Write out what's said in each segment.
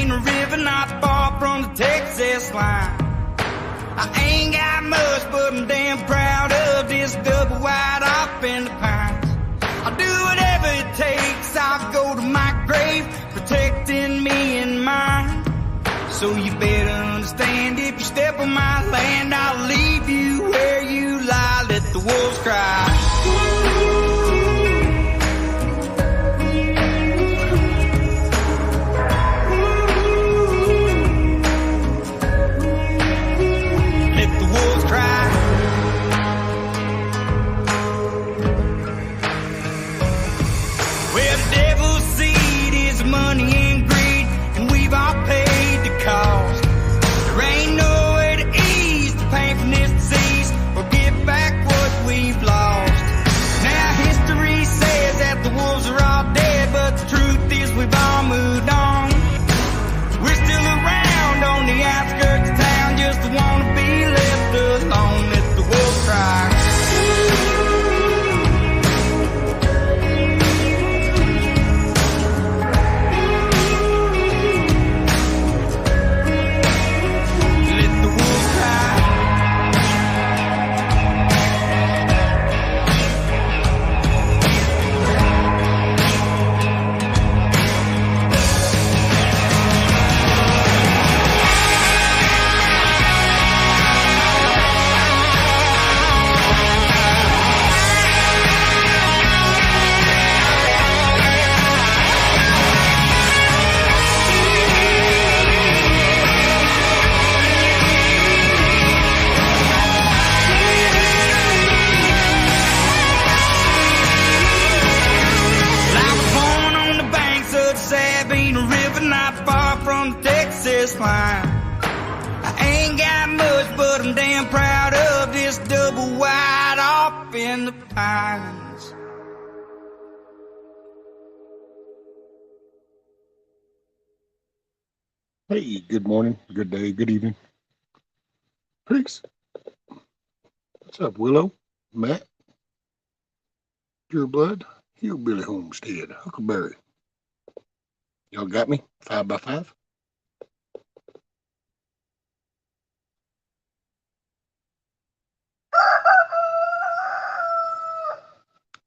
Sabine River, not far from the Texas line. I ain't got much, but I'm damn proud of this double wide off in the pines. I'll do whatever it takes, I'll go to my grave, protecting me and mine. So you better understand, if you step on my land, I'll leave you where you lie, let the wolves cry. Money and greed, and we've all paid the cost. There ain't no way to ease the pain from this disease or get back what we've lost. Now history says that the wolves are all dead, but the truth is we've all moved on. We're still around on the outskirts of town, just want to be left alone. Let the wolves cry. Line. I ain't got much, but I'm damn proud of this double wide off in the pines. Hey, good morning, good day, good evening. Peace. What's up, Willow, Matt, Pure Blood, Hillbilly Homestead, Huckleberry. Y'all got me? 5x5?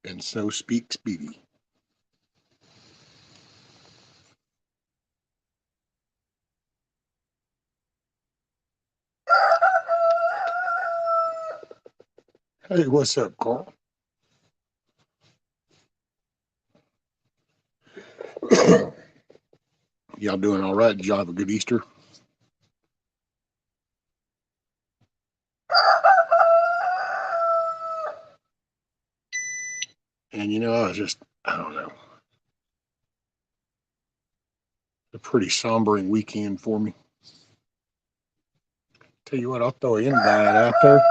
And so speaks Speedy. Hey, what's up, Carl? Y'all doing all right? Did y'all have a good Easter? And you know, I don't know, a pretty sombering weekend for me. Tell you what, I'll throw an invite out there.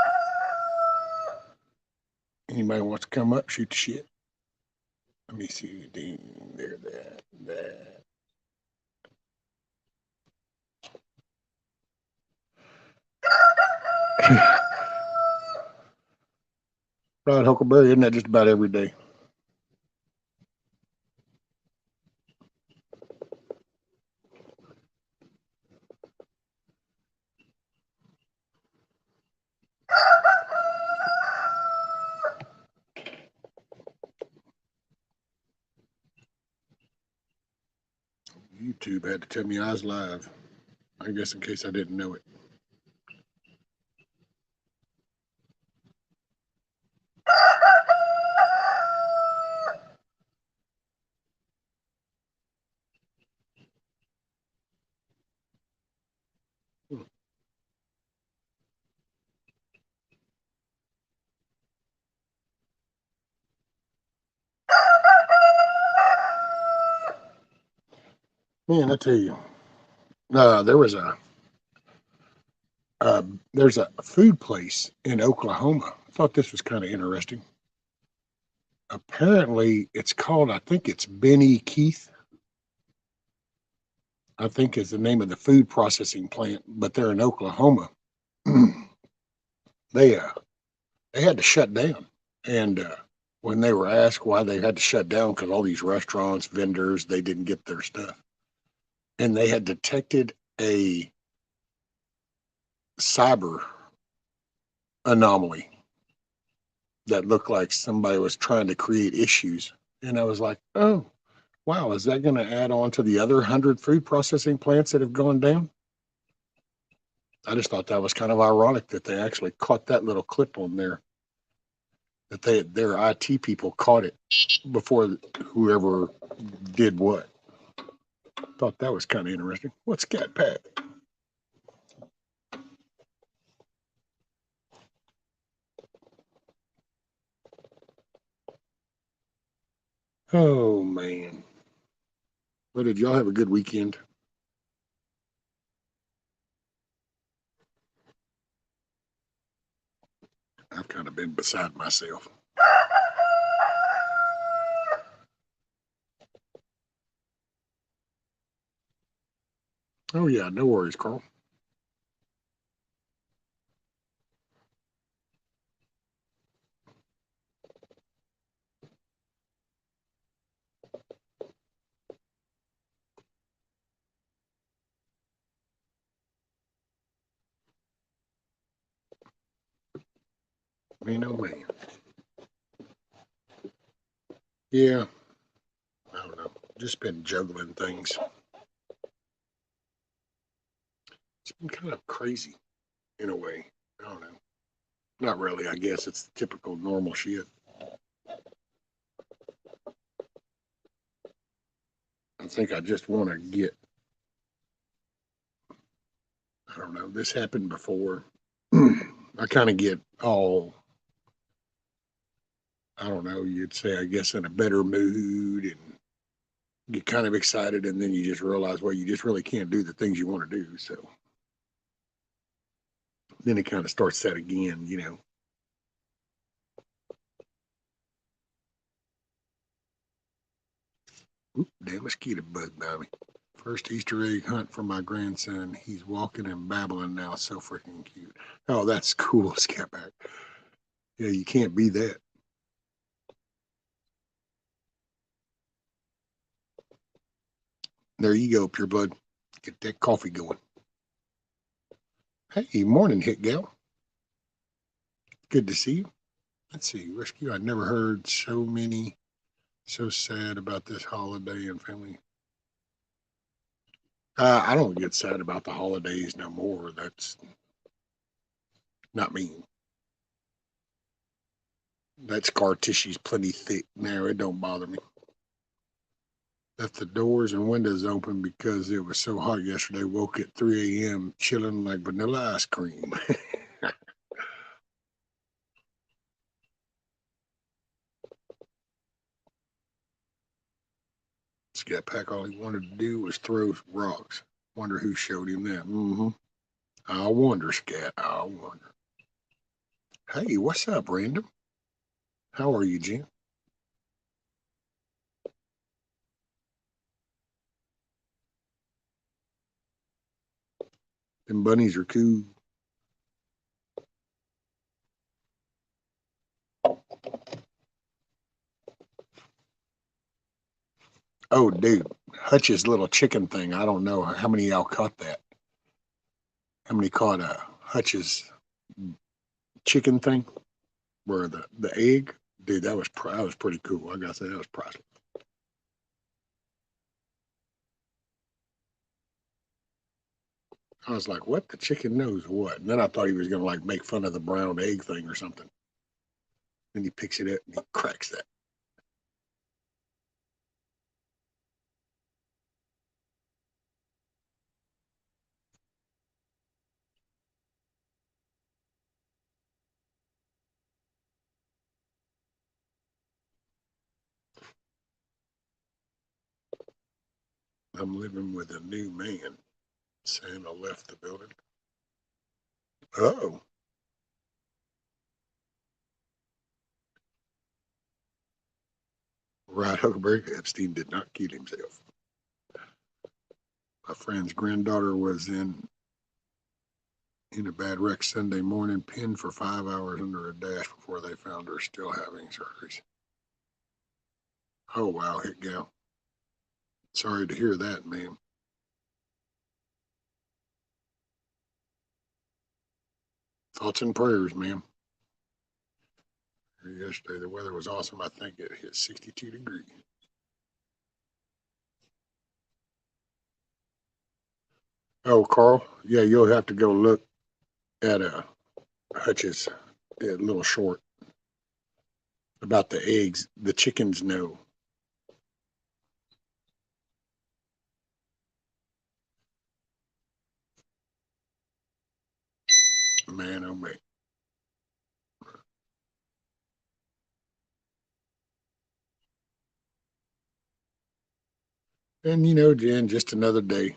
Anybody wants to come up, shoot the shit. Let me see. Ding, there, that. Right, Huckleberry, isn't that just about every day? YouTube had to tell me I was live. I guess in case I didn't know it. Man, I tell you, there's a food place in Oklahoma. I thought this was kind of interesting. Apparently, it's called, I think it's Benny Keith. I think is the name of the food processing plant, but they're in Oklahoma. They had to shut down, and when they were asked why they had to shut down, because all these restaurants, vendors, they didn't get their stuff. and they had detected a cyber anomaly that looked like somebody was trying to create issues. And I was like, oh, wow, is that going to add on to the other 100 food processing plants that have gone down? I just thought that was kind of ironic that they actually caught that little clip on there, that their IT people caught it before whoever did what. Thought that was kind of interesting. What's Cat Pat? Oh, man. Well, did y'all have a good weekend? I've kind of been beside myself. Oh, yeah, no worries, Carl. Man, oh, man. Yeah, I don't know. Just been juggling things. It's been kind of crazy in a way. I don't know. Not really. I guess it's the typical normal shit. I think I just want to get, I don't know, this happened before. I kind of get all, I don't know, you'd say, I guess, in a better mood and get kind of excited. And then you just realize, well, you just really can't do the things you want to do. So then it kind of starts that again, you know. Oop, damn mosquito bug by me. First Easter egg hunt for my grandson. He's walking and babbling now. So freaking cute. Oh, that's cool, Scatback. Yeah, you can't be that. There you go, pure blood. Get that coffee going. Hey, morning, hit gal. Good to see you. Let's see, rescue. I never heard so many so sad about this holiday and family. I don't get sad about the holidays no more. That's not me. That scar tissue's plenty thick now. It don't bother me. Left the doors and windows open because it was so hot yesterday. Woke at 3 a.m. chilling like vanilla ice cream. Scat Pack, all he wanted to do was throw rocks. Wonder who showed him that. Mm-hmm. I wonder, Scat. I wonder. Hey, what's up, Random? How are you, Jim? Them bunnies are cool. Oh, dude, Hutch's little chicken thing. I don't know how many of y'all caught that. How many caught Hutch's chicken thing? Where the egg? Dude, that was pretty cool. I gotta say that was priceless. I was like, what? The chicken knows what? And then I thought he was gonna like make fun of the brown egg thing or something. Then he picks it up and he cracks that. I'm living with a new man. Santa left the building. Oh, right, Huckleberry. Epstein did not kill himself. My friend's granddaughter was in a bad wreck Sunday morning, pinned for 5 hours under a dash before they found her still having surgeries. Oh, wow, hit gal. Sorry to hear that, ma'am. Thoughts and prayers, ma'am. Yesterday, the weather was awesome. I think it hit 62 degrees. Oh, Carl, yeah, you'll have to go look at Hutch's little short about the eggs. The chickens know. Man, oh man. And you know, Jen, just another day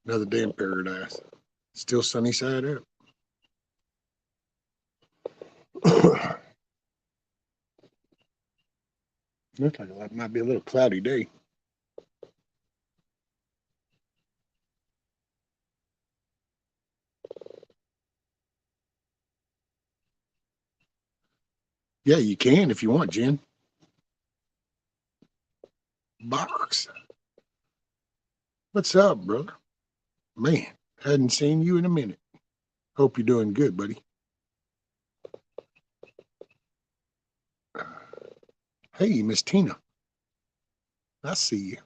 in paradise. Still sunny side up. Looks like it might be a little cloudy day. Yeah, you can if you want, Jen. Box. What's up, brother? Man, hadn't seen you in a minute. Hope you're doing good, buddy. Hey, Miss Tina. I see you.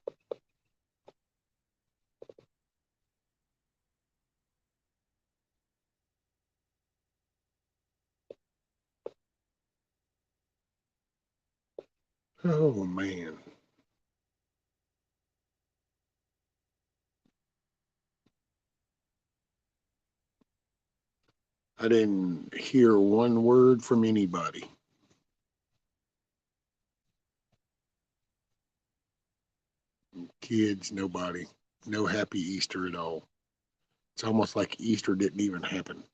Oh man. I didn't hear one word from anybody. Kids, nobody. No happy Easter at all. It's almost like Easter didn't even happen.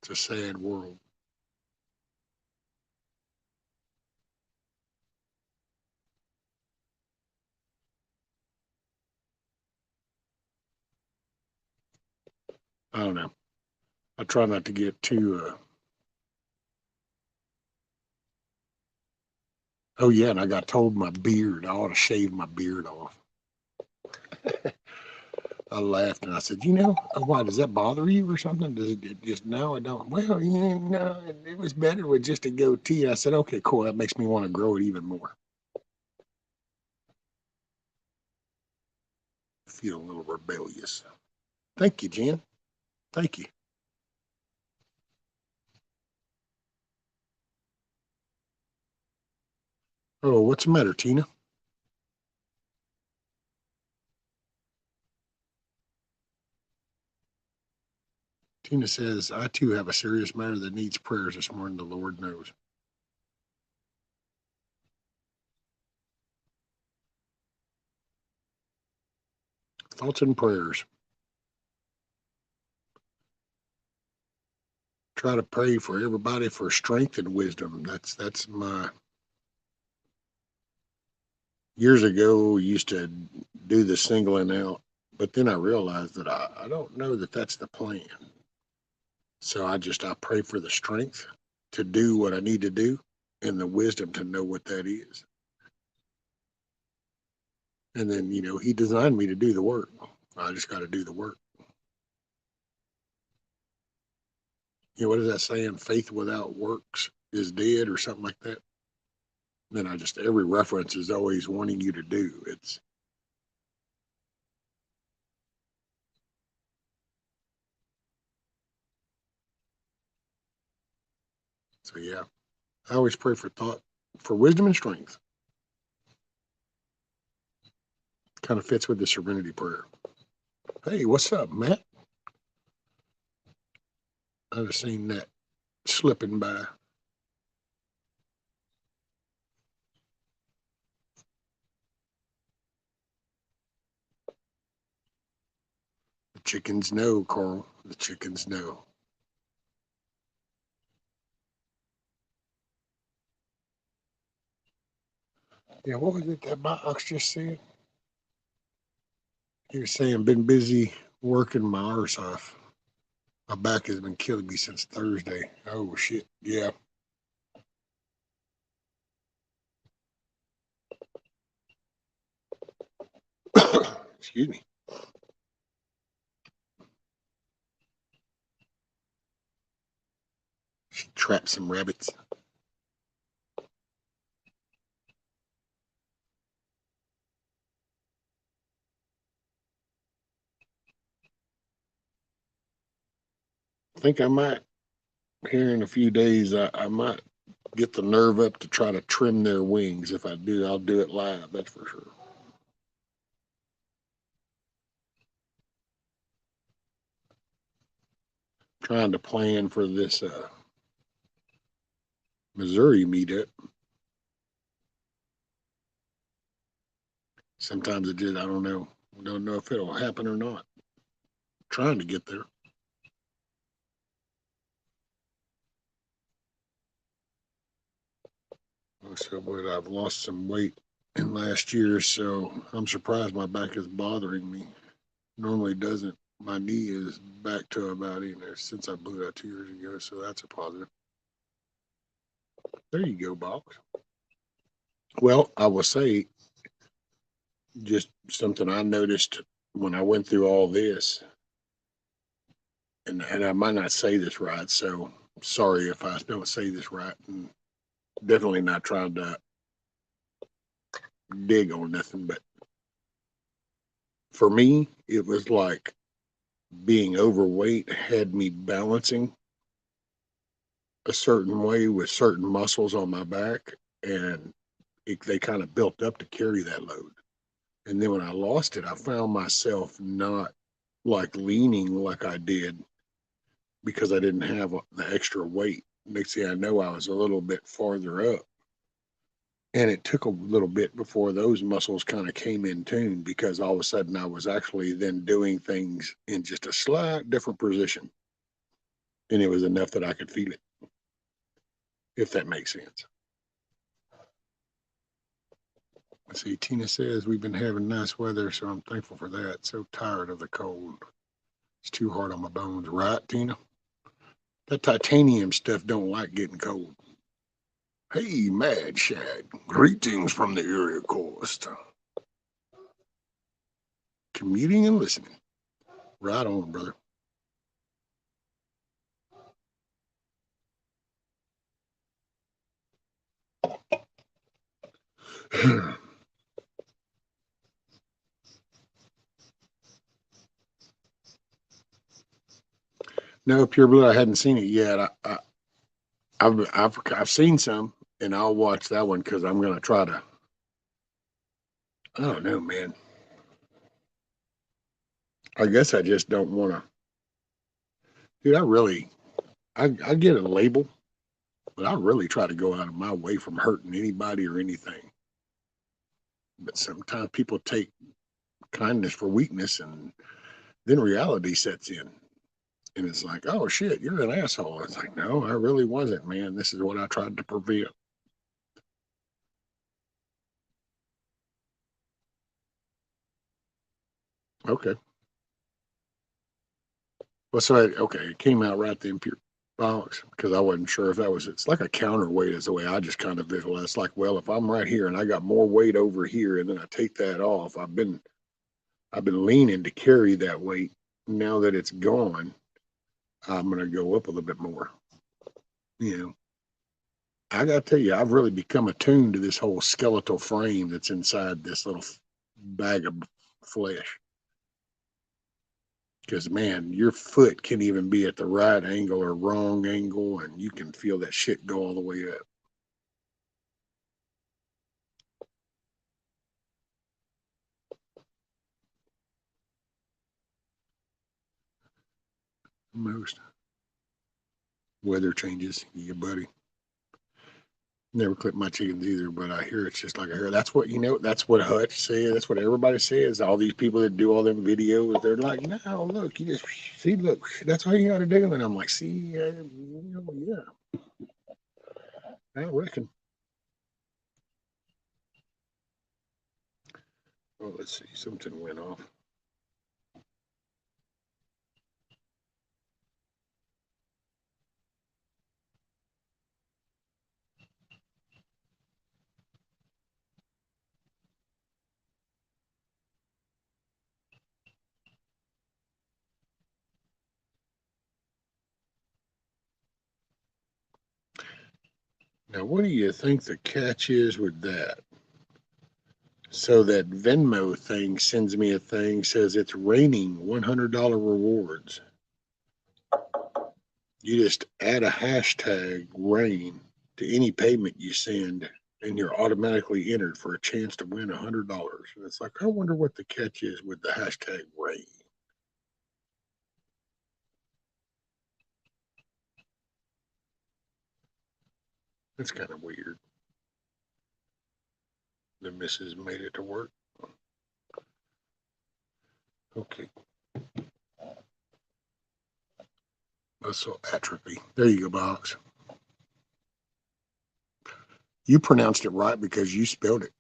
It's a sad world. I don't know. I try not to get too. Oh yeah, and I got told my beard. I ought to shave my beard off. I laughed and I said, why does that bother you or something? Does it just no? I don't. Well, yeah, no, it was better with just a goatee. I said, okay, cool. That makes me want to grow it even more. I feel a little rebellious. Thank you, Jen. Thank you. Oh, what's the matter, Tina? Tina says, I too have a serious matter that needs prayers this morning. The Lord knows. Thoughts and prayers. Try to pray for everybody for strength and wisdom. That's my years ago used to do the singling out, but then I realized that I don't know that that's the plan. So I pray for the strength to do what I need to do and the wisdom to know what that is. And then, he designed me to do the work. I just got to do the work. What is that saying? Faith without works is dead or something like that. Then every reference is always wanting you to do. So yeah, I always pray for wisdom and strength. Kind of fits with the serenity prayer. Hey, what's up, Matt? I've seen that slipping by. The chickens know, Carl. The chickens know. Yeah, what was it that my ox just said? He was saying, been busy working my arse off. My back has been killing me since Thursday. Oh, shit. Yeah. Excuse me. trap some rabbits. I think I might, here in a few days, I might get the nerve up to try to trim their wings. If I do, I'll do it live, that's for sure. Trying to plan for this Missouri meetup. Sometimes it just, I don't know. Don't know if it'll happen or not. Trying to get there. So, but I've lost some weight in last year, so I'm surprised my back is bothering me. Normally doesn't. My knee is back to about, since I blew out 2 years ago, so that's a positive. There you go, Box. Well, I will say just something I noticed when I went through all this, and I might not say this right, so sorry if I don't say this right, and definitely not trying to dig on nothing, but for me, it was like being overweight had me balancing a certain way with certain muscles on my back, and they kind of built up to carry that load. And then when I lost it, I found myself not like leaning like I did because I didn't have the extra weight. Next thing I know, I was a little bit farther up. And it took a little bit before those muscles kind of came in tune, because all of a sudden I was actually then doing things in just a slight different position. And it was enough that I could feel it, if that makes sense. Let's see, Tina says we've been having nice weather, so I'm thankful for that. So tired of the cold. It's too hard on my bones, right, Tina? That titanium stuff don't like getting cold. Hey, Mad Shag. Greetings from the area coast. Commuting and listening. Right on, brother. No, Pure Blue, I hadn't seen it yet. I've seen some, and I'll watch that one because I'm gonna try to. I don't know, man. I guess I just don't want to. Dude, I get a label, but I really try to go out of my way from hurting anybody or anything. But sometimes people take kindness for weakness, and then reality sets in. And it's like, oh shit, you're an asshole. It's like, no, I really wasn't, man. This is what I tried to prevent. Okay. Well, so okay, it came out right then, pure box, because I wasn't sure if that was, it's like a counterweight is the way I just kind of visualize. It's like, well, if I'm right here and I got more weight over here and then I take that off, I've been leaning to carry that weight. Now that it's gone, I'm gonna go up a little bit more. You know, I gotta tell you, I've really become attuned to this whole skeletal frame that's inside this little bag of flesh. Because man, your foot can even be at the right angle or wrong angle, and you can feel that shit go all the way up. Most weather changes, yeah, buddy. Never clip my chickens either, but I hear it's just like I hear. That's what That's what Hutch says. That's what everybody says. All these people that do all them videos, they're like, "No, look, you just see, look, that's all you got to do." And I'm like, "See, yeah, I reckon." Oh, let's see, something went off. Now, what do you think the catch is with that? So that Venmo thing sends me a thing, says it's raining $100 rewards. You just add a hashtag rain to any payment you send, and you're automatically entered for a chance to win $100. And it's like, I wonder what the catch is with the hashtag rain. That's kind of weird. The missus made it to work. Okay. Muscle atrophy. There you go, Box. You pronounced it right because you spelled it.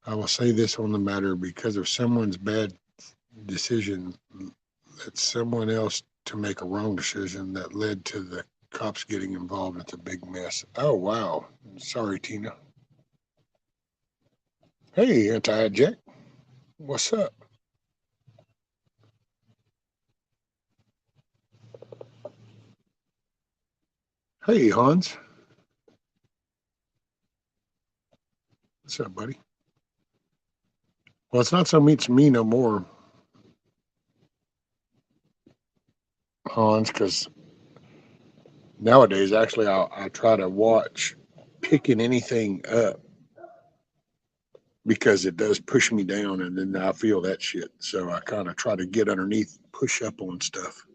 I will say this on the matter: because of someone's bad decision, that someone else to make a wrong decision that led to the cops getting involved. It's a big mess. Oh, wow. Sorry, Tina. Hey, Anti-Jack. What's up? Hey, Hans. What's up, buddy? Well, it's not so much me no more, Hans, because nowadays, actually, I try to watch picking anything up because it does push me down and then I feel that shit. So I kind of try to get underneath, push up on stuff.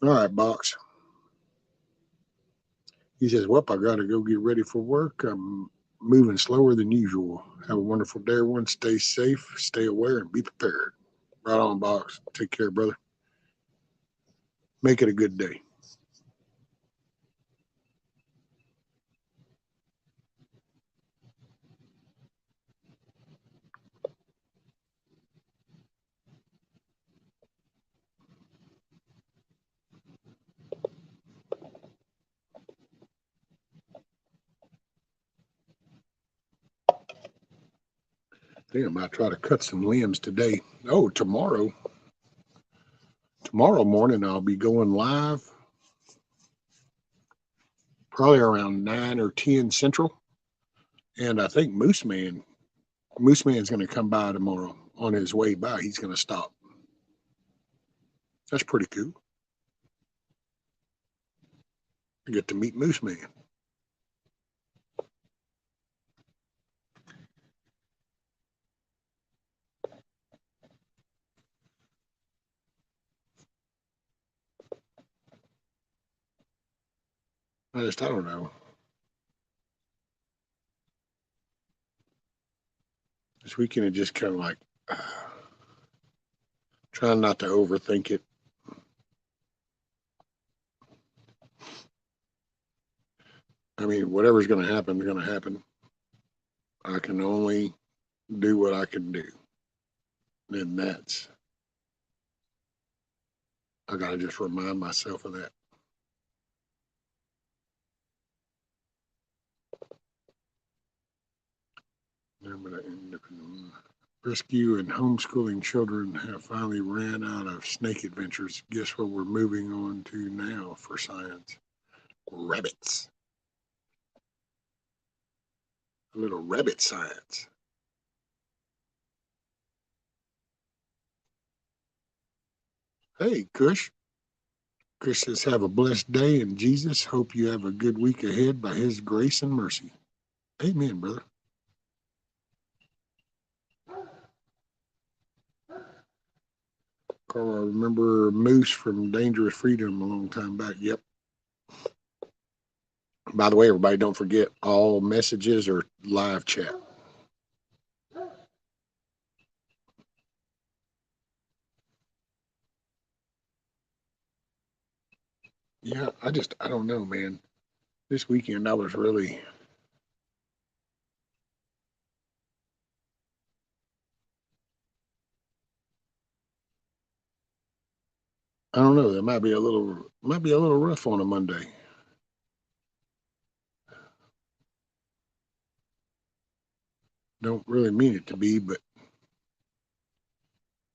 All right, Box. He says, well, I got to go get ready for work. I'm moving slower than usual. Have a wonderful day, everyone. Stay safe, stay aware, and be prepared. Right on, Box. Take care, brother. Make it a good day. Damn, I try to cut some limbs today. Oh, tomorrow. Tomorrow morning, I'll be going live, probably around 9 or 10 Central. And I think Moose Man's going to come by tomorrow. On his way by, he's going to stop. That's pretty cool. I get to meet Moose Man. I don't know. This weekend, it just kind of like trying not to overthink it. I mean, whatever's going to happen is going to happen. I can only do what I can do. And I got to just remind myself of that. Rescue and homeschooling children have finally ran out of snake adventures. Guess what we're moving on to now for science? Rabbits. A little rabbit science. Hey, Kush. Kush says, have a blessed day in Jesus. Hope you have a good week ahead by his grace and mercy. Amen, brother. Carl, I remember Moose from Dangerous Freedom a long time back. Yep. By the way, everybody, don't forget all messages are live chat. Yeah, I don't know, man. This weekend I was really, I don't know. That might be a little rough on a Monday. Don't really mean it to be, but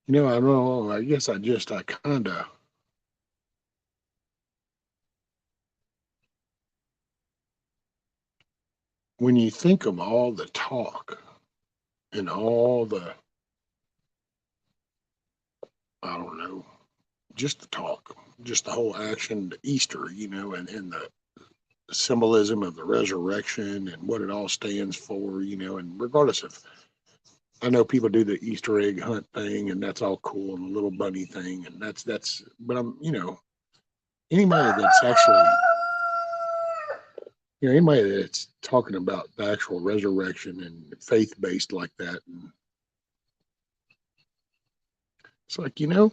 I don't know. I guess I kind of, when you think of all the talk and all the, I don't know, just the talk, just the whole action, the Easter, and the symbolism of the resurrection and what it all stands for, and regardless of, I know people do the Easter egg hunt thing and that's all cool and the little bunny thing. And but anybody that's actually, anybody that's talking about the actual resurrection and faith based like that. And it's like, you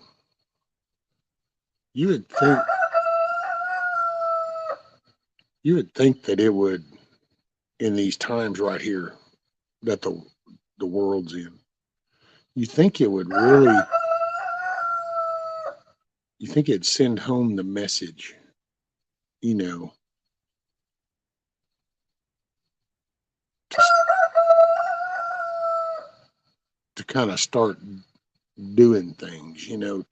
would think, that it would, in these times right here that the world's in, you think it would really, you think it'd send home the message, you know, to, to kind of start doing things, to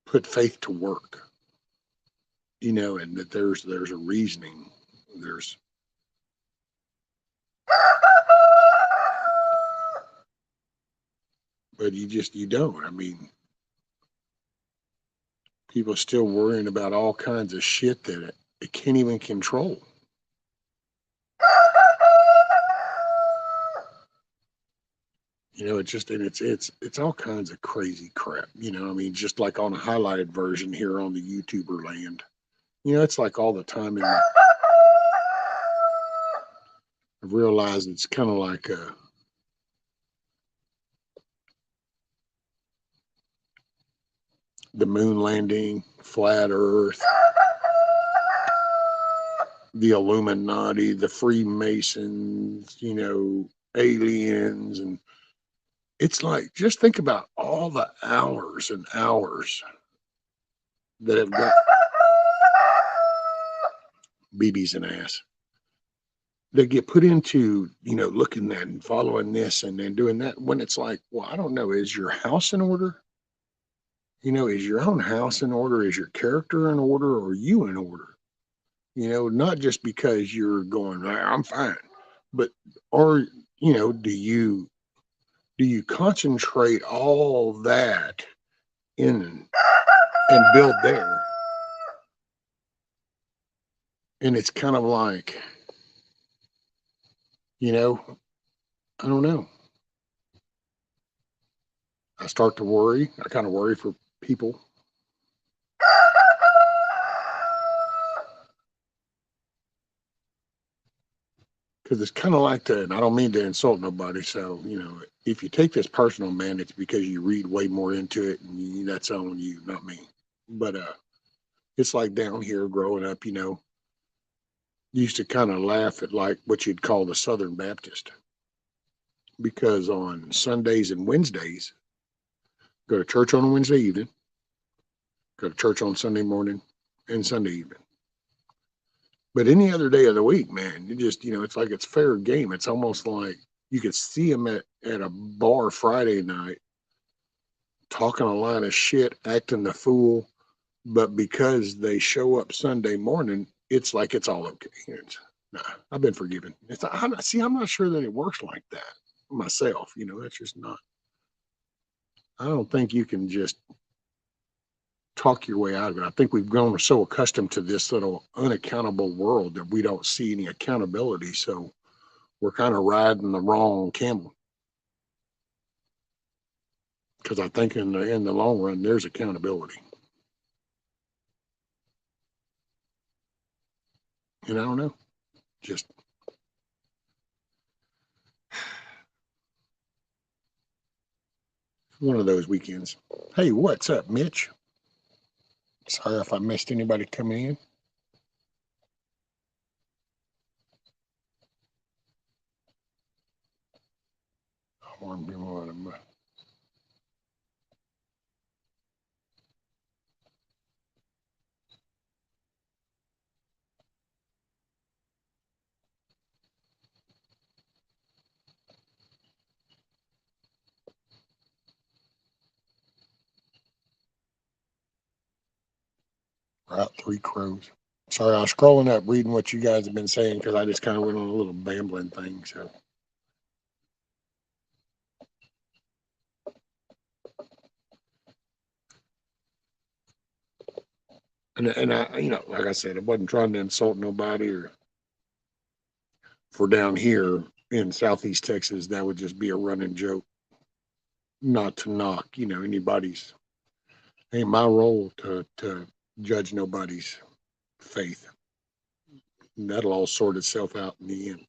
put faith to work, and that there's a reasoning, there's, but you don't. I mean, people are still worrying about all kinds of shit that it can't even control. It's just, and it's all kinds of crazy crap. I mean, just like on a highlighted version here on the YouTuber land. It's like all the time. And I've realized it's kind of like the moon landing, flat Earth, the Illuminati, the Freemasons, aliens, and it's like, just think about all the hours and hours that have got BB's an ass. They get put into, looking at and following this and then doing that, when it's like, well, I don't know, is your house in order? Is your own house in order? Is your character in order? Or are you in order? Not just because you're going, I'm fine, but, or, do you concentrate all that in and build there? And it's kind of like, I don't know. I start to worry. I kind of worry for people, because it's kind of like that. And I don't mean to insult nobody. So, if you take this personal, man, it's because you read way more into it, and that's on you, not me. But it's like down here growing up, used to kind of laugh at like what you'd call the Southern Baptist, because on Sundays and Wednesdays, go to church on a Wednesday evening, go to church on Sunday morning and Sunday evening. But any other day of the week, man, you just, it's like it's fair game. It's almost like you could see them at a bar Friday night talking a line of shit, acting the fool. But because they show up Sunday morning, it's like it's all okay. Nah, I've been forgiven. I'm not sure that it works like that myself. That's just not. I don't think you can just talk your way out of it. I think we've grown so accustomed to this little unaccountable world that we don't see any accountability. So we're kind of riding the wrong camel. Because I think in the long run, there's accountability. And I don't know, just one of those weekends. Hey, what's up, Mitch? Sorry if I missed anybody coming in. I want to be one of them. Three crows. Sorry, I was scrolling up reading what you guys have been saying because I just kind of went on a little bambling thing. So, and I, like I said, I wasn't trying to insult nobody, or for down here in Southeast Texas, that would just be a running joke. Not to knock, anybody's. Ain't my role to judge nobody's faith. That'll all sort itself out in the end.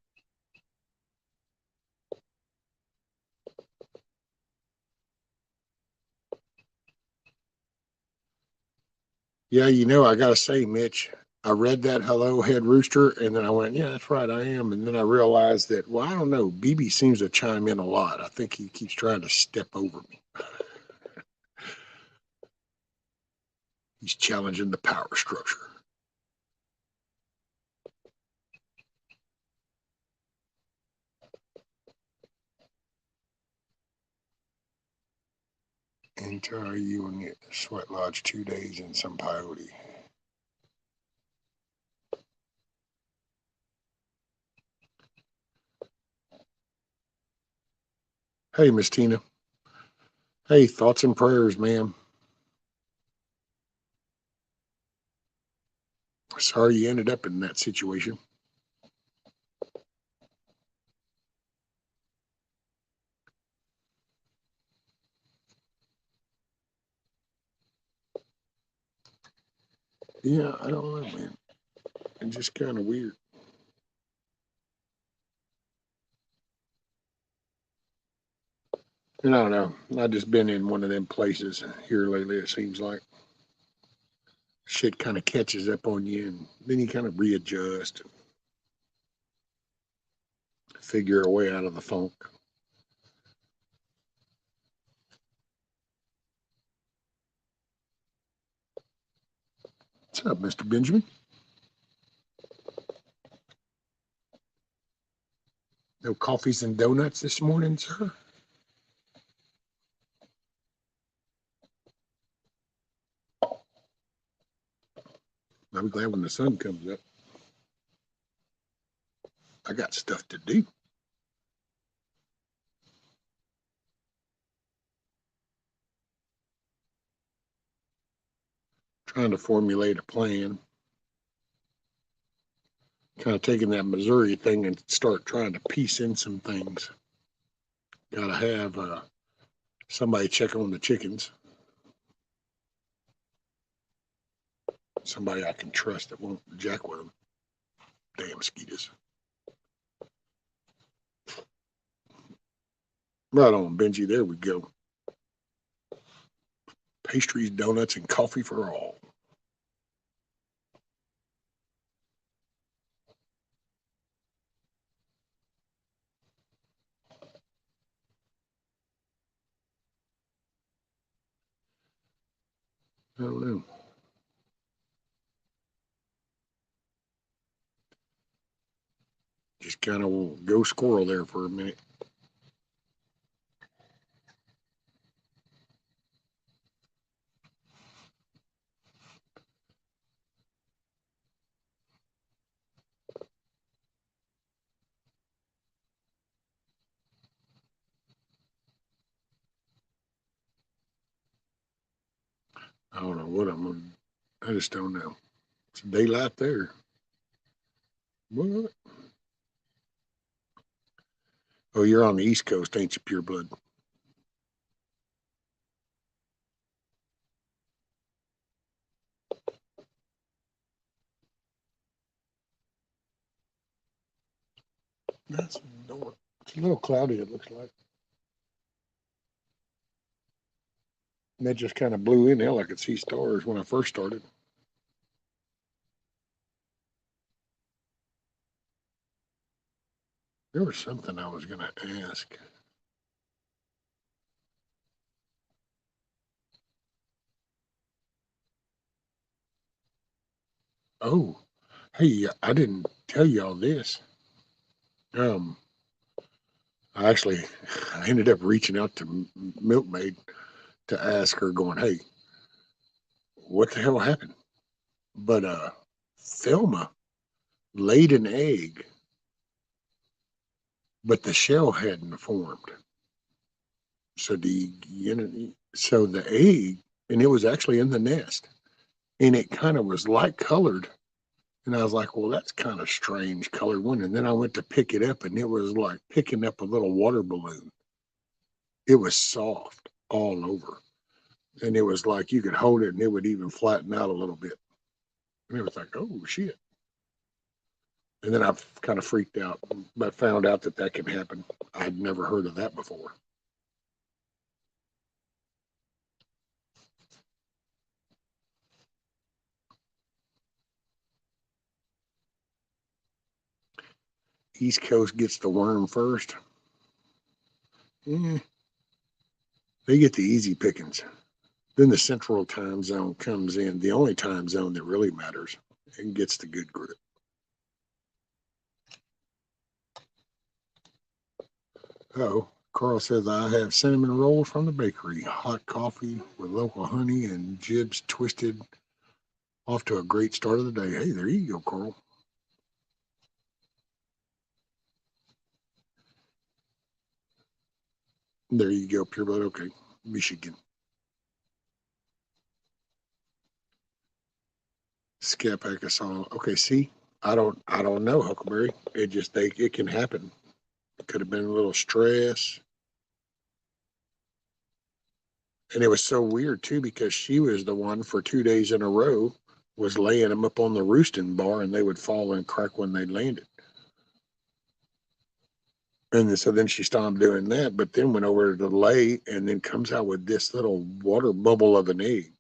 Yeah, I gotta say, Mitch, I read that hello head rooster, and then I went, yeah, that's right, I am. And then I realized that, well, I don't know, BB seems to chime in a lot. I think he keeps trying to step over me. He's challenging the power structure. Enter you in the Sweat Lodge 2 days in some peyote. Hey, Miss Tina. Hey, thoughts and prayers, ma'am. Sorry you ended up in that situation. Yeah, I don't know, man. It's just kind of weird. And I don't know. I just been in one of them places here lately, it seems like. Shit kind of catches up on you, and then you kind of readjust and figure a way out of the funk. What's up, Mr. Benjamin? No coffees and donuts this morning, sir? I'll be glad when the sun comes up. I got stuff to do. Trying to formulate a plan. Kind of taking that Missouri thing and start trying to piece in some things. Got to have somebody check on the chickens. Somebody I can trust that won't jack with them. Damn mosquitoes. Right on, Benji. There we go. Pastries, donuts, and coffee for all. I don't know. Just kind of go squirrel there for a minute. I don't know what I'm gonna. I just don't know. It's daylight there. What? Oh, you're on the East Coast, ain't you, pure blood? That's north. It's a little cloudy, it looks like. And that just kind of blew in. Hell, I could see stars when I first started. There was something I was going to ask. Oh, hey, I didn't tell y'all this. Um, I ended up reaching out to Milkmaid to ask her, going, hey, what the hell happened? But Thelma laid an egg, but the shell hadn't formed. So so the egg, and it was actually in the nest, and it kind of was light colored. And I was like, well, that's kind of strange colored one. And then I went to pick it up, and it was like picking up a little water balloon. It was soft all over. And it was like you could hold it and it would even flatten out a little bit. And it was like, oh, shit. And then I kind of freaked out, but found out that that can happen. I'd never heard of that before. East Coast gets the worm first. Eh, they get the easy pickings. Then the central time zone comes in, the only time zone that really matters, and gets the good grit. Oh, Carl says, I have cinnamon rolls from the bakery, hot coffee with local honey and jibs twisted. Off to a great start of the day. Hey, there you go, Carl. There you go, pure blood. Okay, Michigan. Scapakasana. Okay, see, I don't know, Huckleberry. It can happen. It could have been a little stress. And it was so weird too, because she was the one for 2 days in a row was laying them up on the roosting bar, and they would fall and crack when they landed. And so then she stopped doing that, but then went over to lay, and then comes out with this little water bubble of an egg.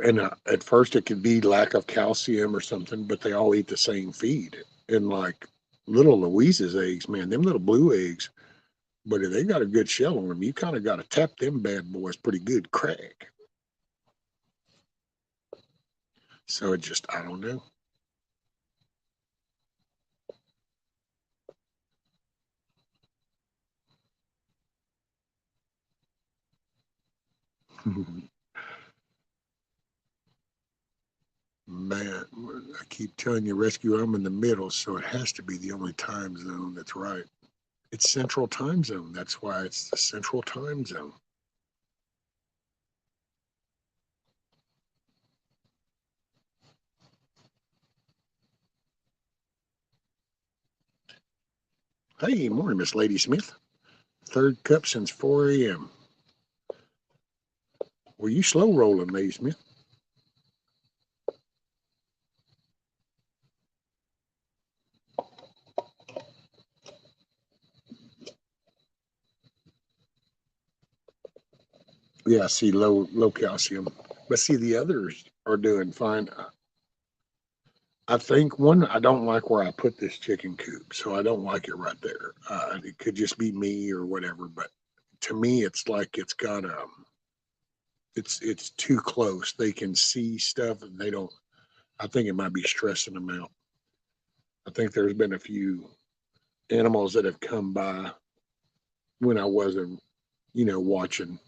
And at first it could be lack of calcium or something, but they all eat the same feed. And like little Louise's eggs, man, them little blue eggs, but if they got a good shell on them, you kind of got to tap them bad boys pretty good crack. So it just, I don't know. Man, I keep telling you, Rescue, I'm in the middle, so it has to be the only time zone that's right. It's Central Time Zone. That's why it's the Central Time Zone. Hey, morning, Miss Lady Smith. Third cup since 4 a.m. Were you slow rolling, Lady Smith? Yeah, see, low calcium. But see, the others are doing fine. I think one, I don't like where I put this chicken coop, so I don't like it right there. It could just be me or whatever, but to me, it's like it's got it's too close. They can see stuff and they don't. I think it might be stressing them out. I think there's been a few animals that have come by when I wasn't, watching,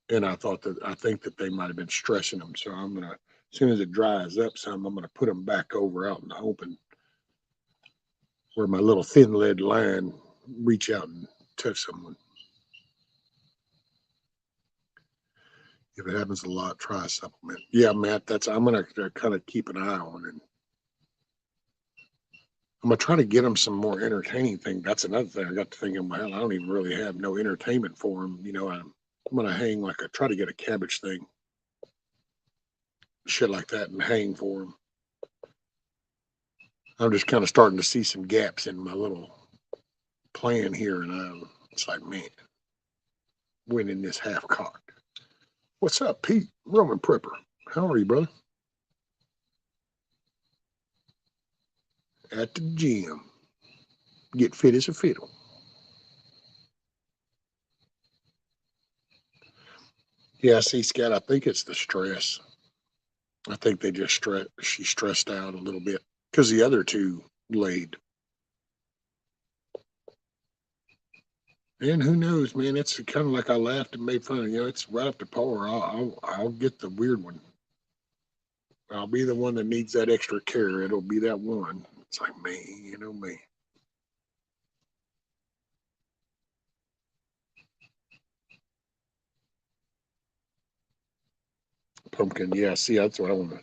and I think that they might have been stressing them. So I'm gonna, as soon as it dries up some, I'm gonna put them back over out in the open where my little thin lead line reach out and touch someone. If it happens a lot, try a supplement. Yeah, Matt, I'm gonna kind of keep an eye on it. I'm gonna try to get them some more entertaining thing. That's another thing I got to thinking. Well, I don't even really have no entertainment for them. I'm gonna hang like try to get a cabbage thing, shit like that, and hang for them. I'm just kind of starting to see some gaps in my little plan here, and it's like, man, winning this half cocked. What's up, Pete? Roman Prepper. How are you, brother? At the gym. Get fit as a fiddle. Yeah, see, Scott, I think it's the stress. I think they just she stressed out a little bit because the other two laid. And who knows, man? It's kind of like I laughed and made fun of. It's right up to par. I'll get the weird one. I'll be the one that needs that extra care. It'll be that one. It's like me, me. Pumpkin, yeah. See, that's what I want to.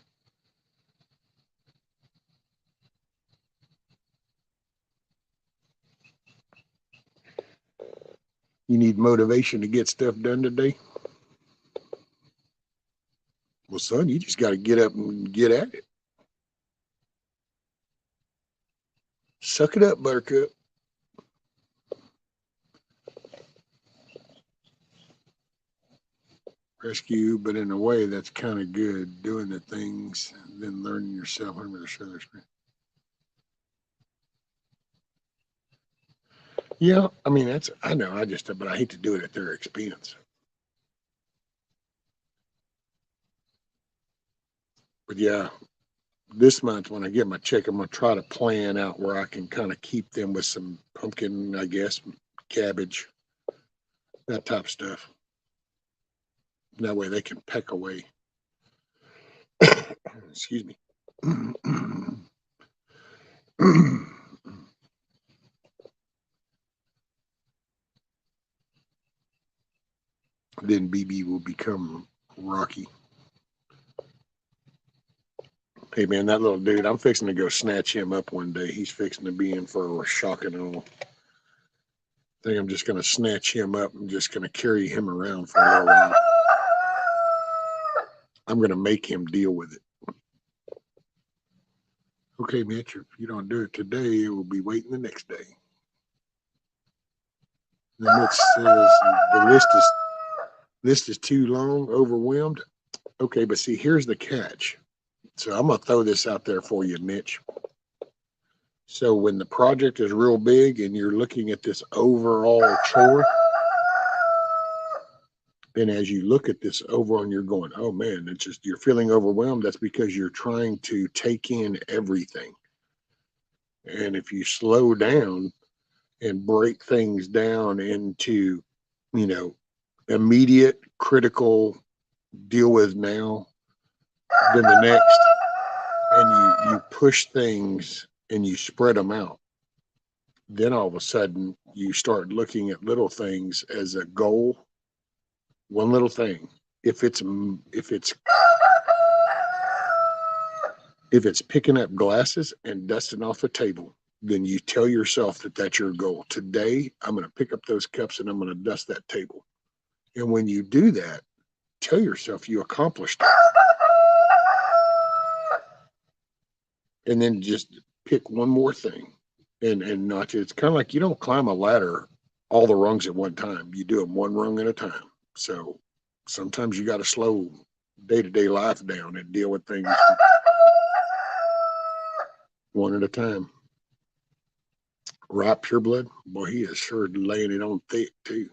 You need motivation to get stuff done today. Well, son, you just got to get up and get at it. Suck it up, Buttercup. Rescue, but in a way that's kind of good. Doing the things, and then learning yourself under the shoulder screen. Yeah, I mean I know but I hate to do it at their expense. But yeah, this month when I get my check, I'm gonna try to plan out where I can kind of keep them with some pumpkin, I guess, cabbage, that type of stuff. That way they can peck away. Excuse me. Then BB will become Rocky. Hey man, that little dude, I'm fixing to go snatch him up one day. He's fixing to be in for a shock and all. I think I'm just gonna snatch him up and just gonna carry him around for a little while. I'm gonna make him deal with it. Okay, Mitch, if you don't do it today, it will be waiting the next day. Then Mitch says the list is too long, overwhelmed. Okay, but see, here's the catch. So I'm gonna throw this out there for you, Mitch. So when the project is real big and you're looking at this overall chore, and as you look at this overall and you're going, oh man, it's just you're feeling overwhelmed. That's because you're trying to take in everything. And if you slow down and break things down into, you know, immediate, critical, deal with now, then the next, and you push things and you spread them out, then all of a sudden you start looking at little things as a goal. One little thing, if it's if it's if it's picking up glasses and dusting off the table, then you tell yourself that that's your goal. Today I'm going to pick up those cups and I'm going to dust that table. And when you do that, tell yourself you accomplished it. And then just pick one more thing and not, it's kind of like you don't climb a ladder all the rungs at one time. You do them one rung at a time. So sometimes you got to slow day-to-day life down and deal with things one at a time. Right, pure blood, boy, he is sure laying it on thick too.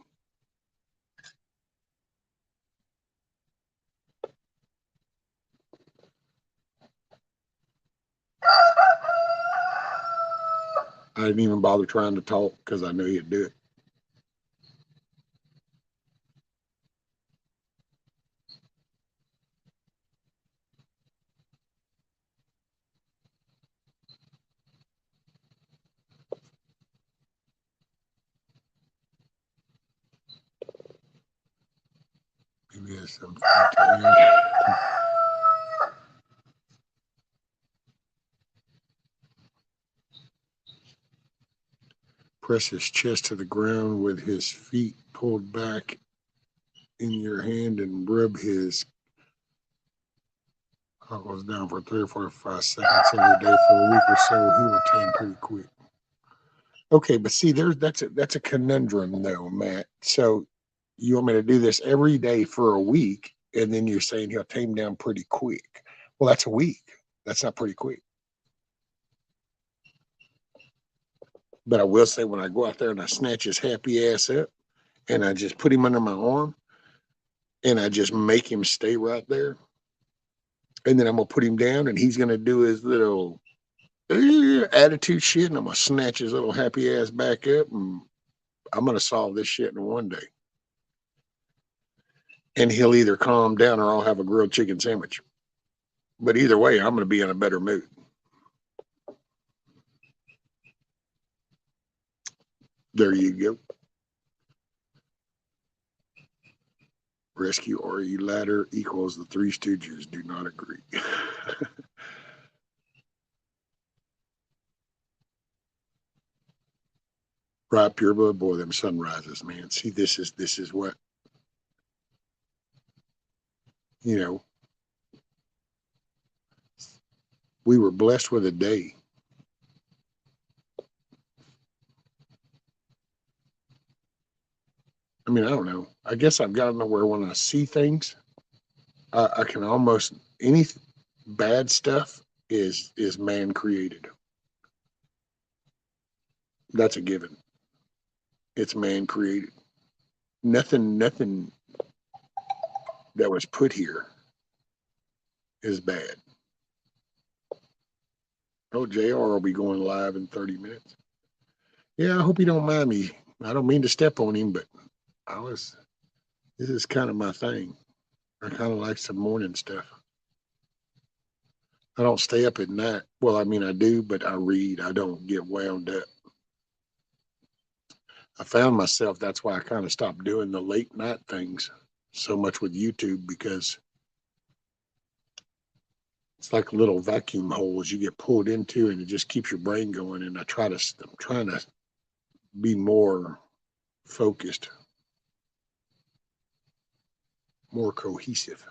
I didn't even bother trying to talk because I knew he'd do it. Maybe there's something to press his chest to the ground with his feet pulled back in your hand and rub his knuckles down for 3 or 4 or 5 seconds every day for a week or so. He will tame pretty quick. Okay, but see, that's a conundrum though, Matt. So you want me to do this every day for a week, and then you're saying he'll tame down pretty quick. Well, that's a week. That's not pretty quick. But I will say when I go out there and I snatch his happy ass up and I just put him under my arm and I just make him stay right there. And then I'm gonna put him down and he's gonna do his little attitude shit and I'm gonna snatch his little happy ass back up and I'm going to solve this shit in one day. And he'll either calm down or I'll have a grilled chicken sandwich. But either way, I'm going to be in a better mood. There you go. Rescue RE ladder equals the Three Stooges. Do not agree. Right, pure blood, boy, them sunrises, man. See, this is what, you know, we were blessed with a day. I mean, I don't know. I guess I've gotten to where when I see things, I can almost any bad stuff is man created. That's a given. It's man created. Nothing that was put here is bad. Oh, JR will be going live in 30 minutes. Yeah, I hope you don't mind me. I don't mean to step on him, but this is kind of my thing. I kind of like some morning stuff. I don't stay up at night. Well, I mean, I do, but I read. I don't get wound up. I found myself, that's why I kind of stopped doing the late night things so much with YouTube, because it's like little vacuum holes you get pulled into and it just keeps your brain going. And I'm trying to be more focused, more cohesive.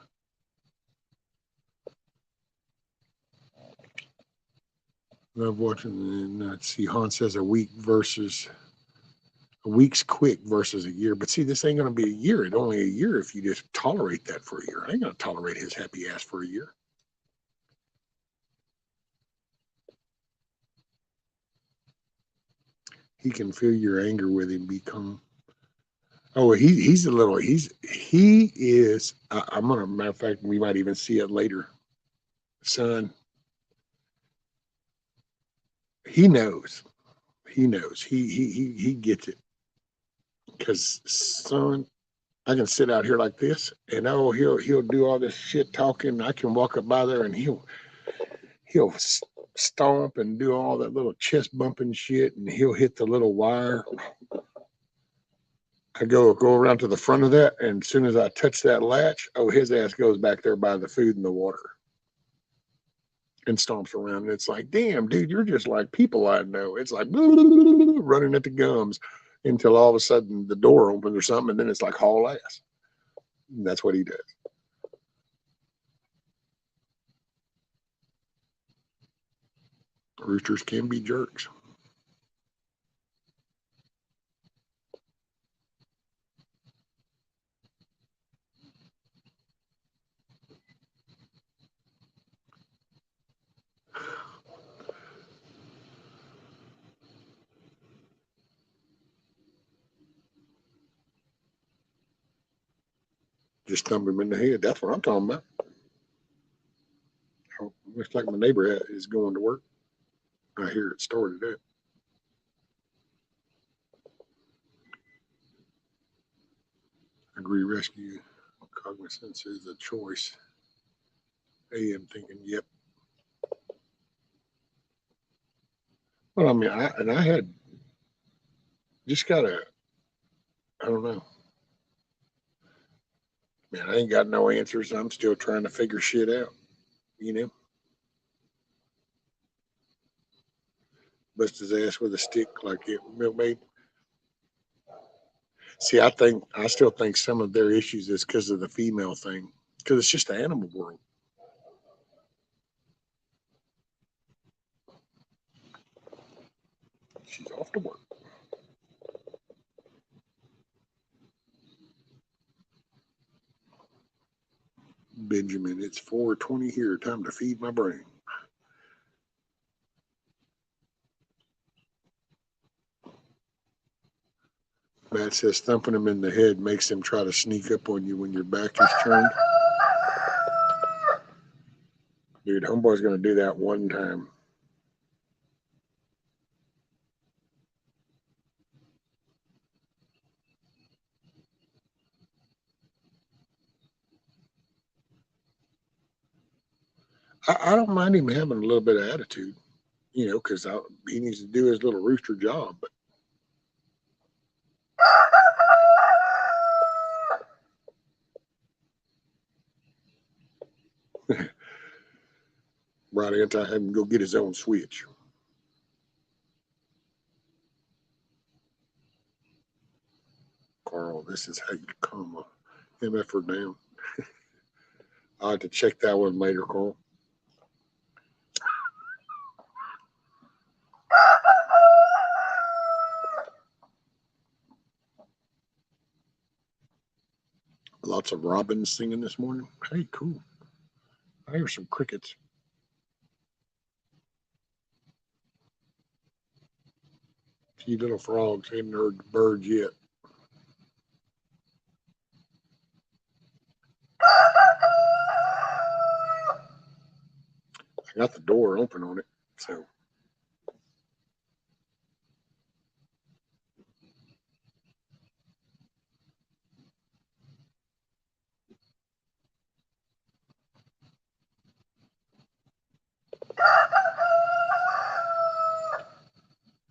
Love watching, and let's see, Han says a week's quick versus a year. But see, this ain't going to be a year. It's only a year if you just tolerate that for a year. I ain't going to tolerate his happy ass for a year. He can feel your anger with him become. Oh, he is. I'm gonna, matter of fact, we might even see it later. Son, he knows. He knows. He gets it. Because son, I can sit out here like this, and oh, he'll do all this shit talking. I can walk up by there, and he'll stomp and do all that little chest bumping shit, and he'll hit the little wire. I go around to the front of that, and as soon as I touch that latch, oh, his ass goes back there by the food and the water and stomps around. And it's like, damn, dude, you're just like people I know. It's like running at the gums until all of a sudden the door opens or something, and then it's like haul ass. And that's what he does. Roosters can be jerks. Just thump him in the head. That's what I'm talking about. Looks like my neighbor is going to work. I hear it started up. Agree, rescue. Cognizance is a choice. AM thinking, yep. Well, I mean, I had just gotta, I don't know. Man, I ain't got no answers. I'm still trying to figure shit out, you know? Bust his ass with a stick like it milkmaid. See, I still think some of their issues is because of the female thing, because it's just the animal world. She's off to work. Benjamin, it's 4:20 here. Time to feed my brain. Matt says thumping him in the head makes him try to sneak up on you when your back is turned. Dude, homeboy's gonna do that one time. I don't mind him having a little bit of attitude, you know, because he needs to do his little rooster job. But right after I have him go get his own switch. Carl, this is how you calm a MFR down. I'll have to check that one later, Carl. Lots of robins singing this morning. Hey, cool. I hear some crickets. Few little frogs. Haven't heard the birds yet. I got the door open on it, so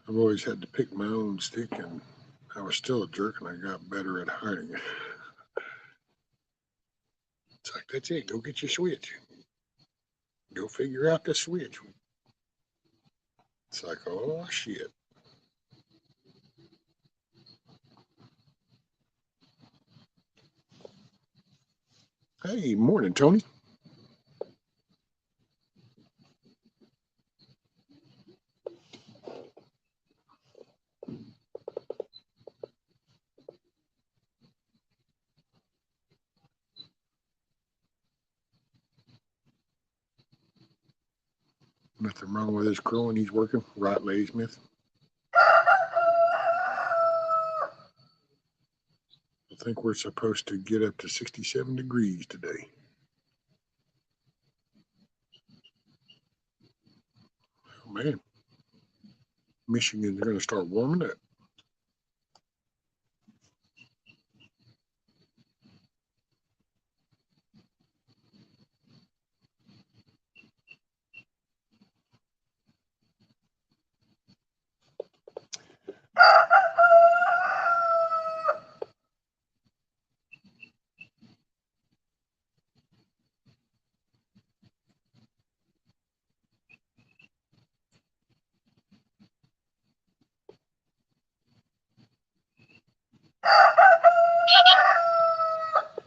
I've always had to pick my own stick, and I was still a jerk, and I got better at hiding it. It's like, that's it. Go get your switch. Go figure out the switch. It's like, oh, shit. Hey, morning, Tony. Nothing wrong with his crowing. He's working. Right, Lady Smith? I think we're supposed to get up to 67 degrees today. Oh, man. Michigan's going to start warming up.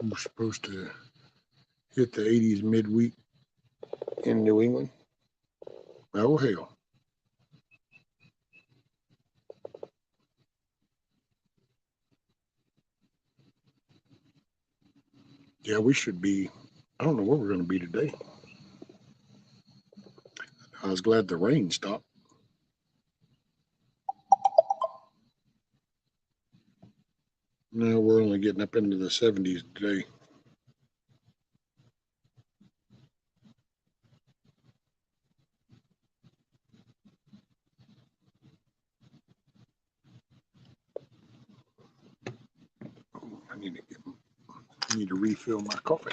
We're supposed to hit the 80s midweek in New England. Oh, hell. Yeah, we should be. I don't know where we're going to be today. I was glad the rain stopped. No, we're only getting up into the 70s today. I need to refill my coffee.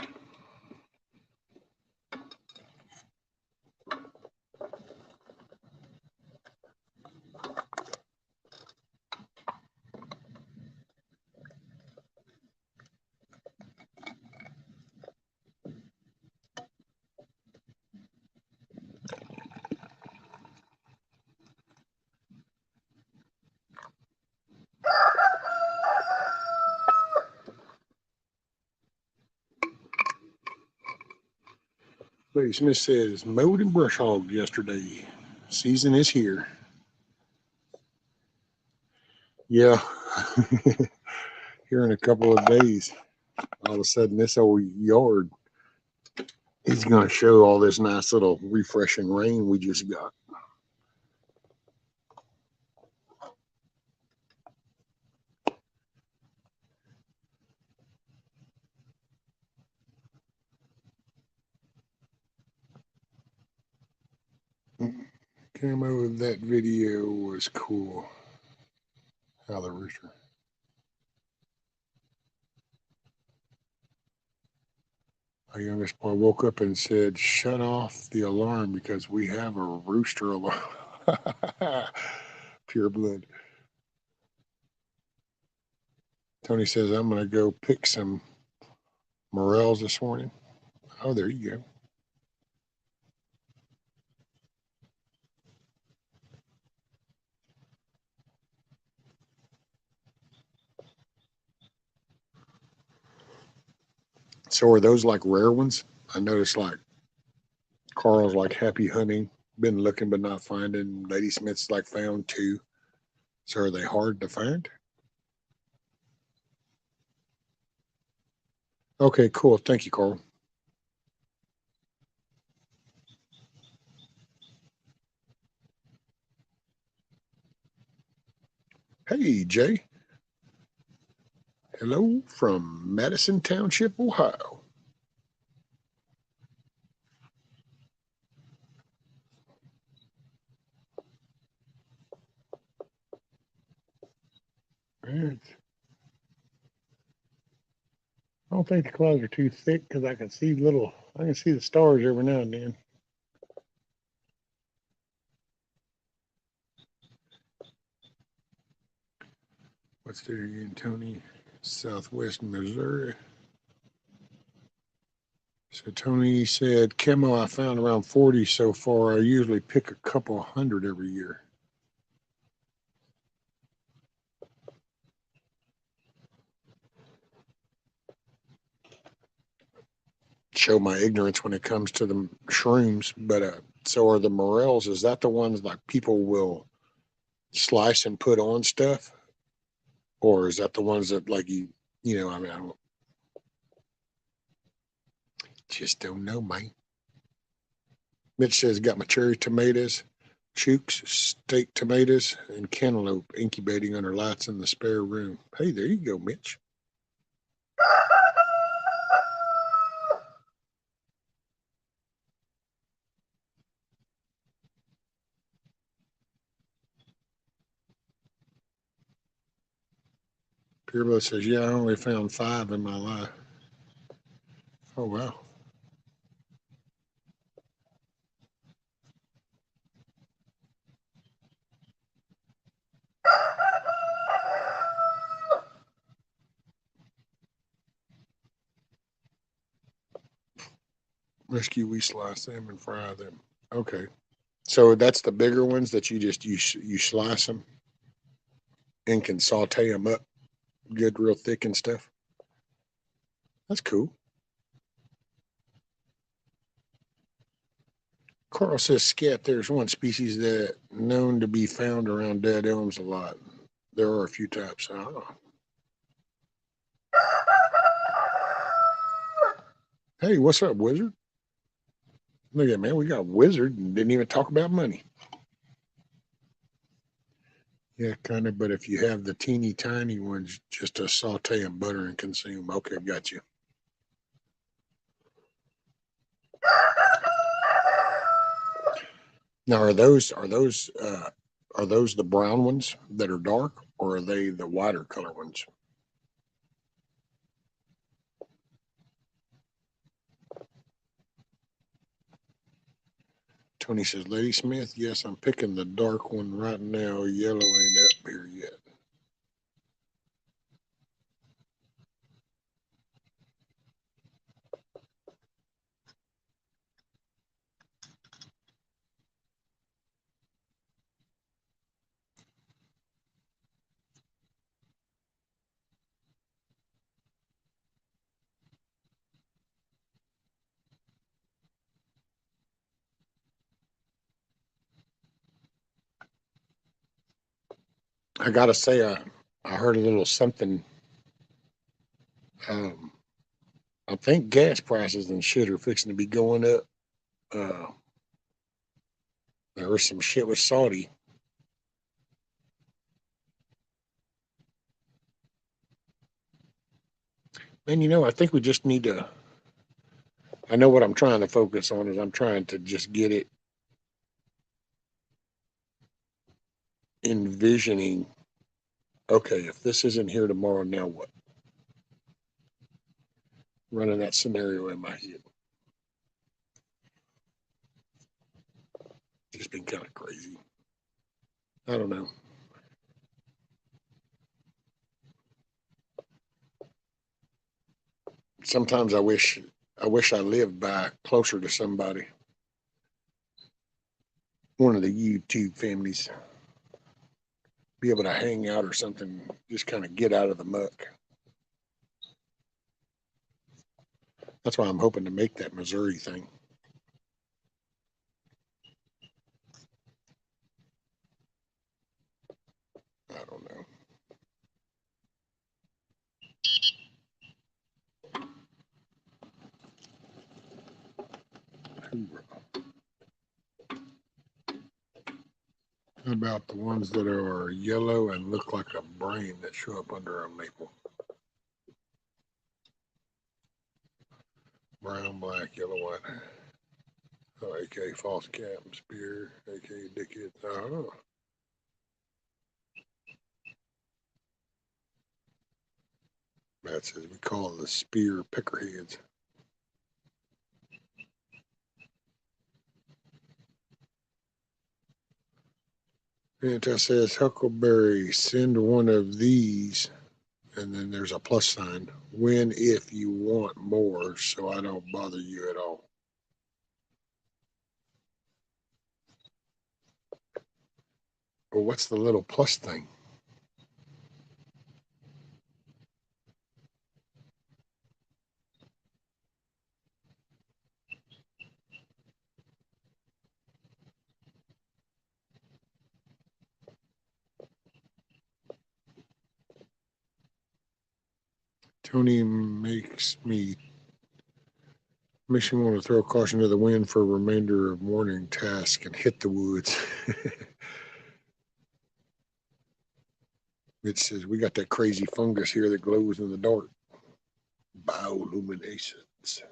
Lady Smith says, mowed and brush hogged yesterday. Season is here. Yeah. Here in a couple of days, all of a sudden, this old yard is going to show all this nice little refreshing rain we just got. Camo of that video was cool. How the rooster. Our youngest boy woke up and said, "Shut off the alarm because we have a rooster alarm." Pure blood. Tony says, "I'm going to go pick some morels this morning." Oh, there you go. So are those like rare ones? I noticed like Carl's like happy hunting, been looking but not finding. Lady Smith's like found two. So are they hard to find? Okay, cool. Thank you, Carl. Hey, Jay. Hello from Madison Township, Ohio. Man, I don't think the clouds are too thick because I can see the stars every now and then. What's there again, Tony? Southwest Missouri. So Tony said, Camo, I found around 40 so far. I usually pick a couple hundred every year. Show my ignorance when it comes to the shrooms. But so are the morels? Is that the ones like people will slice and put on stuff, or is that the ones that like you know? I mean, I don't, just don't know, man. Mitch says got my cherry tomatoes, chooks, steak tomatoes, and cantaloupe incubating under lights in the spare room. Hey, there you go, Mitch. Peerbo says, yeah, I only found 5 in my life. Oh wow. Rescue, we slice them and fry them. Okay. So that's the bigger ones that you slice them and can saute them up good, real thick and stuff. That's cool. Carl says, scat, there's one species that known to be found around dead elms a lot. There are a few types. Oh. Hey, what's up, Wizard? Look at man, we got Wizard and didn't even talk about money. Yeah, kind of. But if you have the teeny tiny ones, just to saute and butter and consume. Okay, got you. Now, are those the brown ones that are dark, or are they the whiter color ones? Tony says, Lady Smith, yes, I'm picking the dark one right now. Yellow ain't up here yet. I gotta say, I heard a little something. Um, I think gas prices and shit are fixing to be going up. Uh, there was some shit with Saudi. And I think we just need to. I know what I'm trying to focus on is I'm trying to just get it envisioning. Okay, if this isn't here tomorrow, now what? running that scenario in my head. Just been kind of crazy. I don't know. Sometimes I wish I lived back closer to somebody. One of the YouTube families. Be able to hang out or something, just kind of get out of the muck. That's why I'm hoping to make that Missouri thing. I don't know. How about the ones that are yellow and look like a brain that show up under a maple? Brown, black, yellow, white. Oh, AK, false cap, spear, AK, dickhead. Oh. That says we call them the spear peckerheads. And it says Huckleberry, send one of these, and then there's a plus sign. When if you want more, so I don't bother you at all. Well, what's the little plus thing? Tony makes me want to throw caution to the wind for a remainder of morning task and hit the woods. It says we got that crazy fungus here that glows in the dark. Bioluminescence.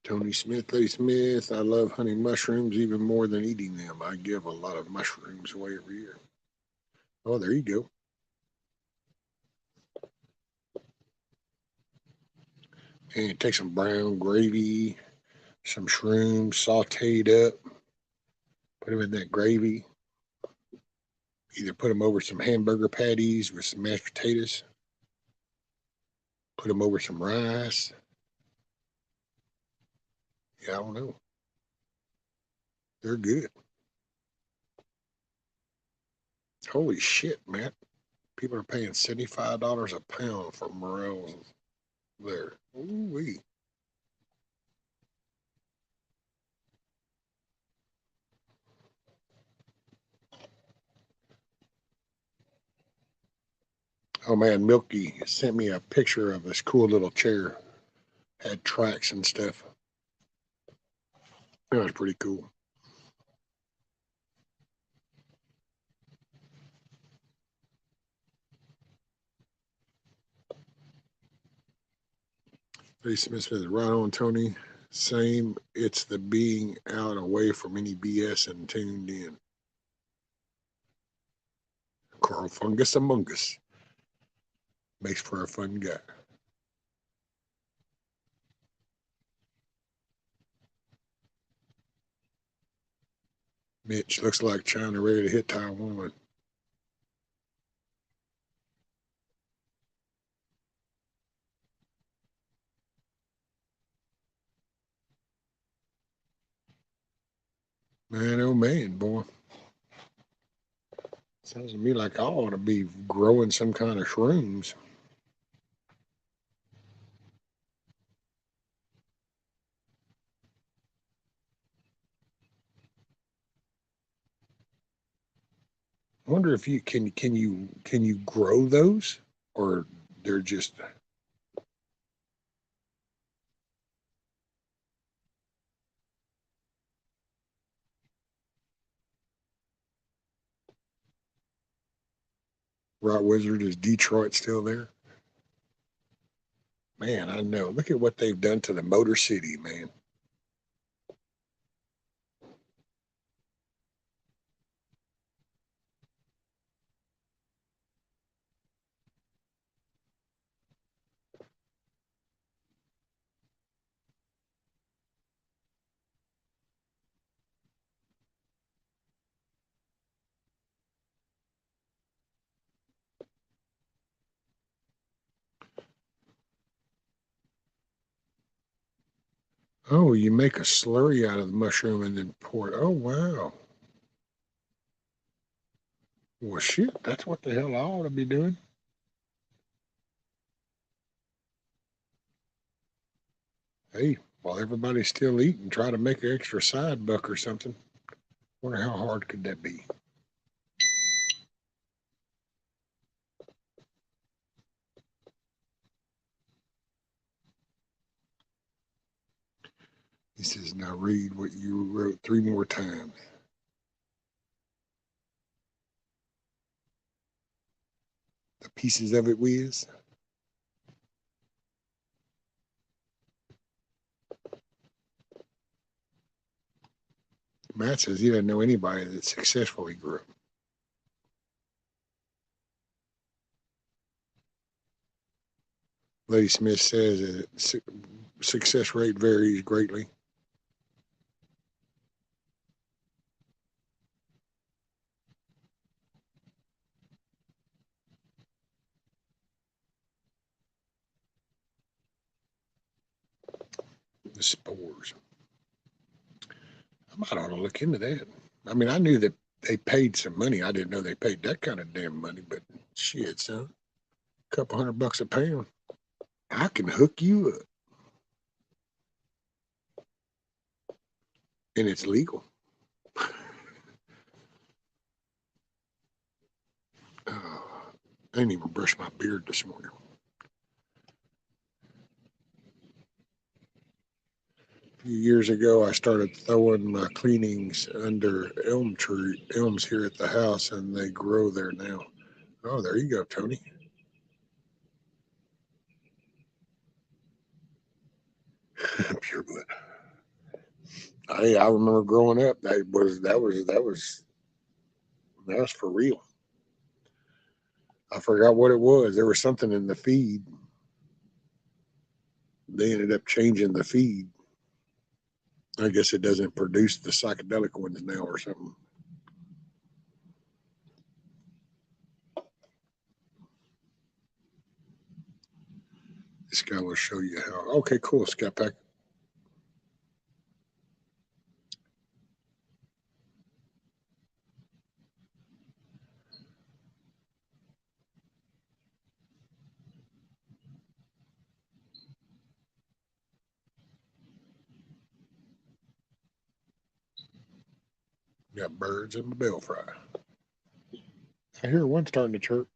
Tony Smith, A. Smith, I love hunting mushrooms even more than eating them. I give a lot of mushrooms away every year. Oh, there you go. And take some brown gravy, some shrooms sauteed up, put them in that gravy. Either put them over some hamburger patties with some mashed potatoes, put them over some rice. Yeah, I don't know. They're good. Holy shit, Matt. People are paying $75 a pound for morels there. Ooh-wee. Oh man, Milky sent me a picture of this cool little chair. Had tracks and stuff. That was pretty cool. Ray Smith says, right on, Tony. Same. It's the being out away from any BS and tuned in. Carl Fungus Among Us. Makes for a fun guy. Mitch looks like China ready to hit Taiwan. Man, oh man, boy. Sounds to me like I ought to be growing some kind of shrooms. I wonder if you can you grow those, or they're just Right Wizard. Is Detroit still there? Man, I know. Look at what they've done to the Motor City, man. Oh, you make a slurry out of the mushroom and then pour it. Oh, wow. Well, shit, that's what the hell I ought to be doing. Hey, while everybody's still eating, try to make an extra side buck or something. Wonder how hard could that be? He says, now read what you wrote 3 more times. The pieces of it, Wiz. Matt says he doesn't know anybody that successfully grew. Lady Smith says that success rate varies greatly. The spores. I might ought to look into that. I mean, I knew that they paid some money. I didn't know they paid that kind of damn money, but shit, son. A couple $100 a pound. I can hook you up. And it's legal. I didn't even brush my beard this morning. A few years ago, I started throwing my cleanings under elms here at the house, and they grow there now. Oh, there you go, Tony. Pure blood. I remember growing up. That was for real. I forgot what it was. There was something in the feed. They ended up changing the feed. I guess it doesn't produce the psychedelic ones now or something. This guy will show you how. Okay, cool, Scat Pack. Got birds in my bell fry. I hear one starting to chirp.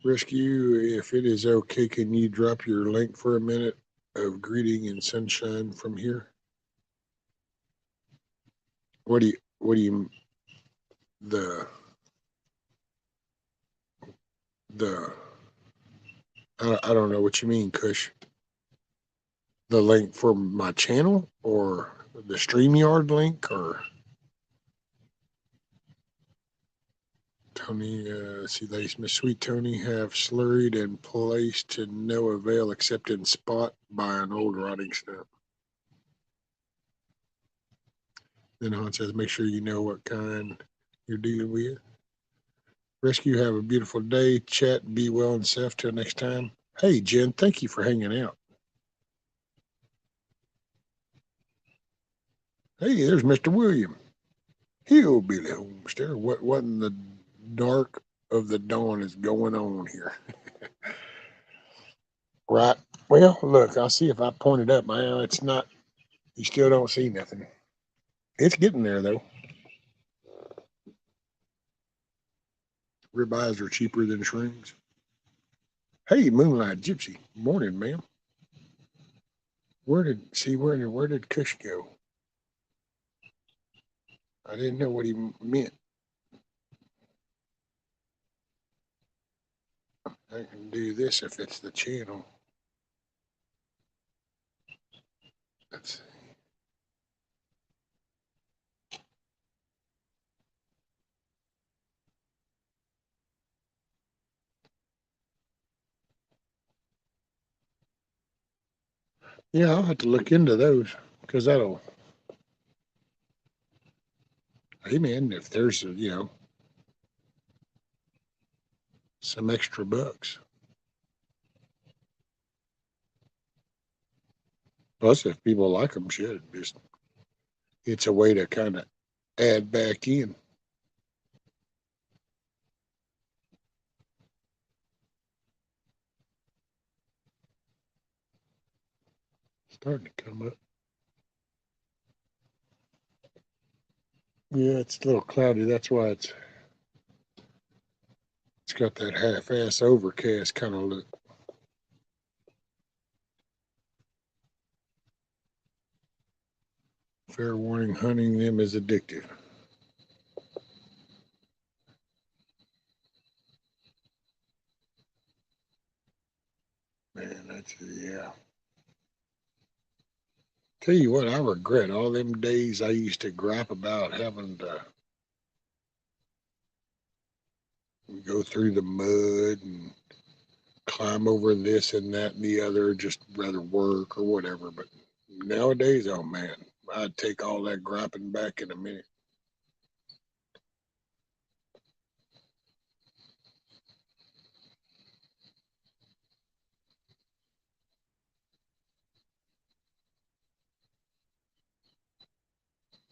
Rescue, if it is okay, can you drop your link for a minute of greeting and sunshine from here? What do you, the, the, I don't know what you mean, Kush. The link for my channel or the StreamYard link or Tony, see they Miss Sweet Tony have slurried and placed to no avail except in spot by an old rotting stump. Then Han says, make sure you know what kind you're dealing with. Rescue, have a beautiful day. Chat, be well and safe. Till next time. Hey, Jen, thank you for hanging out. Hey, there's Mr. William. Hillbilly Homestead. What in the dark of the dawn is going on here? Right. Well, look, I'll see if I point it up. Well, it's not, you still don't see nothing. It's getting there, though. Ribeyes are cheaper than shrooms. Hey, Moonlight Gypsy. Morning, ma'am. Where did Kush go? I didn't know what he meant. I can do this if it's the channel. Let's see. Yeah, I'll have to look into those because that'll, hey man, if there's, some extra bucks. Plus, if people like them, shit, just it's a way to kind of add back in. Starting to come up. Yeah, it's a little cloudy. That's why it's got that half-ass overcast kind of look. Fair warning, hunting them is addictive. Man, that's, yeah. Tell you what, I regret all them days I used to gripe about having to go through the mud and climb over this and that and the other, just rather work or whatever. But nowadays, oh man, I'd take all that griping back in a minute.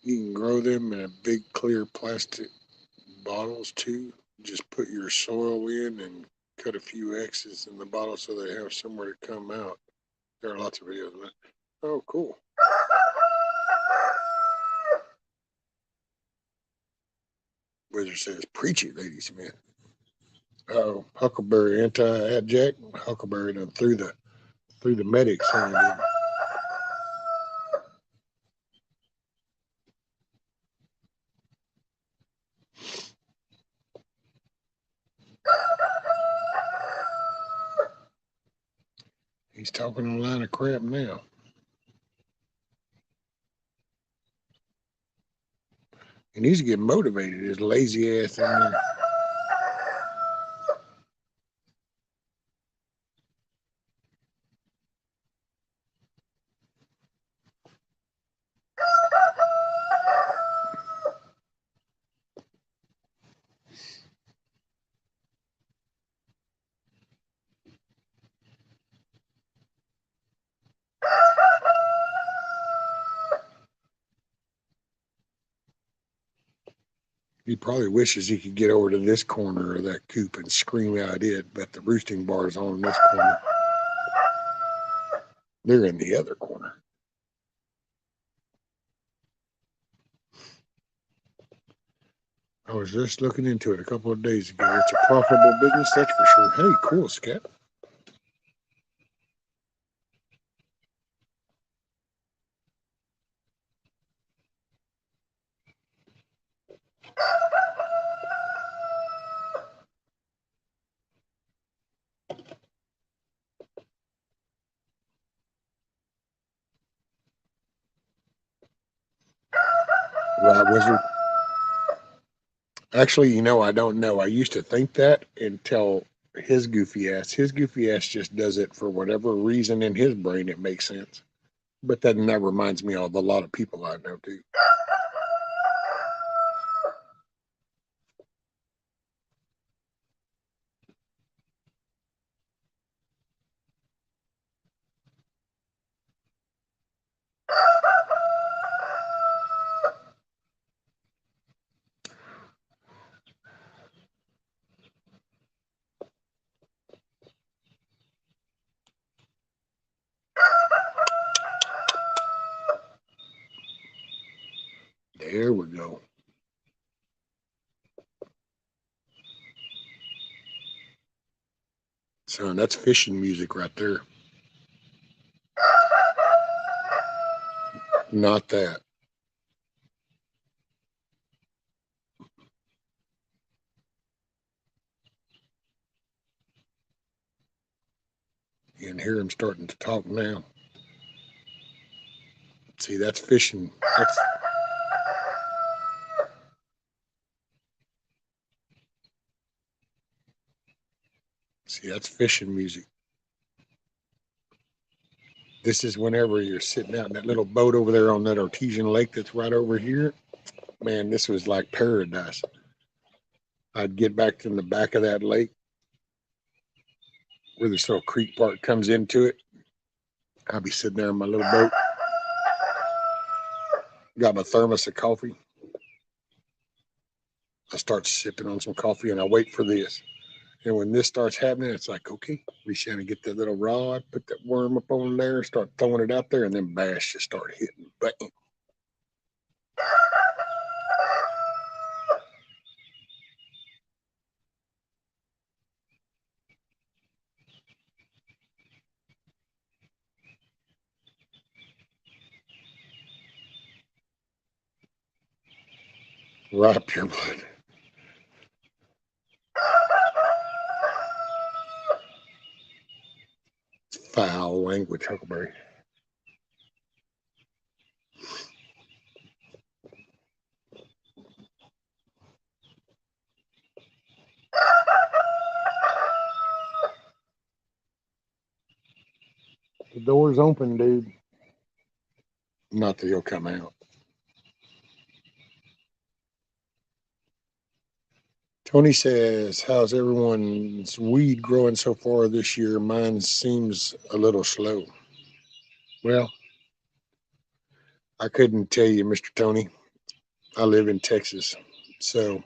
You can grow them in a big clear plastic bottles too. Just put your soil in and cut a few X's in the bottle so they have somewhere to come out. There are lots of videos of that. Oh, cool. Wizard says, preach it, ladies and men. Oh, Huckleberry anti-adjack. Huckleberry done through the medics on him. He's talking a line of crap now. He needs to get motivated, his lazy ass in there. He probably wishes he could get over to this corner of that coop and scream out it, but the roosting bar's on this corner. They're in the other corner. I was just looking into it a couple of days ago. It's a profitable business, that's for sure. Hey, cool, Scat. Right, Wizard. Actually, I don't know. I used to think that until his goofy ass just does it for whatever reason in his brain. It makes sense. But then that reminds me of a lot of people I know too. There we go. Son, that's fishing music right there. Not that. can hear him starting to talk now. See, that's fishing. That's fishing music. This is whenever you're sitting out in that little boat over there on that artesian lake that's right over here. Man, this was like paradise. I'd get back to the back of that lake where this little creek part comes into it. I'd be sitting there in my little boat. Got my thermos of coffee. I start sipping on some coffee and I wait for this. And when this starts happening, it's like, okay, reach down and get that little rod, put that worm up on there, start throwing it out there, and then bass just start hitting. Bang. Right up your butt. Foul language, Huckleberry. The door's open, dude. Not that he'll come out. Tony says, how's everyone's weed growing so far this year? Mine seems a little slow. Well, I couldn't tell you, Mr. Tony. I live in Texas. So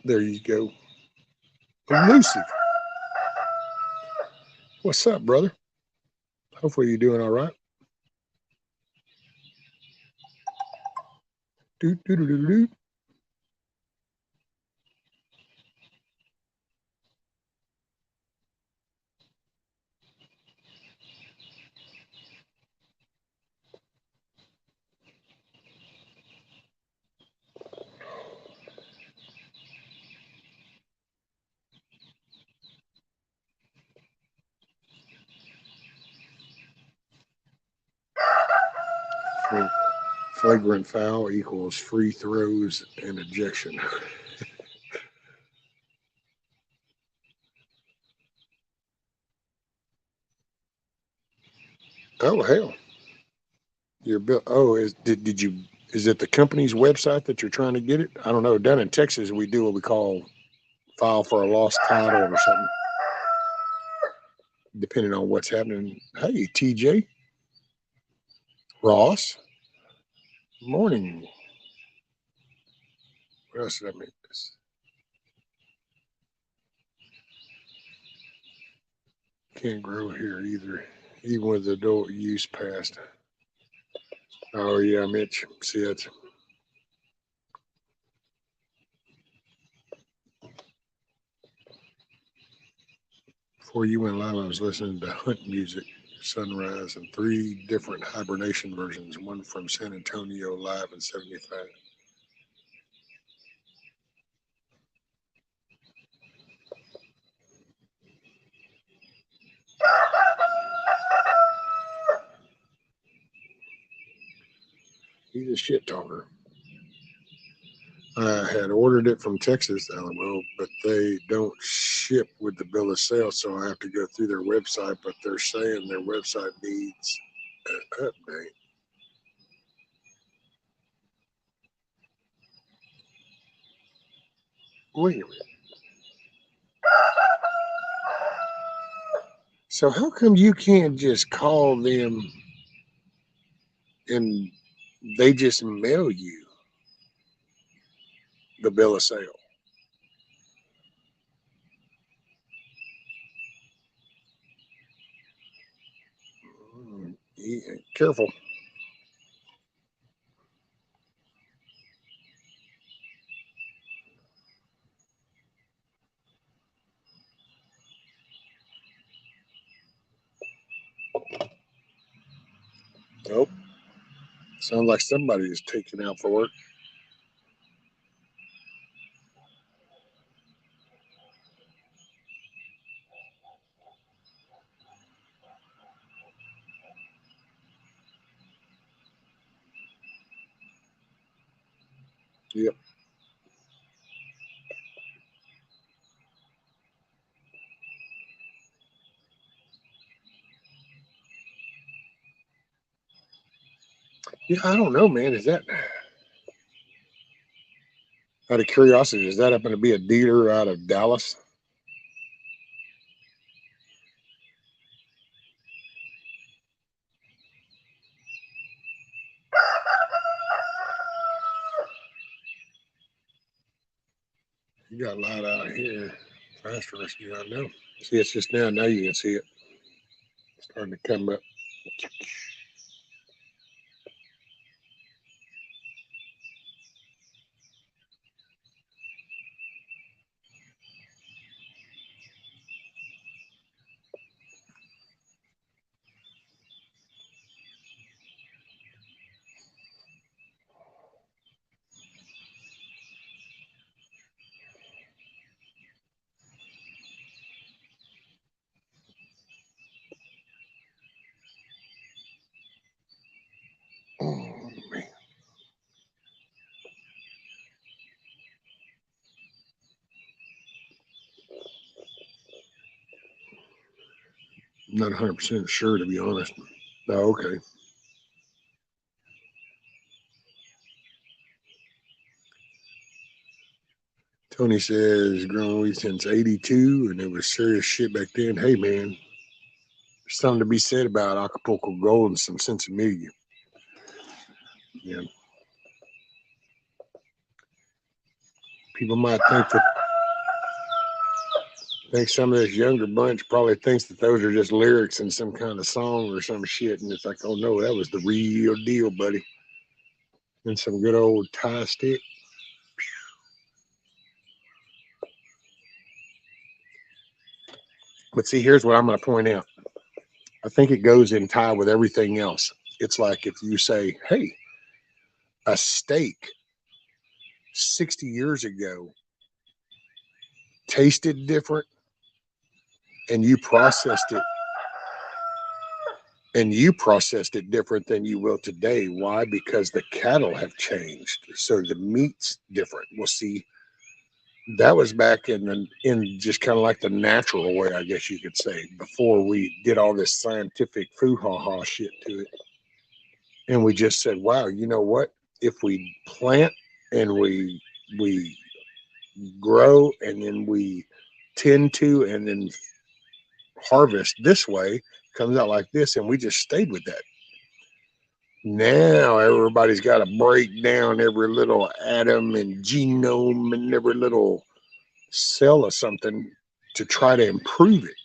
there you go. Elusive. What's up, brother? Hopefully you're doing all right. Doot, doot, doot, doot, doot. Flagrant foul equals free throws and ejection. Oh hell! Your bill. Oh, did you? Is it the company's website that you're trying to get it? I don't know. Down in Texas, we do what we call file for a lost title or something, depending on what's happening. Hey, TJ, Ross, morning. What else did I make this? Can't grow here either, even with adult use passed. Oh yeah, Mitch. See, that's before you went live. I was listening to hunt music, sunrise, and 3 different hibernation versions. One from San Antonio live in '75. He's a shit talker. I had ordered it from Texas, Alamo, but they don't ship with the bill of sale, so I have to go through their website. But they're saying their website needs an update. Wait a minute. So how come you can't just call them and they just mail you the bill of sale? Yeah, careful. Nope. Sounds like somebody is taken out for work. Yep. Yeah, I don't know, man. Is that out of curiosity? Is that happen to be a dealer out of Dallas? You got light out here. Fast rescue, I know. See, it's just now. Now you can see it. It's starting to come up. Oh, man. I'm not 100% sure, to be honest. Oh, okay. Tony says, grown weed since 82, and it was serious shit back then. Hey, man, there's something to be said about Acapulco Gold and some sense of media. Yeah. People might think some of this younger bunch probably thinks that those are just lyrics in some kind of song or some shit, and it's like, oh no, that was the real deal, buddy. And some good old tie stick. But see, here's what I'm going to point out. I think it goes in tie with everything else. It's like if you say, hey, a steak 60 years ago tasted different, and you processed it different than you will today. Why? Because the cattle have changed, so the meat's different. Well, see, that was back in just kind of like the natural way, I guess you could say, before we did all this scientific foo-ha-ha shit to it. And we just said, wow, you know what? If we plant and we grow and then we tend to and then harvest this way, comes out like this, and we just stayed with that. Now everybody's got to break down every little atom and genome and every little cell of something to try to improve it.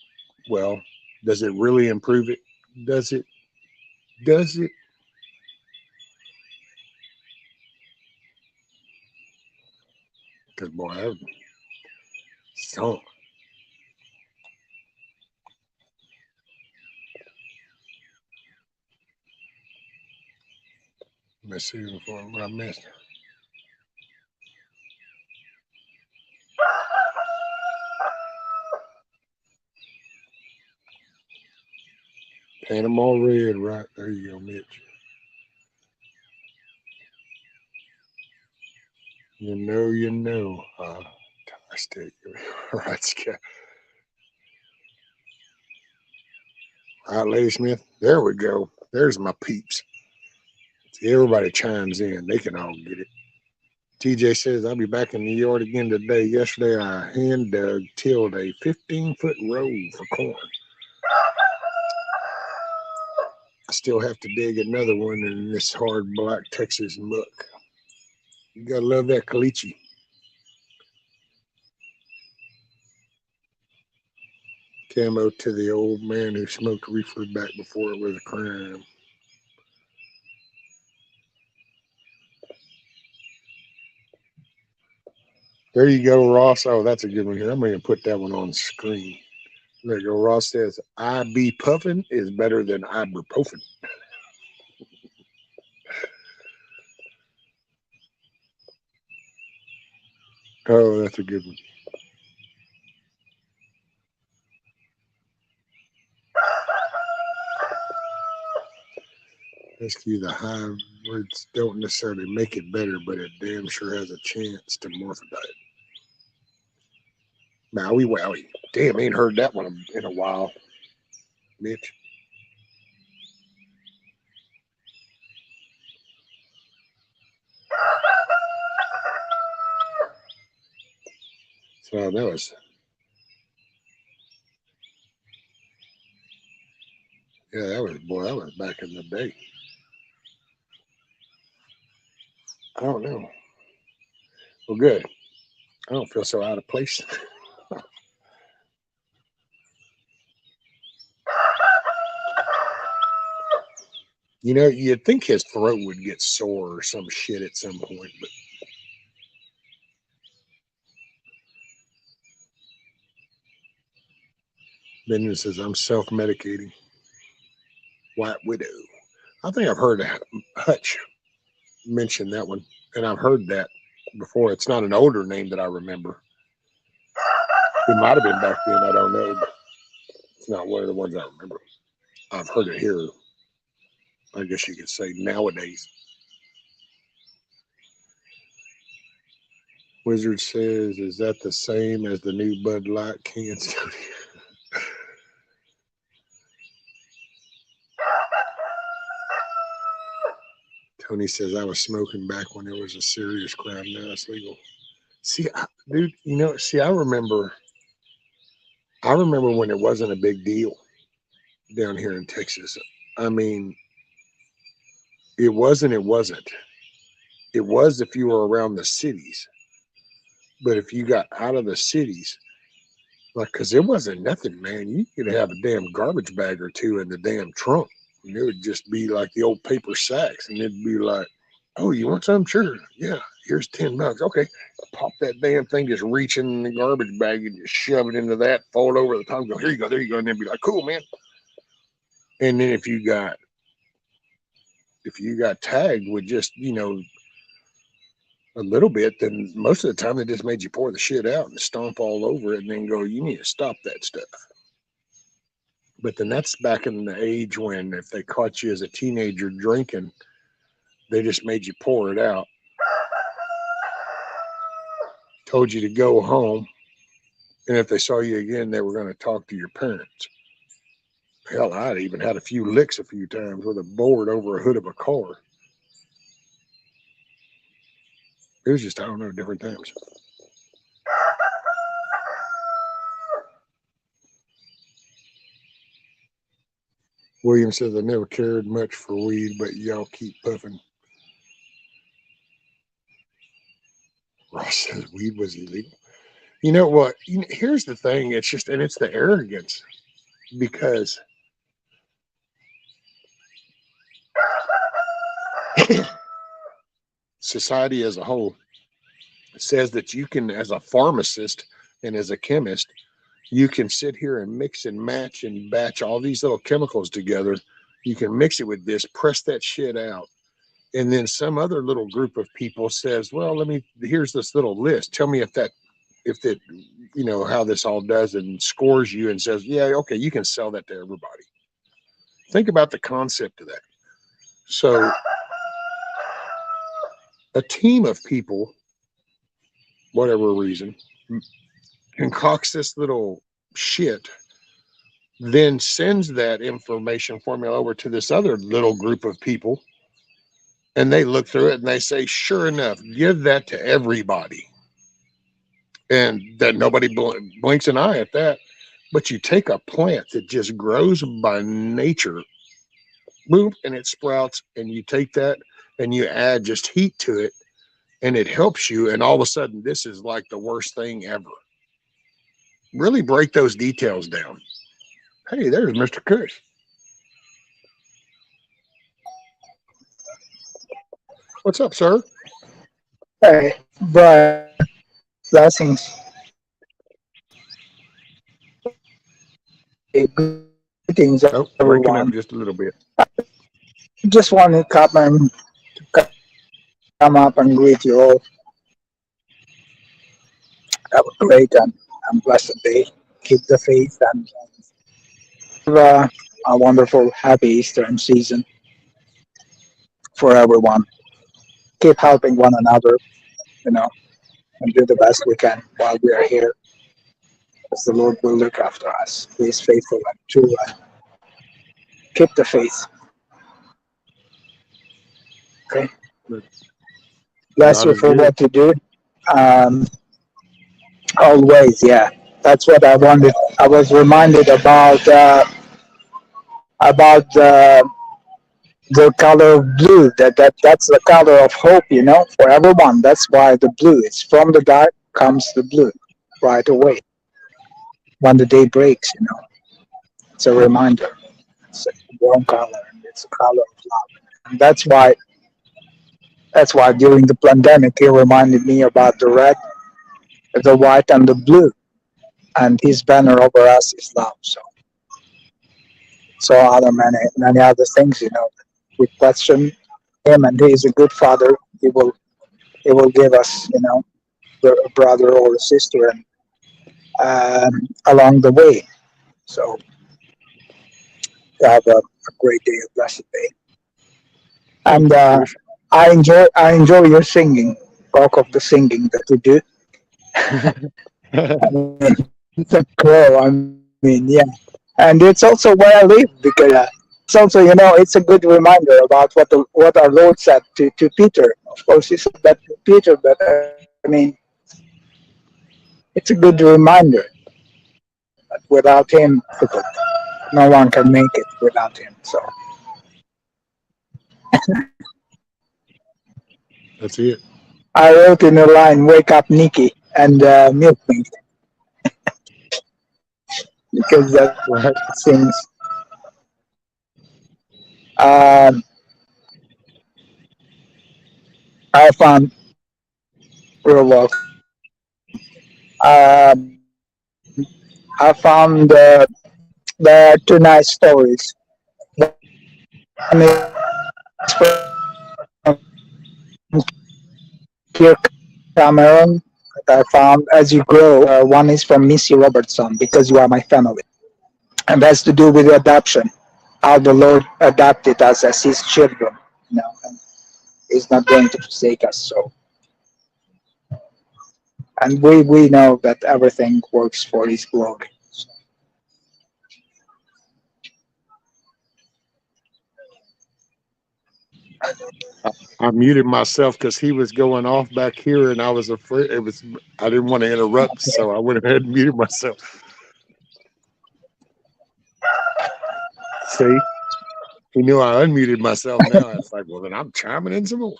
Well, does it really improve it? Does it? Does it? Because boy, I don't. Let's see what I missed. Panama red, right there you go, Mitch. You know. I stick right, Scott. All right, Lady Smith. There we go. There's my peeps. See, everybody chimes in. They can all get it. TJ says, I'll be back in the yard again today. Yesterday, I hand dug, tilled a 15-foot row for corn. I still have to dig another one in this hard black Texas muck. You gotta love that caliche. Camo to the old man who smoked reefer back before it was a crime. There you go, Ross. Oh, that's a good one here. I'm going to put that one on the screen. There you go. Ross says, I be puffin is better than ibuprofen. Oh, that's a good one. Rescue the high Words don't necessarily make it better, but it damn sure has a chance to morphodite. Maui Wowie. Damn, ain't heard that one in a while, Mitch. So that was, yeah, that was back in the day. I don't know. Well, good. I don't feel so out of place. You know, you'd think his throat would get sore or some shit at some point, but Benjamin says, I'm self-medicating. White Widow. I think I've heard Hutch mention that one, and I've heard that before. It's not an older name that I remember. It might have been back then, I don't know, but it's not one of the ones I remember. I've heard it here, I guess you could say, nowadays. Wizard says, is that the same as the new Bud Light cans? Tony says, I was smoking back when it was a serious crime. Now it's legal. See, dude, you know, I remember when it wasn't a big deal down here in Texas. I mean, it wasn't. It was if you were around the cities. But if you got out of the cities, like, because it wasn't nothing, man. You could have a damn garbage bag or two in the damn trunk. And it would just be like the old paper sacks. And it'd be like, oh, you want some? Sure. Yeah, here's $10. Okay. Pop that damn thing, just reach in the garbage bag and just shove it into that, fold over the top, go, here you go, there you go. And then be like, cool, man. And then if you got tagged with just, you know, a little bit, then most of the time they just made you pour the shit out and stomp all over it and then go, you need to stop that stuff. But then that's back in the age when if they caught you as a teenager drinking, they just made you pour it out, told you to go home, and if they saw you again, they were going to talk to your parents. Hell, I'd even had a few licks a few times with a board over a hood of a car. It was just, I don't know, different times. William says, I never cared much for weed, but y'all keep puffing. Ross says weed was illegal. You know what? Here's the thing. It's just, and it's the arrogance, because society as a whole says that you can, as a pharmacist and as a chemist, you can sit here and mix and match and batch all these little chemicals together. You can mix it with this, press that shit out. And then some other little group of people says, well, here's this little list. Tell me if that, you know, how this all does, and scores you and says, yeah, okay, you can sell that to everybody. Think about the concept of that. So a team of people, whatever reason, concocts this little shit, then sends that information formula over to this other little group of people, and they look through it and they say, sure enough, give that to everybody. And that nobody blinks an eye at that. But you take a plant that just grows by nature, boom, and it sprouts, and you take that and you add just heat to it, and it helps you, and all of a sudden this is like the worst thing ever. Really break those details down. Hey, there's Mr. Kush. What's up, sir? Hey, Brian, blessings. Hey, greetings, Oh, breaking up everyone. just a little bit. Just want to come up and greet you all. Have a great and blessed day. Keep the faith and have a wonderful, happy Eastern season. for everyone. Keep helping one another, you know, and do the best we can while we are here, as the Lord will look after us. He is faithful and true, and keep the faith. Okay. But Bless God you is for good. what you do. Um, Always, yeah. That's what I wanted. I was reminded about the color of blue. That's the color of hope, for everyone. That's why the blue. It's from the dark comes the blue, right away when the day breaks. It's a reminder. It's a warm color, and it's a color of love. And that's why during the pandemic, it reminded me about the red, the white, and the blue. And his banner over us is love. So other many other things, we question him, and he is a good father. He will give us, a brother or a sister, and along the way. So have a great day, a blessed day, Thank and you, Kush. I enjoy your singing, talk of the singing that you do. I mean, it's a pro. I mean, yeah, and it's also where I live because it's also, it's a good reminder about what our Lord said to Peter. Of course, he said that to Peter, but I mean, it's a good reminder that without Him, no one can make it without Him. So That's it. I wrote in a line, "Wake up, Nikki, and milk me," because that Right. sings. Um, I found real welcome. I found the two nice stories. One is from Kirk Cameron that I found as you grow. One is from Missy Robertson, Because You Are My Family. And has to do with adoption, how the Lord adopted us as His children. And He's not going to forsake us. So, and we know that everything works for His glory. I muted myself because he was going off back here, and I was afraid it was. I didn't want to interrupt, so I went ahead and muted myself. See, he knew I unmuted myself. Now it's like, well, then I'm chiming in some more.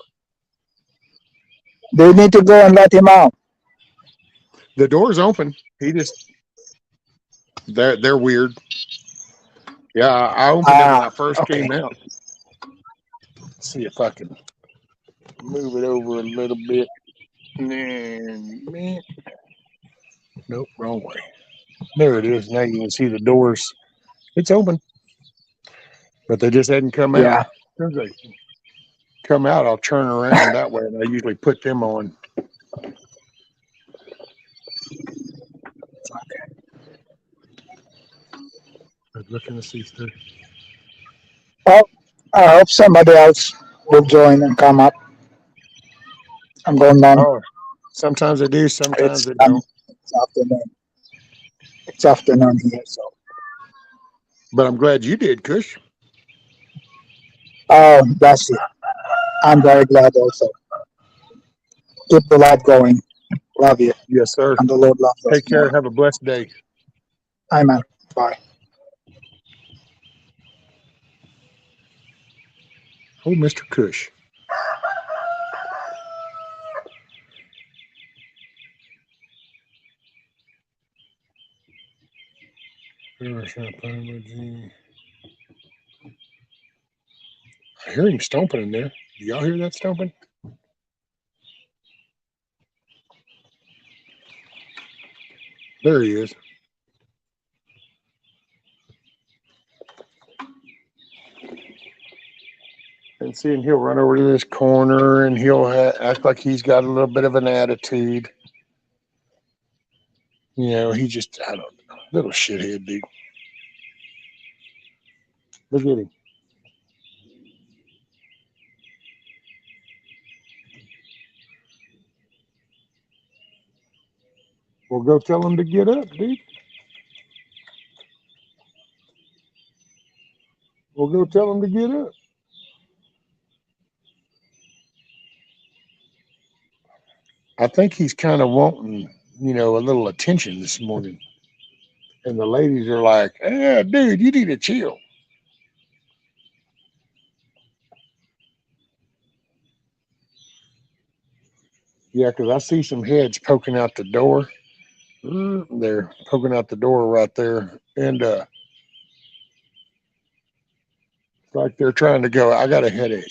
Do you need to go and let him out? The door's open. He just they're weird. Yeah, I opened it when Ah, I first okay. came out. Let's see if I can move it over a little bit. Man, nope, wrong way. There it is. Now you can see the doors. It's open, but they just hadn't come out. Yeah. As soon as they come out, I'll turn around that way, and I usually put them on. I was looking to see through. Well, I hope somebody else will join and come up. I'm going on. Oh, sometimes they do, sometimes It's they don't. it's afternoon. It's afternoon here, so. But I'm glad you did, Kush. Oh, bless you. I'm very glad also. Keep the light going. Love you. Yes, sir. And the Lord loves us Take care. more. Have a blessed day. Amen. Bye. Oh, Mr. Kush. I hear him stomping in there. Do y'all hear that stomping? There he is. And seeing he'll run over to this corner and he'll act like he's got a little bit of an attitude. He just, I don't know, little shithead dude. Look at him. Well, go tell him to get up, dude. Well, go tell him to get up. I think he's kind of wanting, a little attention this morning. And the ladies are like, dude, you need to chill. Yeah, because I see some heads poking out the door. They're poking out the door right there. And it's like they're trying to go, I got a headache.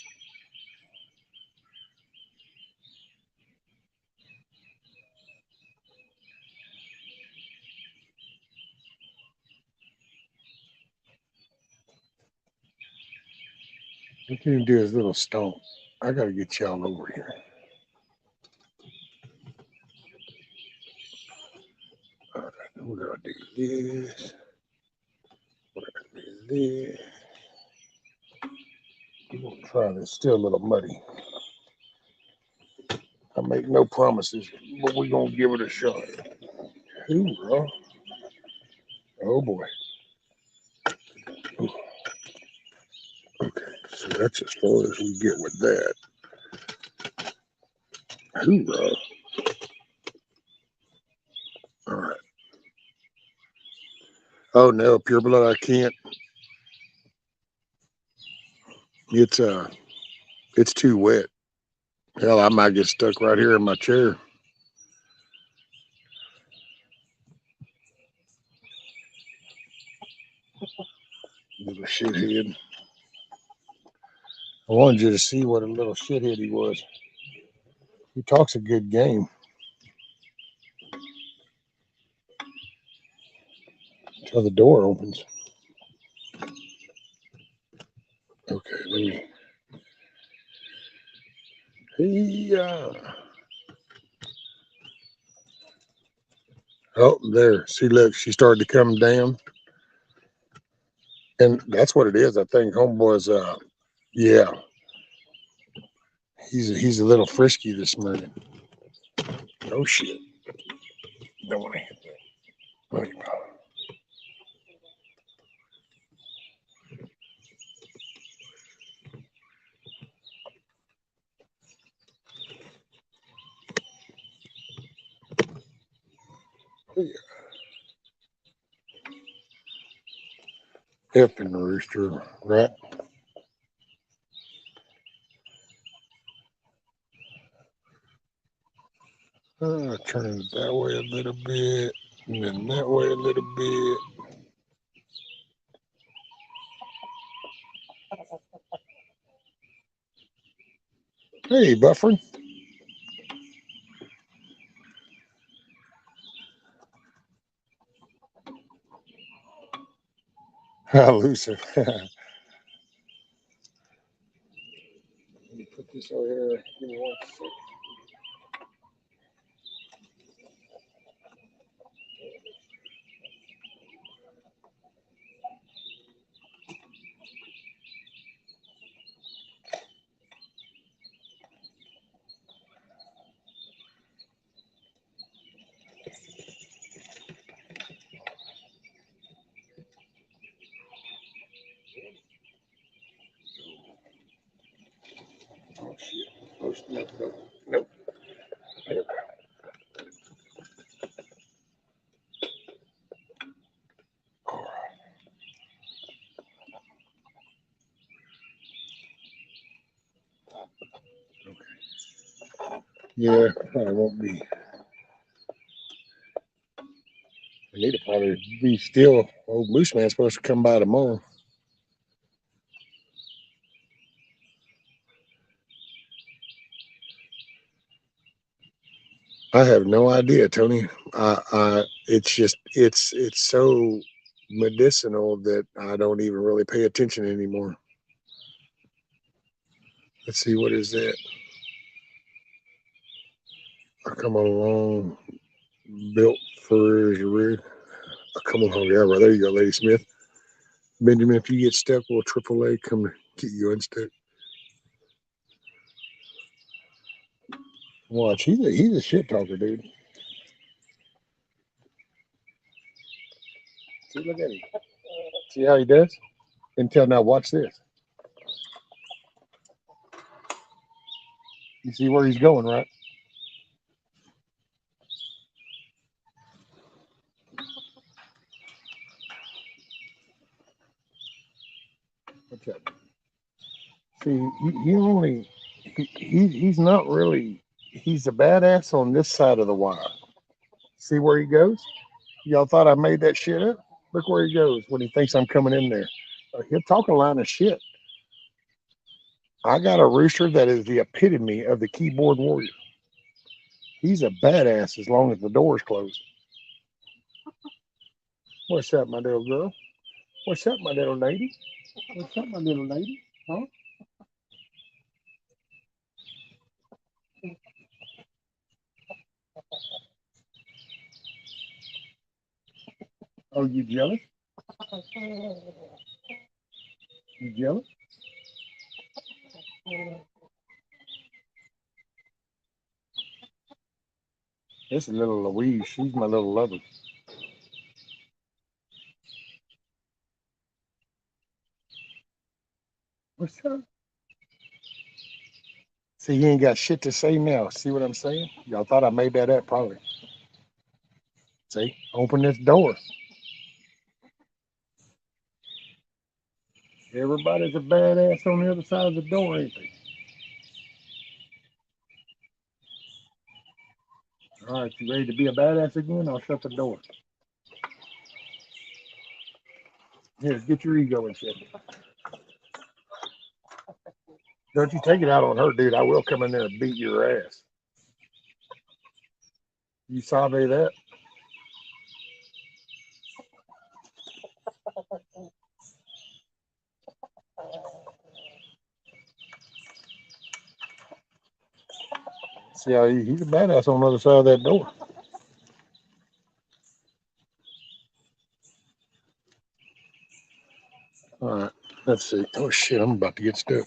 Look at him do his little stomp. I got to get y'all over here. All right, we're going to do this. We're going to do this. We're going to try this. Still a little muddy. I make no promises, but we're going to give it a shot. Hoorah. Oh, boy. Ooh. Okay, so that's as far as we get with that. Hoorah. All right. Oh, no, pure blood, I can't. It's too wet. Hell, I might get stuck right here in my chair. Little shithead. I wanted you to see what a little shithead he was. He talks a good game. Until the door opens. Okay, let me. Oh, there. See, look, she started to come down. And that's what it is. I think homeboy's, yeah. He's a little frisky this morning. Oh, shit. Don't want to hit that. Wait. Effing rooster, right? Turn it that way a little bit, and then that way a little bit. Hey, buffering. Elusive. Let me put this over here. Give me 1 second. Oh, shit. Oh, nope, nope, nope. There we go. All right. Okay. Yeah, probably won't be. I need to probably be still. Old Loose Man's supposed to come by tomorrow. I have no idea, Tony. It's just it's so medicinal that I don't even really pay attention anymore. Let's see, what is that? I come along, built for his rig. I come along, yeah, right there you go, Lady Smith. Benjamin, if you get stuck, will AAA come to get you unstuck? Watch, he's a shit talker, dude. See, look at him. See how he does? Until now, watch this. You see where he's going, right? What's that? See, he's not really, he's a badass on this side of the wire. See where he goes? Y'all thought I made that shit up? Look where he goes when he thinks I'm coming in there. He'll talk a line of shit. I got a rooster that is the epitome of the keyboard warrior. He's a badass as long as the door's closed. What's up, my little girl? What's up, my little lady? What's up, my little lady? Huh? Oh, you jealous? You jealous? This is little Louise. She's my little lover. What's up? See, he ain't got shit to say now. See what I'm saying? Y'all thought I made that up, probably. See, open this door. Everybody's a badass on the other side of the door, ain't they? All right, you ready to be a badass again? I'll shut the door. Here, get your ego and shit. Don't you take it out on her, dude. I will come in there and beat your ass. You sabe that? See how he's a badass on the other side of that door. All right, let's see. Oh shit, I'm about to get stuck.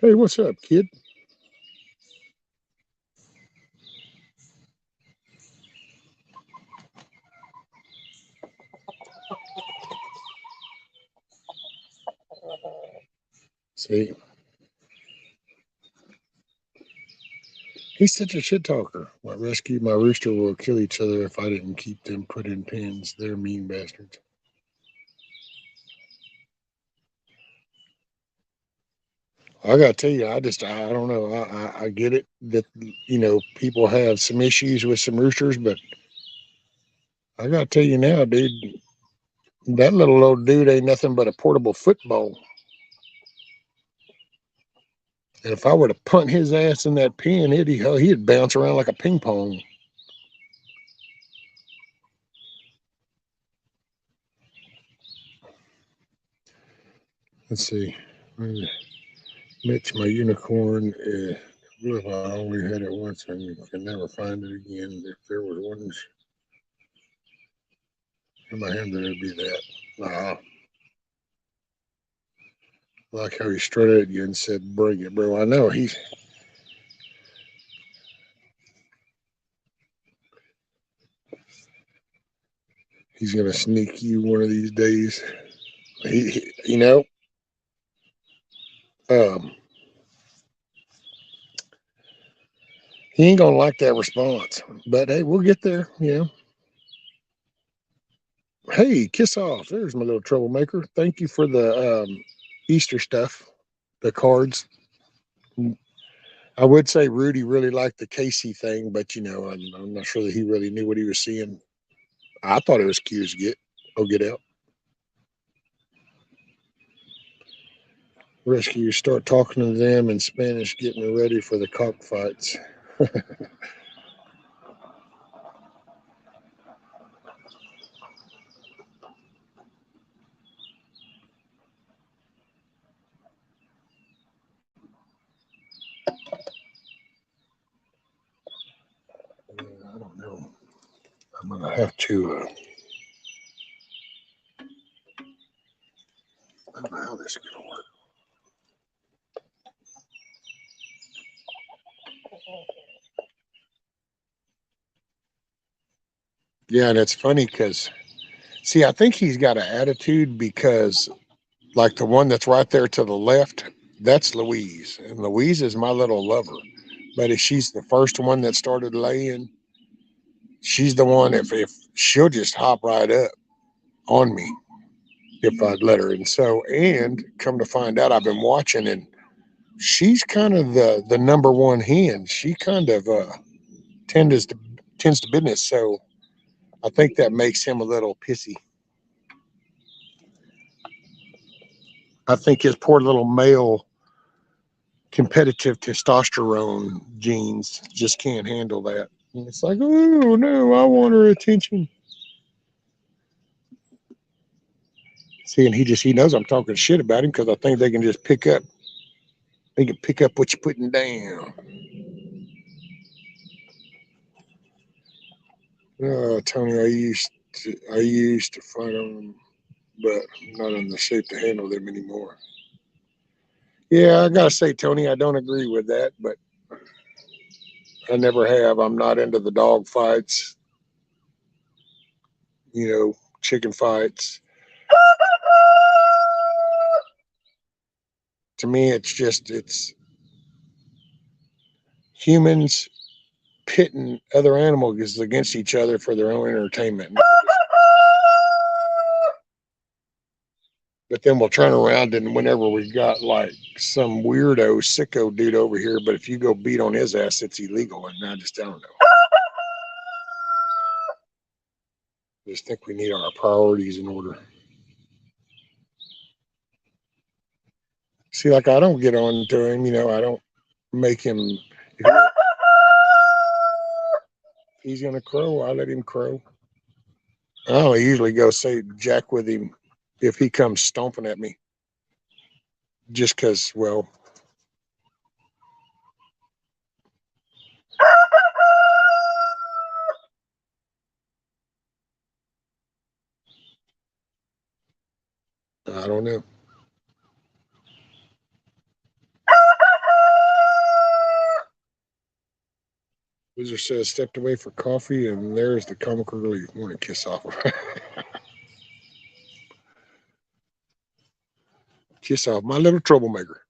Hey, what's up, kid? See, he's such a shit talker. My rescue, my rooster will kill each other if I didn't keep them put in pens. They're mean bastards. I gotta tell you, I don't know. I get it that people have some issues with some roosters, but I gotta tell you now, dude, that little old dude ain't nothing but a portable football. And if I were to punt his ass in that pen, he'd bounce around like a ping pong. Let's see. Mitch, my unicorn. What if I only had it once and can never find it again? If there was one in my hand, it'd be that. Nah. Like how he strutted at you and said, "Bring it, bro." I know he's gonna sneak you one of these days. Um, he ain't gonna like that response. But hey, we'll get there. Hey, kiss off. There's my little troublemaker. Thank you for the Easter stuff, the cards. I would say Rudy really liked the Casey thing, but I'm not sure that he really knew what he was seeing. I thought it was cute as get. Oh, get out. Rescuers start talking to them in Spanish, getting ready for the cockfights. I don't know. I'm gonna have to. I don't know how this is gonna work. Yeah, and it's funny because, see, I think he's got an attitude because, like the one that's right there to the left, that's Louise. And Louise is my little lover. But if she's the first one that started laying, she's the one, if she'll just hop right up on me if I'd let her. And so, and come to find out, I've been watching, and she's kind of the number one hen. She kind of tends to tends to business. So I think that makes him a little pissy. I think his poor little male competitive testosterone genes just can't handle that. And it's like, oh no, I want her attention. See, and he knows I'm talking shit about him because I think they can just pick up what you're putting down. Tony, I used to fight them, but I'm not in the shape to handle them anymore. Yeah, I gotta say, Tony, I don't agree with that, but I never have. I'm not into the dog fights, chicken fights. To me, it's humans pitting other animals against each other for their own entertainment. But then we'll turn around and whenever we got like some weirdo sicko dude over here, but if you go beat on his ass, it's illegal. And I just don't know. I just think we need our priorities in order. See, like I don't get on to him, I don't make him. If he's gonna crow, I let him crow. I don't usually go say jack with him if he comes stomping at me, just because. Well, I don't know. Wizard says stepped away for coffee, and there's the comical relief. Want to kiss off? Kiss off, my little troublemaker.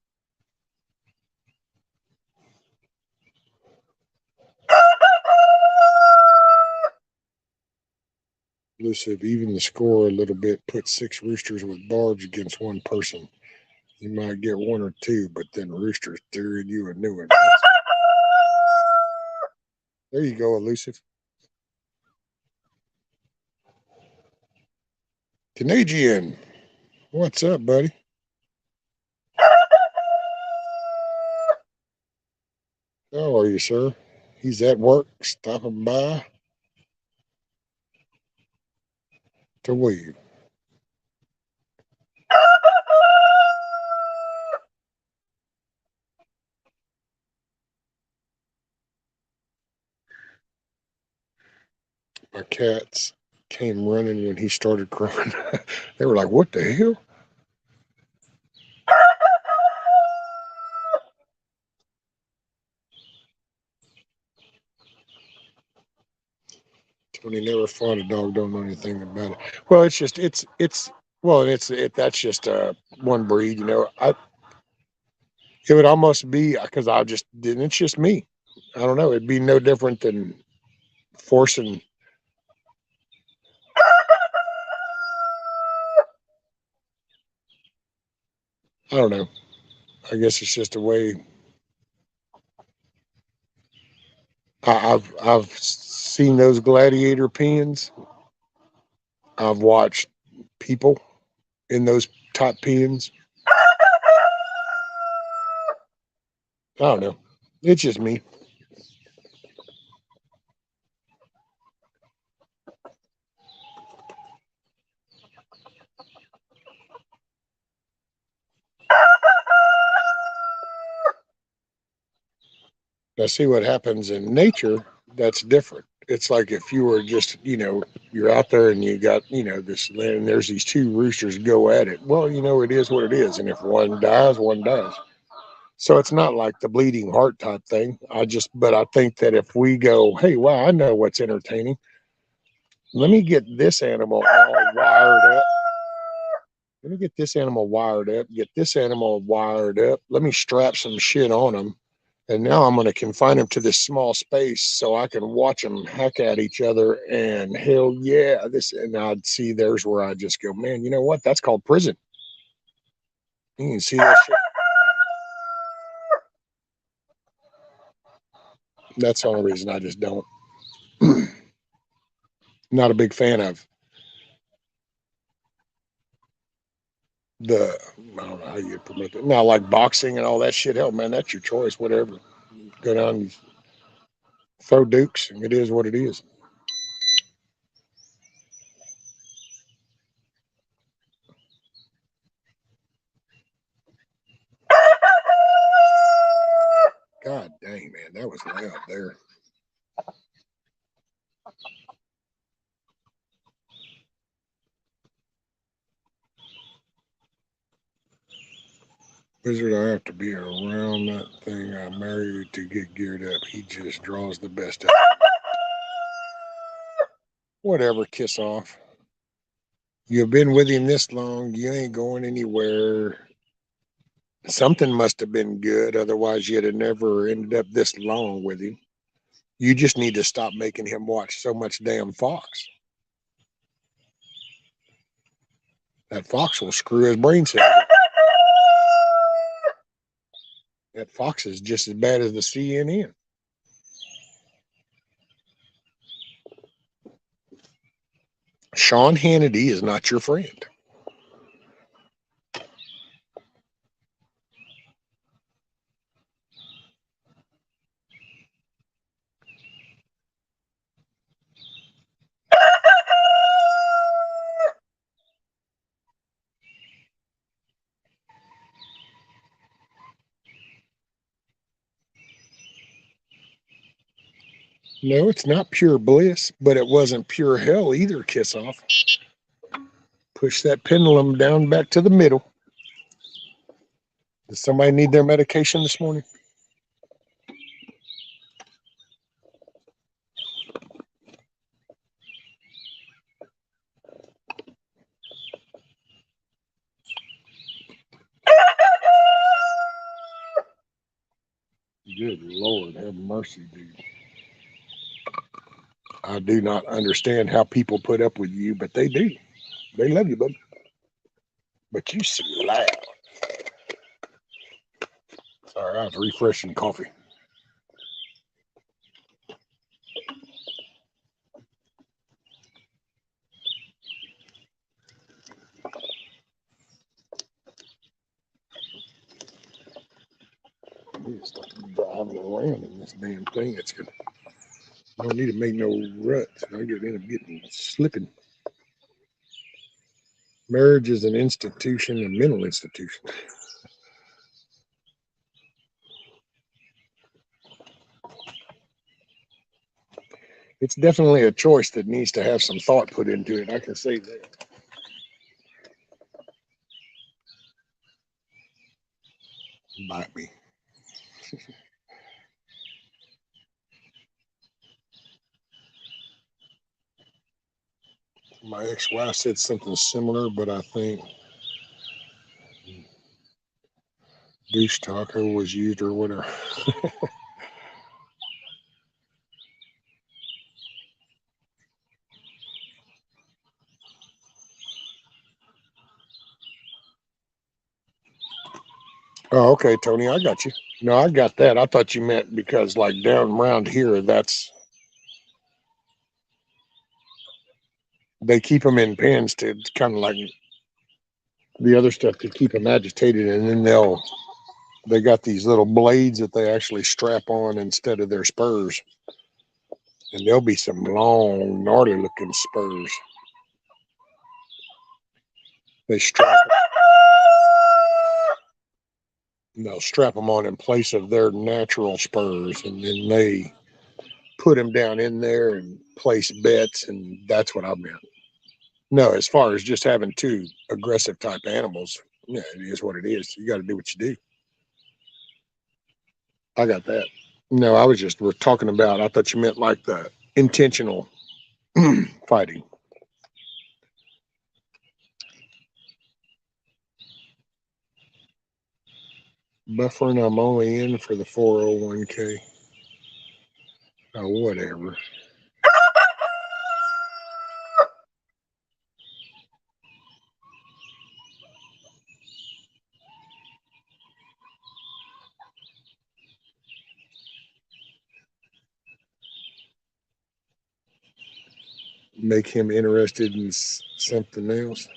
Elusive, even the score a little bit. Put 6 roosters with barbs against one person. You might get 1 or 2, but then roosters tearing you a new one. There you go, Elusive. Canadian, what's up, buddy? How are you, sir? He's at work, stopping by to wave. My cats came running when he started crying. They were like, what the hell? Tony never fought a dog, don't know anything about it. Well, that's just one breed, it would almost be because I just didn't, it's just me. I don't know. It'd be no different than forcing. I don't know. I guess it's just a way. I've seen those gladiator pens. I've watched people in those top pens. I don't know. It's just me. Now, see what happens in nature. That's different. It's like if you were just, you're out there and you got, this land and there's these 2 roosters go at it. Well, it is what it is. And if one dies, one dies. So it's not like the bleeding heart type thing. But I think that if we go, hey, wow, I know what's entertaining. Let me get this animal all wired up. Let me get this animal wired up, get this animal wired up. Let me strap some shit on them. And now I'm going to confine them to this small space so I can watch them hack at each other. And hell yeah, and I'd see there's where I just go, man, you know what? That's called prison. You can see that shit. That's the only reason I just don't. Not a big fan of I don't know how you promote it. Now, like boxing and all that shit, hell, man, that's your choice, whatever. Go down and throw dukes, and it is what it is. God dang, man, that was loud there. Wizard, I have to be around that thing I married to get geared up. He just draws the best out. Whatever, kiss off. You've been with him this long, you ain't going anywhere. Something must have been good, otherwise you'd have never ended up this long with him. You just need to stop making him watch so much damn Fox. That Fox will screw his brain cells. That Fox is just as bad as the CNN. Sean Hannity is not your friend. No, it's not pure bliss, but it wasn't pure hell either, kiss off. Push that pendulum down back to the middle. Does somebody need their medication this morning? Good Lord, have mercy, dude. I do not understand how people put up with you, but they do. They love you, bud. But you so loud. Sorry, I was refreshing coffee. Stop driving around in this damn thing. It's good. I don't need to make no ruts. I end up getting slipping. Marriage is an institution, a mental institution. It's definitely a choice that needs to have some thought put into it. I can say that. Bite me. My ex-wife said something similar, but I think douche taco was used or whatever. Oh, okay, Tony, I got you. No, I got that. I thought you meant because like down around here, they keep them in pens to kind of like the other stuff to keep them agitated, and then they got these little blades that they actually strap on instead of their spurs, and there'll be some long, gnarly looking spurs. They they'll strap them on in place of their natural spurs, and then they put them down in there and place bets, and that's what I meant. No, as far as just having two aggressive type animals, yeah, it is what it is. You got to do what you do. I got that. No, I was just we're talking about. I thought you meant like the intentional fighting. Buffering, I'm only in for the 401k. Oh, whatever. Make him interested in something else.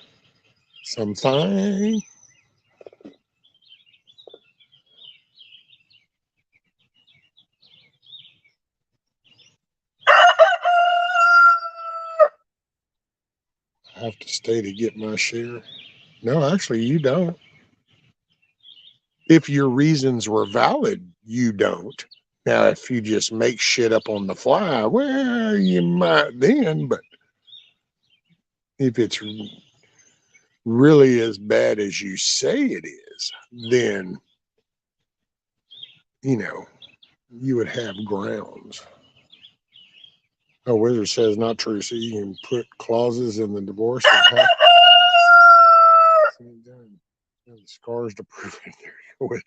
Something. I have to stay to get my share. No, actually, you don't. If your reasons were valid, you don't. Now, if you just make shit up on the fly, well, you might then, but if it's really as bad as you say it is, then, you would have grounds. Oh, Wizard says not true. So you can put clauses in the divorce and have the scars to prove it.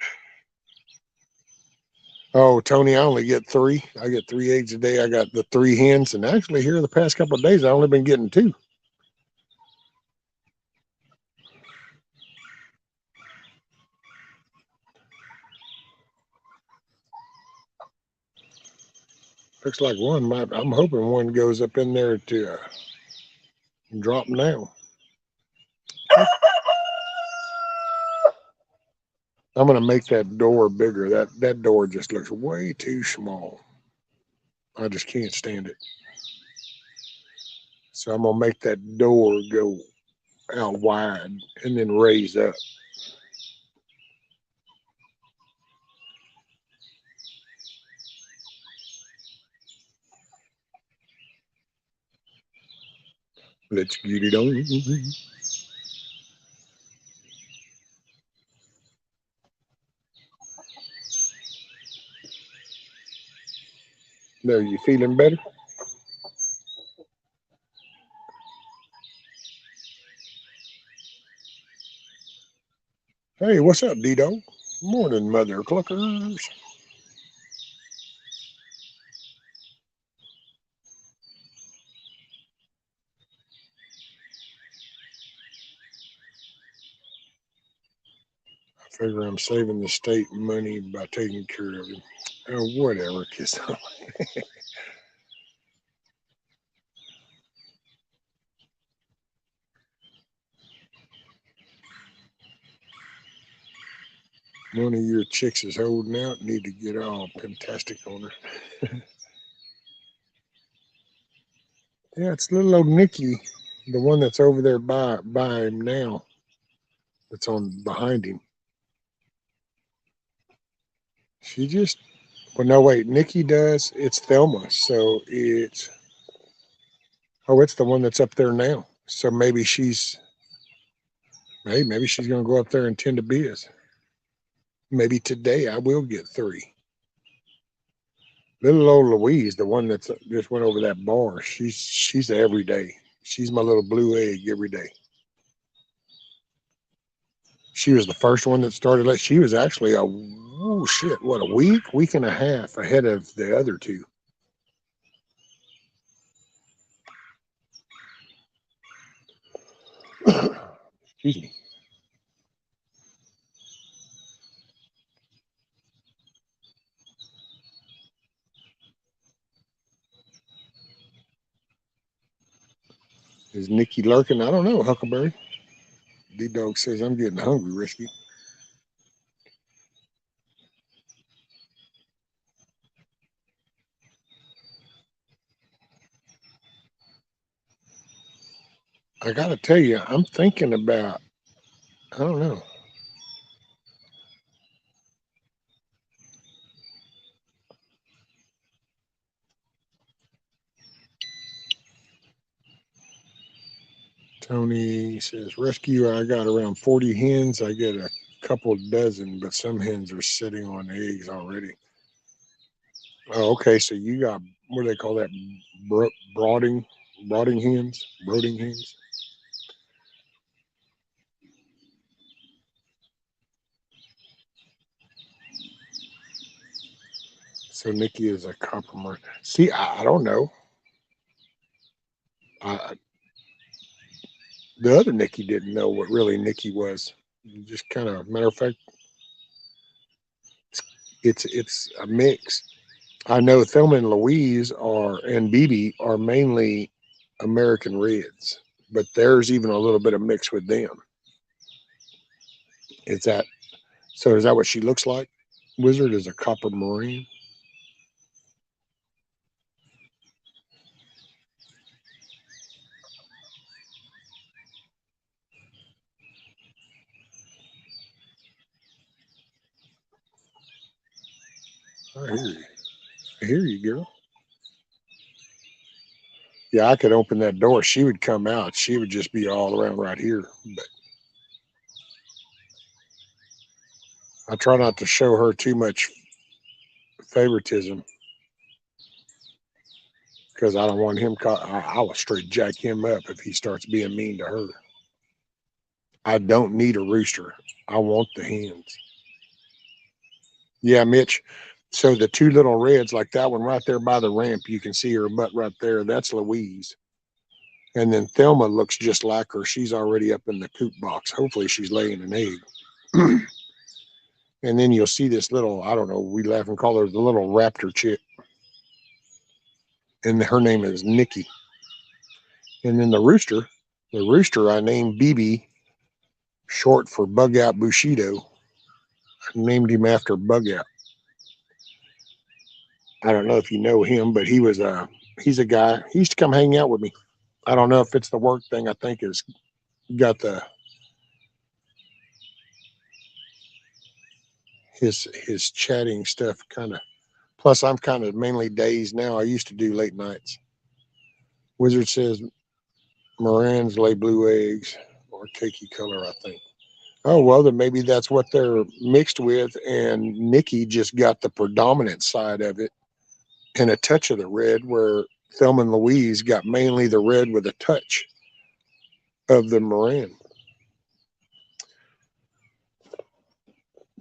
Oh, Tony, I only get 3. I get 3 eggs a day. I got the 3 hens, and actually here the past couple of days I've only been getting 2. Looks like one might. I'm hoping one goes up in there to drop now. I'm gonna make that door bigger. That door just looks way too small. I just can't stand it. So I'm gonna make that door go out wide and then raise up. Let's get it on. There, you feeling better? Hey, what's up, Dido? Morning, Mother Cluckers. I figure I'm saving the state money by taking care of him. Oh, whatever, kiss. One of your chicks is holding out. Need to get all fantastic on her. Yeah, it's little old Nikki, the one that's over there by him now. That's on behind him. She just. Well, no, wait. Nikki does. It's Thelma. So it's. Oh, it's the one that's up there now. So maybe she's. Hey, maybe she's gonna go up there and tend to biz. Maybe today I will get 3. Little old Louise, the one that's just went over that bar, she's every day. She's my little blue egg every day. She was the first one that started. She was actually a week and a half ahead of the other 2. Excuse me. Is Nikki lurking? I don't know, Huckleberry. D-Dog says I'm getting hungry, Risky. I gotta tell you, I'm thinking about, I don't know. Tony says, rescue, I got around 40 hens. I get a couple dozen, but some hens are sitting on eggs already. Oh, okay. So you got, what do they call that? Brooding Brooding hens. Brooding hens. So Nikki is a copper marine. See, I don't know. I, the other Nikki didn't know what really Nikki was. Just kind of matter of fact, it's a mix. I know Thelma and Louise are and BB are mainly American Reds, but there's even a little bit of mix with them. Is that so? Is that what she looks like? Wizard is a copper marine. I hear you. I hear you, girl. Yeah, I could open that door. She would come out. She would just be all around right here. But I try not to show her too much favoritism because I don't want him caught. I will straight jack him up if he starts being mean to her. I don't need a rooster. I want the hens. Yeah, Mitch. So the two little reds, like that one right there by the ramp, you can see her butt right there. That's Louise. And then Thelma looks just like her. She's already up in the coop box. Hopefully she's laying an egg. And then you'll see this little, I don't know, we laugh and call her the little raptor chick. And her name is Nikki. And then the rooster I named BB, short for Bug Out Bushido. I named him after Bug Out. I don't know if you know him, but he's a guy. He used to come hang out with me. I don't know if it's the work thing. I think is got his chatting stuff kind of. Plus, I'm kind of mainly days now. I used to do late nights. Wizard says Morans lay blue eggs or cakey color, I think. Oh, well, then maybe that's what they're mixed with. And Nikki just got the predominant side of it and a touch of the red, where Thelma and Louise got mainly the red with a touch of the Moran.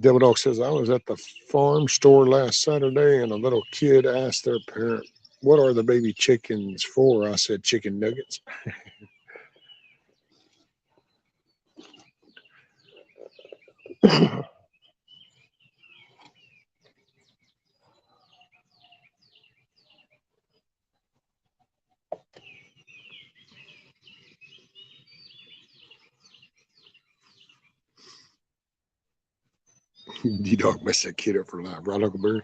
Devil Dog says, I was at the farm store last Saturday and a little kid asked their parent, what are the baby chickens for? I said, chicken nuggets. D-Dog messed that kid up for life, right, Uncle Barry?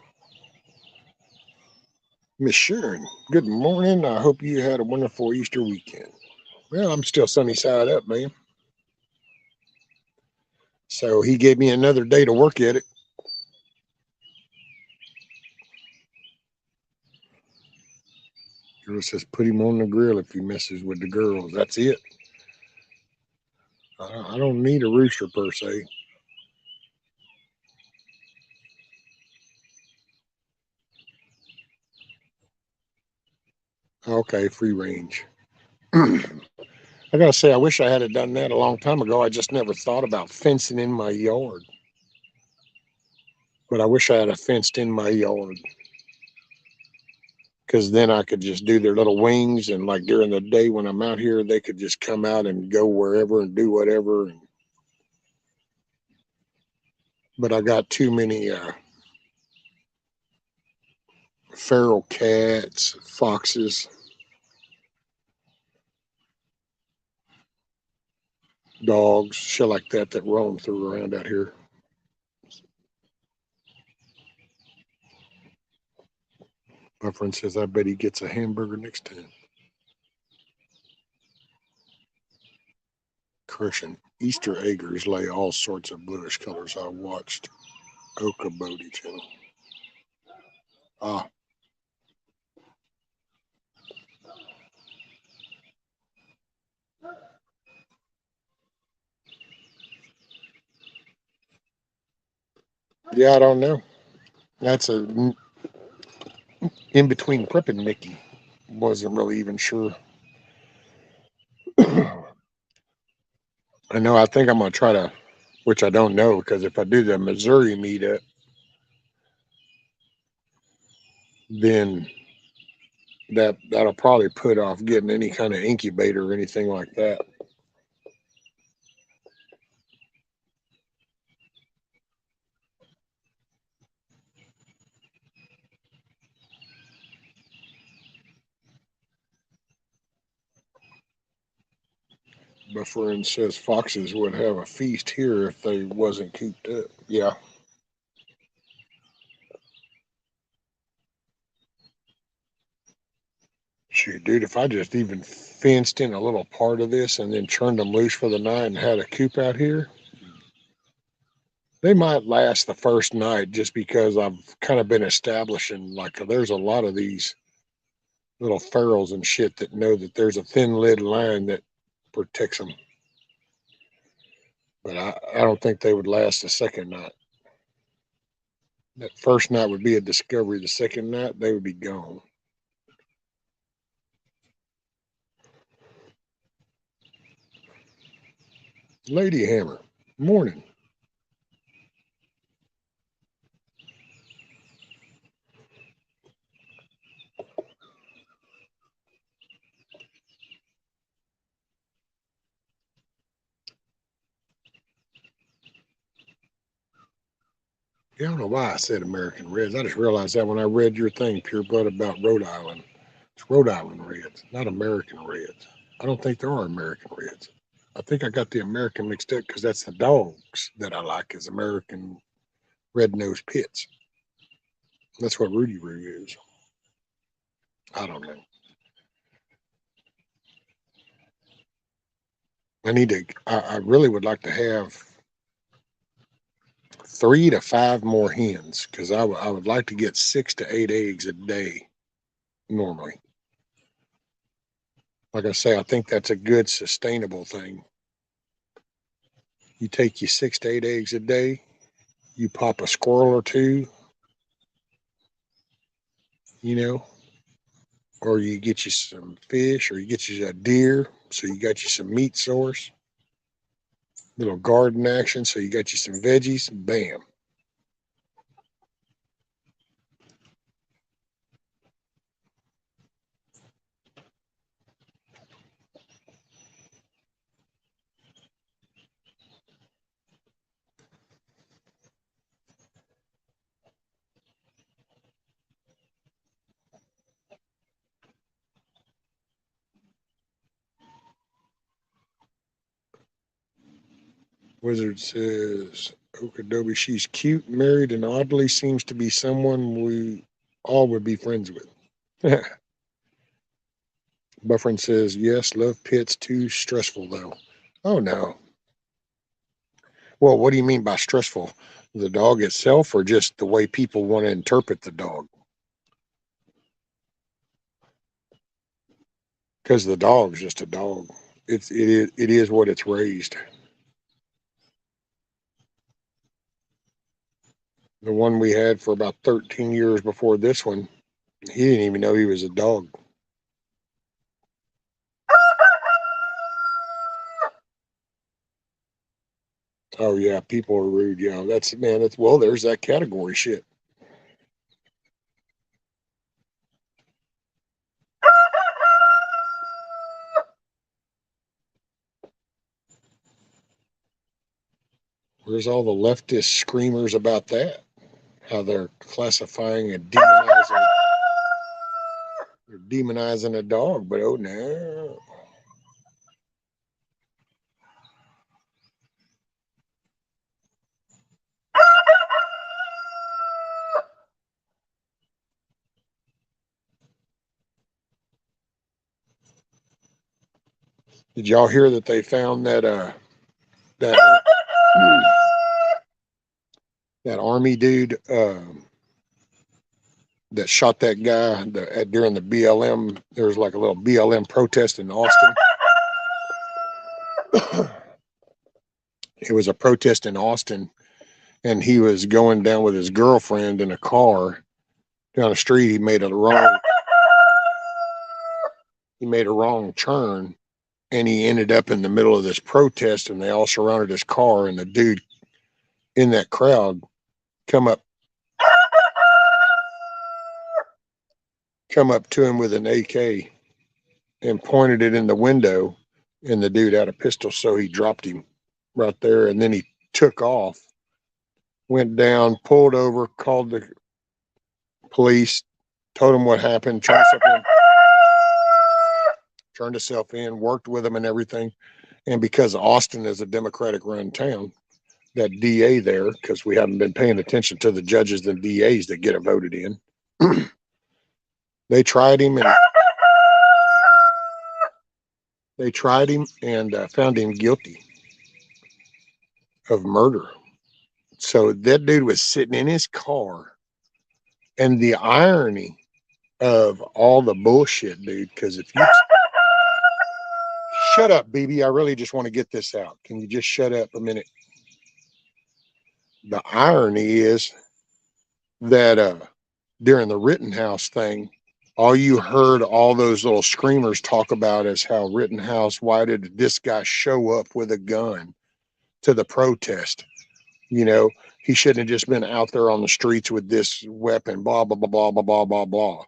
Miss Sharon, good morning. I hope you had a wonderful Easter weekend. Well, I'm still sunny side up, man. So he gave me another day to work at it. Girl says, put him on the grill if he messes with the girls. That's it. I don't need a rooster per se. Okay, free range. I gotta say, I wish I had done that a long time ago. I just never thought about fencing in my yard. But I wish I had a fenced in my yard because then I could just do their little wings, and like during the day when I'm out here, they could just come out and go wherever and do whatever. But I got too many feral cats, foxes, dogs, shit like that that roam through around out here. My friend says, I bet he gets a hamburger next time. Correction, Easter eggers lay all sorts of bluish colors. I watched Okabody channel. Ah. Yeah, I don't know. That's a in between Prep and Nikki. Wasn't really even sure. I know. I think I'm gonna try to, which I don't know, because if I do the Missouri meetup, then that'll probably put off getting any kind of incubator or anything like that. But for instance, foxes would have a feast here if they wasn't cooped up. Yeah. Shoot, dude, if I just even fenced in a little part of this and then turned them loose for the night and had a coop out here, they might last the first night just because I've kind of been establishing, like, there's a lot of these little ferals and shit that know that there's a thin lead line that protects them. But I don't think they would last the second night. That first night would be a discovery. The second night, they would be gone. Lady Hammer, morning. Yeah, I don't know why I said American Reds. I just realized that when I read your thing, Pure Blood, about Rhode Island. It's Rhode Island Reds, not American Reds. I don't think there are American Reds. I think I got the American mixed up because that's the dogs that I like, is American red-nosed pits. That's what Rudy Roo is. I don't know. I really would like to have 3 to 5 more hens, because I would like to get 6 to 8 eggs a day normally. Like I say, I think that's a good sustainable thing. You take you 6 to 8 eggs a day, you pop a squirrel or two, you know, or you get you some fish, or you get you a deer, so you got you some meat source, little garden action, so you got you some veggies, bam. Wizard says, Okadobi, she's cute, married, and oddly seems to be someone we all would be friends with. Buffering says, yes, love pits, too stressful though. Oh no. Well, what do you mean by stressful? The dog itself, or just the way people want to interpret the dog? Because the dog's just a dog. It is what it's raised. The one we had for about 13 years before this one, he didn't even know he was a dog. Oh yeah, people are rude. Yeah, that's, man. That's, well, there's that category shit. Where's all the leftist screamers about that? How they're classifying and demonizing. They're demonizing a dog, but oh no. Did y'all hear that they found that that army dude that shot that guy during the BLM? There was like a little BLM protest in Austin. It was a protest in Austin, and he was going down with his girlfriend in a car down the street. He made a wrong turn, and he ended up in the middle of this protest, and they all surrounded his car, and the dude in that crowd come up to him with an AK and pointed it in the window, and the dude had a pistol, so he dropped him right there, and then he took off, went down, pulled over, called the police, told him what happened, turned himself in, worked with him and everything. And because Austin is a Democratic run town, that DA there, because we haven't been paying attention to the judges and DAs that get it voted in, they tried him and found him guilty of murder. So that dude was sitting in his car. And the irony of all the bullshit, dude, because if you shut up, BB, I really just want to get this out. Can you just shut up a minute? The irony is that during the Rittenhouse thing, all you heard all those little screamers talk about is how Rittenhouse, why did this guy show up with a gun to the protest? You know, he shouldn't have just been out there on the streets with this weapon, blah, blah, blah, blah, blah, blah, blah, blah.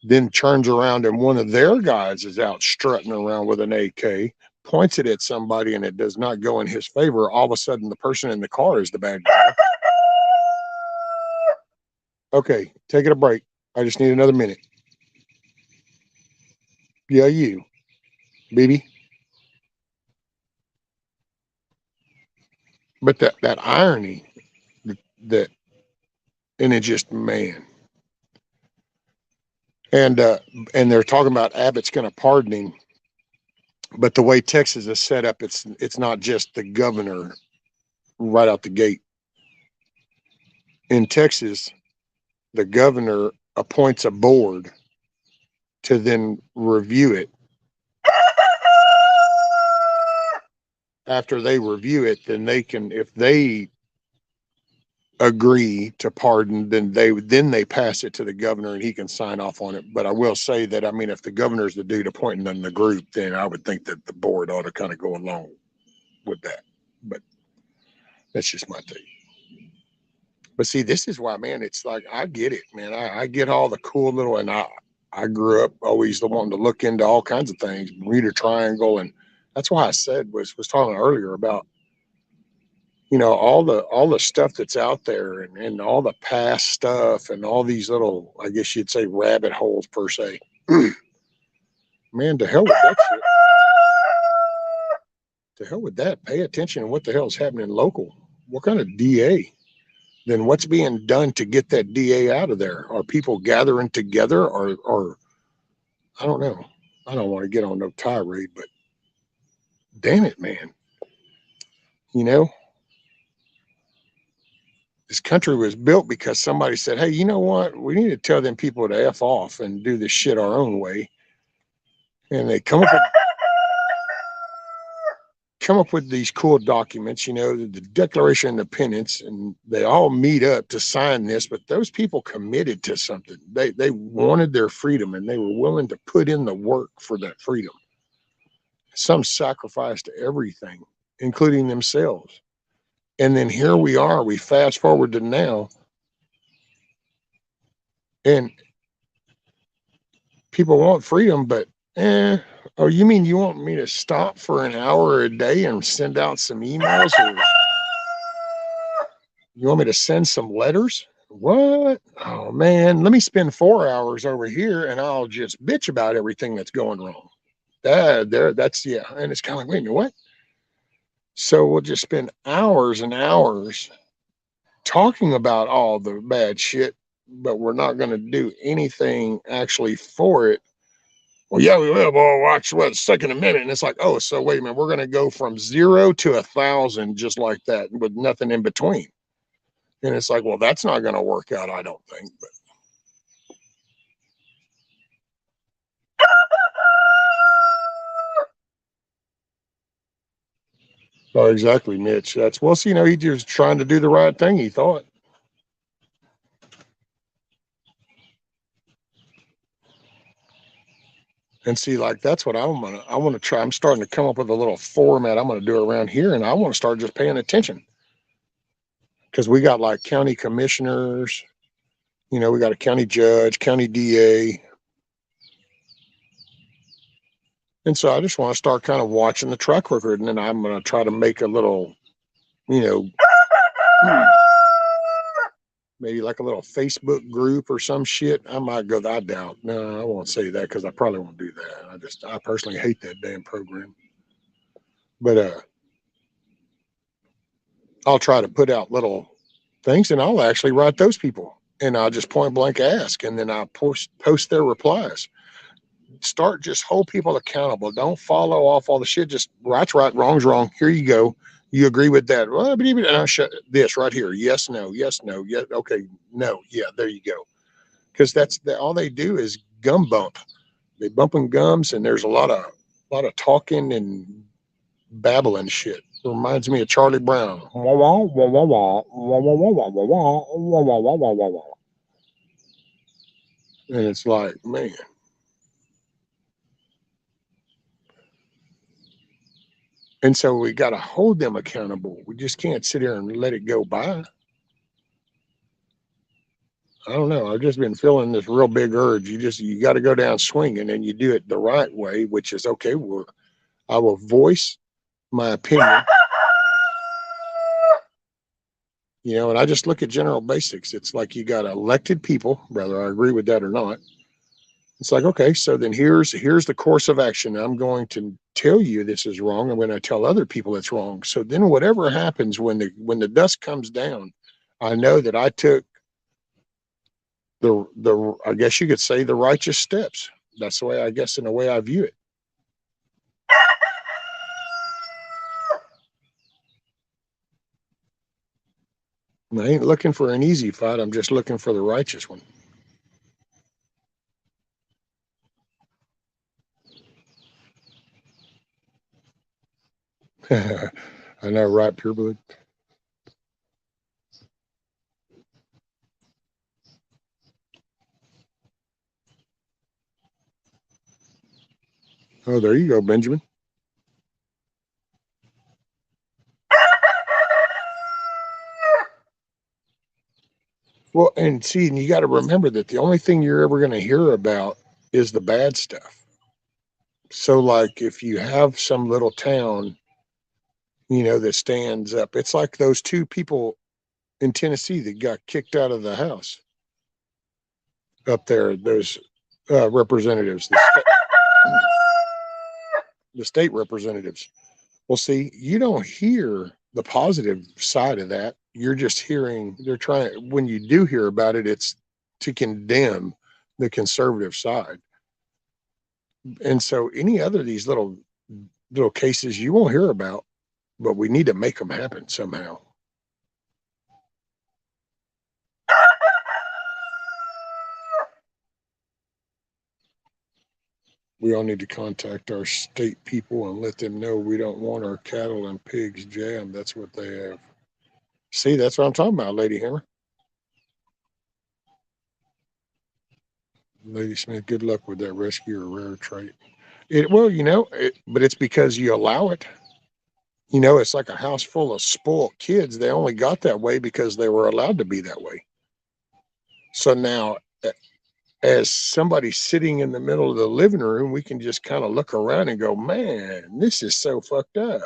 Then turns around and one of their guys is out strutting around with an AK, points it at somebody, and it does not go in his favor. All of a sudden, the person in the car is the bad guy. Okay, taking a break. I just need another minute. Yeah, you, baby. But that irony, that, and it just, man. And they're talking about Abbott's going to pardon him, but the way Texas is set up, it's not just the governor right out the gate. In Texas, the governor appoints a board to then review it. After they review it, then they can, if they agree to pardon, then they pass it to the governor and he can sign off on it. But I will say that, I mean, if the governor's the dude appointing them the group, then I would think that the board ought to kind of go along with that. But that's just my take. But see, this is why, man, it's like, I get it, man. I get all the cool little, and I grew up always wanting to look into all kinds of things, Bermuda Triangle, and that's why I said was talking earlier about, you know, all the stuff that's out there, and all the past stuff, and all these little, I guess you'd say, rabbit holes per se. Man, to hell with that shit. To hell with that. Pay attention to what the hell is happening local. What kind of DA? Then what's being done to get that DA out of there? Are people gathering together, or I don't know. I don't want to get on no tirade, but damn it, man. You know, this country was built because somebody said, hey, you know what? We need to tell them people to F off and do this shit our own way. And they come up with these cool documents, you know, the Declaration of Independence, and they all meet up to sign this, but those people committed to something. They wanted their freedom, and they were willing to put in the work for that freedom. Some sacrificed everything, including themselves. And then here we are, we fast forward to now, and people want freedom, but oh, you mean you want me to stop for an hour a day and send out some emails? Or you want me to send some letters? What? Oh, man, let me spend 4 hours over here and I'll just bitch about everything that's going wrong. That's, yeah. And it's kind of like, wait a minute, what? So we'll just spend hours and hours talking about all the bad shit, but we're not going to do anything actually for it. Well, yeah, we will. Well, watch what, second a minute. And it's like, oh, so wait a minute, we're going to go from 0 to 1,000 just like that with nothing in between. And it's like, well, that's not going to work out, I don't think. But oh, exactly, Mitch. That's, well, see, you know, he just trying to do the right thing, he thought. And see, like that's what I want to try. I'm starting to come up with a little format I'm going to do around here, and I want to start just paying attention because we got like county commissioners, we got a county judge, county DA. And so I just want to start kind of watching the track record, and then I'm going to try to make a little, you know, maybe like a little Facebook group or some shit. I might go, I doubt. No, I won't say that because I probably won't do that. I personally hate that damn program. But I'll try to put out little things, and I'll actually write those people, and I'll just point blank ask, and then I'll post their replies. Start just hold people accountable. Don't follow off all the shit. Just right's right, wrong's wrong. Here you go. You agree with that? Well, but even and I shut this right here. Yes, no, yes, no, yes. Okay, no, yeah. There you go. Because all they do is gum bump. They bumping gums, and there's a lot of talking and babbling shit. Reminds me of Charlie Brown. And it's like, man. And so we got to hold them accountable. We just can't sit here and let it go by. I don't know. I've just been feeling this real big urge. You got to go down swinging, and you do it the right way, which is okay. I will voice my opinion. And I just look at general basics. It's like you got elected people, whether I agree with that or not. It's like, okay, so then here's the course of action. I'm going to tell you this is wrong, and when I tell other people it's wrong. So then whatever happens when the dust comes down, I know that I took the I guess you could say the righteous steps. That's the way, I guess, in the way I view it. I ain't looking for an easy fight. I'm just looking for the righteous one. I know, right, pure blood. Oh, there you go, Benjamin. Well, and see, and you got to remember that the only thing you're ever going to hear about is the bad stuff. So, like, if you have some little town, that stands up, it's like those two people in Tennessee that got kicked out of the house up there, those representatives, the state representatives. Well, see, you don't hear the positive side of that. You're just hearing when you do hear about it, it's to condemn the conservative side. And so any other of these little cases you won't hear about, but we need to make them happen somehow. We all need to contact our state people and let them know we don't want our cattle and pigs jammed. That's what they have. See, that's what I'm talking about, Lady Hammer. Lady Smith, good luck with that rescue or rare trait. But it's because you allow it. It's like a house full of spoiled kids. They only got that way because they were allowed to be that way. So now, as somebody sitting in the middle of the living room, we can just kind of look around and go, man, this is so fucked up.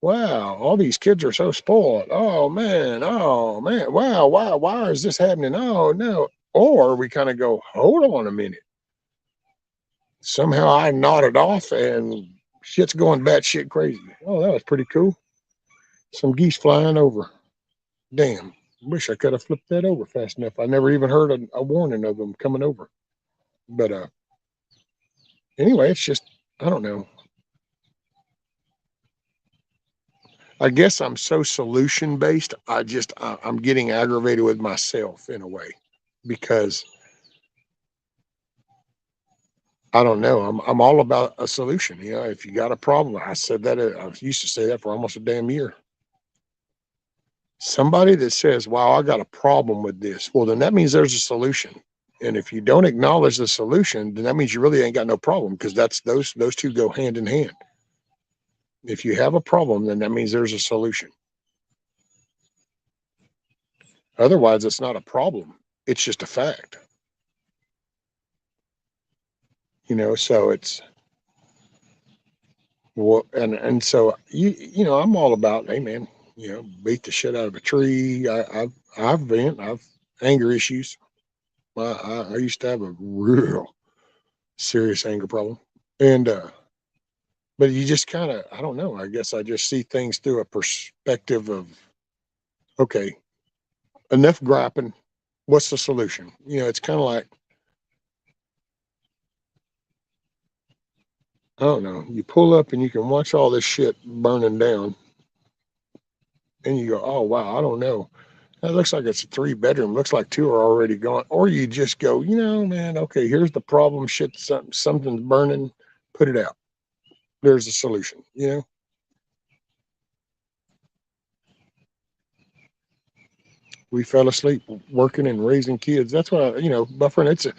Wow, all these kids are so spoiled. Oh man, wow, why is this happening? Oh no. Or we kind of go, hold on a minute. Somehow I nodded off and shit's going batshit crazy. Oh, that was pretty cool. Some geese flying over. Damn. Wish I could have flipped that over fast enough. I never even heard a warning of them coming over. But anyway, it's just, I don't know. I guess I'm so solution based. I'm getting aggravated with myself in a way because I don't know. I'm all about a solution. If you got a problem, I used to say that for almost a damn year. Somebody that says, wow, I got a problem with this. Well, then that means there's a solution. And if you don't acknowledge the solution, then that means you really ain't got no problem, because that's those two go hand in hand. If you have a problem, then that means there's a solution. Otherwise, it's not a problem. It's just a fact. So it's well, and so I'm all about, hey man, beat the shit out of a tree. I've anger issues. I used to have a real serious anger problem, and but you just kind of, I don't know. I guess I just see things through a perspective of, okay, enough griping. What's the solution? It's kind of like, I don't know. You pull up and you can watch all this shit burning down, and you go, oh wow, I don't know. That looks like it's a 3-bedroom. Looks like 2 are already gone. Or you just go, man, okay, here's the problem. Shit, something's burning. Put it out. There's a solution. We fell asleep working and raising kids. That's why, Buffering.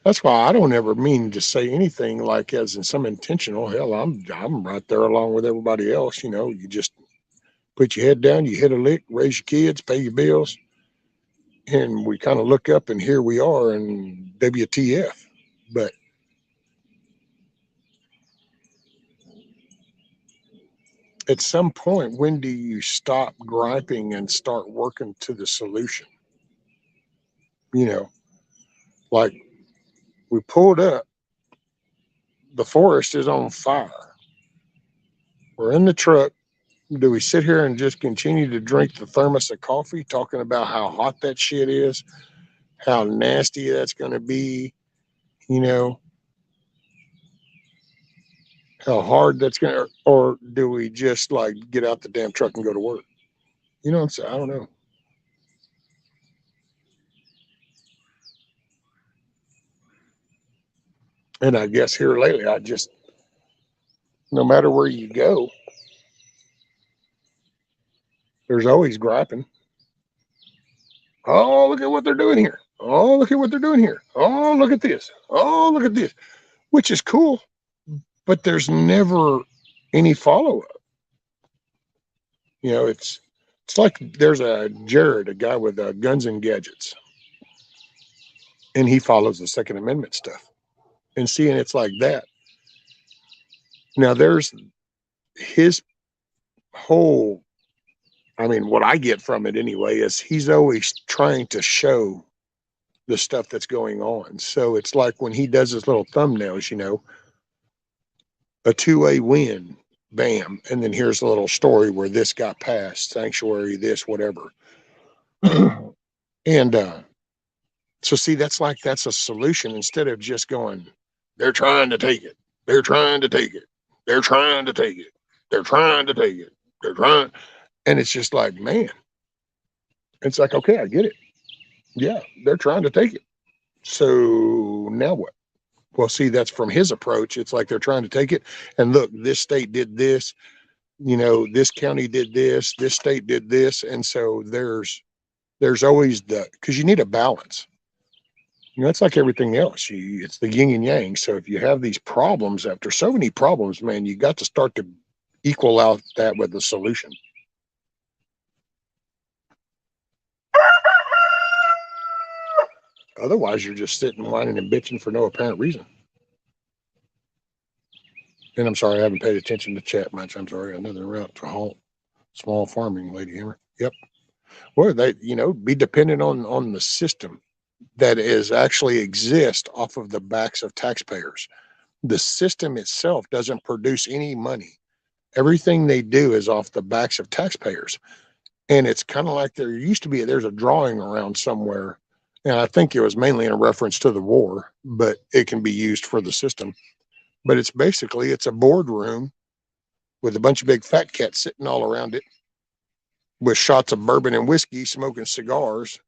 That's why I don't ever mean to say anything like as in some intentional. Hell, I'm right there along with everybody else. You just put your head down, you hit a lick, raise your kids, pay your bills, and we kind of look up and here we are, and WTF. But at some point, when do you stop griping and start working to the solution? Like, we pulled up, the forest is on fire. We're in the truck. Do we sit here and just continue to drink the thermos of coffee, talking about how hot that shit is, how nasty that's going to be, you know, how hard that's going to, or do we just like get out the damn truck and go to work? You know what I'm saying? I don't know. And I guess here lately, no matter where you go, there's always griping. Oh, look at what they're doing here. Oh, look at what they're doing here. Oh, look at this. Oh, look at this, which is cool, but there's never any follow up. It's like there's a Jared, a guy with guns and gadgets, and he follows the Second Amendment stuff. And seeing it's like that. Now there's his whole, I mean, what I get from it anyway is he's always trying to show the stuff that's going on. So it's like when he does his little thumbnails, a 2A win, bam, and then here's a little story where this got passed, sanctuary, this, whatever. And so see, that's a solution instead of just going, they're trying to take it. They're trying to take it. They're trying to take it. They're trying to take it. They're trying. And it's just like, man, it's like, okay, I get it. Yeah, they're trying to take it. So now what? Well, see, that's from his approach. It's like they're trying to take it. And look, this state did this, this county did this state did this. And so there's always because you need a balance. It's like everything else. It's the yin and yang. So if you have these problems, after so many problems, man, you got to start to equal out that with the solution. Otherwise, you're just sitting whining and bitching for no apparent reason. And I'm sorry, I haven't paid attention to chat much. I'm sorry. Another route to halt. Small farming, Lady Hammer. Yep. Well, they, be dependent on the system that is actually exist off of the backs of taxpayers. The system itself doesn't produce any money. Everything they do is off the backs of taxpayers. And it's kind of like there's a drawing around somewhere. And I think it was mainly in a reference to the war, but it can be used for the system. But it's a boardroom with a bunch of big fat cats sitting all around it with shots of bourbon and whiskey, smoking cigars.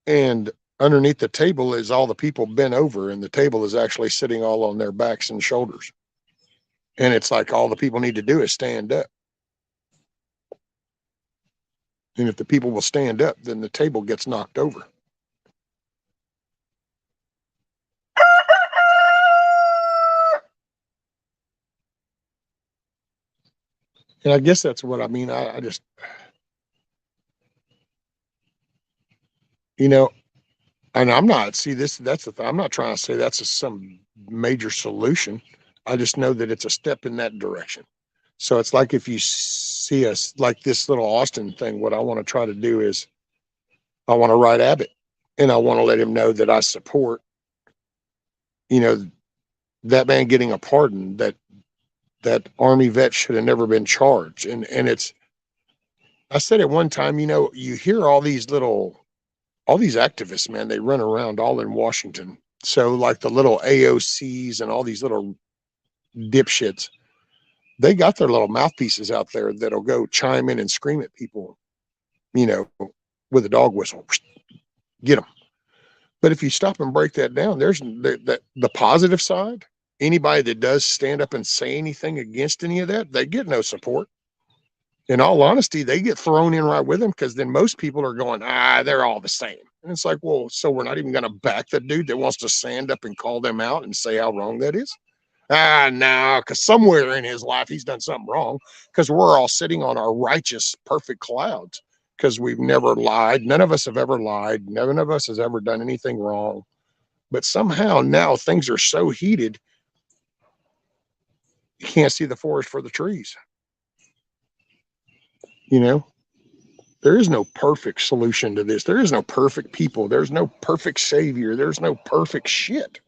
And underneath the table is all the people bent over, and the table is actually sitting all on their backs and shoulders. And it's like all the people need to do is stand up. And if the people will stand up, then the table gets knocked over. And I guess that's what I mean. I just, you know, and I'm not, see, that's the thing. I'm not trying to say that's some major solution. I just know that it's a step in that direction. So it's like if you see us like this little Austin thing, what I want to try to do is I want to write Abbott and I want to let him know that I support, you know, that man getting a pardon, that Army vet should have never been charged. And it's, I said at one time, you know, you hear all these activists, man, they run around all in Washington. So like the little AOCs and all these little dipshits, they got their little mouthpieces out there that'll go chime in and scream at people, you know, with a dog whistle, get them. But if you stop and break that down, there's the positive side. Anybody that does stand up and say anything against any of that, they get no support. In all honesty, they get thrown in right with them because then most people are going, they're all the same. And it's like, well, so we're not even going to back the dude that wants to stand up and call them out and say how wrong that is? No, because somewhere in his life he's done something wrong, because we're all sitting on our righteous, perfect clouds because we've never lied. None of us have ever lied. None of us has ever done anything wrong. But somehow now things are so heated, you can't see the forest for the trees. You know, there is no perfect solution to this. There is no perfect people. There's no perfect savior. There's no perfect shit.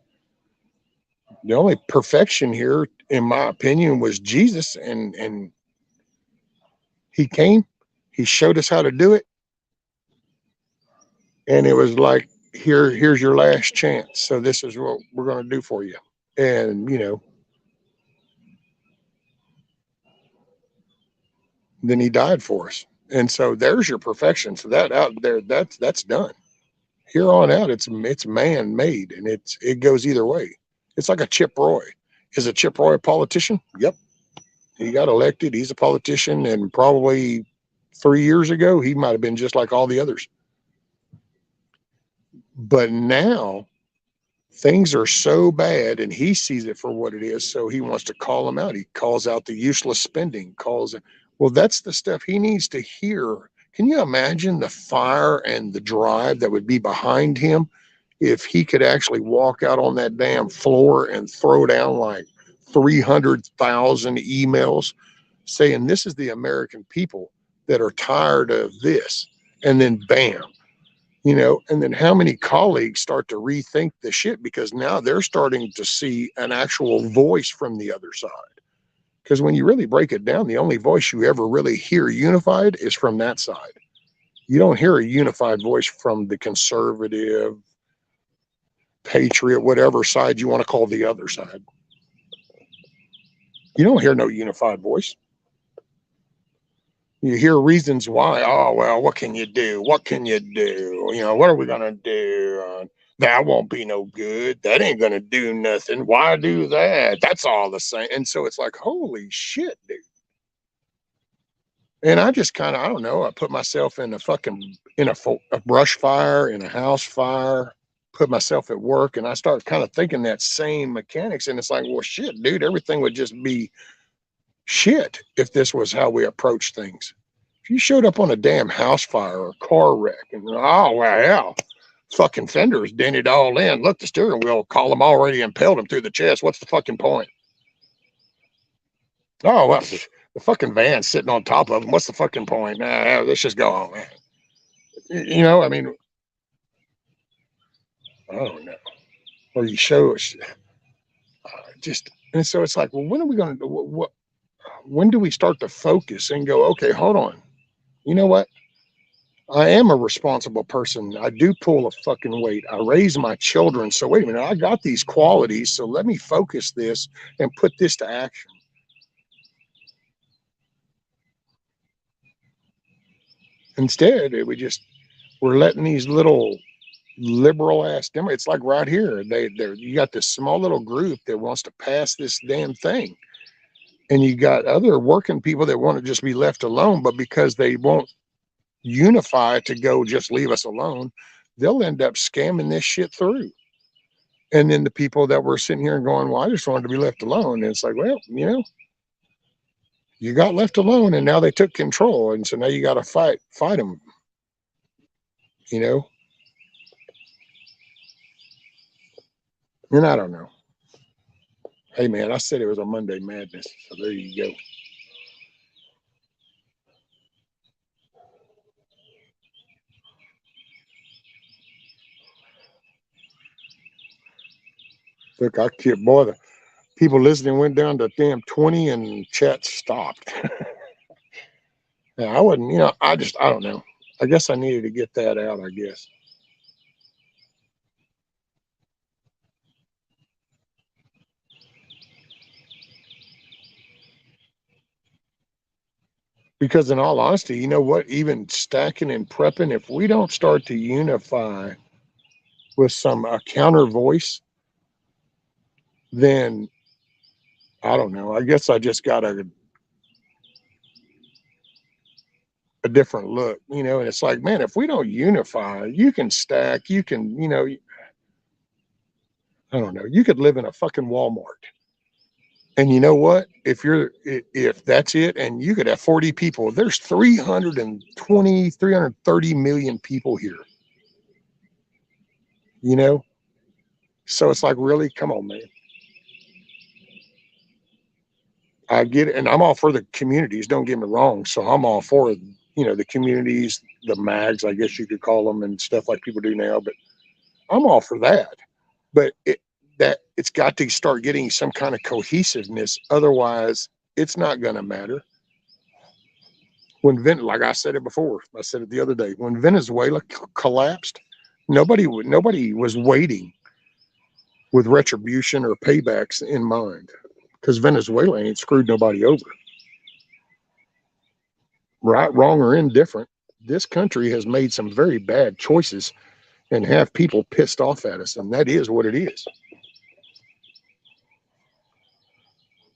The only perfection here, in my opinion, was Jesus, and he came, he showed us how to do it, and it was like, here's your last chance. So this is what we're going to do for you. And you know, then he died for us. And so there's your perfection. So that out there, that's done. Here on out, it's man made, and it goes either way. It's like a Chip Roy. Is a Chip Roy a politician? Yep. He got elected. He's a politician, and probably 3 years ago, he might have been just like all the others. But now things are so bad, and he sees it for what it is. So he wants to call them out. He calls out the useless spending, calls it. Well, that's the stuff he needs to hear. Can you imagine the fire and the drive that would be behind him if he could actually walk out on that damn floor and throw down like 300,000 emails saying this is the American people that are tired of this, and then bam, you know, and then how many colleagues start to rethink the shit because now they're starting to see an actual voice from the other side. Because when you really break it down, the only voice you ever really hear unified is from that side. You don't hear a unified voice from the conservative, patriot, whatever side you want to call the other side. You don't hear no unified voice. You hear reasons why. Oh, well, what can you do? What can you do? You know, what are we going to do? That won't be no good. That ain't going to do nothing. Why do that? That's all the same. And so it's like, holy shit, dude. And I just kind of, I don't know, I put myself in a brush fire, in a house fire, put myself at work, and I start kind of thinking that same mechanics. And it's like, well, shit, dude, everything would just be shit if this was how we approach things. If you showed up on a damn house fire or a car wreck and, oh, well, fucking fenders dented all in. Look, the steering wheel column already impaled him through the chest. What's the fucking point? Oh, well, the fucking van's sitting on top of him. What's the fucking point? Nah, let's just go on, man. You know, I mean, I don't know. Or you show us just, and so it's like, well, when are we going to, when do we start to focus and go, okay, hold on. You know what? I am a responsible person. I do pull a fucking weight. I raise my children. So wait a minute, I got these qualities. So let me focus this and put this to action. Instead, we're letting these little liberal ass demo. It's like right here. You got this small little group that wants to pass this damn thing. And you got other working people that want to just be left alone, but because they won't unify to go just leave us alone, they'll end up scamming this shit through. And then the people that were sitting here and going, well, I just wanted to be left alone. And it's like, well, you got left alone and now they took control. And so now you got to fight them, you know? And I don't know. Hey, man, I said it was a Monday Madness. So there you go. Look, I kid, boy, the people listening went down to damn 20 and chat stopped. Yeah, I wasn't, I don't know. I guess I needed to get that out, I guess. Because in all honesty, you know what? Even stacking and prepping, if we don't start to unify with some counter voice, then I don't know. I guess I just got a different look, and it's like, man, if we don't unify, you can stack, you can, I don't know, you could live in a fucking Walmart. And you know what? If that's it, and you could have 40 people, there's 330 million people here, So it's like, really, come on, man. I get it, and I'm all for the communities. Don't get me wrong. So I'm all for the communities, the mags, I guess you could call them, and stuff like people do now. But I'm all for that. But it's got to start getting some kind of cohesiveness. Otherwise, it's not going to matter. Like I said it before, I said it the other day. When Venezuela collapsed, nobody was waiting with retribution or paybacks in mind, because Venezuela ain't screwed nobody over. Right, wrong, or indifferent, this country has made some very bad choices and have people pissed off at us, and that is what it is.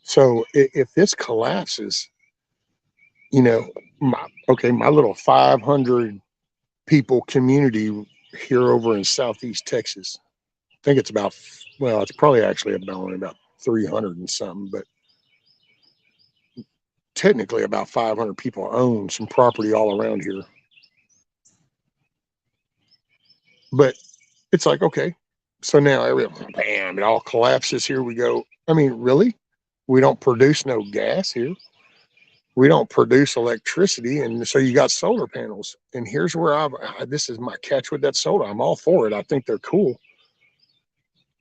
So if this collapses, my little 500 people community here over in Southeast Texas, I think it's it's probably actually only about 300 and something, but technically about 500 people own some property all around here. But it's like, okay, so now bam, it all collapses. Here we go. I mean, really? We don't produce no gas here. We don't produce electricity. And so you got solar panels. And here's where this is my catch with that solar. I'm all for it. I think they're cool.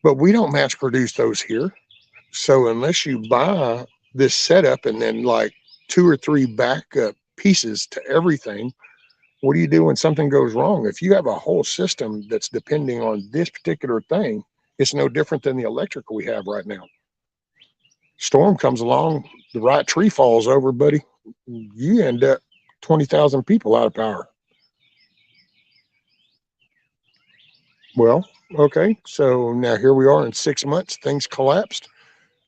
But we don't mass produce those here. So unless you buy this setup and then like 2 or 3 backup pieces to everything, what do you do when something goes wrong? If you have a whole system that's depending on this particular thing, it's no different than the electrical we have right now. Storm comes along, the right tree falls over, buddy, you end up 20,000 people out of power. Well, okay, so now here we are in 6 months, things collapsed.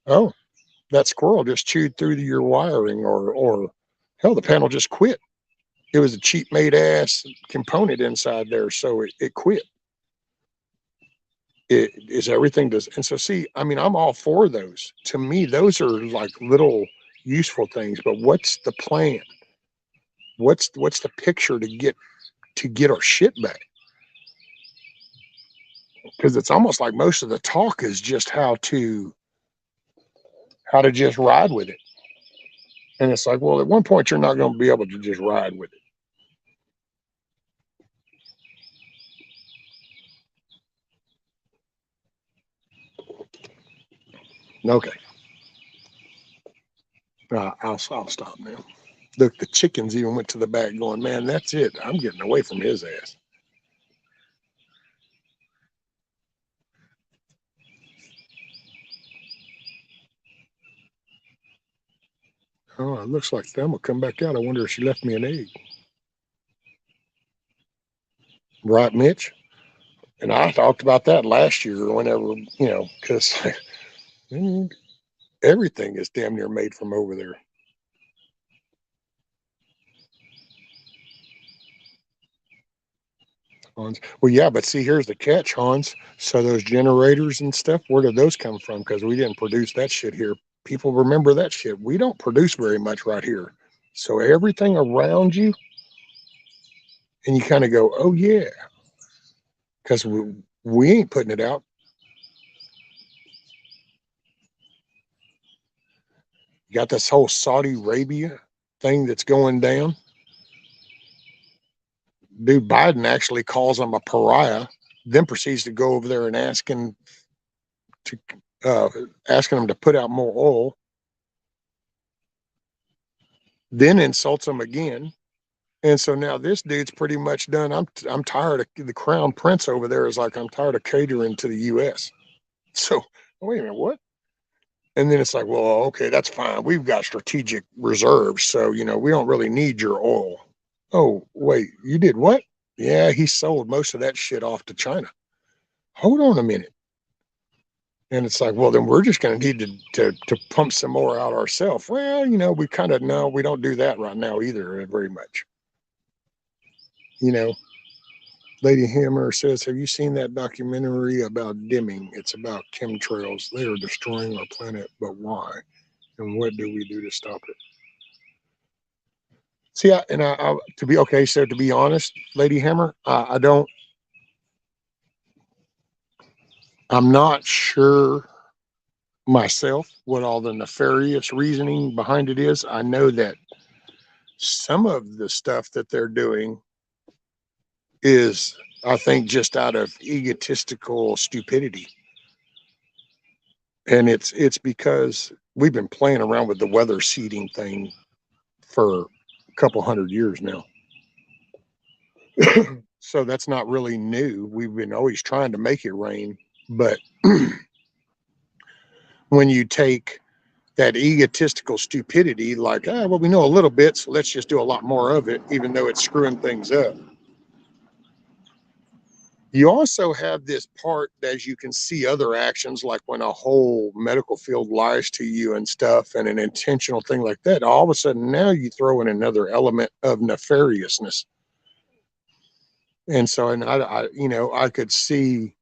Oh, that squirrel just chewed through your wiring, or hell, the panel just quit. It was a cheap made ass component inside there, so it quit. It is everything does. And so, see, I mean, I'm all for those. To me, those are like little useful things. But what's the plan? What's the picture to get our shit back? Because it's almost like most of the talk is just how to just ride with it. And it's like, well, at one point you're not going to be able to just ride with it. Okay. I'll stop now. Look, the chickens even went to the back going, man, that's it. I'm getting away from his ass. Oh, it looks like Thelma come back out. I wonder if she left me an egg. Right, Mitch? And I talked about that last year whenever, because everything is damn near made from over there. Hans. Well, yeah, but see, here's the catch, Hans. So those generators and stuff, where did those come from? Because we didn't produce that shit here. People remember that shit. We don't produce very much right here. So everything around you, and you kind of go, oh yeah, because we ain't putting it out. You got this whole Saudi Arabia thing that's going down. Dude, Biden actually calls them a pariah, then proceeds to go over there and to uh, asking them to put out more oil, then insults them again. And so now this dude's pretty much done. I'm tired of the crown prince over there is like, I'm tired of catering to the US. So wait a minute, what? And then it's like, well, okay, that's fine. We've got strategic reserves. So, we don't really need your oil. Oh, wait, you did what? Yeah, he sold most of that shit off to China. Hold on a minute. And it's like, well, then we're just going to need to pump some more out ourselves. Well, we kind of know we don't do that right now either very much. Lady Hammer says, have you seen that documentary about dimming? It's about chemtrails. They are destroying our planet, but why? And what do we do to stop it? See, to be okay, so to be honest, Lady Hammer, I'm not sure myself what all the nefarious reasoning behind it is. I know that some of the stuff that they're doing is, I think, just out of egotistical stupidity. And it's because we've been playing around with the weather seeding thing for a couple hundred years now. So that's not really new. We've been always trying to make it rain. But when you take that egotistical stupidity, like, well, we know a little bit, so let's just do a lot more of it, even though it's screwing things up. You also have this part, as you can see other actions, like when a whole medical field lies to you and stuff, and an intentional thing like that, all of a sudden now you throw in another element of nefariousness. And so, and I could see,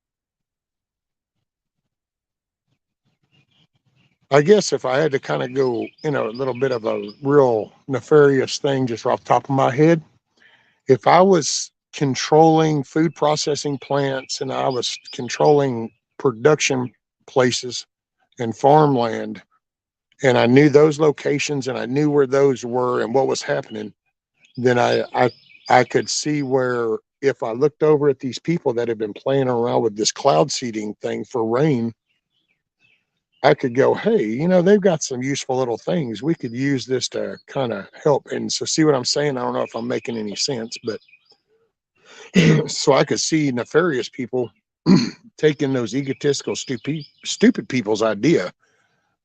I guess if I had to kind of go, a little bit of a real nefarious thing just off the top of my head, if I was controlling food processing plants and I was controlling production places and farmland, and I knew those locations and I knew where those were and what was happening, then I could see where if I looked over at these people that have been playing around with this cloud seeding thing for rain, I could go, hey, they've got some useful little things. We could use this to kind of help. And so, see what I'm saying? I don't know if I'm making any sense, but so I could see nefarious people taking those egotistical, stupid people's idea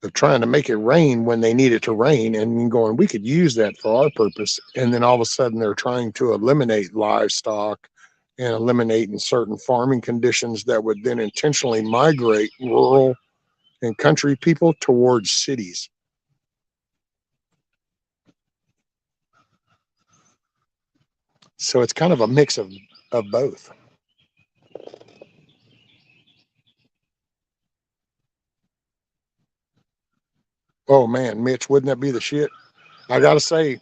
of trying to make it rain when they need it to rain and going, we could use that for our purpose. And then all of a sudden they're trying to eliminate livestock and eliminating certain farming conditions that would then intentionally migrate rural and country people towards cities. So it's kind of a mix of both. Oh man, Mitch, wouldn't that be the shit? I gotta say,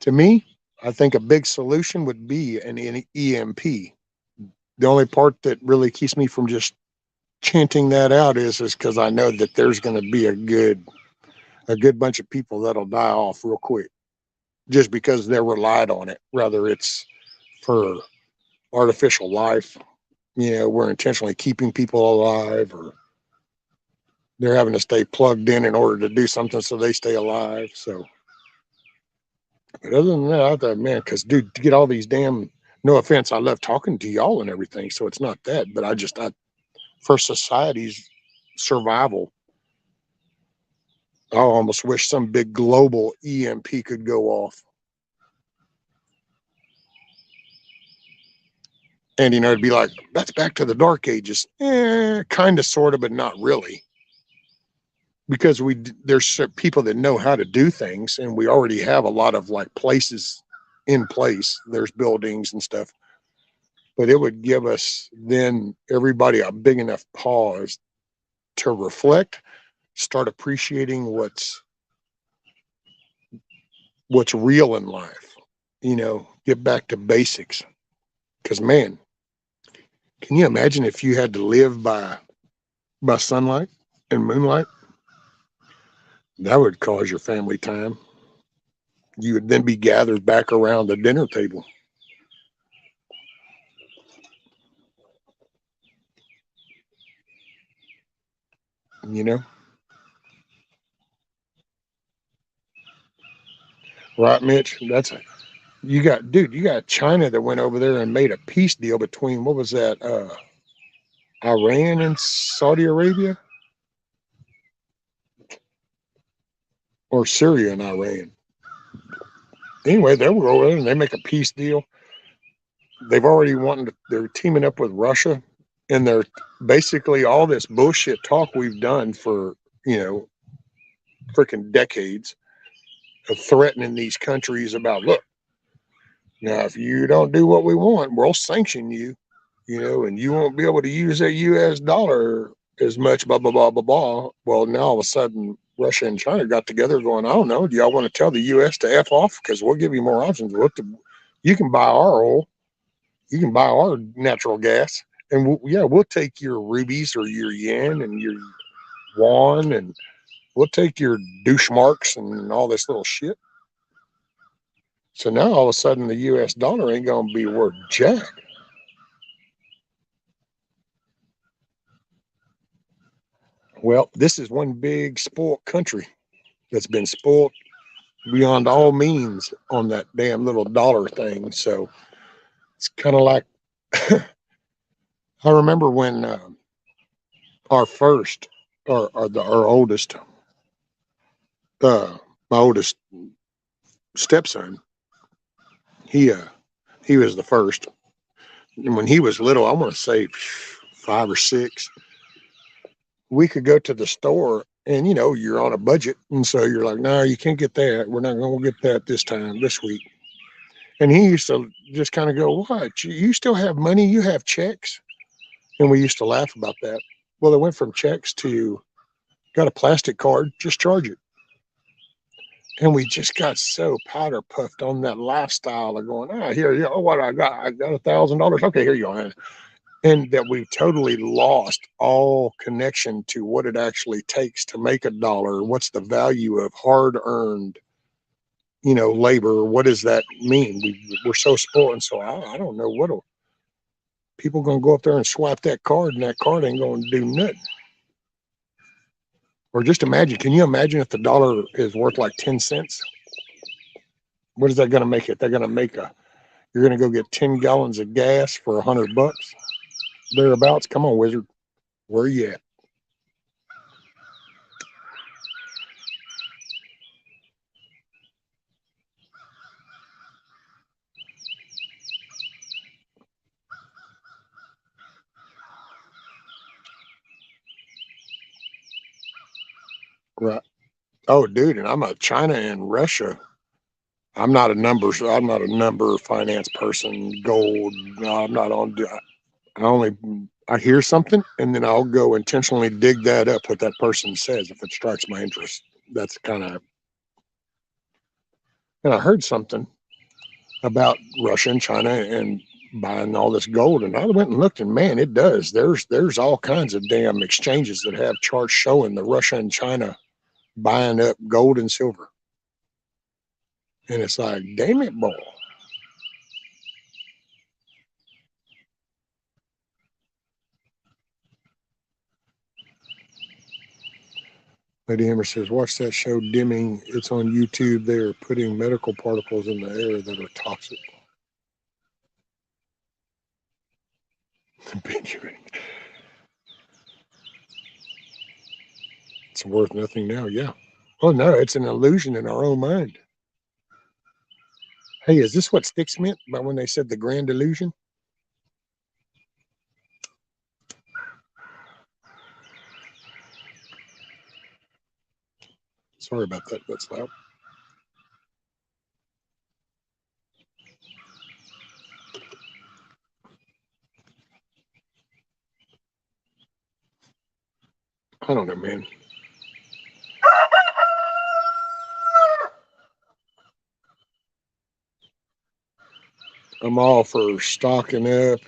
to me, I think a big solution would be an EMP. The only part that really keeps me from just chanting that out is because I know that there's going to be a good bunch of people that'll die off real quick, just because they're relied on it. Whether it's for artificial life, we're intentionally keeping people alive, or they're having to stay plugged in order to do something so they stay alive. So, but other than that, I thought, man, because dude, to get all these damn, no offense, I love talking to y'all and everything, so it's not that, but I for society's survival, I almost wish some big global EMP could go off. And, it'd be like, that's back to the dark ages. Kind of, sort of, but not really. Because there's people that know how to do things, and we already have a lot of like places in place. There's buildings and stuff. but it would give us then everybody a big enough pause to reflect, start appreciating what's real in life, get back to basics. Because man, can you imagine if you had to live by sunlight and moonlight? That would cause your family time. You would then be gathered back around the dinner table. You know, right, Mitch? You got China that went over there and made a peace deal between, what was that, Iran and Saudi Arabia, or Syria and Iran. Anyway, they were over there and they make a peace deal. They've already they're teaming up with Russia, and they're basically all this bullshit talk we've done for, freaking decades of threatening these countries about, look, now if you don't do what we want, we'll sanction you, and you won't be able to use that US dollar as much, blah, blah, blah, blah, blah. Well, now all of a sudden, Russia and China got together going, I don't know, do y'all want to tell the US to F off? Because we'll give you more options. You can buy our oil, you can buy our natural gas, and we'll take your rubies or your yen and your yuan, and we'll take your douche marks and all this little shit. So now all of a sudden the US dollar ain't going to be worth jack. Well, this is one big spoiled country that's been spoiled beyond all means on that damn little dollar thing. So it's kind of like, I remember when our first, our oldest, my oldest stepson, he was the first. And when he was little, I want to say 5 or 6, we could go to the store and, you're on a budget. And so you're like, no, you can't get that. We're not going to get that this week. And he used to just kind of go, what? You still have money? You have checks? And we used to laugh about that. Well, it went from checks to, got a plastic card, just charge it. And we just got so powder puffed on that lifestyle of going, here, what I got $1,000. Okay, here you are. And that we've totally lost all connection to what it actually takes to make a dollar. What's the value of hard earned, labor? What does that mean? We're so spoiled. And so I don't know people going to go up there and swipe that card, and that card ain't going to do nothing. Or just imagine, can you imagine if the dollar is worth like 10 cents? What is that going to make it? They're going to you're going to go get 10 gallons of gas for $100 thereabouts. Come on, wizard. Where are you at? Right. Oh, dude, and I'm a China and Russia. I'm not a number finance person. Gold. No, I'm not on. I hear something and then I'll go intentionally dig that up, what that person says, if it strikes my interest. That's kind of. And I heard something about Russia and China and buying all this gold, and I went and looked, and man, it does. There's all kinds of damn exchanges that have charts showing the Russia and China buying up gold and silver. And it's like, damn it, boy. Lady Hammer says, watch that show, Dimming. It's on YouTube. They are putting medical particles in the air that are toxic. It's worth nothing now. Yeah. Oh, no, it's an illusion in our own mind. Hey, is this what Styx meant by when they said the grand illusion? Sorry about that. That's loud. I don't know, man. I'm all for stocking up,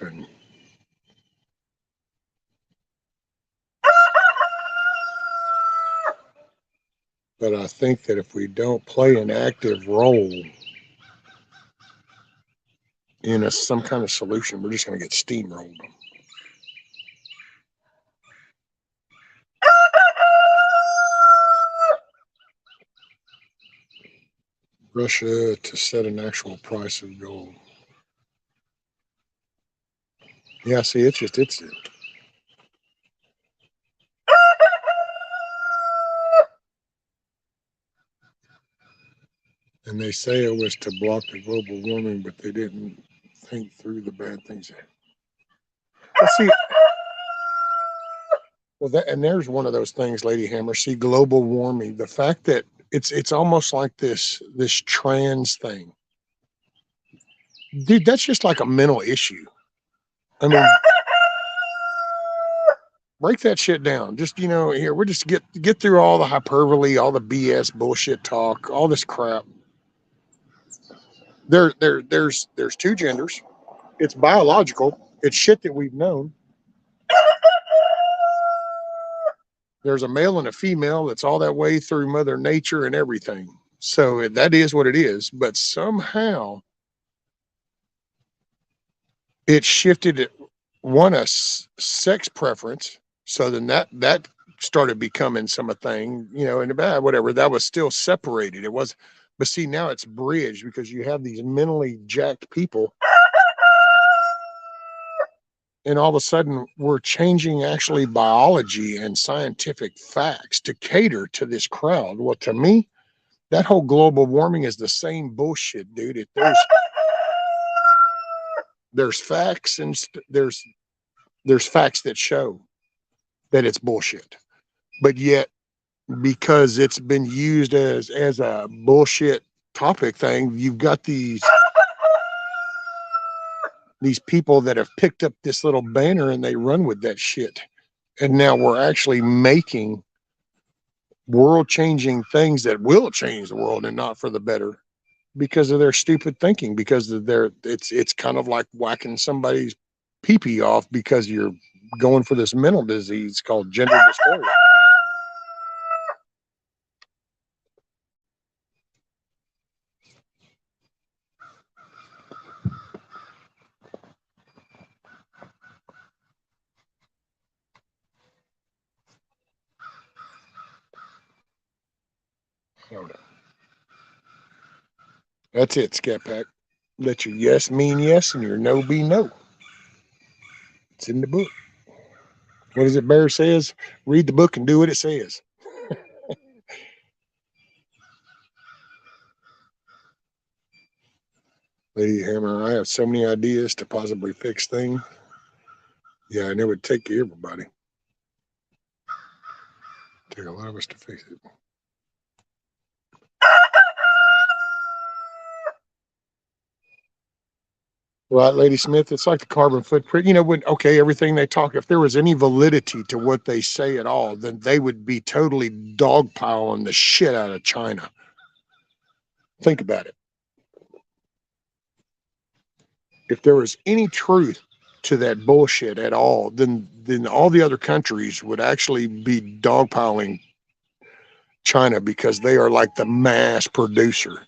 but I think that if we don't play an active role in some kind of solution, we're just going to get steamrolled. Russia to set an actual price of gold. Yeah, see, it's and they say it was to block the global warming, but they didn't think through the bad things. Well, see, and there's one of those things, Lady Hammer. See, global warming, the fact that it's almost like this trans thing, dude. That's just like a mental issue. I mean, break that shit down. Just here we're just get through all the hyperbole, all the BS bullshit talk, all this crap. There's two genders. It's biological. It's shit that we've known. There's a male and a female. That's all that way through Mother Nature and everything. So that is what it is. But somehow it shifted a sex preference. So then that started becoming some thing, and whatever, that was still separated. It was, but see, now it's bridged because you have these mentally jacked people, and all of a sudden we're changing actually biology and scientific facts to cater to this crowd. Well, to me, that whole global warming is the same bullshit, dude. There's facts and there's facts that show that it's bullshit, but yet because it's been used as a bullshit topic thing, you've got these people that have picked up this little banner and they run with that shit. And now we're actually making world changing things that will change the world and not for the better because of their stupid thinking, because of it's kind of like whacking somebody's pee-pee off because you're going for this mental disease called gender dysphoria. That's it, Scat Pack. Let your yes mean yes and your no be no. It's in the book. What does it Bear says? Read the book and do what it says. Lady Hammer, I have so many ideas to possibly fix things. Yeah, and it would take everybody. Take a lot of us to fix it. Right, Lady Smith, it's like the carbon footprint. Everything they talk, if there was any validity to what they say at all, then they would be totally dogpiling the shit out of China. Think about it. If there was any truth to that bullshit at all, then all the other countries would actually be dogpiling China because they are like the mass producer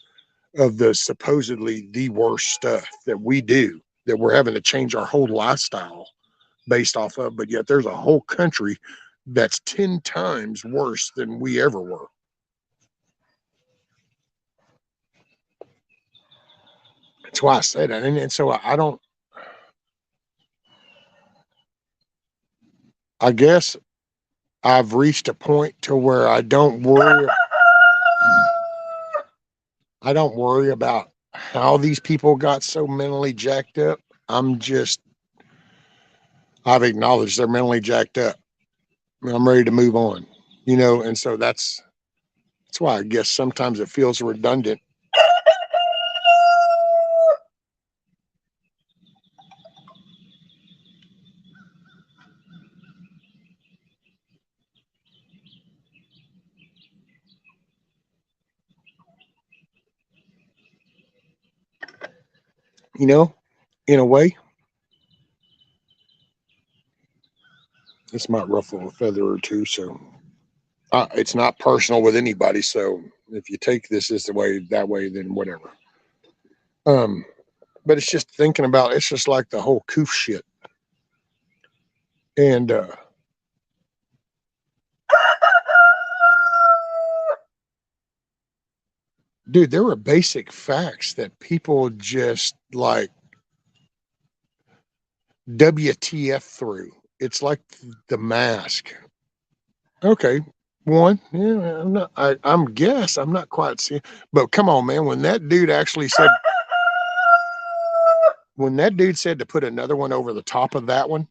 of the supposedly the worst stuff that we do, that we're having to change our whole lifestyle based off of. But yet there's a whole country that's 10 times worse than we ever were. That's why I say that. And so I guess I've reached a point to where I don't worry about how these people got so mentally jacked up. I've acknowledged they're mentally jacked up. I'm ready to move on, and so that's why I guess sometimes it feels redundant. you know, in a way. This might ruffle a feather or two, so it's not personal with anybody. So if you take this the way that way, then whatever. But it's just thinking about it's just like the whole coof shit. And dude, there were basic facts that people just like WTF through. It's like the mask. Okay. One, yeah, I'm not quite seeing, but come on, man. When that dude said to put another one over the top of that one,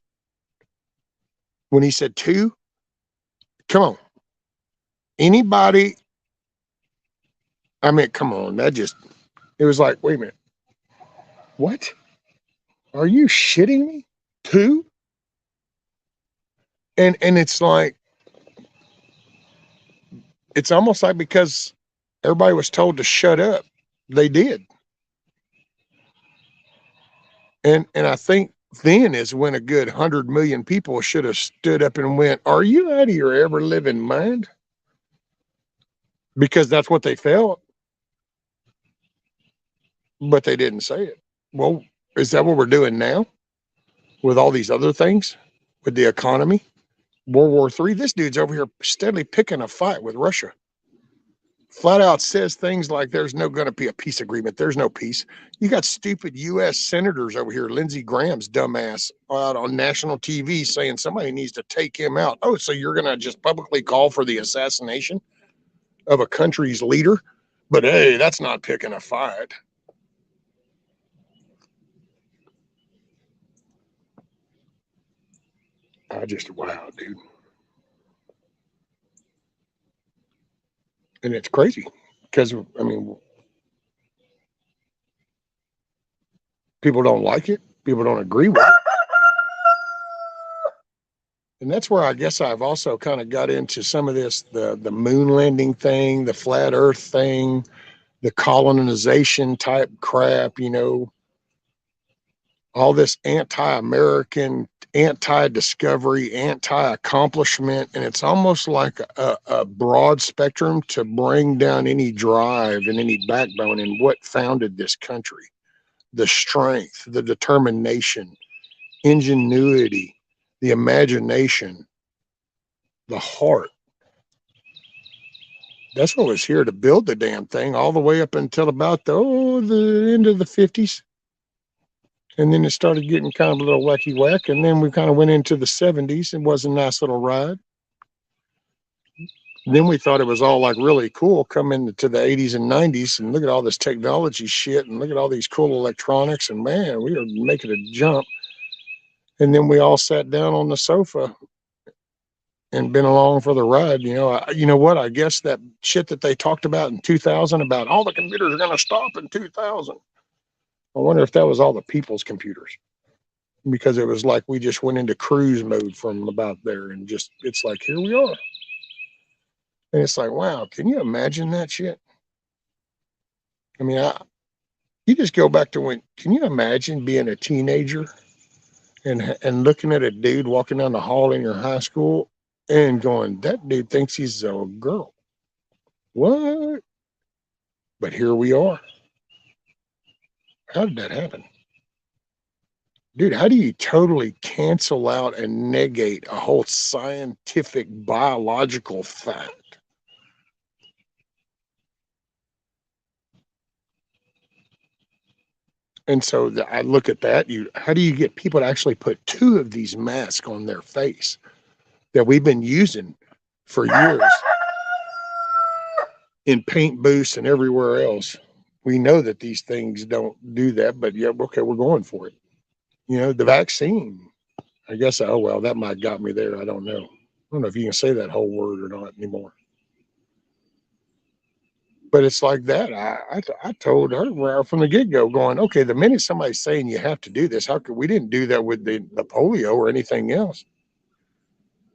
when he said two, come on. Anybody, I mean, come on. It was like, wait a minute. What? Are you shitting me? Two? And it's like, it's almost like because everybody was told to shut up, they did. And I think then is when a good 100 million people should have stood up and went, "Are you out of your ever living mind?" Because that's what they felt, but they didn't say it. Well, is that what we're doing now with all these other things, with the economy? World War III, this dude's over here steadily picking a fight with Russia. Flat out says things like there's no going to be a peace agreement. There's no peace. You got stupid U.S. senators over here, Lindsey Graham's dumbass, out on national TV saying somebody needs to take him out. Oh, so you're going to just publicly call for the assassination of a country's leader? But hey, that's not picking a fight. Wow, dude. And it's crazy because, I mean, people don't like it. People don't agree with it. And that's where I guess I've also kind of got into some of this, the moon landing thing, the flat earth thing, the colonization type crap, all this anti-American, anti-discovery, anti-accomplishment. And it's almost like a broad spectrum to bring down any drive and any backbone in what founded this country. The strength, the determination, ingenuity, the imagination, the heart. That's what was here to build the damn thing all the way up until about the end of the 50s. And then it started getting kind of a little wacky whack. And then we kind of went into the 70s. It was a nice little ride. Then we thought it was all like really cool coming to the 80s and 90s. And look at all this technology shit. And look at all these cool electronics. And man, we were making a jump. And then we all sat down on the sofa and been along for the ride. You know what? I guess that shit that they talked about in 2000 about all the computers are going to stop in 2000. I wonder if that was all the people's computers, because it was like we just went into cruise mode from about there, and just it's like here we are, and it's like wow, can you imagine that shit? I mean, you just go back to when. Can you imagine being a teenager and looking at a dude walking down the hall in your high school and going, that dude thinks he's a girl? What? But here we are. How did that happen? Dude, how do you totally cancel out and negate a whole scientific biological fact? And so I look at that. How do you get people to actually put two of these masks on their face that we've been using for years in paint booths and everywhere else? We know that these things don't do that, but yeah, okay, we're going for it. The vaccine, I guess, oh, well, that might got me there. I don't know. I don't know if you can say that whole word or not anymore. But it's like that. I told her from the get-go going, okay, the minute somebody's saying you have to do this, how could we didn't do that with the polio or anything else?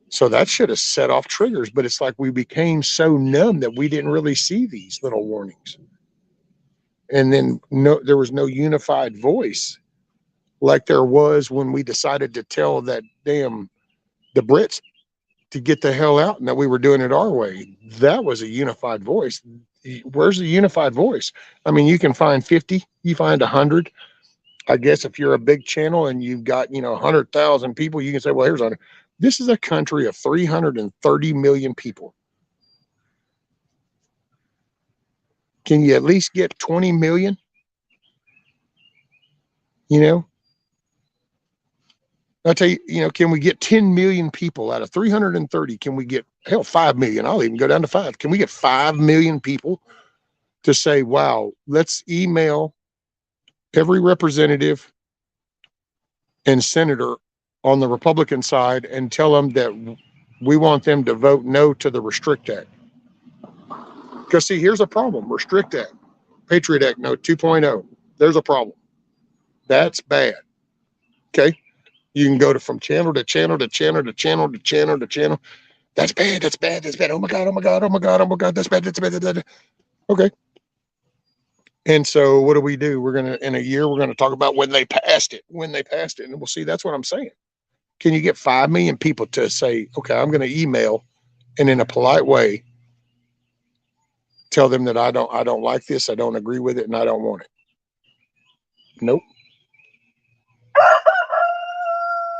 So that should have set off triggers, but it's like we became so numb that we didn't really see these little warnings. And then there was no unified voice like there was when we decided to tell that damn the Brits to get the hell out and that we were doing it our way. That was a unified voice. Where's the unified voice? I mean, you can find 50, you find 100. I guess if you're a big channel and you've got, 100,000 people, you can say, well, here's 100. This is a country of 330 million people. Can you at least get 20 million? You know, I'll tell you, can we get 10 million people out of 330? Can we get, hell, 5 million? I'll even go down to 5. Can we get 5 million people to say, wow, let's email every representative and senator on the Republican side and tell them that we want them to vote no to the Restrict Act? Because, see, here's a problem. Restrict Act, Patriot Act, no, 2.0. There's a problem. That's bad. Okay. You can go from channel to channel to channel to channel to channel to channel. That's bad. That's bad. That's bad. Oh my God. Oh my God. Oh my God. Oh my God. That's bad. That's bad. That's bad. Okay. And so what do? In a year, we're going to talk about when they passed it, and we'll see. That's what I'm saying. Can you get 5 million people to say, okay, I'm going to email and in a polite way, tell them that I don't like this. I don't agree with it and I don't want it. Nope.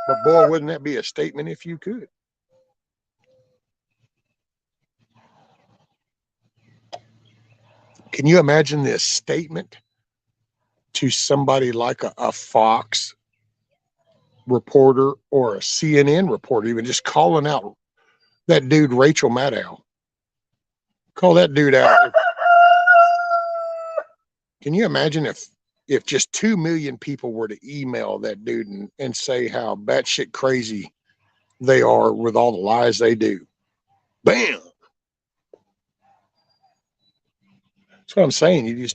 But boy, wouldn't that be a statement if you could? Can you imagine this statement to somebody like a Fox reporter or a CNN reporter, even just calling out that dude, Rachel Maddow? Call that dude out. Can you imagine if just 2 million people were to email that dude and say how batshit crazy they are with all the lies they do? Bam! That's what I'm saying.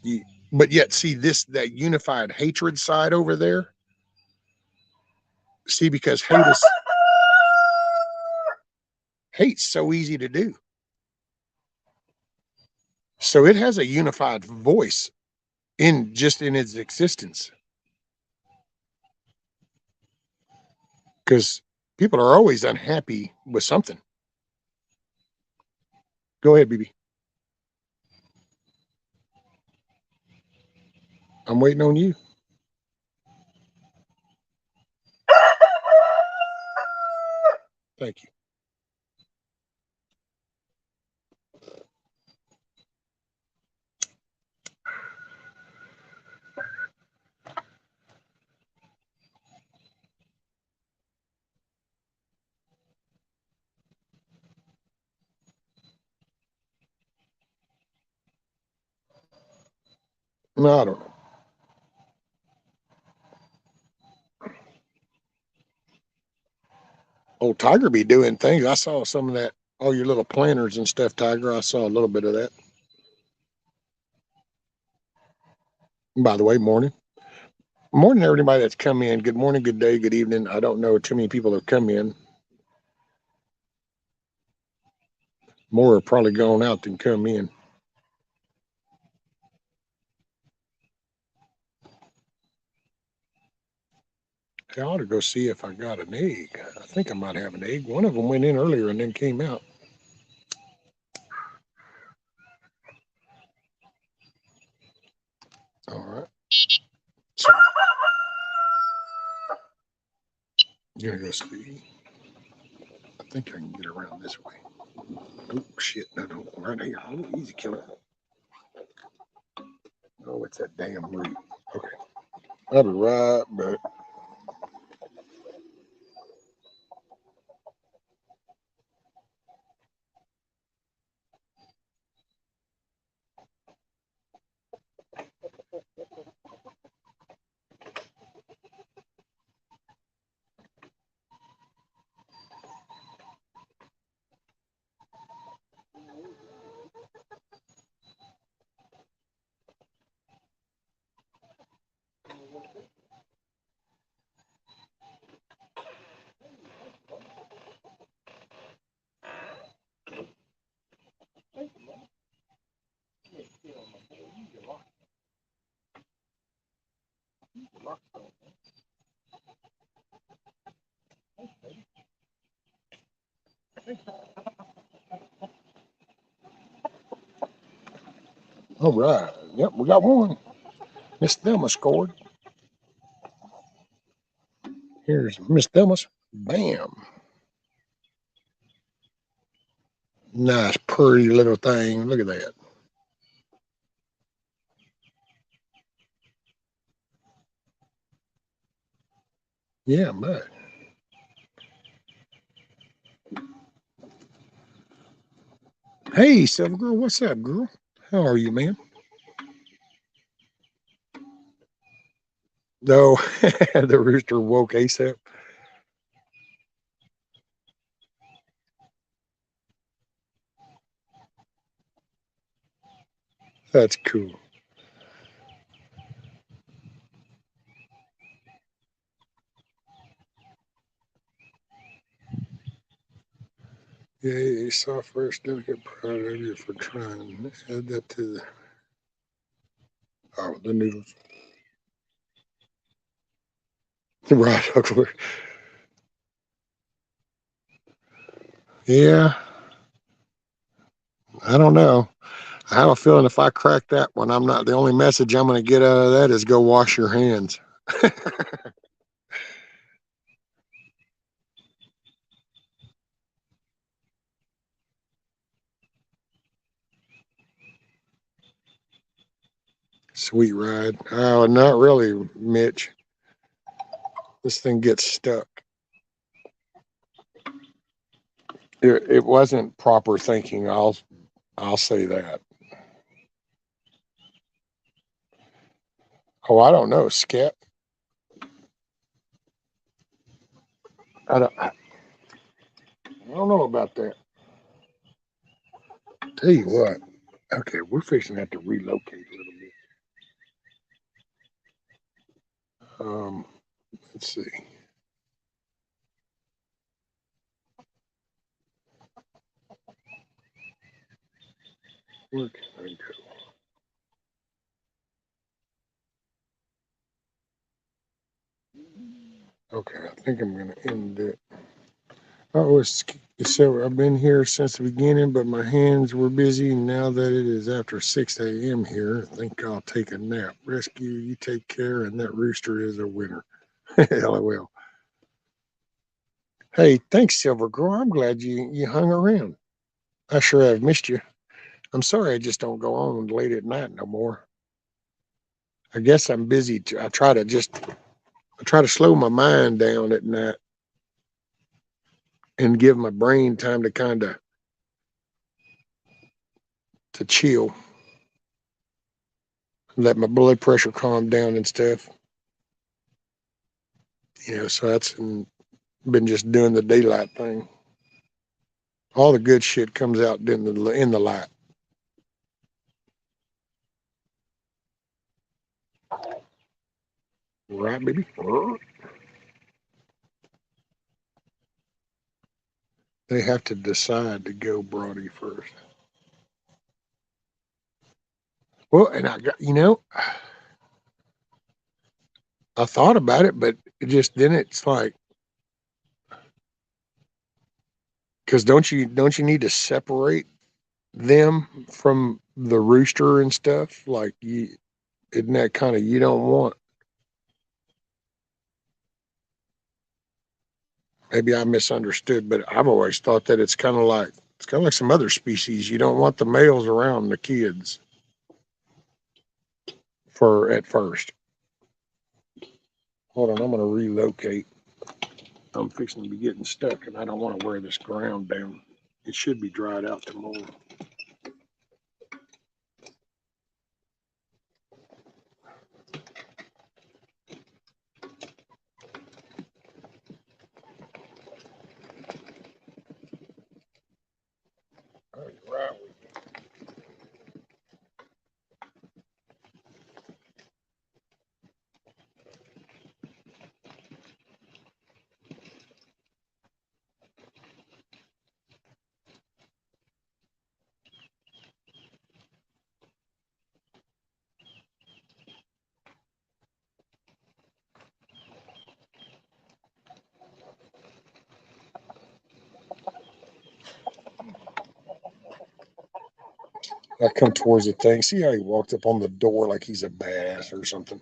But yet see that unified hatred side over there. See, because hate's so easy to do. So it has a unified voice in its existence. Because people are always unhappy with something. Go ahead, BB. I'm waiting on you. Thank you. No, I don't know. Oh, Tiger be doing things. I saw some of that. All your little planters and stuff, Tiger. I saw a little bit of that. And by the way, morning. Morning, everybody that's come in. Good morning, good day, good evening. I don't know too many people have come in. More are probably gone out than come in. I ought to go see if I got an egg. I think I might have an egg. One of them went in earlier and then came out. All right. So, you're going to go see. I think I can get around this way. Oh, shit. No. Right here. Oh, easy killer. Oh, it's that damn root. Okay. I'll be right back. All right. Yep, we got one. Miss Thelma scored. Here's Miss Thelma's. Bam. Nice, pretty little thing. Look at that. Yeah, but. Hey, Silver Girl, what's up, girl? How are you, man? No, the rooster woke ASAP. That's cool. Yeah, software delicate proud of you for trying. Add that to the the noodles. Right, Huckleberry. Yeah, I don't know. I have a feeling if I crack that one, I'm not the only message I'm going to get out of that is go wash your hands. Sweet ride. Oh, not really, Mitch. This thing gets stuck. It wasn't proper thinking. I'll say that. Oh, I don't know, Skip. I don't know about that. Tell you what. Okay, we're fixing to have to relocate a little bit. Let's see. Where can I go? Okay, I think I'm going to end it. Oh, so I've been here since the beginning, but my hands were busy. Now that it is after 6 a.m. here, I think I'll take a nap. Rescue, you take care, and that rooster is a winner. LOL. Hey, thanks, Silver Girl. I'm glad you hung around. I sure have missed you. I'm sorry I just don't go on late at night no more. I guess I'm busy. I try to slow my mind down at night and give my brain time to kind of to chill, let my blood pressure calm down and stuff. So that's been just doing the daylight thing. All the good shit comes out in the light. Right, baby? They have to decide to go Brody first. Well, and I thought about it, but it's like, because don't you need to separate them from the rooster and stuff? Like, isn't that kind of, you don't want, maybe I misunderstood, but I've always thought that it's kind of like some other species. You don't want the males around the kids for at first. Hold on, I'm going to relocate. I'm fixing to be getting stuck, and I don't want to wear this ground down. It should be dried out tomorrow. All right. I come towards the thing. See how he walked up on the door like he's a badass or something?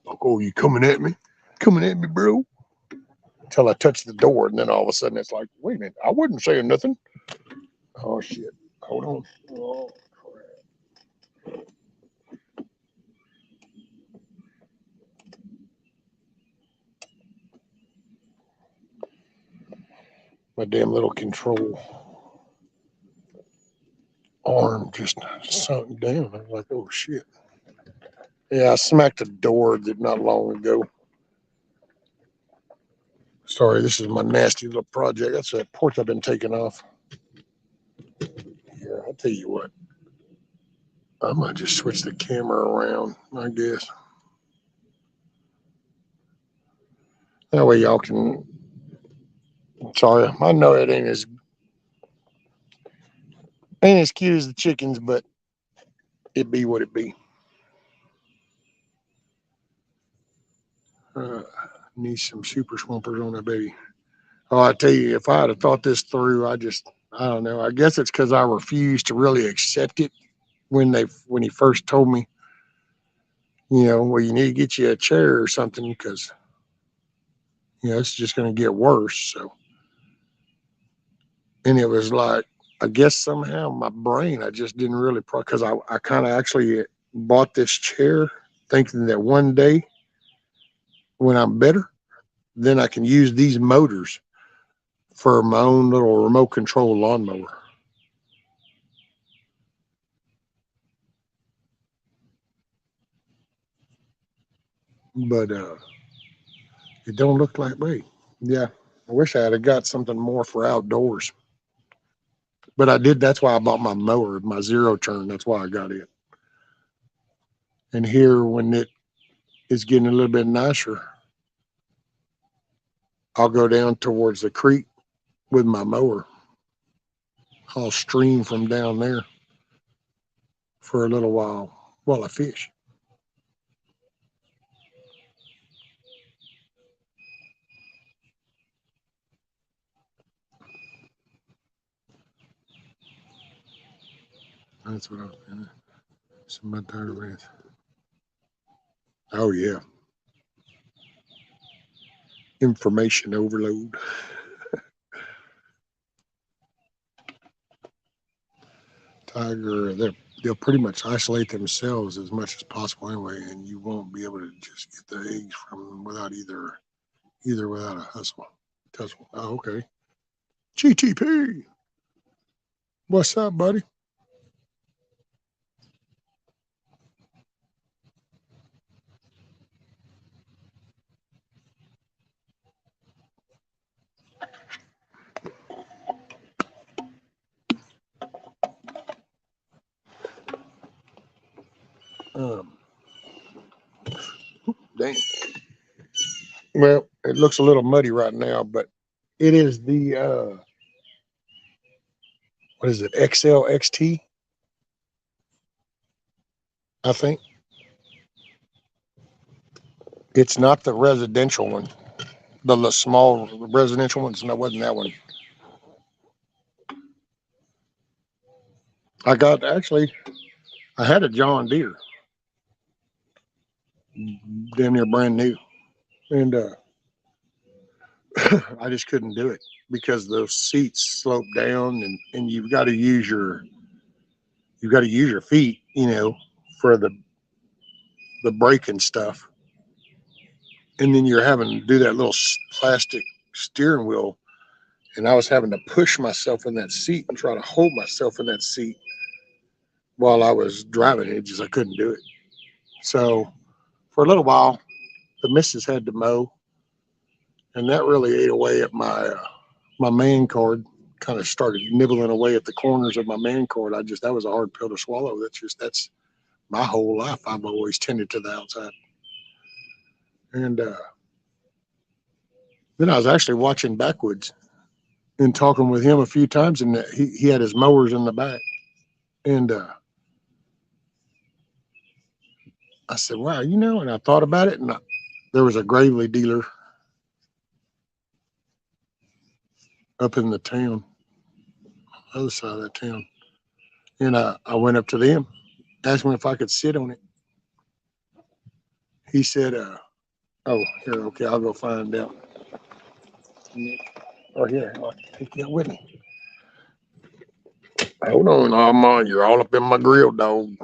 Like, oh, you coming at me? Coming at me, bro? Until I touch the door, and then all of a sudden it's like, wait a minute, I wasn't saying nothing. Oh, shit. Hold on. Oh, crap. My damn little control arm just sunk down. I was like, oh, shit. Yeah, I smacked a door not long ago. Sorry, this is my nasty little project. That's that porch I've been taking off. Here, I'll tell you what. I might just switch the camera around, I guess. That way y'all can. Sorry, I know it ain't as cute as the chickens, but it be what it be. Need some super swampers on that baby. Oh, I tell you, if I had thought this through, I don't know. I guess it's because I refused to really accept it when he first told me, well, you need to get you a chair or something because, it's just going to get worse. So, and it was like, I guess somehow my brain, I just didn't really, because I kind of actually bought this chair thinking that one day when I'm better, then I can use these motors for my own little remote control lawnmower. But it don't look like me. Yeah, I wish I had got something more for outdoors. But I did. That's why I bought my mower, my zero turn. That's why I got it. And here, when it is getting a little bit nicer, I'll go down towards the creek with my mower. I'll stream from down there for a little while I fish. That's what I was doing. Some mud tire reds. Oh yeah. Information overload. Tiger, they'll pretty much isolate themselves as much as possible anyway, and you won't be able to just get the eggs from them without either without a hustle. Tussle. Oh, okay. GTP. What's up, buddy? Um, dang. Well, it looks a little muddy right now, but it is the what is it? XLXT, I think. It's not the residential one. The small residential ones. No, wasn't that one. I had a John Deere, damn near brand new, and I just couldn't do it because those seats slope down, and you've got to use your feet, for the brake and stuff, and then you're having to do that little plastic steering wheel, and I was having to push myself in that seat and try to hold myself in that seat while I was driving it. Just I couldn't do it. So for a little while, the missus had to mow, and that really ate away at my man card. Kind of started nibbling away at the corners of my man cord. That was a hard pill to swallow. That's my whole life. I've always tended to the outside. And then I was actually watching Backwoods and talking with him a few times, and he had his mowers in the back. And I said, wow, and I thought about it, and there was a Gravely dealer up in the town, other side of that town. And I went up to them, asked him if I could sit on it. He said, oh, here, okay, I'll go find out. Oh, here, I'll take you with me. Hold on, Alamo, you're all up in my grill, dog.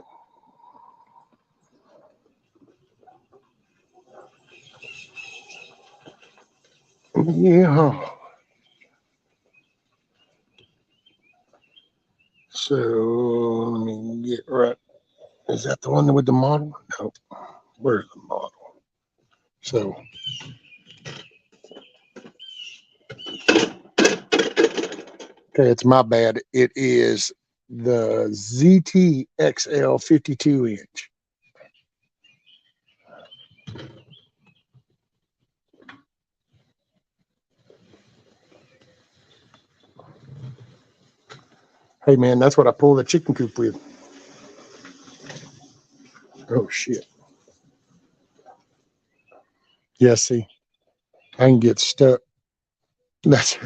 Yeah. So let me get right. Is that the one with the model? No. Where's the model? So okay, it's my bad. It is the ZTXL 52 inch. Hey man, that's what I pull the chicken coop with. Oh shit. Yeah, see, I can get stuck. That's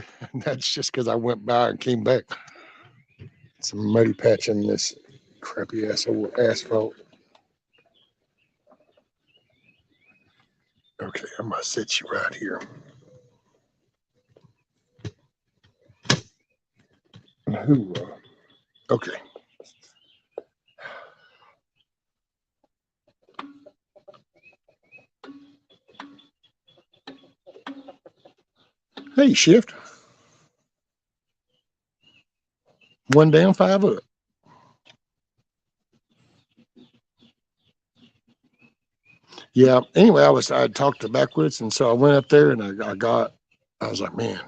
just because I went by and came back. Some muddy patch in this crappy asphalt. Okay, I'm gonna set you right here. Who? Okay. Hey, shift. One down, five up. Yeah. Anyway, I talked to Backwoods, and so I went up there and I was like, man.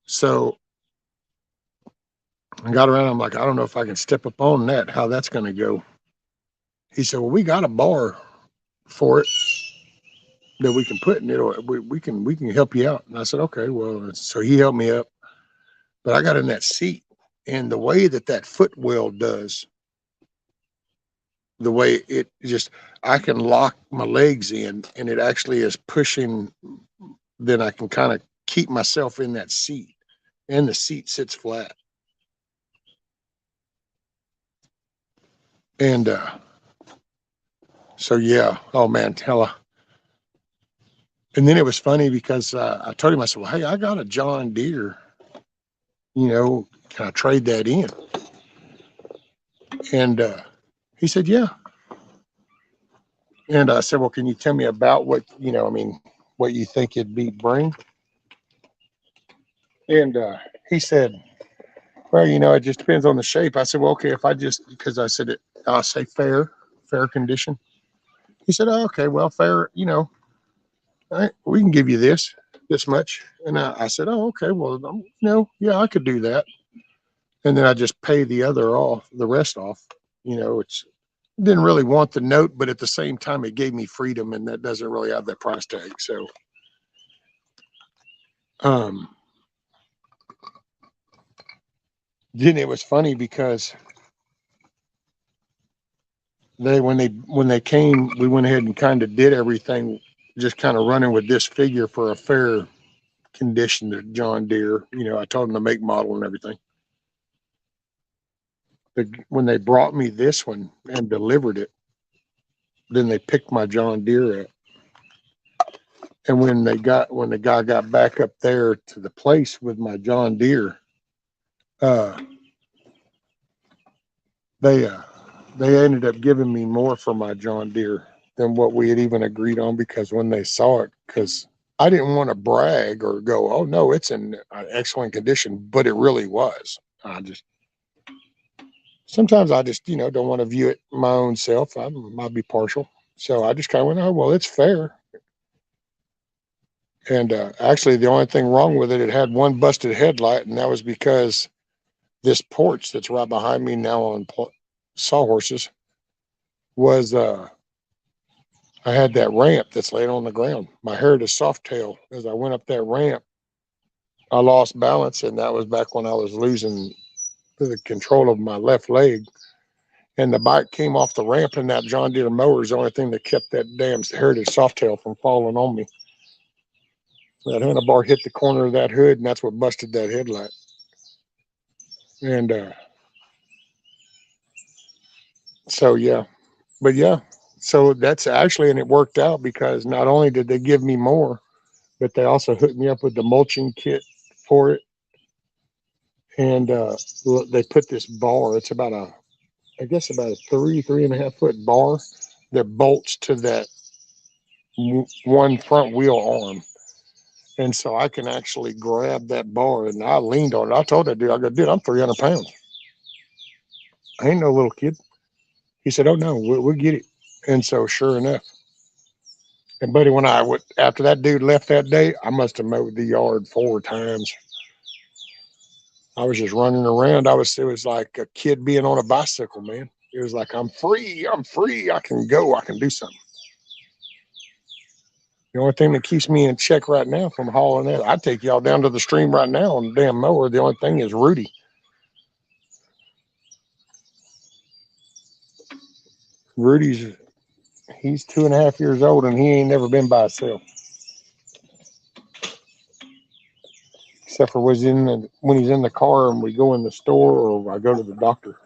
So I got around. I'm like, I don't know if I can step up on that. How that's going to go? He said, well, we got a bar for it that we can put in it, or we can help you out. And I said, okay. Well, so he helped me up, but I got in that seat, and the way that footwell does, the way it just, I can lock my legs in, and it actually is pushing. Then I can kind of keep myself in that seat, and the seat sits flat. And so yeah, oh man, hella. And then it was funny because I told him, I said, well, hey, I got a John Deere, can I trade that in? And he said, yeah. And I said, well, can you tell me about what what you think it'd be bring? And he said, well, it just depends on the shape. I said, well, okay, if I just, because I said I'll say fair condition. He said, oh, okay, well, fair, all right, we can give you this much. And I said, oh, okay, well, yeah, I could do that. And then I just pay the rest off. It's didn't really want the note, but at the same time, it gave me freedom, and that doesn't really have that price tag. So, then it was funny because when they came, we went ahead and kind of did everything, just kind of running with this figure for a fair condition to John Deere. I told them to make, model, and everything. When they brought me this one and delivered it, then they picked my John Deere up. And when the guy got back up there to the place with my John Deere, they ended up giving me more for my John Deere than what we had even agreed on, because when they saw it, because I didn't want to brag or go, oh no, it's in excellent condition, but it really was. Sometimes I just, don't want to view it my own self. I might be partial. So I just kind of went, oh, well, it's fair. And actually, the only thing wrong with it, it had one busted headlight, and that was because this porch that's right behind me now on sawhorses was, I had that ramp that's laying on the ground. My Heritage Softail, as I went up that ramp, I lost balance, and that was back when I was losing the control of my left leg. And the bike came off the ramp, and that John Deere mower is the only thing that kept that damn Heritage Softail from falling on me. That handlebar hit the corner of that hood, and that's what busted that headlight. And So yeah, but yeah, so that's actually, and it worked out because not only did they give me more, but they also hooked me up with the mulching kit for it. And they put this bar. It's about I guess about a 3.5 foot bar that bolts to that one front wheel arm. And so I can actually grab that bar, and I leaned on it. I told that dude, I go, dude, I'm 300 pounds. I ain't no little kid. He said, oh no, we'll get it. And so sure enough, and buddy, when I went after that dude left that day, I must have mowed the yard 4 times. I was just running around. It was like a kid being on a bicycle, man. It was like, I'm free, I can go, I can do something. The only thing that keeps me in check right now from hauling that, I'd take y'all down to the stream right now on the damn mower. The only thing is Rudy. Rudy's he's 2.5 years old and he ain't never been by himself. Except for when he's in the car and we go in the store or I go to the doctor.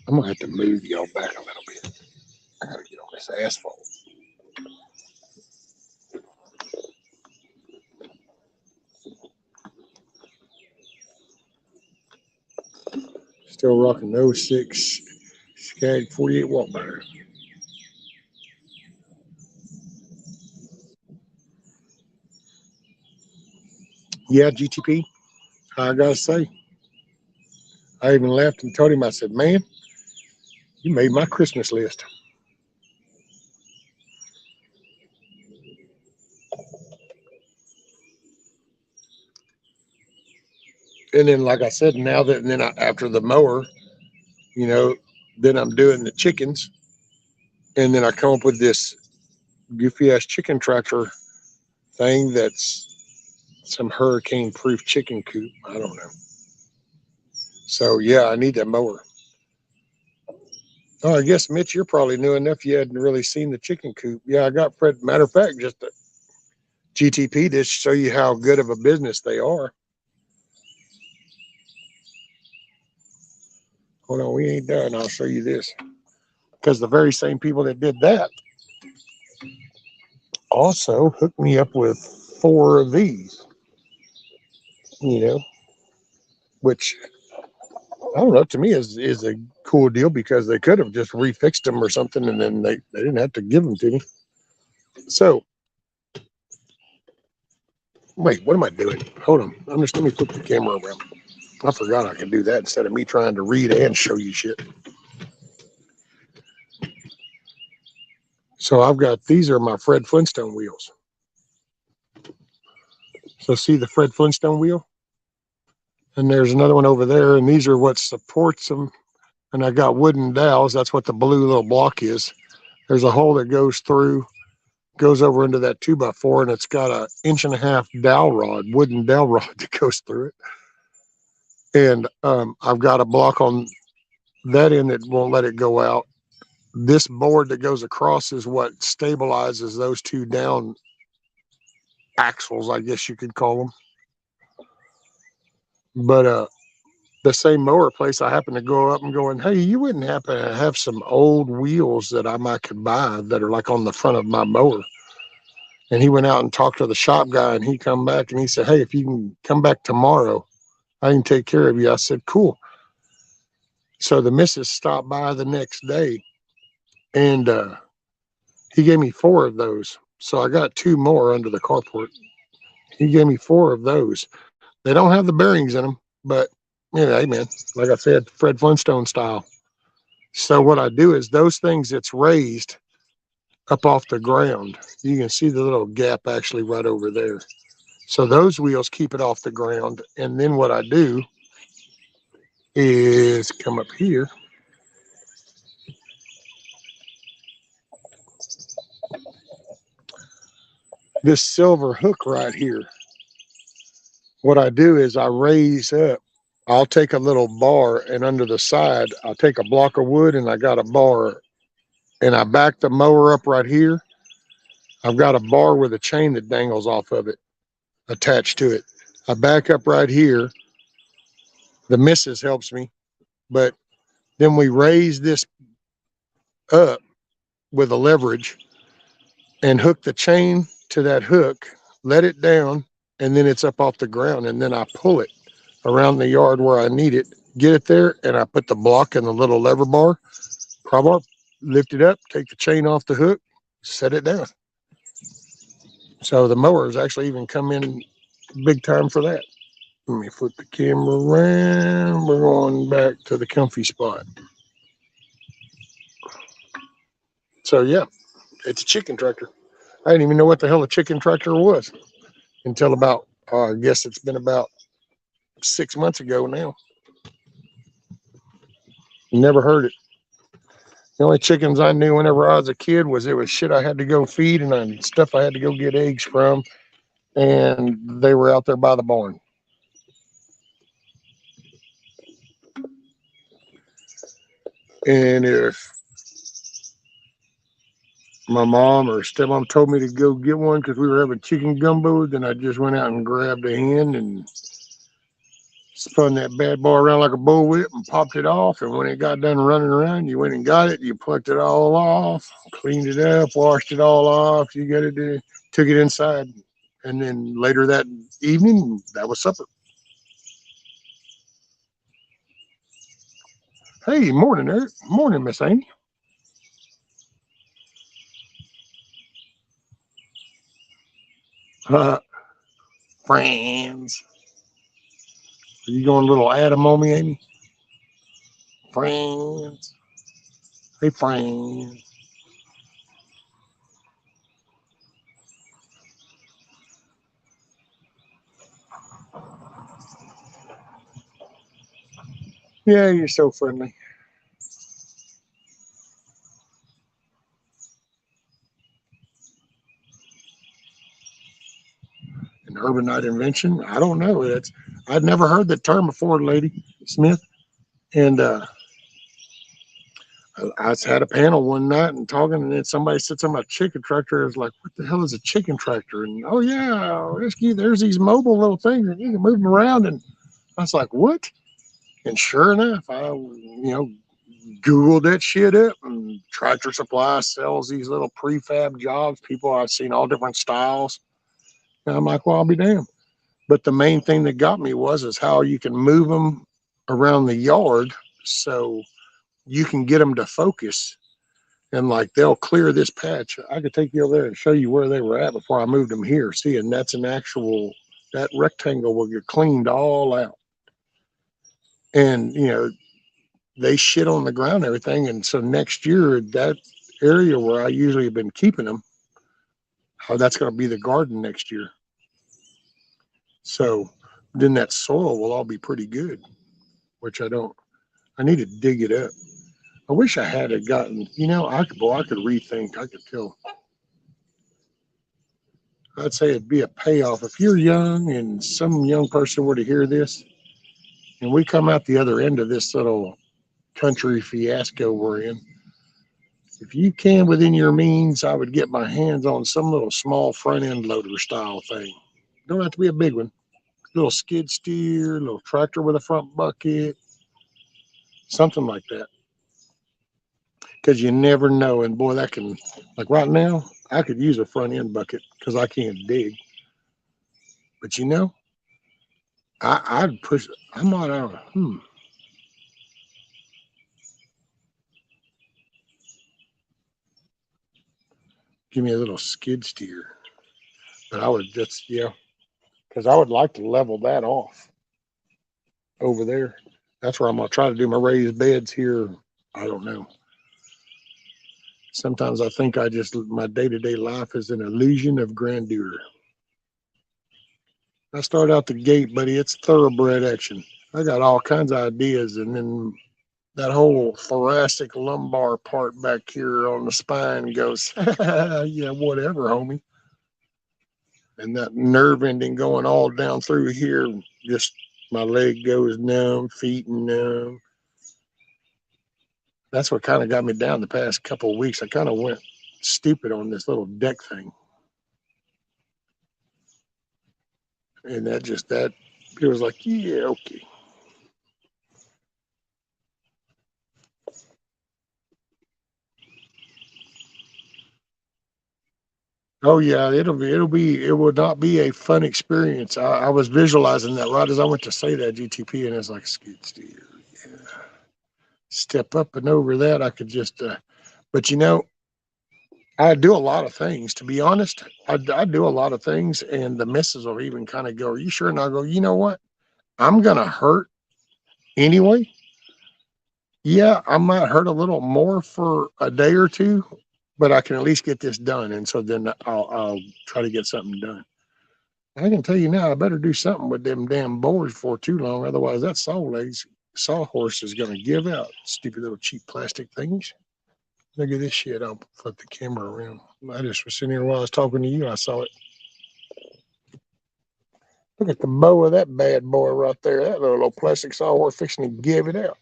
I'm gonna have to move y'all back a little bit. I gotta get on this asphalt. Still rocking those 06 Skag 48 watt bar. Yeah, GTP. I gotta say, I even laughed and told him, I said, man, you made my Christmas list. And then, like I said, after the mower, you know, then I'm doing the chickens. And then I come up with this goofy ass chicken tractor thing that's some hurricane proof chicken coop. I don't know. So, yeah, I need that mower. Oh, I guess, Mitch, you're probably new enough. You hadn't really seen the chicken coop. Yeah, I got Fred. Matter of fact, just a GTP to show you how good of a business they are. Hold on, we ain't done. I'll show you this. Because the very same people that did that also hooked me up with 4 of these, you know, which I don't know, to me is a cool deal because they could have just refixed them or something and then they didn't have to give them to me. So, wait, what am I doing? Hold on. Let me flip the camera around. I forgot I could do that instead of me trying to read and show you shit. So these are my Fred Flintstone wheels. So see the Fred Flintstone wheel? And there's another one over there, and these are what supports them. And I got wooden dowels. That's what the blue little block is. There's a hole that goes over into that 2x4, and it's got a 1.5-inch dowel rod, wooden dowel rod that goes through it. And I've got a block on that end that won't let it go out. This board that goes across is what stabilizes those 2 down axles, I guess you could call them. But the same mower place, I happened to go up and going, hey, you wouldn't happen to have some old wheels that I might could buy that are like on the front of my mower? And he went out and talked to the shop guy, and he come back and he said, hey, if you can come back tomorrow, I can take care of you. I said, cool. So the missus stopped by the next day, and he gave me 4 of those. So I got 2 more under the carport. He gave me 4 of those. They don't have the bearings in them, but hey, man, like I said, Fred Flintstone style. So what I do is those things that's raised up off the ground, you can see the little gap actually right over there. So those wheels keep it off the ground. And then what I do is come up here. This silver hook right here. What I do is I raise up. I'll take a little bar, and under the side, I'll take a block of wood, and I got a bar, and I back the mower up right here. I've got a bar with a chain that dangles off of it attached to it. I back up right here. The missus helps me, but Then we raise this up with a leverage and hook the chain to that hook, let it down, and then it's up off the ground. And then I pull it around the yard where I need it, get it there, and I put the block in the little lever bar, pry lift it up, take the chain off the hook, set it down. So the mowers actually even come in big time for that. Let me flip the camera around. We're going back to the comfy spot. So yeah, it's a chicken tractor. I didn't even know what the hell a chicken tractor was until about, I guess it's been about 6 months ago now. Never heard it. The only chickens I knew whenever I was a kid was it was shit I had to go feed and stuff I had to go get eggs from, and they were out there by the barn. And if my mom or stepmom told me to go get one because we were having chicken gumbo, then I just went out and grabbed a hen and spun that bad boy around like a bullwhip and popped it off. And when it got done running around, you went and got it, you plucked it all off, cleaned it up, washed it all off. You got it, took it inside. And then later that evening, that was supper. Hey, morning, Eric. Morning, Miss Amy. Friends. Are you going a little Adam on me, Amy? Friends. Hey, friends. Yeah, you're so friendly. An urbanite invention? I don't know. I'd never heard that term before, Lady Smith. And I just had a panel one night and talking, and then somebody said something about chicken tractor. I was like, what the hell is a chicken tractor? And oh yeah, there's these mobile little things and you can move them around. And I was like, what? And sure enough, I Googled that shit up, and Tractor Supply sells these little prefab jobs. People, I've seen all different styles. And I'm like, well, I'll be damned. But the main thing that got me is how you can move them around the yard so you can get them to focus. And like they'll clear this patch. I could take you over there and show you where they were at before I moved them here. See, and that's that rectangle will get cleaned all out. And, they shit on the ground and everything. And so next year, that area where I usually have been keeping them, that's going to be the garden next year. So then that soil will all be pretty good, which I need to dig it up. I wish I had it gotten, I could rethink. I could tell. I'd say it'd be a payoff. If you're young and some young person were to hear this and we come out the other end of this little country fiasco we're in, if you can within your means, I would get my hands on some little small front end loader style thing. Don't have to be a big one. Little skid steer, little tractor with a front bucket, something like that. Because you never know. And boy, that can, like right now, I could use a front end bucket because I can't dig. But I'd push, I might, give me a little skid steer. But I would just, because I would like to level that off over there. That's where I'm going to try to do my raised beds here. I don't know. Sometimes I think my day-to-day life is an illusion of grandeur. I start out the gate, buddy. It's thoroughbred action. I got all kinds of ideas, and then that whole thoracic lumbar part back here on the spine goes, yeah, whatever, homie. And that nerve ending going all down through here, just my leg goes numb, feet numb. That's what kind of got me down the past couple of weeks. I kind of went stupid on this little deck thing. And it was like, yeah, okay. Oh yeah, it will not be a fun experience. I was visualizing that right as I went to say that GTP, and it's like skid steer. Yeah. Step up and over that, I could just. But I do a lot of things. To be honest, I do a lot of things, and the missus will even kind of go, "Are you sure?" And I'll go, "You know what? I'm gonna hurt anyway. Yeah, I might hurt a little more for a day or two, but I can at least get this done." And so then I'll try to get something done. I can tell you now, I better do something with them damn boards before too long. Otherwise, that sawhorse is going to give out. Stupid little cheap plastic things. Look at this shit. I'll flip the camera around. I just was sitting here while I was talking to you. I saw it. Look at the bow of that bad boy right there. That little plastic sawhorse fixing to give it out.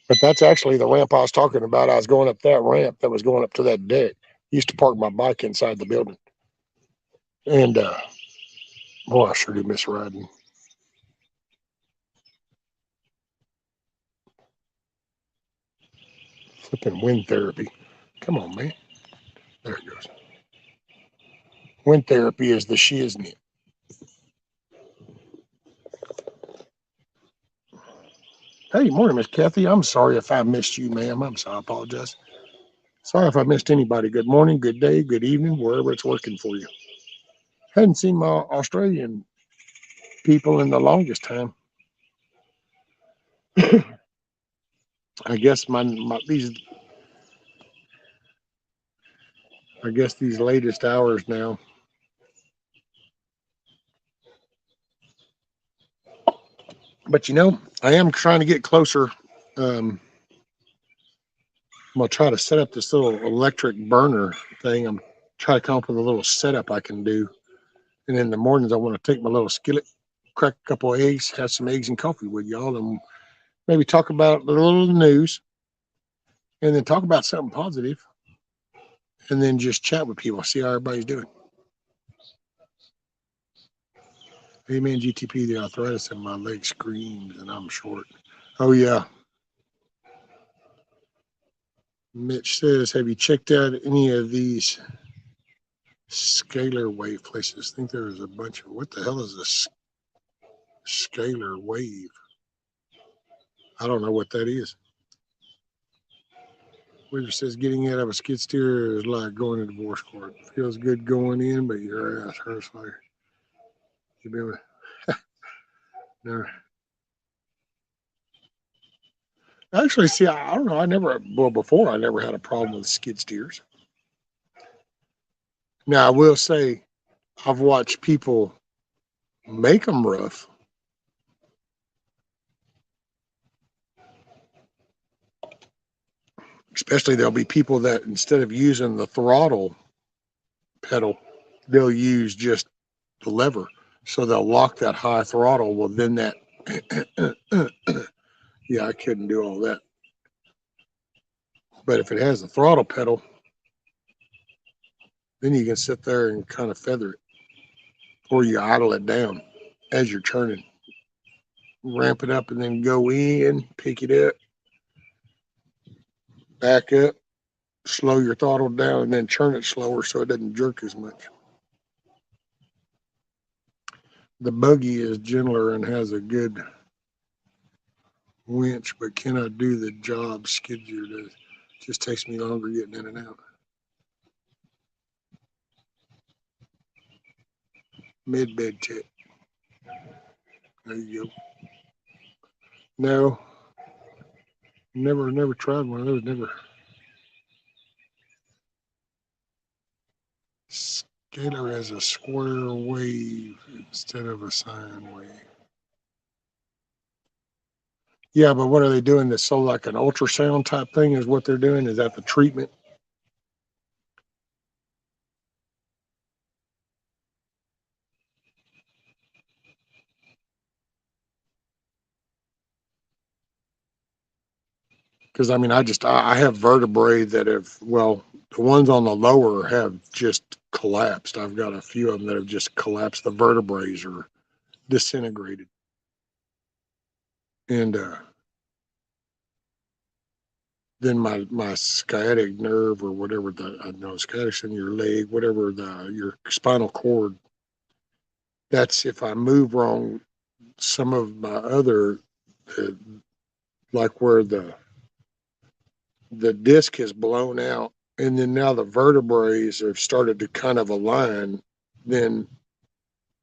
But that's actually the ramp I was talking about. I was going up that ramp that was going up to that deck. Used to park my bike inside the building. And boy, I sure do miss riding. Flipping wind therapy. Come on, man. There it goes. Wind therapy is the shiznit. Hey, morning, Miss Kathy. I'm sorry if I missed you, ma'am. I'm sorry. I apologize. Sorry if I missed anybody. Good morning, good day, good evening, wherever it's working for you. Hadn't seen my Australian people in the longest time. I guess these latest hours now. But I am trying to get closer. I'm gonna try to set up this little electric burner thing. I'm trying to come up with a little setup I can do. And in the mornings, I want to take my little skillet, crack a couple of eggs, have some eggs and coffee with y'all, and maybe talk about a little news, and then talk about something positive, and then just chat with people, see how everybody's doing. Amen, GTP, the arthritis in my leg screams, and I'm short. Oh, yeah. Mitch says, have you checked out any of these scalar wave places? I think there is a bunch of, what the hell is this scalar wave? I don't know what that is. Wizard says getting out of a skid steer is like going to divorce court. Feels good going in, but your ass hurts like you've been no. Actually, see, I don't know. Before I never had a problem with skid steers. Now, I will say I've watched people make them rough. Especially there'll be people that instead of using the throttle pedal, they'll use just the lever. So they'll lock that high throttle. Well, then that, yeah, I couldn't do all that. But if it has the throttle pedal, then you can sit there and kind of feather it, or you idle it down as you're turning, ramp it up, and then go in, pick it up, back up, slow your throttle down, and then turn it slower so it doesn't jerk as much. The buggy is gentler and has a good winch, but cannot do the job skid steer does. Just takes me longer getting in and out. Mid bed tip. There you go. No, never tried one of those. Never. Scalar has a square wave instead of a sine wave. Yeah, but what are they doing? That's so like an ultrasound type thing is what they're doing? Is that the treatment? Because I mean, I have vertebrae that have, well, the ones on the lower have just collapsed. I've got a few of them that have just collapsed. The vertebrae are disintegrated. And then my sciatic nerve or whatever I know sciatic's in your leg, whatever your spinal cord. That's if I move wrong. Some of my other, uh, like where the disc has blown out, and then now the vertebrae have started to kind of align. Then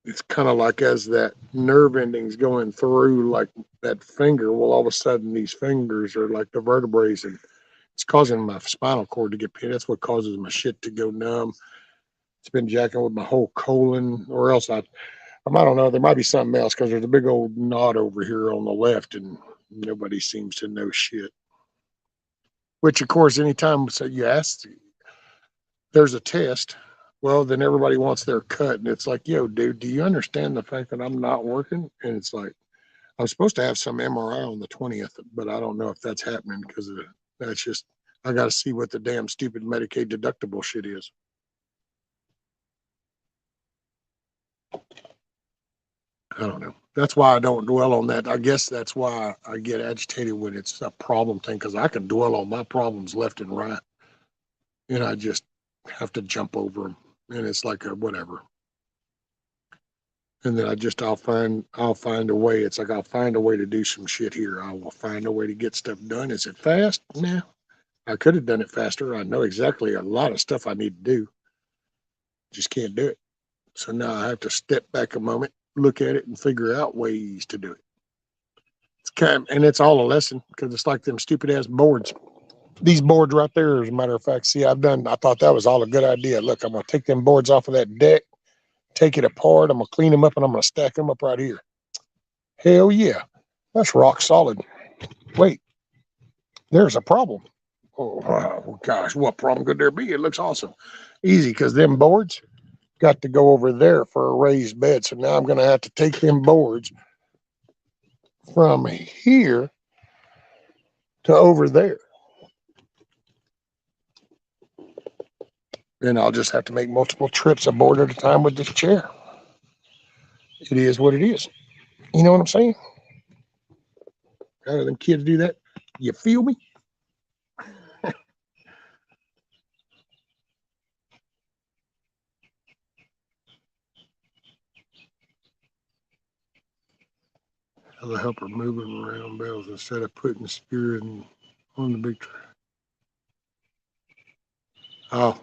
it's kind of like as that nerve ending's going through, like that finger. Well, all of a sudden these fingers are like the vertebrae, and it's causing my spinal cord to get pain. That's what causes my shit to go numb. It's been jacking with my whole colon, or else I don't know. There might be something else because there's a big old knot over here on the left, and nobody seems to know shit. Which, of course, anytime so you ask, there's a test. Well, then everybody wants their cut, and it's like, yo, dude, do you understand the fact that I'm not working? And it's like, I'm supposed to have some MRI on the 20th, but I don't know if that's happening because that's just I got to see what the damn stupid Medicaid deductible shit is. I don't know. That's why I don't dwell on that. I guess that's why I get agitated when it's a problem thing because I can dwell on my problems left and right, and I just have to jump over them, and it's like a whatever. And then I'll find a way. It's like I'll find a way to do some shit here. I will find a way to get stuff done. Is it fast? Nah. I could have done it faster. I know exactly a lot of stuff I need to do. Just can't do it. So now I have to step back a moment, look at it, and figure out ways to do it. And it's all a lesson because it's like them stupid ass boards. These boards right there, as a matter of fact, see, I thought that was all a good idea. Look, I'm going to take them boards off of that deck, take it apart. I'm going to clean them up and I'm going to stack them up right here. Hell yeah. That's rock solid. Wait, there's a problem. Oh, gosh, what problem could there be? It looks awesome. Easy because them boards got to go over there for a raised bed. So now I'm going to have to take them boards from here to over there. And I'll just have to make multiple trips a board at a time with this chair. It is what it is. You know what I'm saying? How do them kids do that? You feel me? I'll help her moving around bells instead of putting the spear on the big tree. Oh.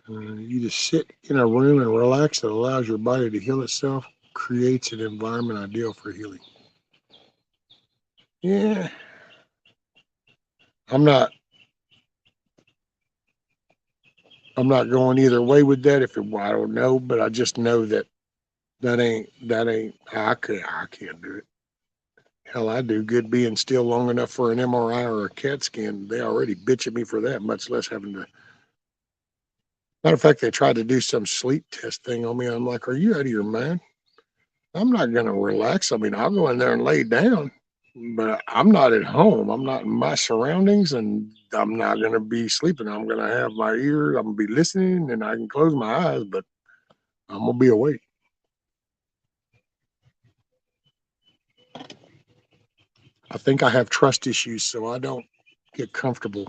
You just sit in a room and relax. It allows your body to heal itself, creates an environment ideal for healing. Yeah. I'm not going either way with that. I don't know, but I just know that ain't I can't do it. Hell, I do good being still long enough for an MRI or a CAT scan. They already bitch at me for that, much less having to. Matter of fact, they tried to do some sleep test thing on me. I'm like, are you out of your mind? I'm not going to relax. I mean, I'll go in there and lay down, but I'm not at home. I'm not in my surroundings, and I'm not going to be sleeping. I'm going to have my ears. I'm going to be listening, and I can close my eyes, but I'm going to be awake. I think I have trust issues, so I don't get comfortable.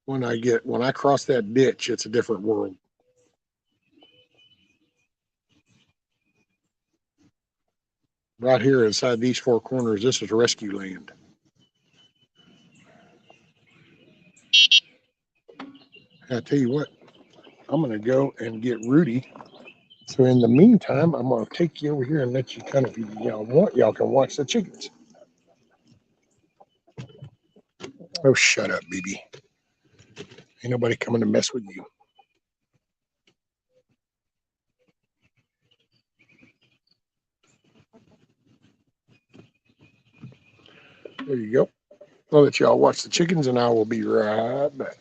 When I cross that ditch, it's a different world. Right here inside these four corners, this is rescue land. I tell you what, I'm going to go and get Rudy. So in the meantime, I'm going to take you over here and let you kind of, if y'all want, y'all can watch the chickens. Oh, shut up, BB. Ain't nobody coming to mess with you. There you go. I'll let y'all watch the chickens and I will be right back.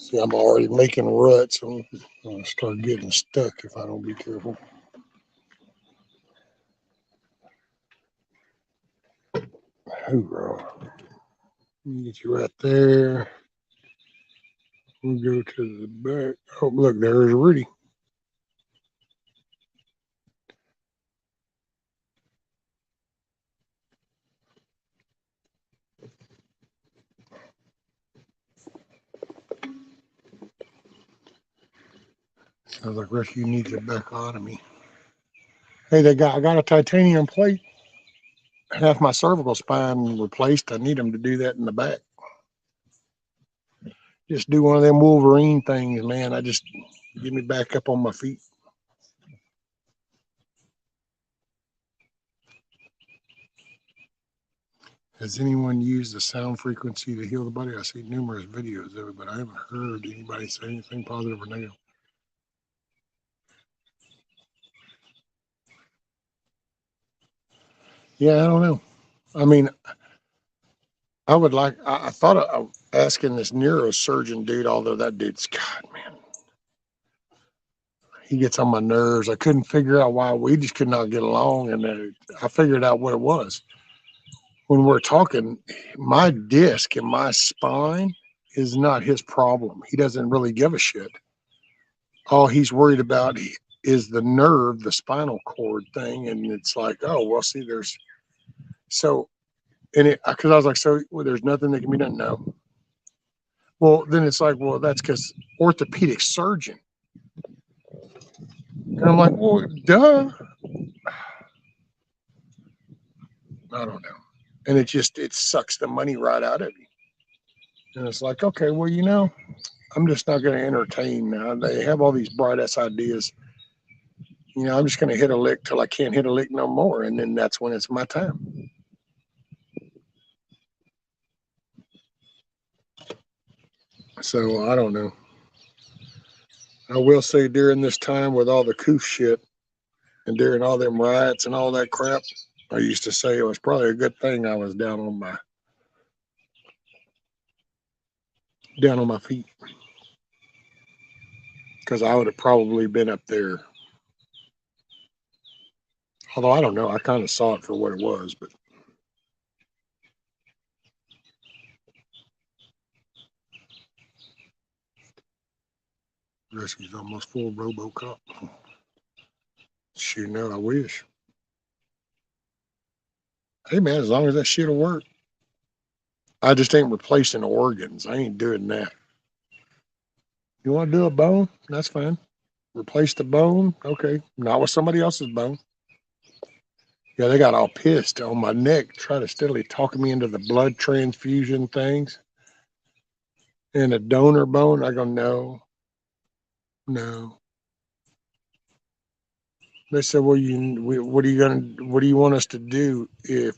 See, I'm already making ruts. I'm going to start getting stuck if I don't be careful. Hoorah. Let me get you right there. We'll go to the back. Oh, look, there's Rudy. Sounds like Rescue needs a bacotomy. Hey, I got a titanium plate. Half my cervical spine replaced. I need them to do that in the back. Just do one of them Wolverine things, man. Get me back up on my feet. Has anyone used the sound frequency to heal the body? I see numerous videos of it, but I haven't heard anybody say anything positive or negative. Yeah, I don't know. I mean, I thought of asking this neurosurgeon dude, although that dude's, God, man, he gets on my nerves. I couldn't figure out why we just could not get along. And I figured out what it was. When we're talking, my disc and my spine is not his problem. He doesn't really give a shit. All he's worried about is the nerve, the spinal cord thing. And it's like, oh, well, see, because I was like, so well, there's nothing that can be done. No. Well, then it's like, well, that's because orthopedic surgeon. And I'm like, well, duh. I don't know. And it sucks the money right out of you. And it's like, okay, well, I'm just not going to entertain now. They have all these bright ass ideas. I'm just going to hit a lick till I can't hit a lick no more. And then that's when it's my time. So I don't know. I will say during this time with all the coup shit and during all them riots and all that crap, I used to say it was probably a good thing I was down on my feet. Because I would have probably been up there. Although I don't know, I kind of saw it for what it was, but Rescue's almost full RoboCop. Shoot, no, I wish. Hey man, as long as that shit'll work. I just ain't replacing organs. I ain't doing that. You want to do a bone? That's fine. Replace the bone? Okay. Not with somebody else's bone. Yeah, they got all pissed on my neck, trying to steadily talk me into the blood transfusion things. And a donor bone? I go, no. They said, well, what do you want us to do if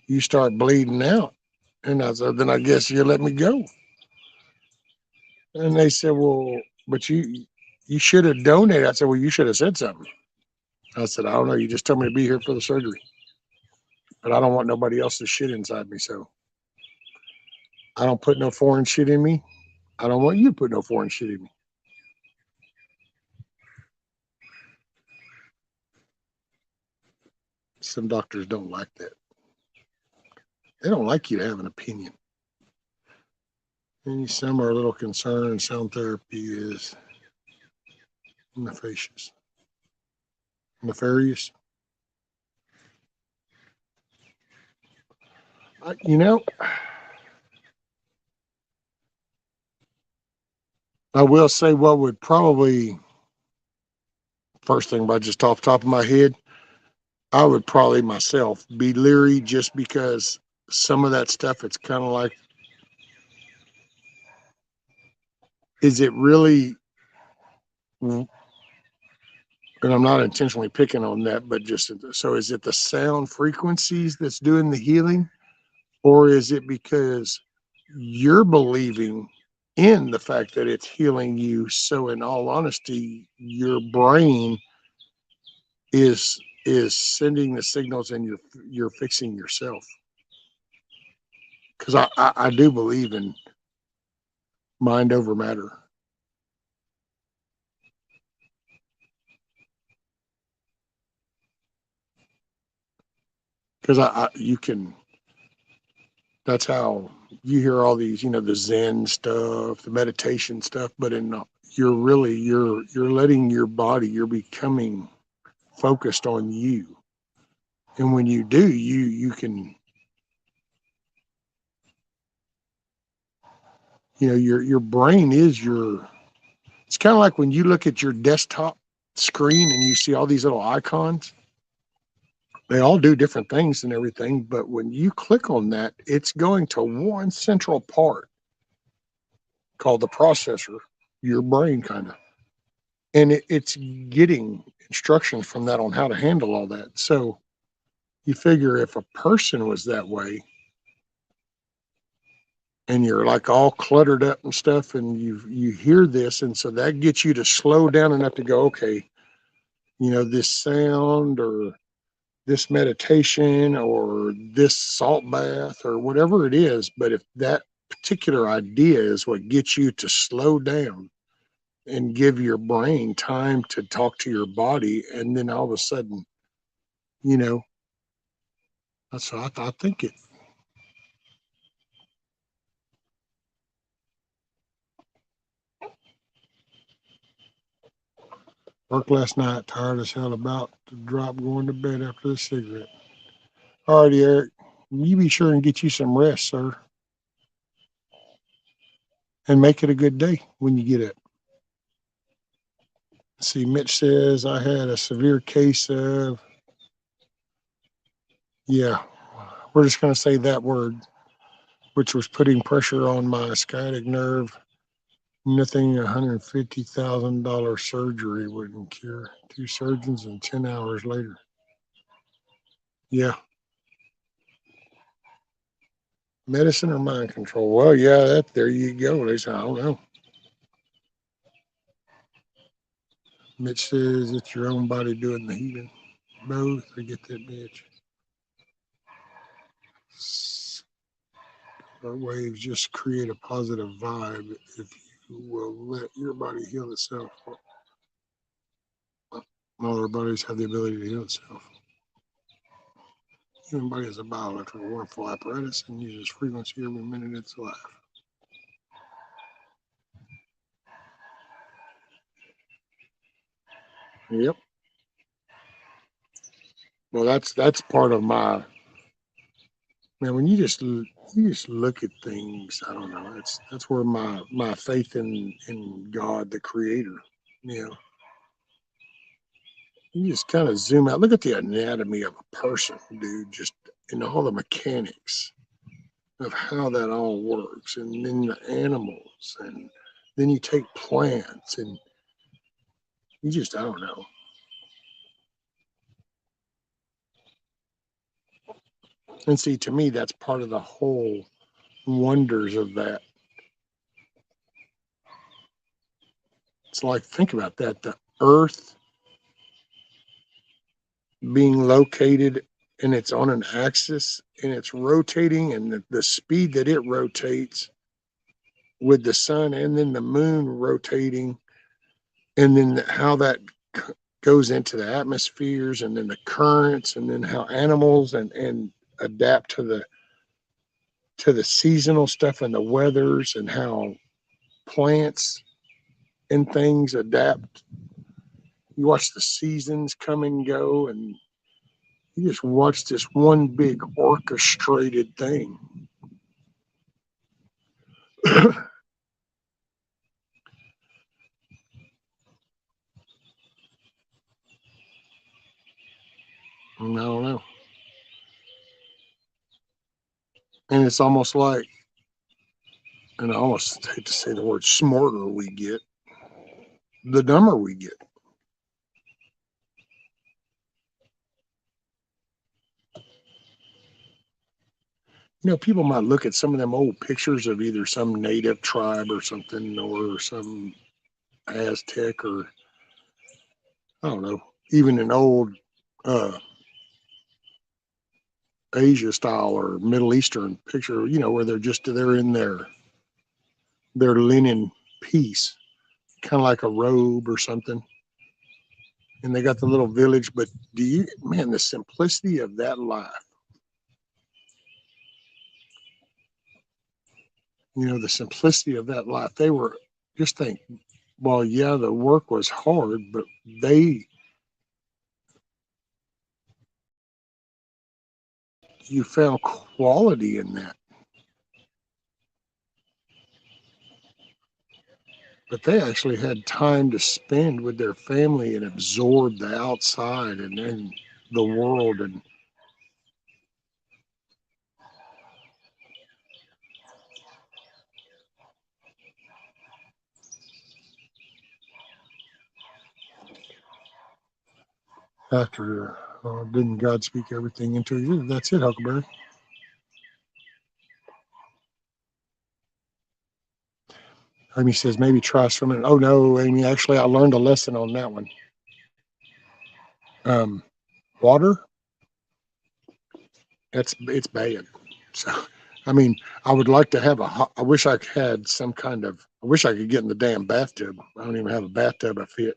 you start bleeding out? And I said, then I guess you let me go. And they said, well, but you should have donated. I said, well, you should have said something. I said, I don't know. You just told me to be here for the surgery. But I don't want nobody else's shit inside me. So I don't put no foreign shit in me. I don't want you to put no foreign shit in me. Some doctors don't like that. They don't like you to have an opinion. And some are a little concerned sound therapy is nefarious. I will say what would probably, first thing by just off the top of my head, I would probably myself be leery just because some of that stuff, it's kind of like, is it really, and I'm not intentionally picking on that, but just, so is it the sound frequencies that's doing the healing? Or is it because you're believing in the fact that it's healing you? So in all honesty, your brain is sending the signals and you're fixing yourself. Because I do believe in mind over matter. Because you can, that's how you hear all these, the Zen stuff, the meditation stuff, but you're letting your body, you're becoming focused on you. And when you do, you can, your brain is it's kind of like when you look at your desktop screen and you see all these little icons. They all do different things and everything, but when you click on that, it's going to one central part called the processor, your brain kind of. And it's getting instructions from that on how to handle all that. So you figure if a person was that way and you're like all cluttered up and stuff and you hear this, and so that gets you to slow down enough to go, okay, this sound or this meditation or this salt bath or whatever it is. But if that particular idea is what gets you to slow down and give your brain time to talk to your body, and then all of a sudden, that's what I think it. Worked last night, tired as hell, about to drop, going to bed after the cigarette. All righty, Eric, you be sure and get you some rest, sir, and make it a good day when you get it. See, Mitch says I had a severe case of, yeah, we're just going to say that word, which was putting pressure on my sciatic nerve. Nothing $150,000 surgery wouldn't cure. 2 surgeons and 10 hours later. Yeah. Medicine or mind control? Well, yeah, there you go. At least I don't know. Mitch says it's your own body doing the healing. Both. I get that, Mitch. Waves just create a positive vibe if you will let your body heal itself. All our bodies have the ability to heal itself. Human body is a bioelectrical wonderful apparatus and uses frequency every minute it's alive. Yep. Well, that's part of my, man. When you just look at things, I don't know. That's where my faith in God, the Creator, you know, you just kind of zoom out. Look at the anatomy of a person, dude. Just in all the mechanics of how that all works, and then the animals, and then you take plants, and you just, I don't know. And see, to me, that's part of the whole wonders of that. It's like, think about that. The earth being located and it's on an axis and it's rotating, and the speed that it rotates with the sun, and then the moon rotating, and then how that goes into the atmospheres, and then the currents, and then how animals and adapt to the seasonal stuff and the weathers, and how plants and things adapt. You watch the seasons come and go, and you just watch this one big orchestrated thing. I don't know. And it's almost like, and I almost hate to say the word, smarter we get, the dumber we get. People might look at some of them old pictures of either some native tribe or something, or some Aztec, or I don't know, even an old uh, Asia style or Middle Eastern picture, where they're in there. their linen piece, kind of like a robe or something. And they got the little village. But man, the simplicity of that life. The simplicity of that life. They were, just think, well, yeah, the work was hard, but you found quality in that. But they actually had time to spend with their family and absorb the outside and then the world. And after, didn't God speak everything into you? That's it, Huckleberry. Amy says, maybe try swimming. Oh, no, Amy, actually, I learned a lesson on that one. Water, it's bad. So, I mean, I would like to have I wish I had I wish I could get in the damn bathtub. I don't even have a bathtub I fit.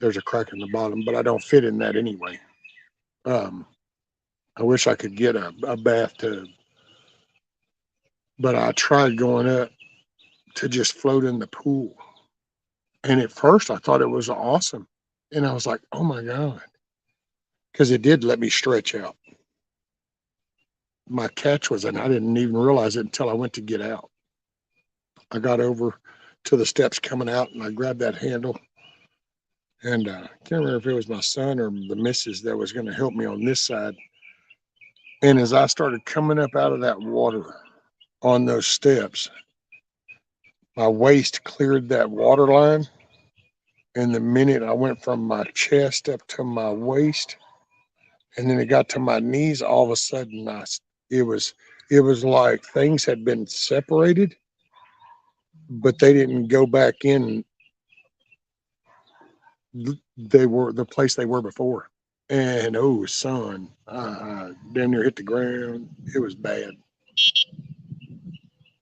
There's a crack in the bottom, but I don't fit in that anyway. I wish I could get a bathtub, but I tried going up to just float in the pool. And at first I thought it was awesome. And I was like, oh my God. Because it did let me stretch out. My catch was, and I didn't even realize it until I went to get out. I got over to the steps coming out and I grabbed that handle. And I can't remember if it was my son or the missus that was going to help me on this side. And as I started coming up out of that water on those steps, my waist cleared that water line. And the minute I went from my chest up to my waist, and then it got to my knees, all of a sudden it was like things had been separated, but they didn't go back in. They were the place they were before. And oh, son, I damn near hit the ground. It was bad.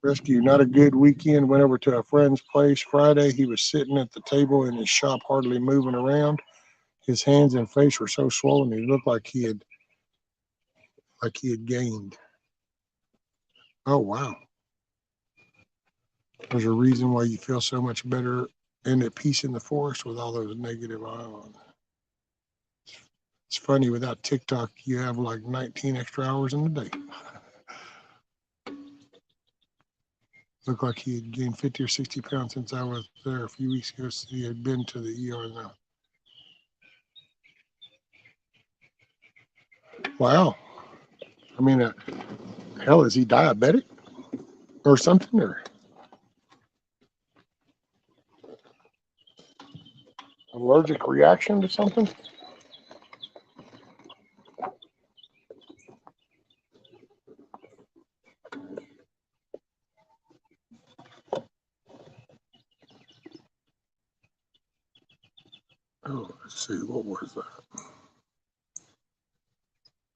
Rescue, not a good weekend. Went over to a friend's place Friday. He was sitting at the table in his shop, hardly moving around. His hands and face were so swollen, he looked like he had gained. Oh, wow. There's a reason why you feel so much better and at peace in the forest with all those negative ions. It's funny, without TikTok, you have like 19 extra hours in the day. Looked like he had gained 50 or 60 pounds since I was there a few weeks ago. So he had been to the ER now. Wow. I mean, hell, is he diabetic or something? Or allergic reaction to something? Oh, let's see. What was that?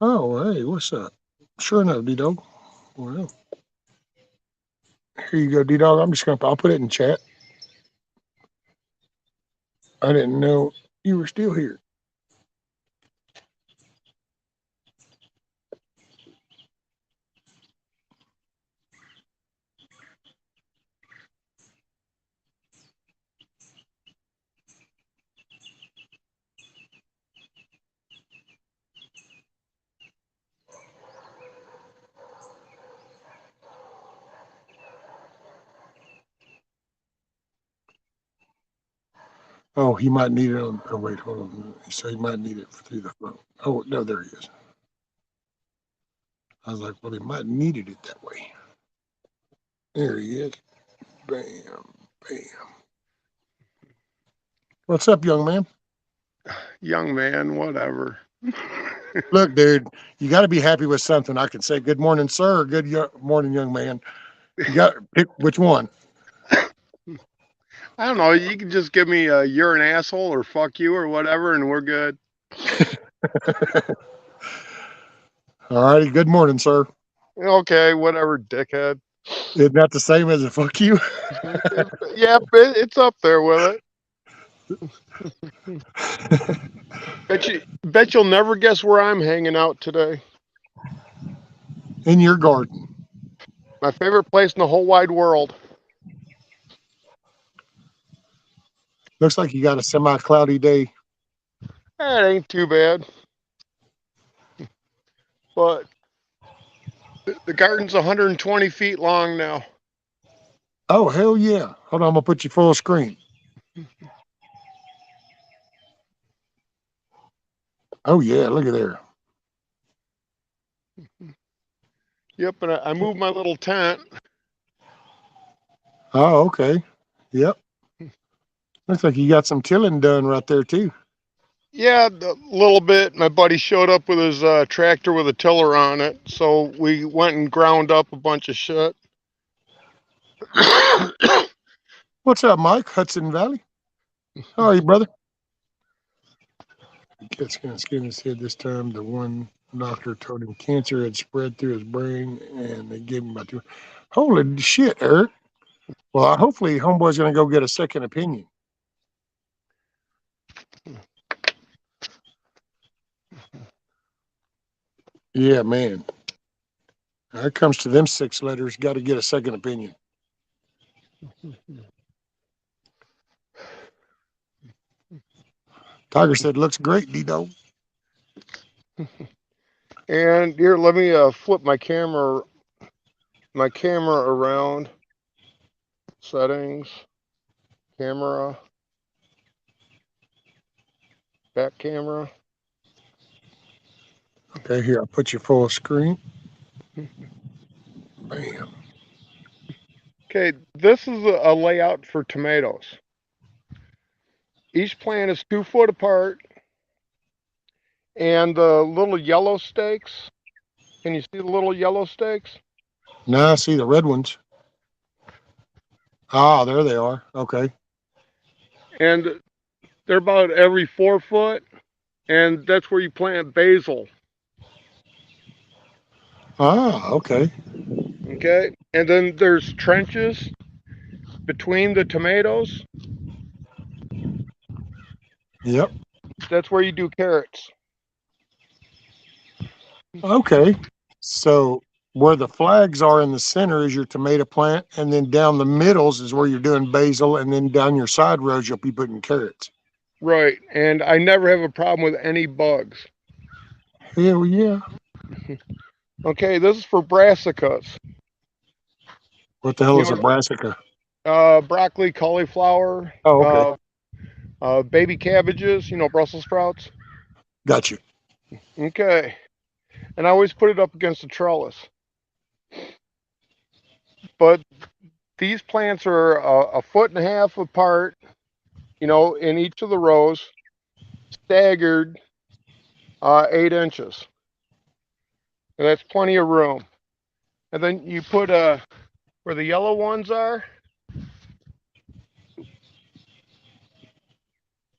Oh, hey, what's up? Sure enough, D-Dog. Well, here you go, D-Dog. I'll put it in chat. I didn't know you were still here. Oh, he might need it on. Oh, wait, hold on. So he might need it through the phone. Oh, no, there he is. I was like, well, he might have needed it that way. There he is. Bam, bam. What's up, young man? Young man, whatever. Look, dude, you got to be happy with something. I can say, good morning, sir. Good morning, young man. You got to pick which one. I don't know. You can just give me a you're an asshole or fuck you or whatever, and we're good. All righty. Good morning, sir. Okay, whatever, dickhead. Isn't that the same as a fuck you? Yeah, it's up there with it. Bet you'll never guess where I'm hanging out today. In your garden. My favorite place in the whole wide world. Looks like you got a semi-cloudy day. It ain't too bad. But the garden's 120 feet long now. Oh, hell yeah. Hold on, I'm going to put you full screen. Oh, yeah, look at there. Yep, and I moved my little tent. Oh, okay. Yep. Looks like you got some tilling done right there, too. Yeah, a little bit. My buddy showed up with his tractor with a tiller on it, so we went and ground up a bunch of shit. What's up, Mike? Hudson Valley? How are you, brother? Cat's gonna skin his head this time. The one doctor told him cancer had spread through his brain, and they gave him about two. Holy shit, Eric. Well, hopefully, homeboy's gonna go get a second opinion. Yeah, man. Now it comes to them 6 letters. Got to get a second opinion. Tiger said, "Looks great, D-Dog." And here, let me flip my camera around. Settings, camera, back camera. Okay, here, I'll put you full screen. Bam. Okay, this is a layout for tomatoes. Each plant is 2 foot apart, and the little yellow stakes. Can you see the little yellow stakes? Now I see the red ones. Ah, there they are. Okay. And they're about every 4 foot, and that's where you plant basil. Ah, okay. Okay, and then there's trenches between the tomatoes. Yep. That's where you do carrots. Okay. So where the flags are in the center is your tomato plant, and then down the middles is where you're doing basil, and then down your side rows you'll be putting carrots. Right, and I never have a problem with any bugs. Hell yeah. Okay, this is for brassicas. What the hell You is a know, brassica? broccoli, cauliflower, Oh, okay. baby cabbages, Brussels sprouts. Got you. Okay, and I always put it up against the trellis. But these plants are a foot and a half apart, in each of the rows, staggered 8 inches. And that's plenty of room. And then you put where the yellow ones are,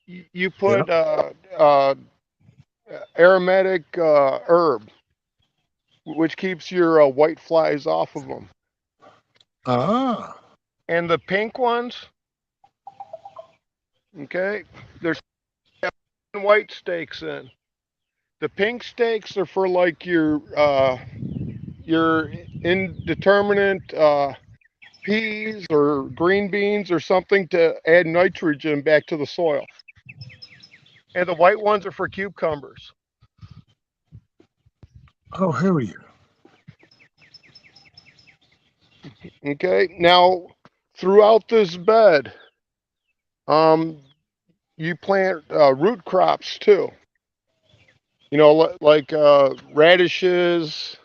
you Yeah. put aromatic herb, which keeps your white flies off of them. Ah. And the pink ones, okay, there's white stakes in. The pink stakes are for like your indeterminate peas or green beans or something to add nitrogen back to the soil. And the white ones are for cucumbers. Oh, hell yeah. Okay, now throughout this bed, you plant root crops too. Like radishes.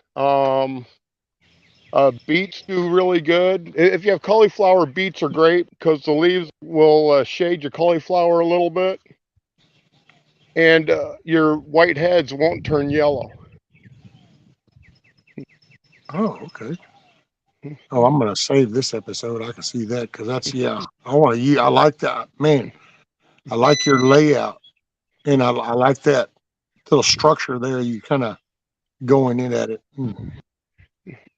Beets do really good. If you have cauliflower, beets are great because the leaves will shade your cauliflower a little bit, and your white heads won't turn yellow. Oh, okay. Oh, I'm gonna save this episode. I can see that because that's I want to. I like that, man. I like your layout, and I like that little structure there. You kind of going in at it.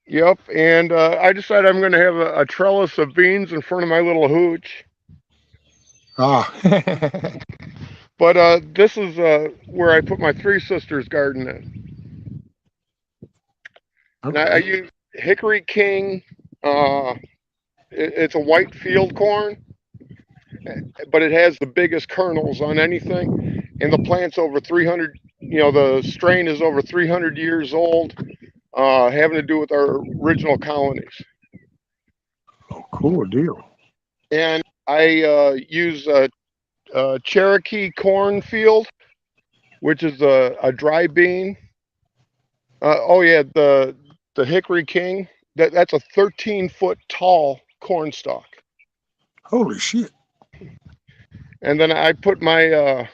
Yep, and I decided I'm going to have a trellis of beans in front of my little hooch. Ah. But this is where I put my three sisters garden in. And I Okay. use Hickory King. It's a white field corn, but it has the biggest kernels on anything. And the plant's over 300, the strain is over 300 years old, having to do with our original colonies. Oh, cool deal. And I use a Cherokee cornfield, which is a dry bean. Oh yeah, the Hickory King. That's a 13-foot tall cornstalk. Holy shit. And then I put my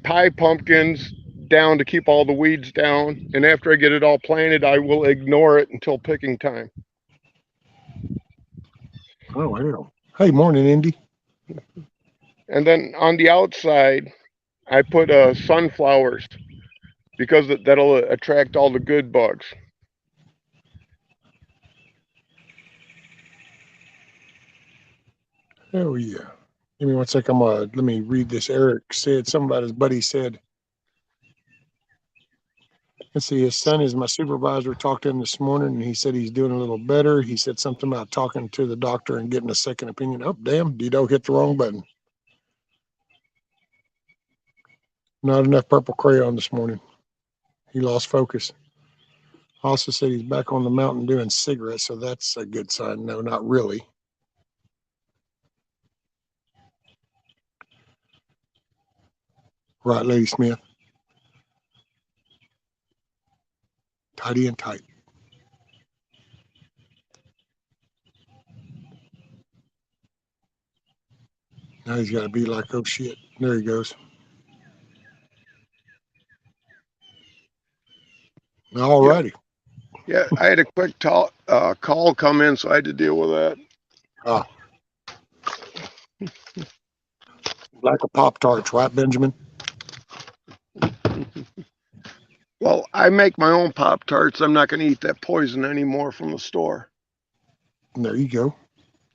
pie pumpkins down to keep all the weeds down. And after I get it all planted, I will ignore it until picking time. Oh, hell. Hey, morning, Indy. And then on the outside, I put sunflowers because that'll attract all the good bugs. Hell yeah. Give me one sec. Let me read this. Eric said, something about his buddy said, let's see, his son is my supervisor. Talked to him this morning and he said he's doing a little better. He said something about talking to the doctor and getting a second opinion. Oh, damn. Dido hit the wrong button. Not enough purple crayon this morning. He lost focus. Also said he's back on the mountain doing cigarettes, so that's a good sign. No, not really. Right, Lady Smith. Tidy and tight. Now he's got to be like, oh shit. There he goes. All righty. Yeah, I had a quick call come in, so I had to deal with that. Oh. Like a Pop-Tarts, right, Benjamin? Well, I make my own Pop-Tarts. I'm not going to eat that poison anymore from the store. And there you go.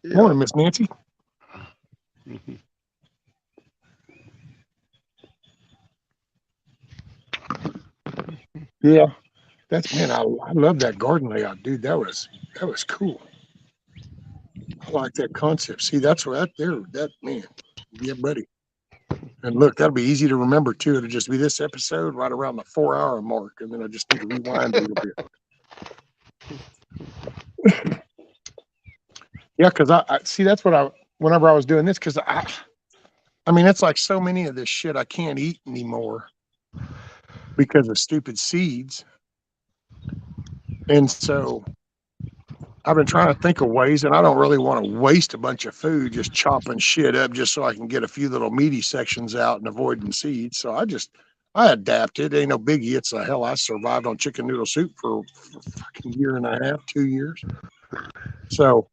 Yeah. Morning, Miss Nancy. Yeah. That's, man, I love that garden layout, dude. That was cool. I like that concept. See, that's right there. That, man. Yeah, buddy. And look, that'll be easy to remember too. It'll just be this episode right around the 4-hour mark, and then I just need to rewind a little bit. Yeah, because I see that's what whenever I was doing this, because I mean it's like so many of this shit I can't eat anymore because of stupid seeds, and so I've been trying to think of ways, and I don't really want to waste a bunch of food just chopping shit up just so I can get a few little meaty sections out and avoiding seeds. So I adapted. Ain't no biggie. It's a hell. I survived on chicken noodle soup for a fucking year and a half, 2 years. So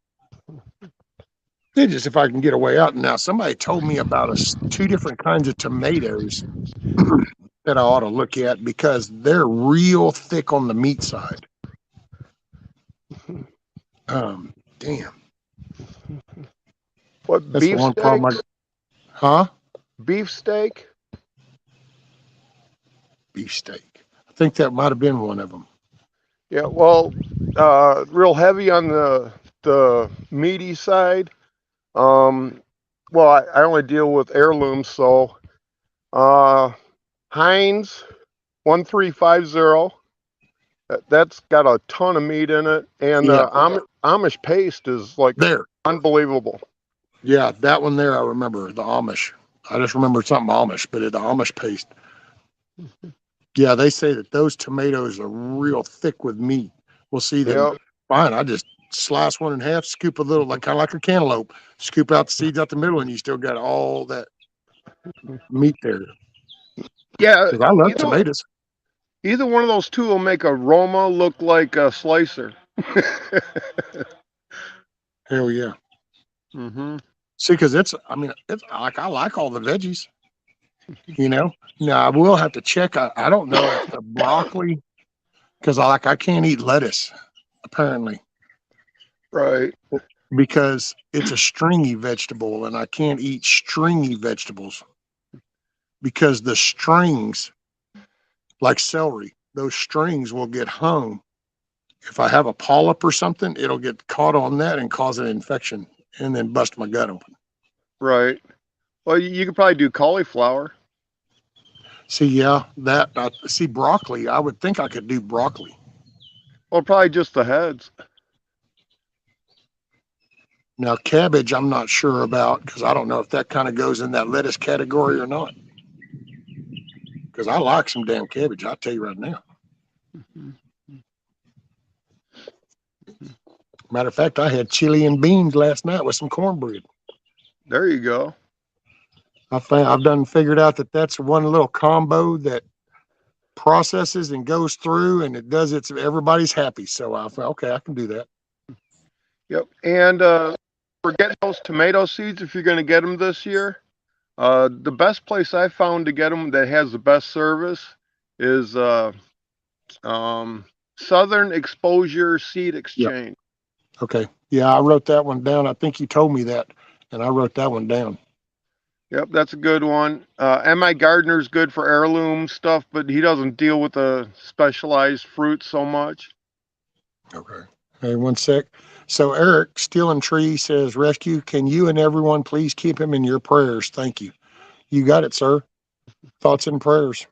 it just if I can get a way out. Now somebody told me about 2 different kinds of tomatoes that I ought to look at because they're real thick on the meat side. Damn. What, that's the one problem. Huh? Beef steak? Beefsteak. I think that might have been one of them. Yeah, well, real heavy on the meaty side. Well, I only deal with heirlooms, so Heinz 1350. That's got a ton of meat in it, and Yeah. Amish paste is like There. unbelievable. Yeah, that one there I remember, the Amish. I just remember something Amish, but the Amish paste. Yeah, they say that those tomatoes are real thick with meat. We'll see them. Yep. Fine, I just slice one in half, scoop a little, like kind of like a cantaloupe, scoop out the seeds out the middle, and you still got all that meat there. Yeah, Because I love tomatoes. Either one of those two will make a Roma look like a slicer. Hell yeah. Mm-hmm. See, because it's like I like all the veggies. You know, now I will have to check. I don't know if the broccoli, because I can't eat lettuce. apparently, Right. because it's a stringy vegetable and I can't eat stringy vegetables because the strings, like celery, those strings will get hung. If I have a polyp or something, it'll get caught on that and cause an infection and then bust my gut open. Right. Well, you could probably do cauliflower. See, yeah, see broccoli. I would think I could do broccoli. Well, probably just the heads. Now, cabbage, I'm not sure about because I don't know if that kind of goes in that lettuce category or not. Because I like some damn cabbage, I'll tell you right now. Matter of fact, I had chili and beans last night with some cornbread. There you go. I've done figured out that that's one little combo that processes and goes through and it does it so everybody's happy. So I thought, okay, I can do that. Yep. And we're getting those tomato seeds if you're going to get them this year. The best place I found to get them that has the best service is Southern Exposure Seed Exchange. Okay. Yeah, I wrote that one down. I think you told me that, and I wrote that one down. Yep, that's a good one. M.I. Gardner's good for heirloom stuff, but he doesn't deal with the specialized fruits so much. Okay. Hey, one sec. So Eric, Steel and Tree says, rescue, can you and everyone please keep him in your prayers? Thank you. You got it, sir. Thoughts and prayers.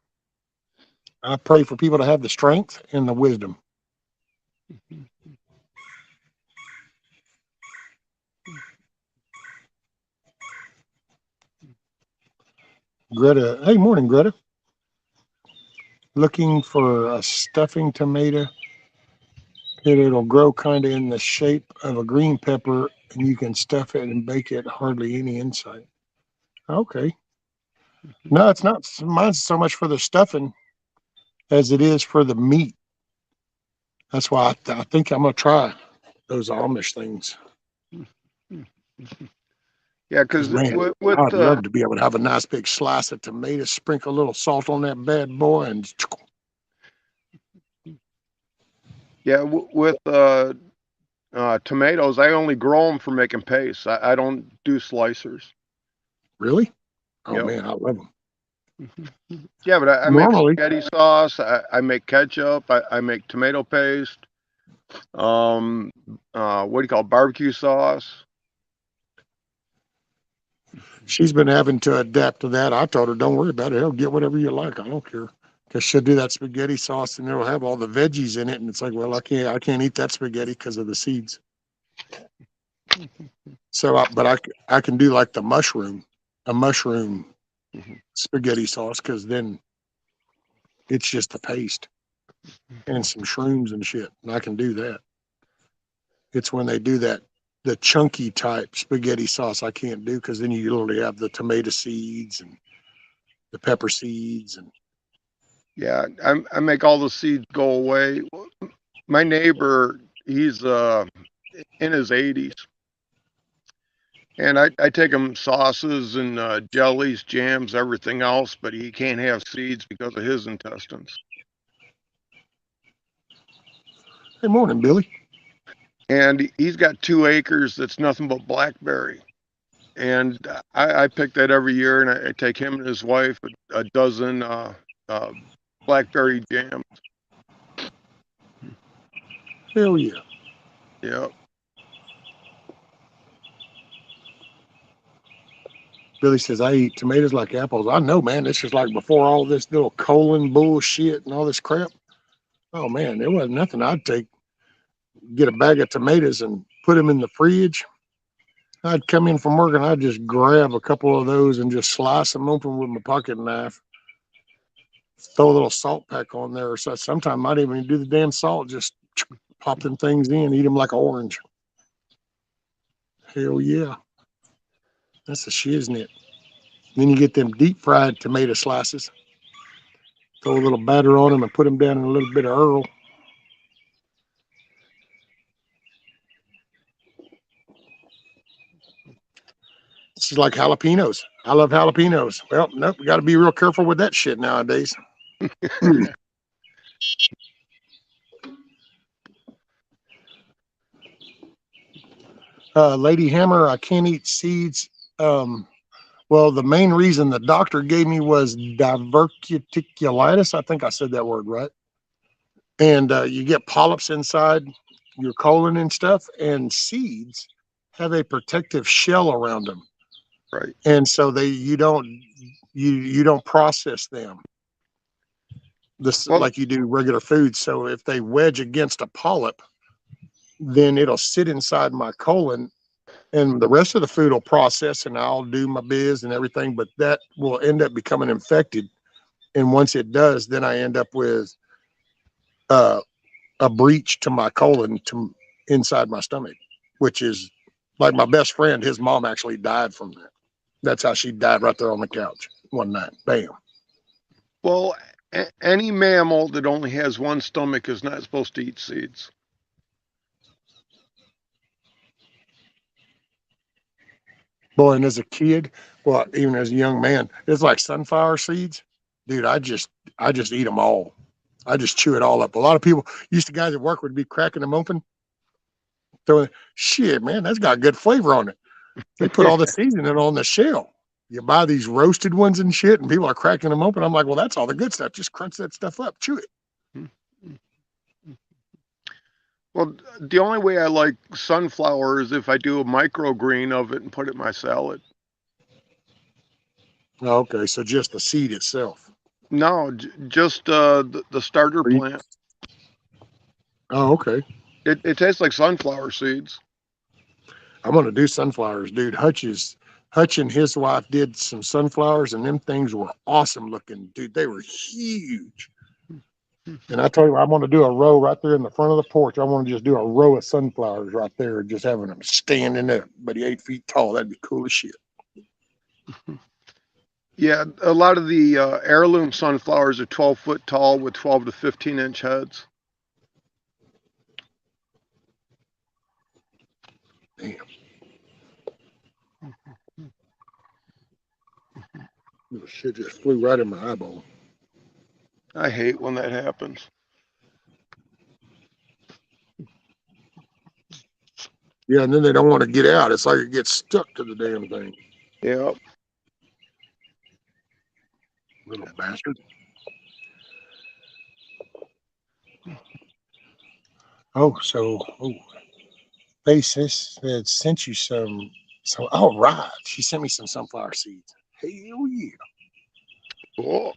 I pray for people to have the strength and the wisdom. Greta, hey, morning, Greta. Looking for a stuffing tomato. It'll grow kind of in the shape of a green pepper, and you can stuff it and bake it. Hardly any inside. Okay. No, it's not. Mine's so much for the stuffing as it is for the meat. That's why I think I'm gonna try those Amish things. Yeah, because Man, with I'd love to be able to have a nice big slice of tomato, sprinkle a little salt on that bad boy, and with tomatoes, I only grow them for making paste. I don't do slicers. really? Oh Yep. man, I love them. Yeah, but I make Normally, spaghetti sauce. I make ketchup. I make tomato paste. What do you call barbecue sauce? she's been having to adapt to that. I told her, don't worry about it. Hell, get whatever you like. I don't care. Because she'll do that spaghetti sauce and it'll have all the veggies in it. And it's like, well, I can't eat that spaghetti because of the seeds. So, but I can do like a mushroom spaghetti sauce because then it's just a paste and some shrooms and shit. And I can do that. It's when they do the chunky type spaghetti sauce I can't do because then you literally have the tomato seeds and the pepper seeds and Yeah, I make all the seeds go away. My neighbor, he's in his 80s, and I take him sauces and jellies, jams, everything else, but he can't have seeds because of his intestines. Hey, morning, Billy. And he's got 2 acres that's nothing but blackberry. And I pick that every year, and I take him and his wife a dozen blackberry jams. Hell yeah. Yep. Billy says, I eat tomatoes like apples. I know, man. This is like before all this little colon bullshit and all this crap. Oh, man, there wasn't nothing. I'd get a bag of tomatoes and put them in the fridge. I'd come in from work and I'd just grab a couple of those and just slice them open with my pocket knife. Throw a little salt pack on there or so. Sometimes I might even do the damn salt, just pop them things in, eat them like an orange. Hell yeah. That's a shiznit. Then you get them deep fried tomato slices. Throw a little batter on them and put them down in a little bit of Earl. This is like jalapenos. I love jalapenos. Well, nope, we got to be real careful with that shit nowadays. Lady Hammer, I can't eat seeds. Well, the main reason the doctor gave me was diverticulitis. I think I said that word right. And you get polyps inside your colon and stuff, and seeds have a protective shell around them, Right. and so you don't process them this Well, like you do regular food. So if they wedge against a polyp, then it'll sit inside my colon, and the rest of the food will process, and I'll do my biz and everything, but that will end up becoming infected. And once it does, then I end up with uh, a breach to my colon to inside my stomach, which is like my best friend. His mom actually died from that. That's how she died right there on the couch one night. Bam. well, any mammal that only has one stomach is not supposed to eat seeds. Boy, and as a kid, well, even as a young man, it's like sunflower seeds. Dude, I just eat them all. I just chew it all up. A lot of people used to guys at work would be cracking them open. Throwing shit, man, that's got good flavor on it. They put all the seasoning on the shell. You buy these roasted ones and shit, and people are cracking them open. I'm like, well, that's all the good stuff. Just crunch that stuff up, chew it. Well, the only way I like sunflower is if I do a microgreen of it and put it in my salad. Oh, okay, so just the seed itself. No, just the starter plant. Oh, okay. It tastes like sunflower seeds. I'm gonna do sunflowers, dude. Hutch and his wife did some sunflowers, and them things were awesome looking, dude. They were huge. And I told you, I want to do a row right there in the front of the porch. I want to just do a row of sunflowers right there, just having them standing there, but 8 feet tall. That'd be cool as shit. Yeah, a lot of the heirloom sunflowers are 12 foot tall with 12 to 15-inch heads. Damn. The shit just flew right in my eyeball. I hate when that happens. Yeah, and then they don't want to get out. It's like it gets stuck to the damn thing. Yeah. Little bastard. Oh, Basis had sent you some. So, all right. She sent me some sunflower seeds. Hell yeah. Cool.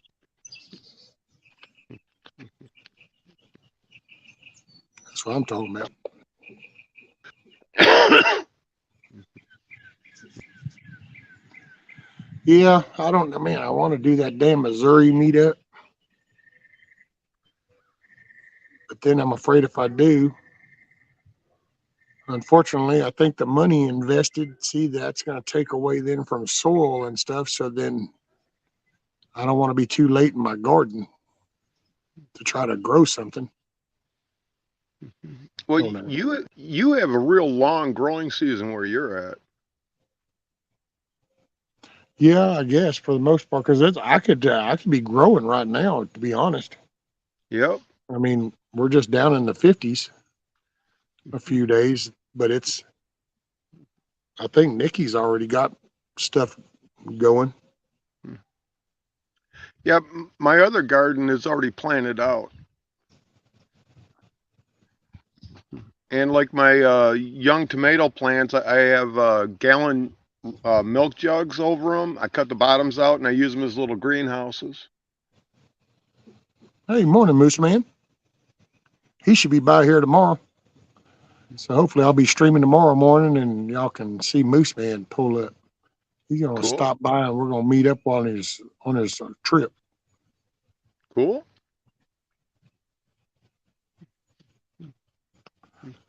That's what I'm talking about. Yeah, I want to do that damn Missouri meetup. But then I'm afraid if I do, unfortunately, I think the money invested, see, that's going to take away then from soil and stuff. So then I don't want to be too late in my garden to try to grow something. Well, Oh, no. you have a real long growing season where you're at. Yeah, I guess for the most part, because I could be growing right now, to be honest. Yep. I mean, we're just down in the 50s a few days, but I think Nikki's already got stuff going. Yep. My other garden is already planted out. And like my young tomato plants, I have gallon milk jugs over them. I cut the bottoms out and I use them as little greenhouses. Hey, morning, Moose Man. He should be by here tomorrow. So hopefully I'll be streaming tomorrow morning and y'all can see Moose Man pull up. He's gonna Cool. stop by and we're gonna meet up on his trip. Cool.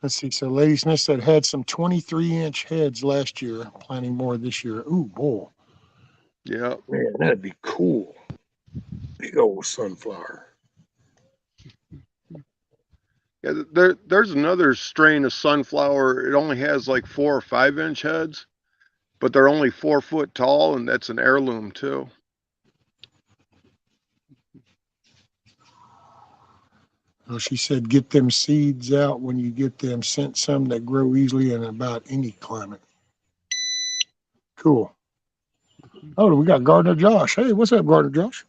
Let's see. So Lady Smith said had some 23-inch heads last year, planting more this year. Ooh, boy. Yeah. Man, that'd be cool. Big old sunflower. Yeah, there's another strain of sunflower. It only has like 4 or 5-inch heads, but they're only 4 foot tall, and that's an heirloom too. Well, she said get them seeds out when you get them. Sent some that grow easily in about any climate. Cool. Oh, we got Gardner Josh. Hey, what's up, Gardner Josh?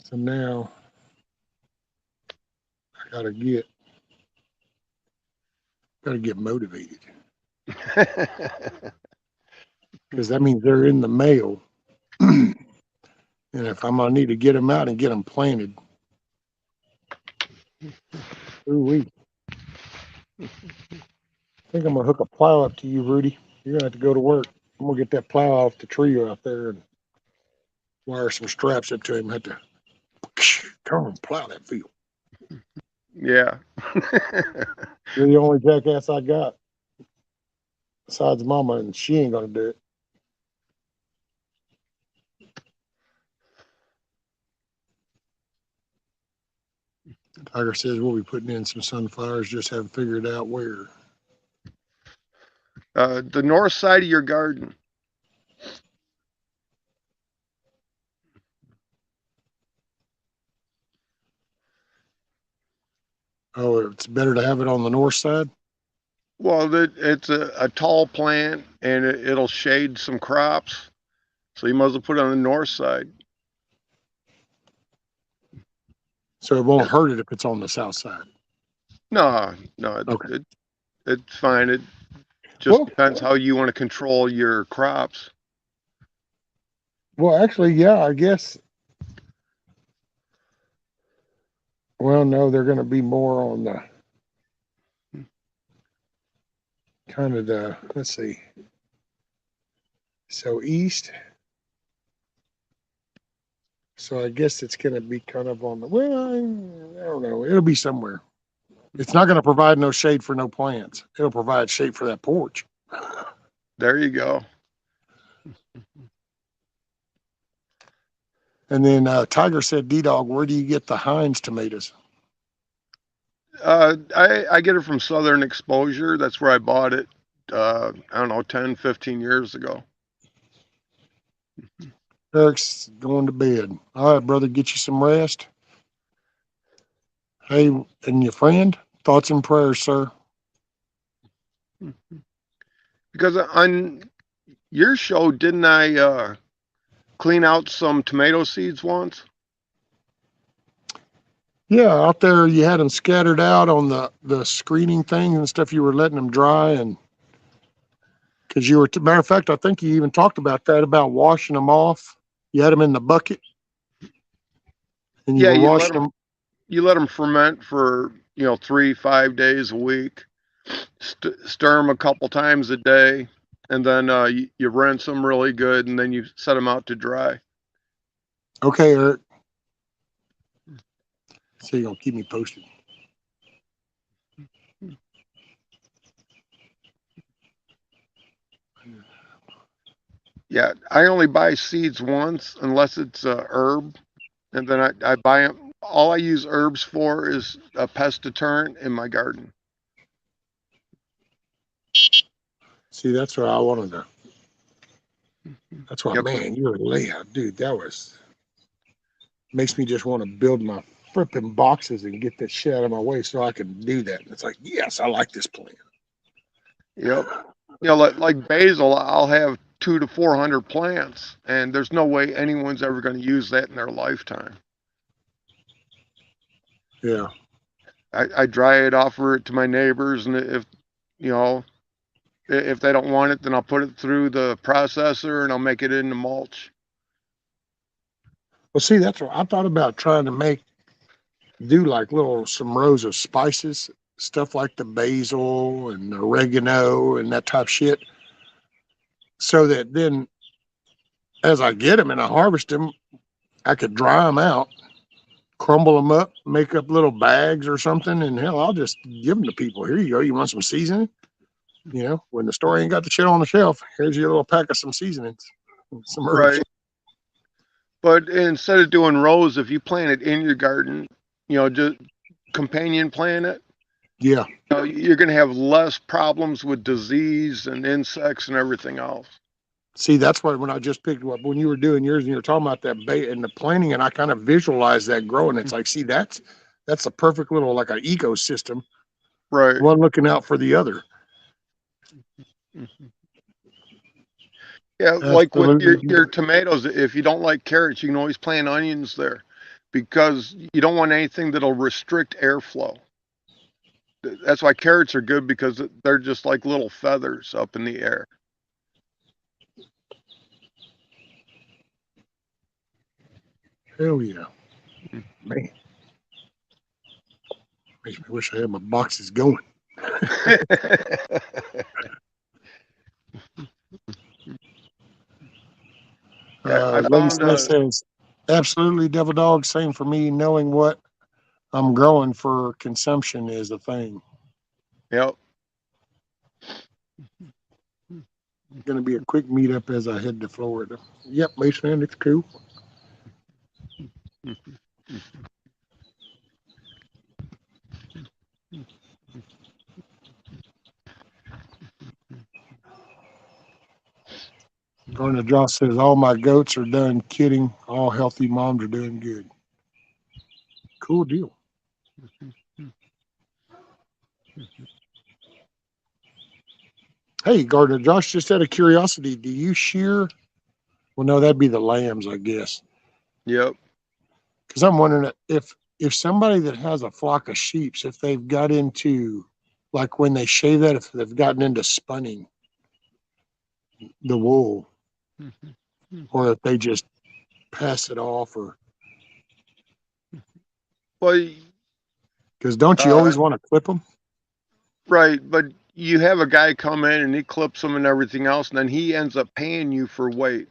So now I gotta get motivated because that means they're in the mail. And if I'm gonna need to get them out and get them planted, ooh, I think I'm gonna hook a plow up to you, Rudy. You're gonna have to go to work. I'm gonna get that plow off the tree out there and wire some straps up to him. Have to turn and plow that field. Yeah. You're the only jackass I got besides Mama, and she ain't gonna do it. Tiger says we'll be putting in some sunflowers, just haven't figured out where. The north side of your garden. Oh, it's better to have it on the north side? Well, it's a tall plant, and it'll shade some crops. So you might as well put it on the north side. So it won't hurt it if it's on the south side. No, Okay. it's fine. It just Well, depends how you want to control your crops. well, actually, yeah, I guess. Well, no, they're going to be more on the kind of the, let's see. So east. So I guess it's going to be kind of on the, well, I don't know. It'll be somewhere. It's not going to provide no shade for no plants. It'll provide shade for that porch. There you go. And then Tiger said, D-Dog, where do you get the Heinz tomatoes? I get it from Southern Exposure. That's where I bought it. I don't know, 10, 15 years ago. Eric's going to bed. All right, brother, get you some rest. Hey, and your friend, thoughts and prayers, sir. Because on your show, didn't I clean out some tomato seeds once? Yeah, out there you had them scattered out on the screening thing and stuff. You were letting them dry, and because you were, matter of fact, I think you even talked about that, about washing them off. You had them in the bucket, and you Yeah, were washing them. you let them ferment for 3-5 days a week. Stir them a couple times a day, and then you rinse them really good, and then you set them out to dry. Okay, Eric. So you're gonna keep me posted. Yeah, I only buy seeds once unless it's a herb, and then I buy them. All I use herbs for is a pest deterrent in my garden. See, that's what I wanted to. That's why, Yep. man, your layout, dude, that was makes me just want to build my flipping boxes and get that shit out of my way so I can do that. And it's like, yes, I like this plan. Yep. Like basil, I'll have 200 to 400 plants, and there's no way anyone's ever going to use that in their lifetime. Yeah. I dry it, offer it to my neighbors, and if they don't want it, then I'll put it through the processor and I'll make it into mulch. Well, see, that's what I thought about trying to do like some rows of spices, stuff like the basil and the oregano and that type of shit. So that then as I get them and I harvest them, I could dry them out, crumble them up, make up little bags or something. And hell, I'll just give them to people. Here you go. You want some seasoning? When the store ain't got the shit on the shelf, here's your little pack of some seasonings, some herbs. Right. But instead of doing rows, if you plant it in your garden, just companion plant it, Yeah. you're going to have less problems with disease and insects and everything else. See, that's why when I just picked up when you were doing yours and you were talking about that bait and the planting, and I kind of visualized that growing. It's like, see, that's a perfect little like an ecosystem, Right. one looking out for the other. Yeah, like with Absolutely. your tomatoes, if you don't like carrots, you can always plant onions there because you don't want anything that'll restrict airflow. That's why carrots are good because they're just like little feathers up in the air. Hell yeah, man. Makes me wish I had my boxes going. Yeah, I Lady found Smith says, absolutely, Devil Dog. Same for me. Knowing what I'm growing for consumption is a thing. yep. Going to be a quick meetup as I head to Florida. Yep, Mason, it's cool. Garner Josh says, all my goats are done kidding. All healthy moms are doing good. Cool deal. Hey, Gardner Josh, just out of curiosity, do you shear? Well, no, that'd be the lambs, I guess. Yep. Because I'm wondering if somebody that has a flock of sheeps, if they've got into, like when they shave that, if they've gotten into spunning the wool, or if they just pass it off, or Well, because don't you always want to clip them? right, but you have a guy come in and he clips them and everything else, and then he ends up paying you for weight,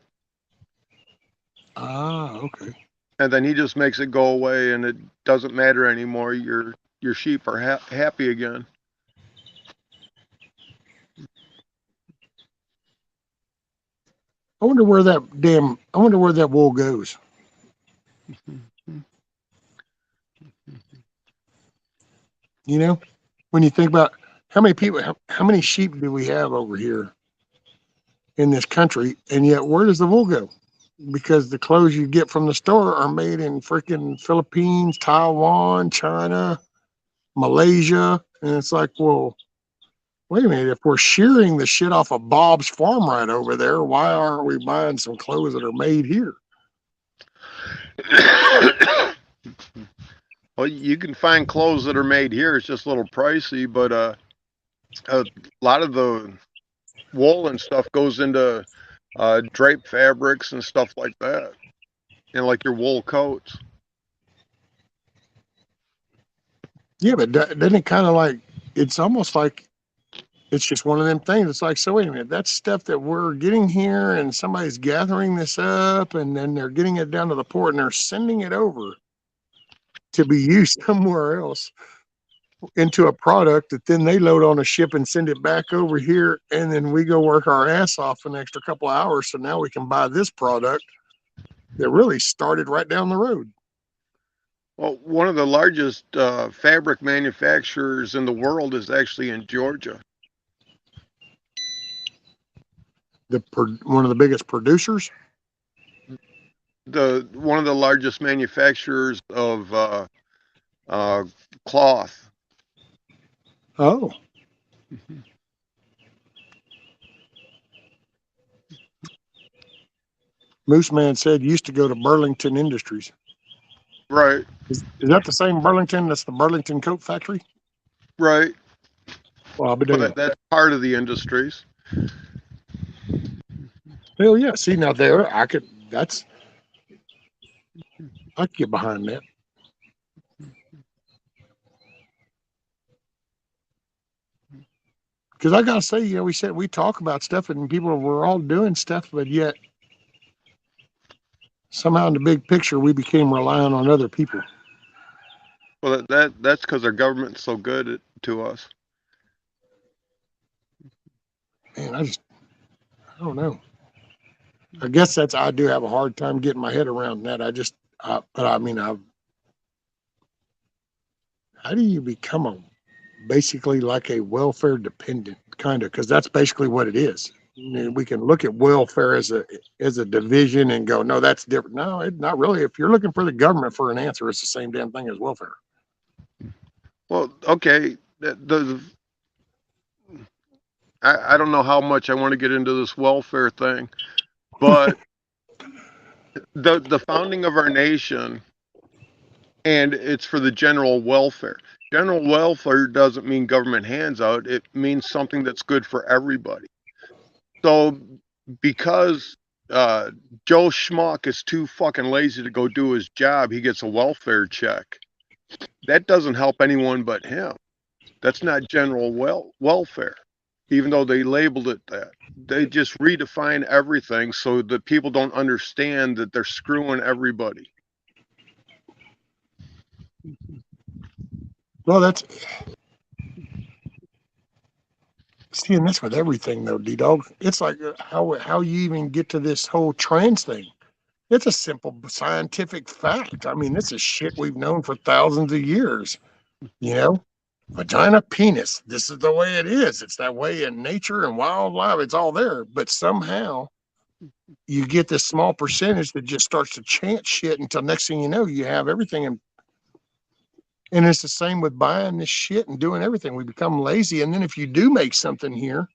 Ah, okay. and then he just makes it go away, and it doesn't matter anymore. Your sheep are happy again. I wonder where that wool goes. You know, when you think about how many people, how many sheep do we have over here in this country, and yet where does the wool go? Because the clothes you get from the store are made in freaking Philippines, Taiwan, China, Malaysia, and it's like, well, wait a minute. If we're shearing the shit off of Bob's farm right over there, why aren't we buying some clothes that are made here? Well, you can find clothes that are made here. It's just a little pricey, but a lot of the wool and stuff goes into drape fabrics and stuff like that, and like your wool coats. Yeah, but doesn't it kind of like, it's almost like it's just one of them things. It's like, so wait a minute, that's stuff that we're getting here and somebody's gathering this up and then they're getting it down to the port and they're sending it over to be used somewhere else into a product that then they load on a ship and send it back over here. And then we go work our ass off an extra couple of hours. So now we can buy this product that really started right down the road. Well, one of the largest fabric manufacturers in the world is actually in Georgia. One of the biggest producers. One of the largest manufacturers of cloth. Oh, Moose Man said used to go to Burlington Industries. Right, Is that the same Burlington? That's the Burlington Coat Factory? right. Well, I'll be But damned. that's part of the industries. Hell yeah. See, now there, I could get behind that. Because I gotta say, we talk about stuff and we're all doing stuff, but yet somehow in the big picture we became reliant on other people. Well, that's because our government's so good to us. Man, I don't know. I guess I do have a hard time getting my head around that. But I mean, how do you become basically like a welfare dependent kind of? Because that's basically what it is. we can look at welfare as a division and go, no, that's different. No, not really. If you're looking for the government for an answer, it's the same damn thing as welfare. Well, okay. I don't know how much I want to get into this welfare thing, but the founding of our nation, and it's for the general welfare. General welfare doesn't mean government hands out. It means something that's good for everybody. So because Joe Schmuck is too fucking lazy to go do his job, he gets a welfare check. That doesn't help anyone but him. That's not general welfare, even though they labeled it that. They just redefine everything so that people don't understand that they're screwing everybody. Well, that's seeing this with everything though, D-Dog. It's like how you even get to this whole trans thing. It's a simple scientific fact. I mean, this is shit we've known for thousands of years. You know, vagina, penis. This is the way it is. It's that way in nature and wildlife. It's all there. But somehow you get this small percentage that just starts to chant shit until next thing you know, you have everything. And it's the same with buying this shit and doing everything. We become lazy. And then if you do make something here,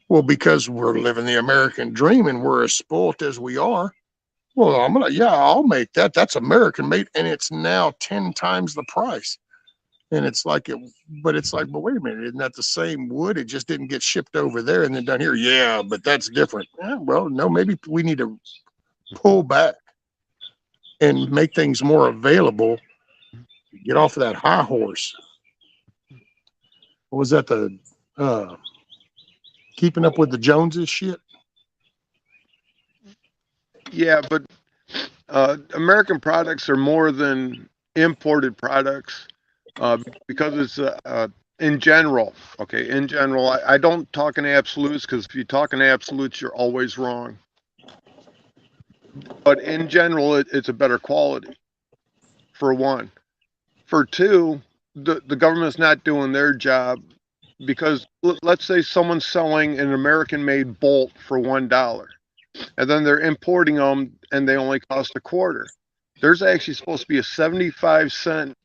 well, because we're living the American dream and we're as spoilt as we are, well, I'll make that. That's American made. And it's now 10 times the price. And it's like, but wait a minute, isn't that the same wood? It just didn't get shipped over there and then done here. Yeah, but that's different. Yeah, well, no, maybe we need to pull back and make things more available. Get off of that high horse. What was that? The keeping up with the Joneses shit? Yeah, but American products are more than imported products because it's in general. Okay, in general, I don't talk in absolutes because if you talk in absolutes, you're always wrong. But in general, it's a better quality, for one. For two, the government's not doing their job because let's say someone's selling an American-made bolt for $1, and then they're importing them and they only cost a quarter. There's actually supposed to be a 75-cent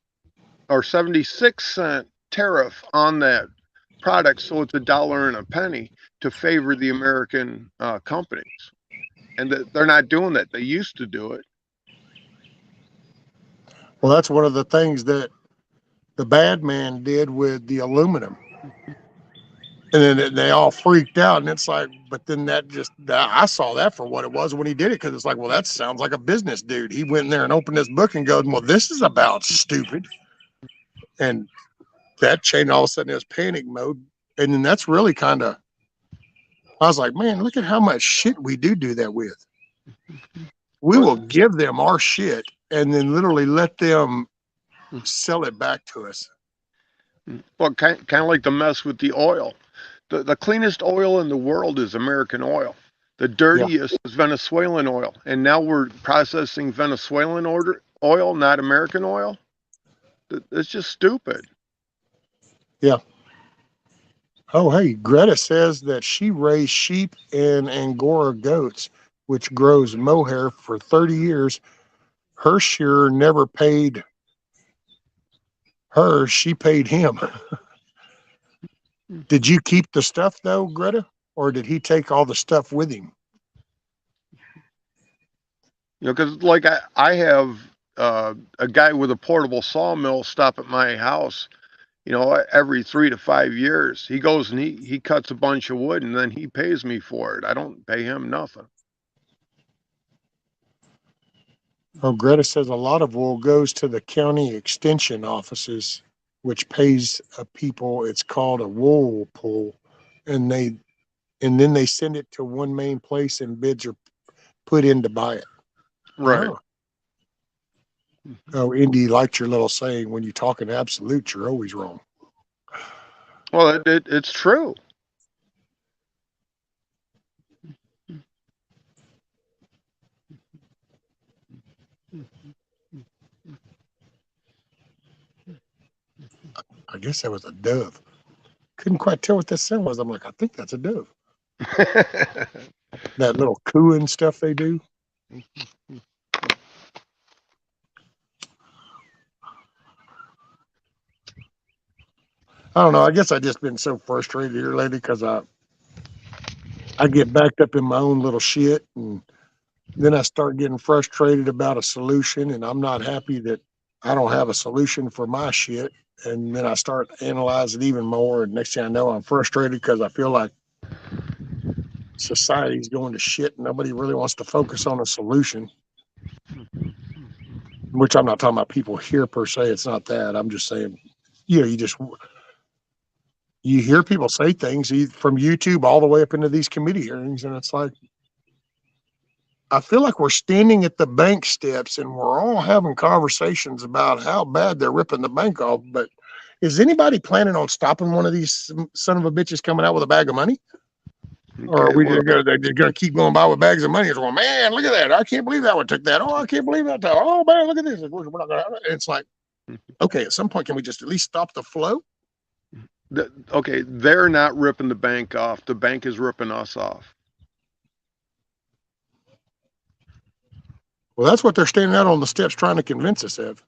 or 76-cent tariff on that product, so it's $1 and a penny to favor the American companies, and they're not doing that. They used to do it. Well, that's one of the things that the bad man did with the aluminum. And then they all freaked out. And it's like, but then I saw that for what it was when he did it. Cause it's like, well, that sounds like a business dude. He went in there and opened his book and goes, well, this is about stupid. And that changed. All of a sudden it was panic mode. And then that's really kind of, I was like, man, look at how much shit we do that with. We will give them our shit and then literally let them sell it back to us. Well, kind of like the mess with the oil. The cleanest oil in the world is American oil. The dirtiest is Venezuelan oil. And now we're processing Venezuelan oil, not American oil. It's just stupid. Yeah. Oh, hey, Greta says that she raised sheep and Angora goats, which grows mohair for 30 years. Her shearer never paid her, she paid him. Did you keep the stuff though, Greta? Or did he take all the stuff with him? You know, because like I have a guy with a portable sawmill stop at my house, you know, every 3 to 5 years. He goes and he cuts a bunch of wood and then he pays me for it. I don't pay him nothing. Oh, Greta says a lot of wool goes to the county extension offices, which pays people. It's called a wool pool, and then they send it to one main place, and bids are put in to buy it. Right. Oh, Indy liked your little saying: when you talk in absolute, you're always wrong. Well, it's true. I guess that was a dove. Couldn't quite tell what that sound was. I'm like, I think that's a dove. That little cooing stuff they do. I don't know. I guess I just been so frustrated here lately because I get backed up in my own little shit, and then I start getting frustrated about a solution, and I'm not happy that I don't have a solution for my shit. And then I start analyzing even more, and next thing I know, I'm frustrated because I feel like society's going to shit, and nobody really wants to focus on a solution. Which I'm not talking about people here per se. It's not that. I'm just saying, you hear people say things from YouTube all the way up into these committee hearings, and it's like, I feel like we're standing at the bank steps and we're all having conversations about how bad they're ripping the bank off. But is anybody planning on stopping one of these son of a bitches coming out with a bag of money? Or are we just gonna keep going by with bags of money? It's going, man, look at that! I can't believe that one took that. Oh, I can't believe that. Oh man, look at this. We're not gonna. It's like, okay, at some point, can we just at least stop the flow? Okay, they're not ripping the bank off. The bank is ripping us off. Well, that's what they're standing out on the steps trying to convince us of.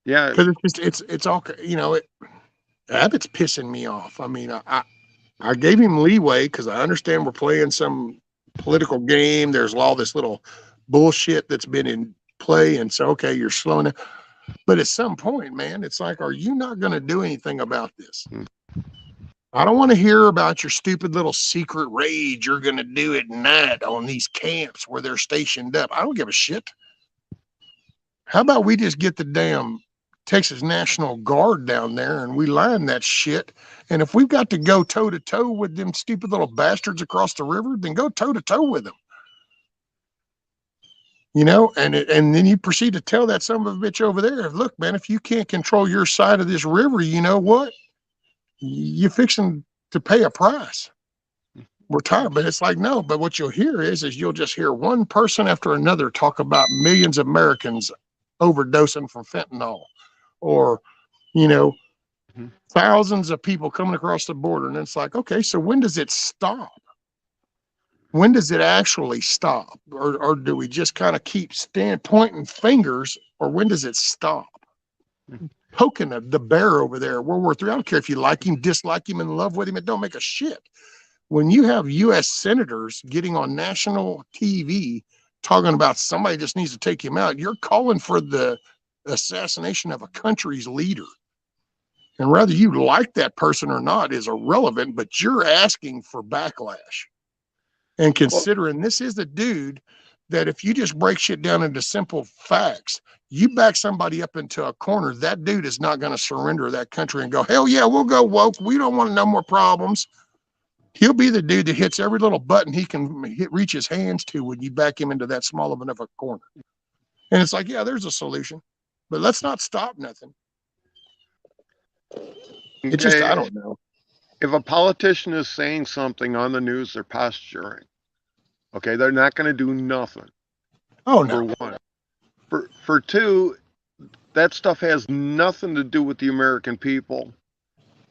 Yeah, because it's all Abbott's pissing me off. I mean, I gave him leeway because I understand we're playing some political game. There's all this little bullshit that's been in play, and so okay, you're slowing it. But at some point, man, it's like, are you not going to do anything about this? I don't want to hear about your stupid little secret raid you're going to do at night on these camps where they're stationed up. I don't give a shit. How about we just get the damn Texas National Guard down there and we line that shit? And if we've got to go toe to toe with them stupid little bastards across the river, then go toe to toe with them. And then you proceed to tell that son of a bitch over there, look, man, if you can't control your side of this river, you know what? You're fixing to pay a price. We're tired, but it's like, no, but what you'll hear is you'll just hear one person after another talk about millions of Americans overdosing from fentanyl, or, thousands of people coming across the border. And it's like, okay, so when does it stop? When does it actually stop? Or do we just kind of keep pointing fingers, or when does it stop? Poking the bear over there, World War III. I don't care if you like him, dislike him, in love with him. It don't make a shit. When you have U.S. senators getting on national TV talking about somebody just needs to take him out, you're calling for the assassination of a country's leader. And whether you like that person or not is irrelevant, but you're asking for backlash. And considering this is a dude that if you just break shit down into simple facts, you back somebody up into a corner, that dude is not going to surrender that country and go, hell yeah, we'll go woke. We don't want no more problems. He'll be the dude that hits every little button he can reach his hands to when you back him into that small of enough a corner. And it's like, yeah, there's a solution, but let's not stop nothing. It just, I don't know. If a politician is saying something on the news, they're posturing. Okay, they're not going to do nothing. Oh, no. For one. For two, that stuff has nothing to do with the American people.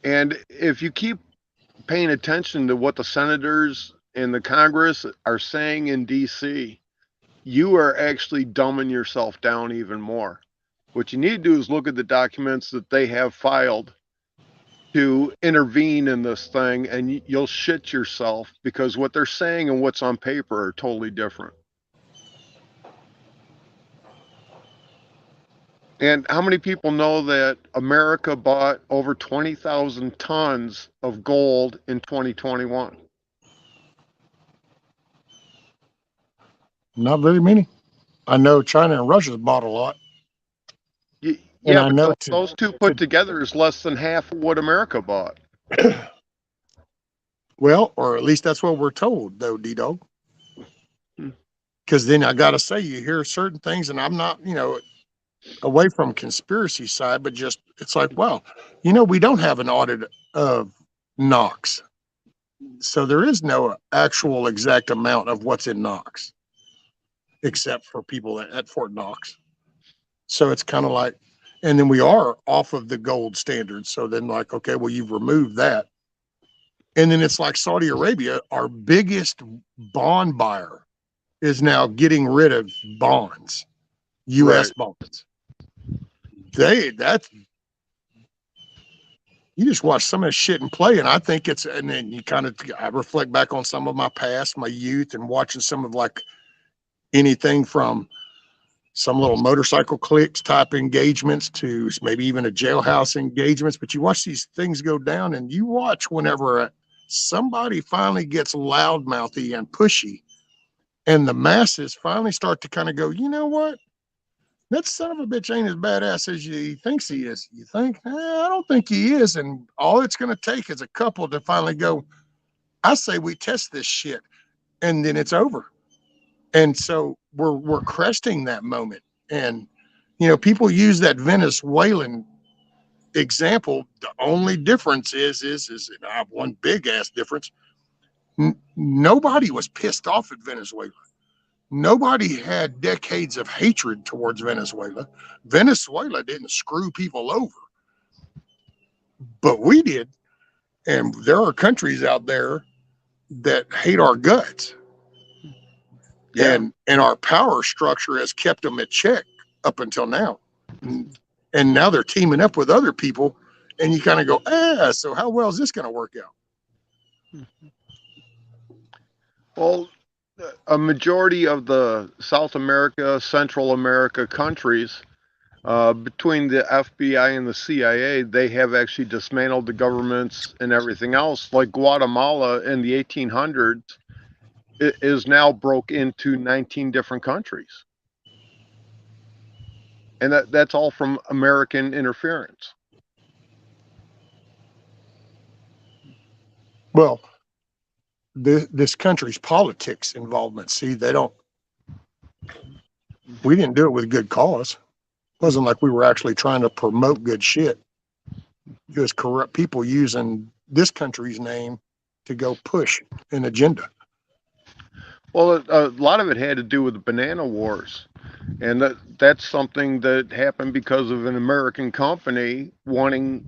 And if you keep paying attention to what the senators and the Congress are saying in D.C., you are actually dumbing yourself down even more. What you need to do is look at the documents that they have filed to intervene in this thing, and you'll shit yourself, because what they're saying and what's on paper are totally different. And how many people know that America bought over 20,000 tons of gold in 2021? Not very many. I know China and Russia's bought a lot. Yeah, I know those two put together is less than half of what America bought. Well, or at least that's what we're told, though, D-Dog. Because then I got to say, you hear certain things, and I'm not, away from conspiracy side, but just, it's like, well, we don't have an audit of NOx. So there is no actual exact amount of what's in NOx, except for people at Fort Knox. So it's kind of like, and then we are off of the gold standard. So then like, okay, well, you've removed that. And then it's like Saudi Arabia, our biggest bond buyer, is now getting rid of bonds, U.S. bonds. That's you just watch some of that shit and play, and I think it's, and then you kind of, I reflect back on some of my past, my youth, and watching some of like anything from some little motorcycle clicks type engagements to maybe even a jailhouse engagements. But you watch these things go down, and you watch whenever somebody finally gets loudmouthy and pushy, and the masses finally start to kind of go, you know what? That son of a bitch ain't as badass as he thinks he is. You think? I don't think he is. And all it's going to take is a couple to finally go, I say we test this shit, and then it's over. And so we're cresting that moment. And, you know, people use that Venezuelan example. The only difference is I have one big ass difference. Nobody was pissed off at Venezuela. Nobody had decades of hatred towards Venezuela. Venezuela didn't screw people over, but we did. And there are countries out there that hate our guts. Yeah. And our power structure has kept them at check up until now. And now they're teaming up with other people, and you kind of go, so how well is this going to work out? Well, a majority of the South America, Central America countries, between the FBI and the CIA, they have actually dismantled the governments and everything else. Like Guatemala in the 1800s, it is now broke into 19 different countries. And that's all from American interference. Well, this country's politics involvement, see, we didn't do it with good cause. It wasn't like we were actually trying to promote good shit. It was corrupt people using this country's name to go push an agenda. Well, a lot of it had to do with the banana wars. And that's something that happened because of an American company wanting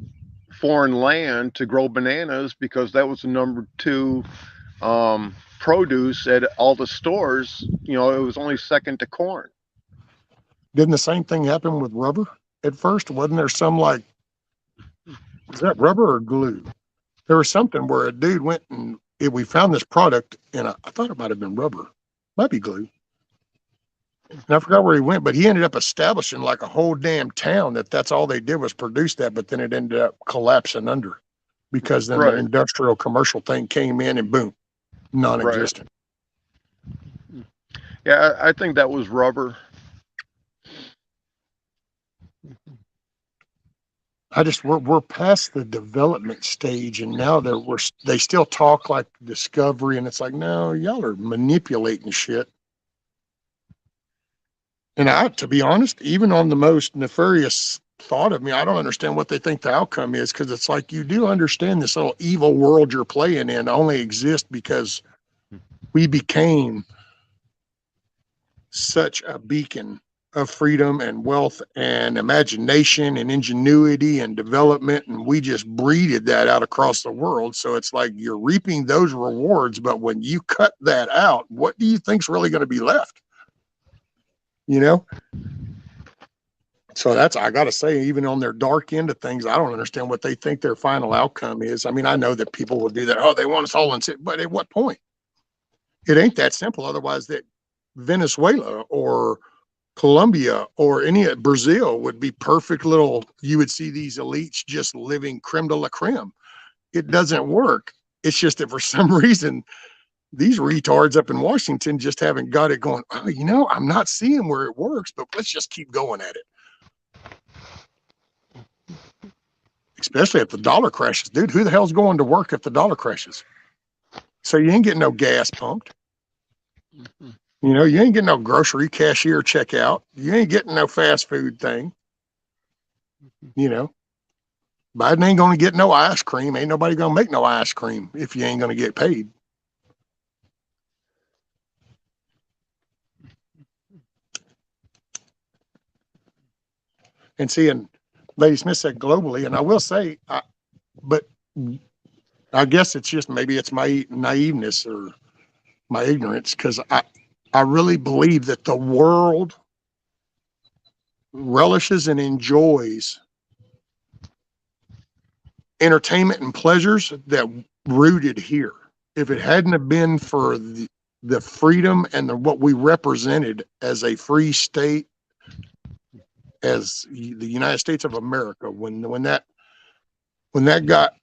foreign land to grow bananas, because that was the number 2 produce at all the stores. You know, it was only second to corn. Didn't the same thing happen with rubber at first? Wasn't there some like, is that rubber or glue? There was something where a dude went and we found this product, and I thought it might have been rubber, might be glue. And I forgot where he went, but he ended up establishing like a whole damn town that's all they did was produce that, but then it ended up collapsing under because then the industrial commercial thing came in and boom, non-existent. Right. Yeah, I think that was rubber. We're past the development stage, and now they still talk like discovery, and it's like, no, y'all are manipulating shit. And to be honest, even on the most nefarious thought of me, I don't understand what they think the outcome is, because it's like, you do understand this little evil world you're playing in only exists because we became such a beacon of freedom and wealth and imagination and ingenuity and development, and we just breeded that out across the world. So it's like you're reaping those rewards, but when you cut that out, what do you think's really going to be left? You know? So I got to say, even on their dark end of things, I don't understand what they think their final outcome is. I mean, I know that people will do that. Oh, they want us all in, but at what point? It ain't that simple. Otherwise, that Venezuela or Colombia or Brazil would be perfect little, you would see these elites just living creme de la creme. It doesn't work. It's just that for some reason, these retards up in Washington just haven't got it going. Oh, you know, I'm not seeing where it works, but let's just keep going at it. Especially if the dollar crashes. Dude, who the hell's going to work if the dollar crashes? So you ain't getting no gas pumped. You know, you ain't getting no grocery cashier checkout. You ain't getting no fast food thing. You know, Biden ain't going to get no ice cream. Ain't nobody going to make no ice cream if you ain't going to get paid. And seeing Lady Smith said globally, and I will say, but I guess it's just maybe it's my naiveness or my ignorance, because I really believe that the world relishes and enjoys entertainment and pleasures that rooted here. If it hadn't have been for the freedom and what we represented as a free state, as the United States of America, when that got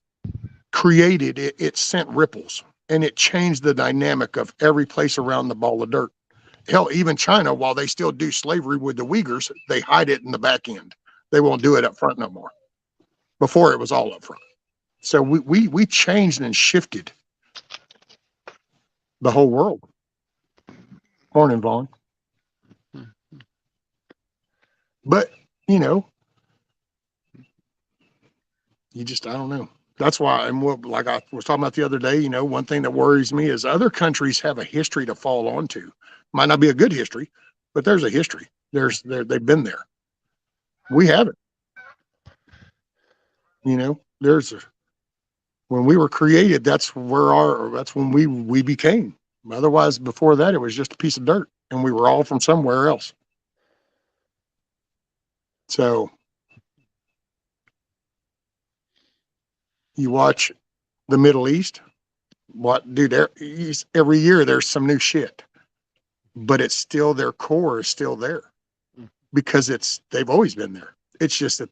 created, it sent ripples and it changed the dynamic of every place around the ball of dirt. Hell, even China, while they still do slavery with the Uyghurs, they hide it in the back end. They won't do it up front no more. Before, it was all up front. So we changed and shifted the whole world. Morning, Vaughn. But, you know, you just, I don't know. That's why, and like I was talking about the other day, you know, one thing that worries me is other countries have a history to fall onto. Might not be a good history, but there's a history. They've been there. We haven't. You know, when we were created, that's when we became. Otherwise, before that, it was just a piece of dirt, and we were all from somewhere else. So you watch the Middle East, every year there's some new shit, but it's still, their core is still there because they've always been there. It's just that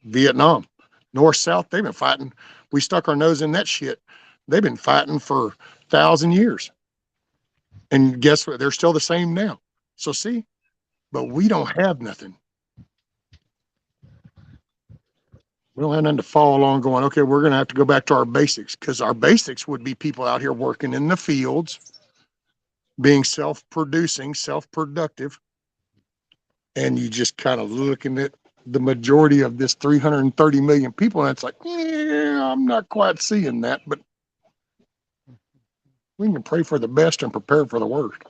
Vietnam, North, South, they've been fighting. We stuck our nose in that shit. They've been fighting for 1,000 years. And guess what? They're still the same now. So see, but we don't have nothing. We don't have nothing to follow along going, okay, we're going to have to go back to our basics, because our basics would be people out here working in the fields, being self-producing, self-productive. And you just kind of looking at the majority of this 330 million people, and it's like, yeah, I'm not quite seeing that, but we can pray for the best and prepare for the worst.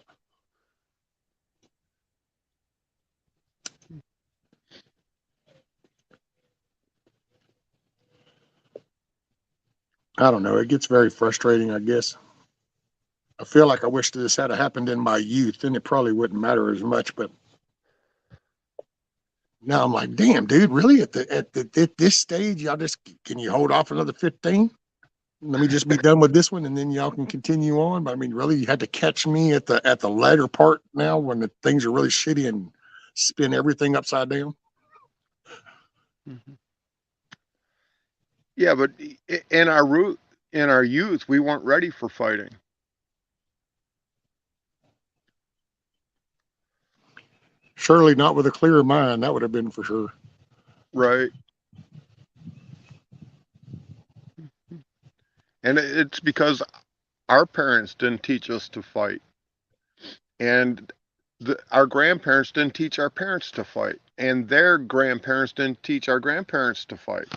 I don't know. It gets very frustrating, I guess. I feel like I wish this had happened in my youth, then it probably wouldn't matter as much. But now I'm like, damn, dude, really? At this stage, can you hold off another 15? Let me just be done with this one, and then y'all can continue on. But I mean, really, you had to catch me at the latter part now, when the things are really shitty and spin everything upside down. Mm-hmm. Yeah, but in our youth, we weren't ready for fighting. Surely not with a clear mind. That would have been for sure. Right. And it's because our parents didn't teach us to fight. And our grandparents didn't teach our parents to fight. And their grandparents didn't teach our grandparents to fight.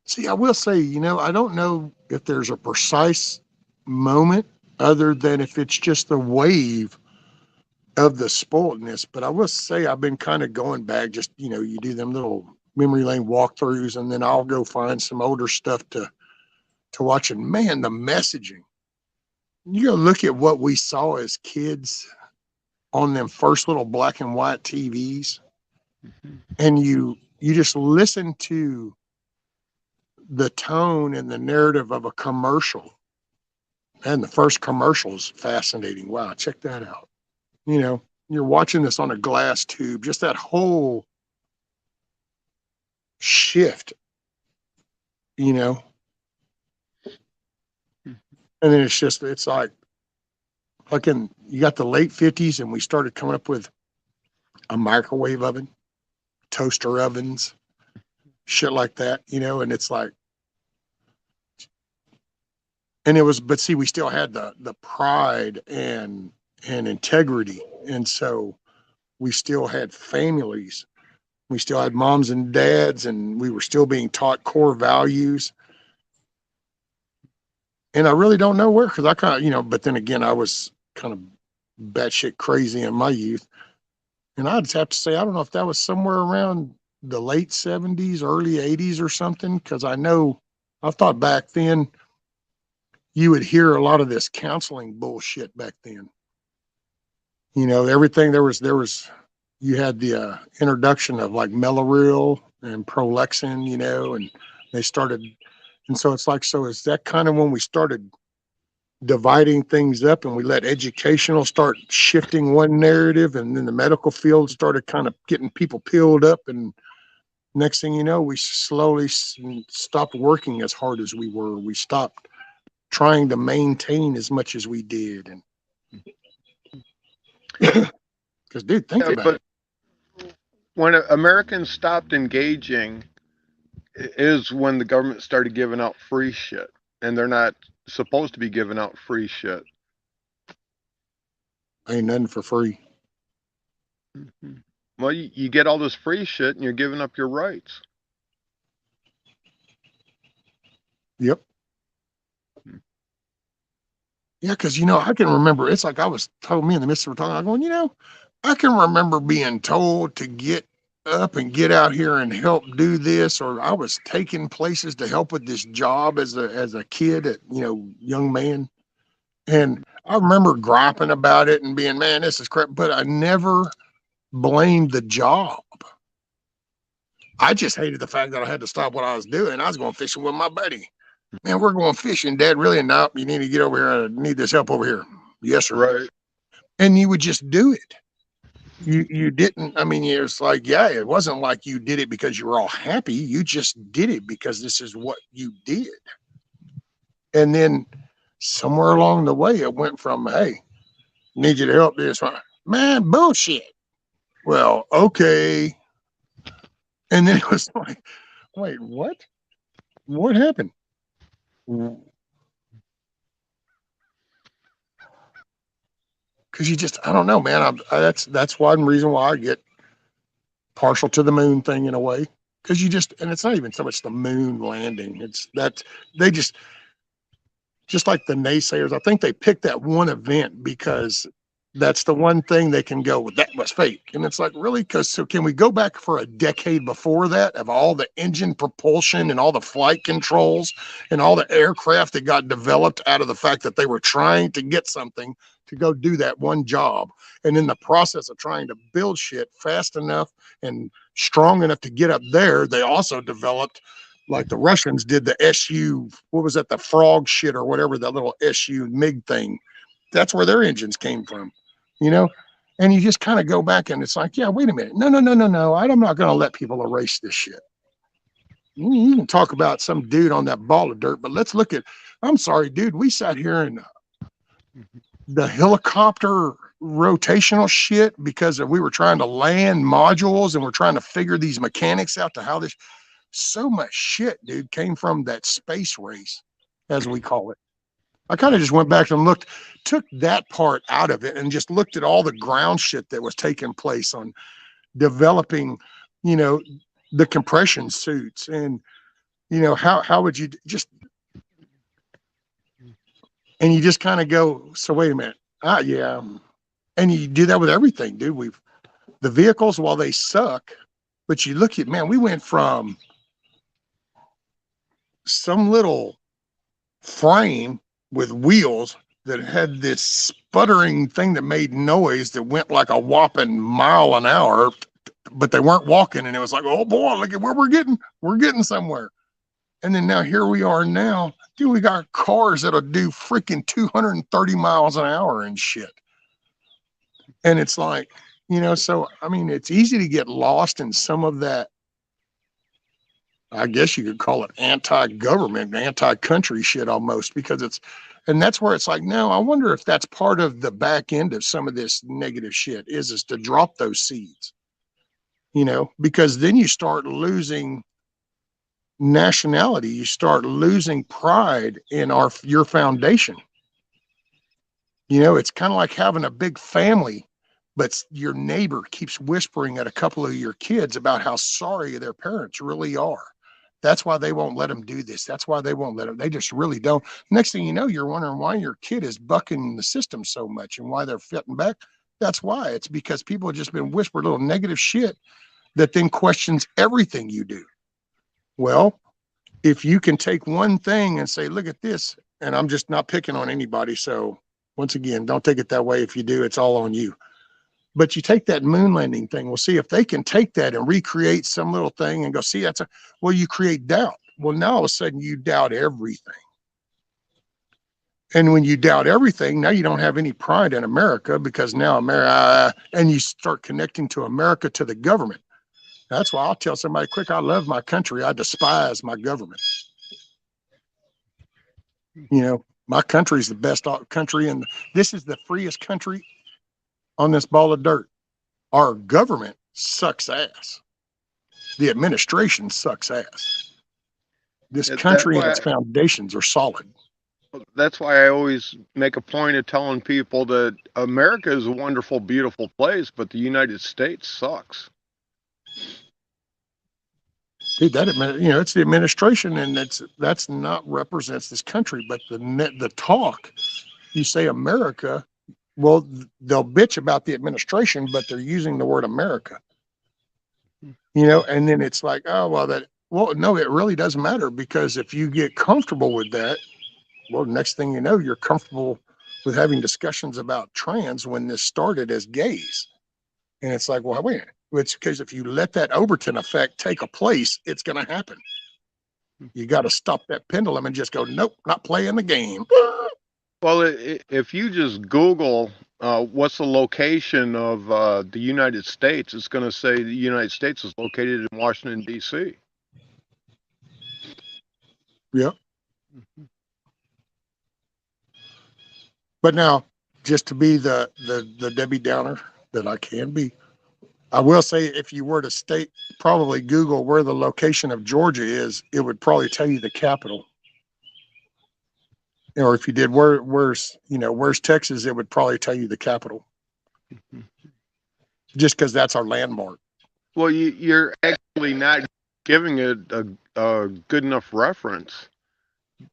See, I will say, you know, I don't know if there's a precise moment other than if it's just the wave of the spoiledness. But I will say I've been kind of going back, just, you know, you do them little memory lane walkthroughs, and then I'll go find some older stuff to watch. And man, the messaging. You go look at what we saw as kids on them first little black and white TVs, and you just listen to the tone and the narrative of a commercial. And the first commercial is fascinating. Wow, check that out. You know, you're watching this on a glass tube, just that whole shift, you know. And then it's like you got the late 50s, and we started coming up with a microwave oven, toaster ovens, shit like that, you know. And it's like, and it was, but see, we still had the pride and integrity. And so we still had families. We still had moms and dads, and we were still being taught core values. And I really don't know where, because I kind of, you know, but then again, I was kind of batshit crazy in my youth. And I'd have to say, I don't know if that was somewhere around the late 70s, early 80s or something. Cause I know I thought back then you would hear a lot of this counseling bullshit back then. You know, everything there was, you had the introduction of like Mellaril and Prolexin, you know, and they started, and so it's like, so is that kind of when we started dividing things up and we let educational start shifting one narrative and then the medical field started kind of getting people peeled up, and next thing you know we slowly stopped working as hard as we were. We stopped trying to maintain as much as we did. And because dude, think Yeah, about but it. when Americans stopped engaging is when the government started giving out free shit, and they're not supposed to be giving out free shit. Ain't nothing for free. Well, you get all this free shit and you're giving up your rights. Yep. Yeah, because you know, I can remember it's like I was told, me and the mister were talking, I'm going, you know, I can remember being told to get up and get out here and help do this, or I was taking places to help with this job as a kid, you know, young man. And I remember griping about it and being, man, this is crap. But I never blamed the job. I just hated the fact that I had to stop what I was doing. I was going fishing with my buddy. Man, we're going fishing, Dad. Really? No, you need to get over here. I need this help over here. Yes, sir. Right. And you would just do it. You didn't. I mean, it's like, yeah, it wasn't like you did it because you were all happy. You just did it because this is what you did. And then somewhere along the way, it went from, hey, need you to help this one. Man, bullshit. Well, okay. And then it was like, wait, what? What happened? Because you just, I don't know, man. That's one reason why I get partial to the moon thing in a way. Because you just, and it's not even so much the moon landing. It's that they just like the naysayers, I think they picked that one event because that's the one thing they can go with. That was fake. And it's like, really? Because so can we go back for a decade before that of all the engine propulsion and all the flight controls and all the aircraft that got developed out of the fact that they were trying to get something to go do that one job. And in the process of trying to build shit fast enough and strong enough to get up there, they also developed, like the Russians did, the SU, what was that, the frog shit or whatever, that little SU MiG thing. That's where their engines came from, you know? And you just kind of go back and it's like, yeah, wait a minute. No. I'm not going to let people erase this shit. You can talk about some dude on that ball of dirt, but let's look at, I'm sorry, dude, we sat here in the helicopter rotational shit because we were trying to land modules and we're trying to figure these mechanics out to how this, so much shit, dude, came from that space race, as we call it. I kind of just went back and took that part out of it and just looked at all the ground shit that was taking place on developing, you know, the compression suits. And, you know, how would you just, and you just kind of go, so wait a minute. Yeah. And you do that with everything, dude. The vehicles, while they suck, but you look at, man, we went from some little frame with wheels that had this sputtering thing that made noise that went like a whopping mile an hour, but they weren't walking. And it was like, oh boy, look at where we're getting somewhere. And then now here we are now, dude, we got cars that'll do freaking 230 miles an hour and shit. And it's like, you know, so, I mean, it's easy to get lost in some of that, I guess you could call it anti-government, anti-country shit almost, because and that's where it's like, no, I wonder if that's part of the back end of some of this negative shit is to drop those seeds, you know, because then you start losing nationality, you start losing pride in your foundation. You know, it's kind of like having a big family, but your neighbor keeps whispering at a couple of your kids about how sorry their parents really are. That's why they won't let them do this. That's why they won't let them. They just really don't. Next thing you know, you're wondering why your kid is bucking the system so much and why they're fitting back. That's why. It's because people have just been whispering little negative shit that then questions everything you do. Well, if you can take one thing and say, look at this, and I'm just not picking on anybody. So once again, don't take it that way. If you do, it's all on you. But you take that moon landing thing. We'll see if they can take that and recreate some little thing and go, see, well, you create doubt. Well, now all of a sudden you doubt everything. And when you doubt everything, now you don't have any pride in America, because now America, and you start connecting to America, to the government. That's why I'll tell somebody quick, I love my country. I despise my government. You know, my country is the best country, and this is the freest country on this ball of dirt. Our government sucks ass. The administration sucks ass. This country and its foundations are solid. That's why I always make a point of telling people that America is a wonderful, beautiful place, but the United States sucks. Dude, it's the administration, and that's not represents this country. But the talk, you say America, well, they'll bitch about the administration, but they're using the word America. You know, and then it's like, oh, well, no, it really doesn't matter, because if you get comfortable with that, well, next thing you know, you're comfortable with having discussions about trans when this started as gays. And it's like, well, wait a minute. It's because if you let that Overton effect take a place, it's going to happen. You got to stop that pendulum and just go, nope, not playing the game. Well, if you just Google what's the location of the United States, it's going to say the United States is located in Washington, D.C. Yep. But now, just to be the Debbie Downer that I can be, I will say, if you were to probably Google where the location of Georgia is, it would probably tell you the capital. Or if you did where's Texas, it would probably tell you the capital. Just because that's our landmark. Well, you're actually not giving it a good enough reference,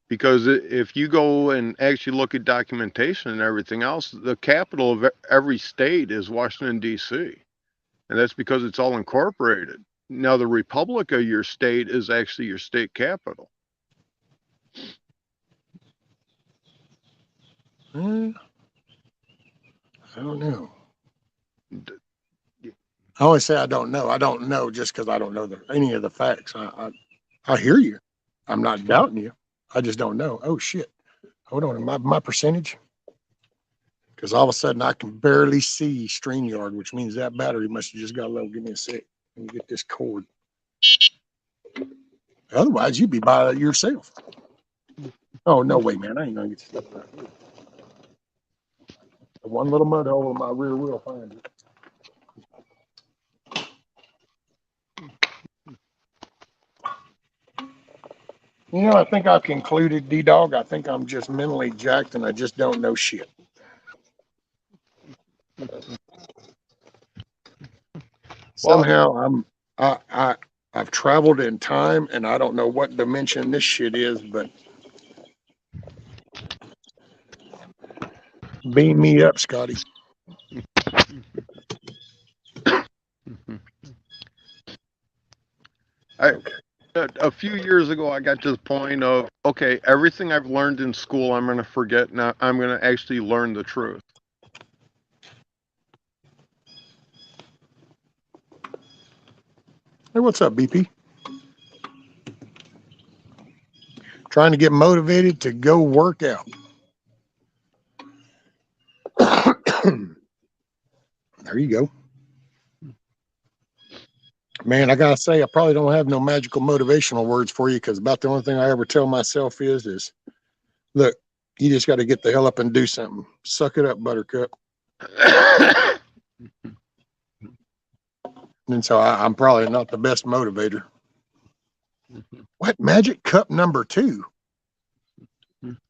because if you go and actually look at documentation and everything else, the capital of every state is Washington, D.C. And that's because it's all incorporated. Now, the republic of your state is actually your state capital. I don't know. I always say I don't know. I don't know just because I don't know any of the facts. I hear you. I'm not doubting you. I just don't know. Oh, shit. Hold on. My percentage? Because all of a sudden I can barely see StreamYard, which means that battery must have just got low. Give me a sec. Let me get this cord. Otherwise, you'd be by yourself. Oh, no way, man. I ain't going to get stuff right here. The one little mud hole in my rear wheel finds it. You know, I think I've concluded, D-Dog. I think I'm just mentally jacked and I just don't know shit. Somehow I've traveled in time and I don't know what dimension this shit is, but beam me up, Scotty. A few years ago, I got to the point of, okay, everything I've learned in school, I'm going to forget. Now I'm going to actually learn the truth. Hey, what's up, BP? Trying to get motivated to go work out. There you go. Man, I gotta say, I probably don't have no magical motivational words for you, because about the only thing I ever tell myself is look, you just got to get the hell up and do something. Suck it up, Buttercup. And so I'm probably not the best motivator. What, Magic Cup number 2?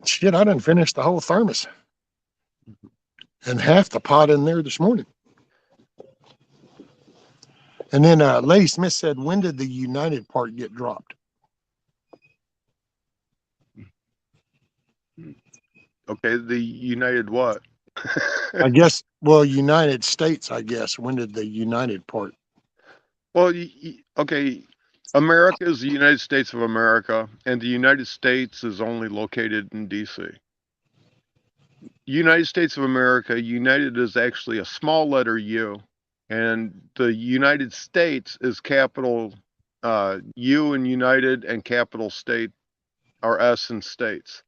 Shit, I didn't finish the whole thermos and half the pot in there this morning. And then Lady Smith said, when did the United part get dropped? Okay, the United what? I guess, well, United States, I guess. When did the United part? Well, okay. America is the United States of America, and the United States is only located in D.C. United States of America, United is actually a small letter U, and the United States is capital U in United, and capital State are S in States,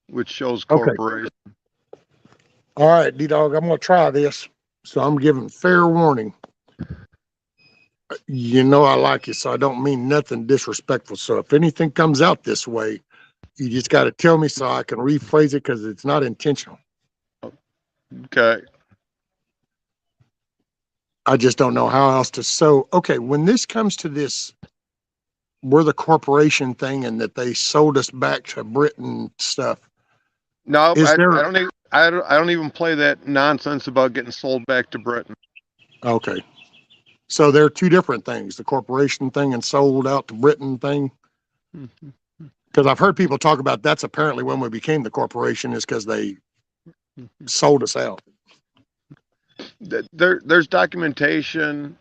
which shows Okay. corporation. All right, D-Dog, I'm going to try this. So I'm giving fair warning. You know I like you, so I don't mean nothing disrespectful. So if anything comes out this way, you just got to tell me so I can rephrase it because it's not intentional. Okay. I just don't know how else to. So, okay, when this comes to this, we're the corporation thing and that they sold us back to Britain stuff. No, Is there? I don't even play that nonsense about getting sold back to Britain. Okay. So they're two different things, the corporation thing and sold out to Britain thing. Because I've heard people talk about that's apparently when we became the corporation is because they sold us out. There's documentation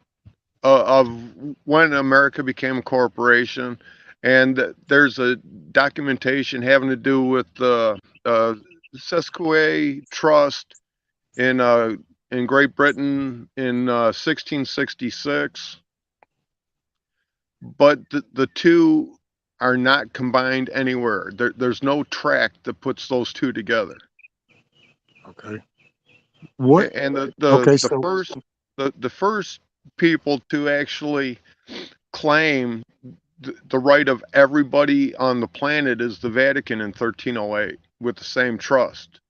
of when America became a corporation, and there's a documentation having to do with the Sesquier Trust in Great Britain in 1666. But the two are not combined anywhere. There's no tract that puts those two together. Okay. What? And Okay, so the first people to actually claim the right of everybody on the planet is the Vatican in 1308 with the same trust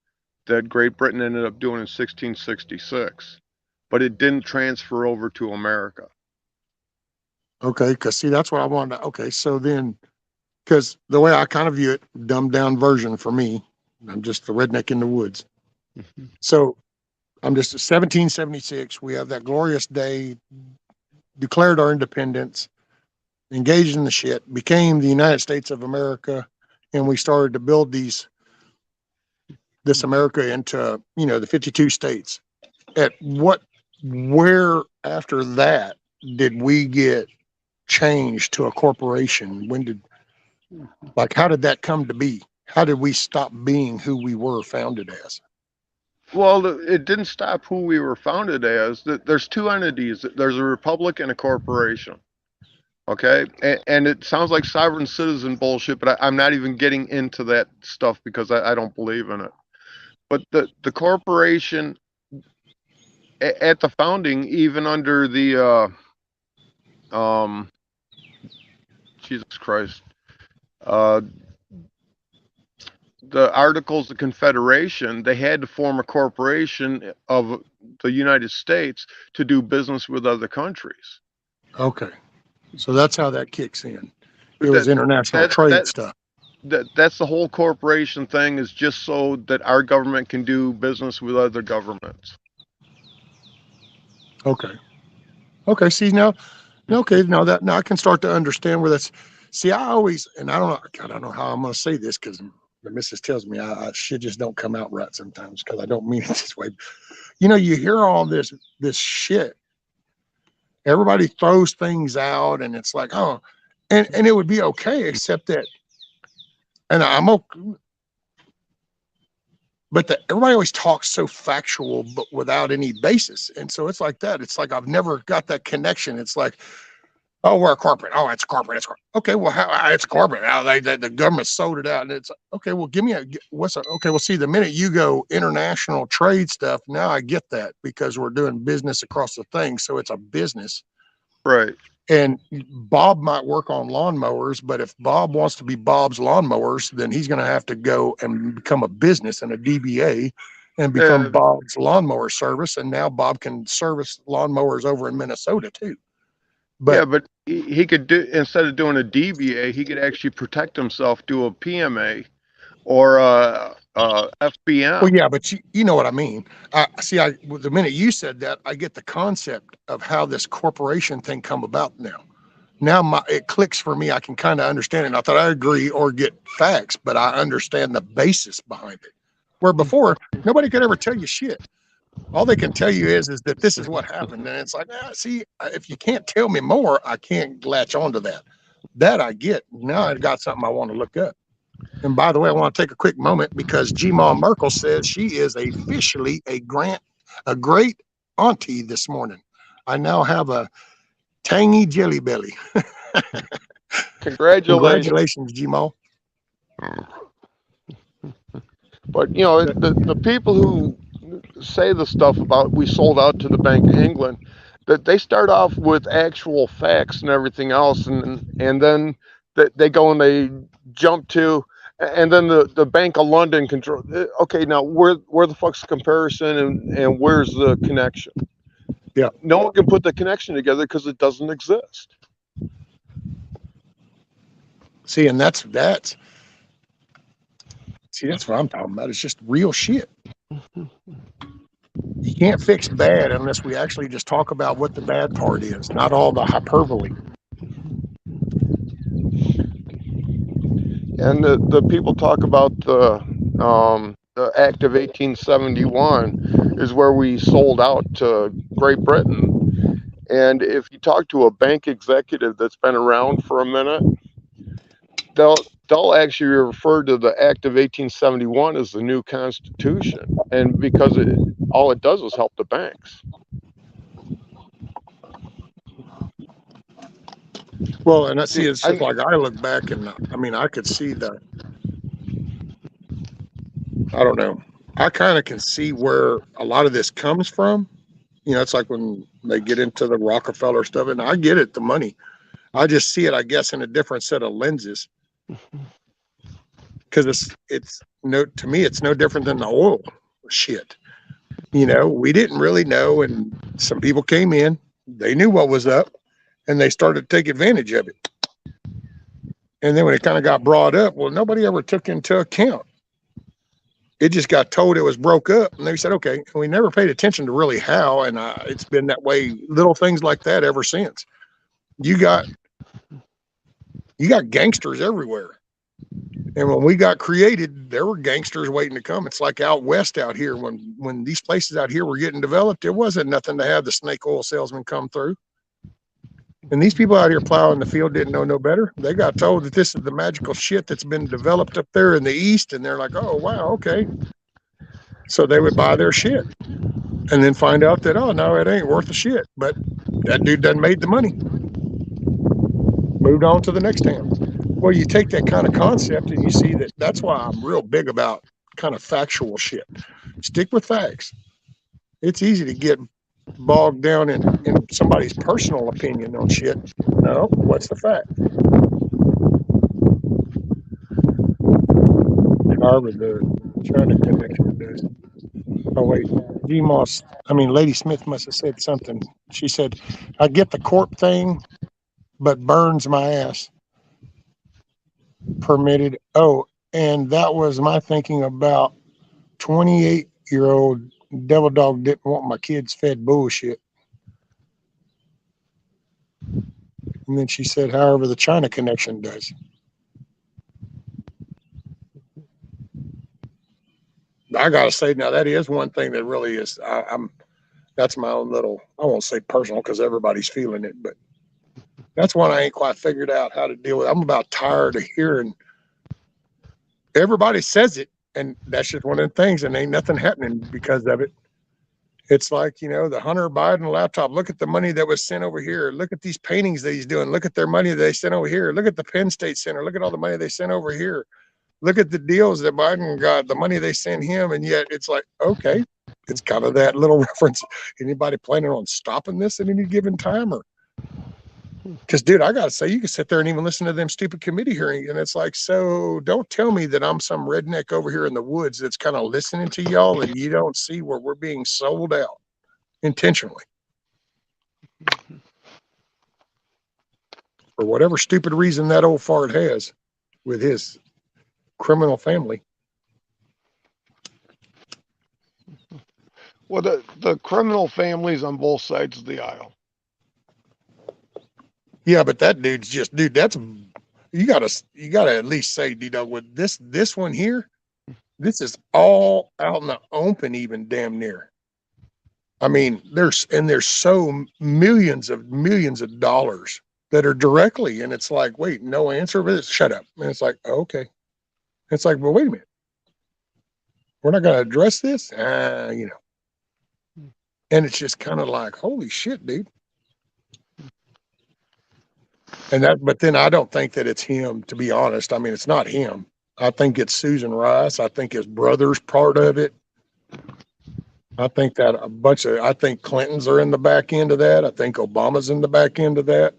that Great Britain ended up doing in 1666, but it didn't transfer over to America. okay, because see, that's what I wanted to. Okay, so then, because the way I kind of view it, dumbed down version for me, I'm just the redneck in the woods. So I'm just 1776. We have that glorious day, declared our independence, engaged in the shit, became the United States of America, and we started to build this America into, the 52 states. Where after that did we get changed to a corporation? How did that come to be? How did we stop being who we were founded as? Well, it didn't stop who we were founded as. There's two entities. There's a republic and a corporation. Okay, and it sounds like sovereign citizen bullshit, but I'm not even getting into that stuff because I don't believe in it. But the corporation at the founding, even under the Jesus Christ, the Articles of Confederation, they had to form a corporation of the United States to do business with other countries. Okay, so that's how that kicks in. It was international trade stuff. That's the whole corporation thing, is just so that our government can do business with other governments. Okay. See now I can start to understand where that's. See, I always, and I don't know how I'm going to say this because the missus tells me I shit just don't come out right sometimes because I don't mean it this way. You hear all this shit. Everybody throws things out, and it's like, oh, and it would be okay, except that, and I'm okay. But everybody always talks so factual, but without any basis. And so it's like that. It's like I've never got that connection. It's like, oh, we're a corporate. Oh, it's corporate. It's corporate. Okay, well, how it's corporate. Now the government sold it out, and it's okay. Well, give me okay. Well, see, the minute you go international trade stuff, now I get that because we're doing business across the thing, so it's a business, right? And Bob might work on lawnmowers, but if Bob wants to be Bob's lawnmowers, then he's going to have to go and become a business and a DBA and become Bob's lawnmower service. And now Bob can service lawnmowers over in Minnesota too. But he could do, instead of doing a DBA, he could actually protect himself, do a PMA or FBM. Well, yeah, but you know what I mean. The minute you said that, I get the concept of how this corporation thing come about now. Now it clicks for me. I can kind of understand it. Not that I agree or get facts, but I understand the basis behind it. Where before, nobody could ever tell you shit. All they can tell you is that this is what happened. And it's like, see, if you can't tell me more, I can't latch onto that. That I get. Now I got something I want to look up. And by the way, I want to take a quick moment because G-Ma Merkel says she is officially a great auntie this morning. I now have a tangy jelly belly. Congratulations, G-Ma. But you know, the people who say the stuff about we sold out to the Bank of England, that they start off with actual facts and everything else, and then they go and they jump to, and then the Bank of London control. Okay, now where the fuck's the comparison and where's the connection? Yeah. No one can put the connection together because it doesn't exist. See, and that's what I'm talking about. It's just real shit. You can't fix bad unless we actually just talk about what the bad part is, not all the hyperbole. And the people talk about the Act of 1871 is where we sold out to Great Britain. And if you talk to a bank executive that's been around for a minute, they'll actually refer to the Act of 1871 as the new Constitution, and because all it does is help the banks. Well, and I see it's just like I look back and I could see I don't know. I kind of can see where a lot of this comes from. You know, it's like when they get into the Rockefeller stuff, and I get it, the money. I just see it, I guess, in a different set of lenses. Because to me, it's no different than the oil shit. You know, we didn't really know, and some people came in, they knew what was up, and they started to take advantage of it. And then when it kind of got brought up, well, nobody ever took into account. It just got told it was broke up, and they said, okay. And we never paid attention to really how, and it's been that way, little things like that ever since. You got gangsters everywhere. And when we got created, there were gangsters waiting to come. It's like out west out here. When these places out here were getting developed, there wasn't nothing to have the snake oil salesman come through. And these people out here plowing the field didn't know no better. They got told that this is the magical shit that's been developed up there in the east. And they're like, oh, wow, okay. So they would buy their shit and then find out that, oh, no, it ain't worth a shit. But that dude done made the money. Moved on to the next town. Well, you take that kind of concept and you see that's why I'm real big about kind of factual shit. Stick with facts. It's easy to get bogged down in somebody's personal opinion on shit. No, what's the fact? However, the China connection does. Oh, wait. Lady Smith must have said something. She said, I get the corp thing, but burns my ass. Permitted. Oh, and that was my thinking about 28-year-old devil dog didn't want my kids fed bullshit. And then she said, however, the China connection does. I gotta say, now that is one thing that really is. That's my own little. I won't say personal because everybody's feeling it, but that's one I ain't quite figured out how to deal with. I'm about tired of hearing. Everybody says it, and that's just one of the things, and ain't nothing happening because of it. It's like, the Hunter Biden laptop. Look at the money that was sent over here. Look at these paintings that he's doing. Look at their money that they sent over here. Look at the Penn State Center. Look at all the money they sent over here. Look at the deals that Biden got, the money they sent him. And yet it's like, okay, it's kind of that little reference. Anybody planning on stopping this at any given time? Because, dude, I got to say, you can sit there and even listen to them stupid committee hearings. And it's like, so don't tell me that I'm some redneck over here in the woods that's kind of listening to y'all and you don't see where we're being sold out intentionally. For whatever stupid reason that old fart has with his criminal family. Well, the criminal families on both sides of the aisle. Yeah, but that dude's just, dude, that's, you gotta at least say, D-Dog, with this one here, this is all out in the open, even damn near. I mean, there's so millions of dollars that are directly, and it's like, wait, no answer for this. Shut up. And it's like, oh, okay. It's like, well, wait a minute. We're not going to address this, you know. And it's just kind of like, holy shit, dude. And that, but then I don't think that it's him, to be honest. I mean, it's not him. I think it's Susan Rice. I think his brother's part of it. I think that I think Clintons are in the back end of that. I think Obama's in the back end of that.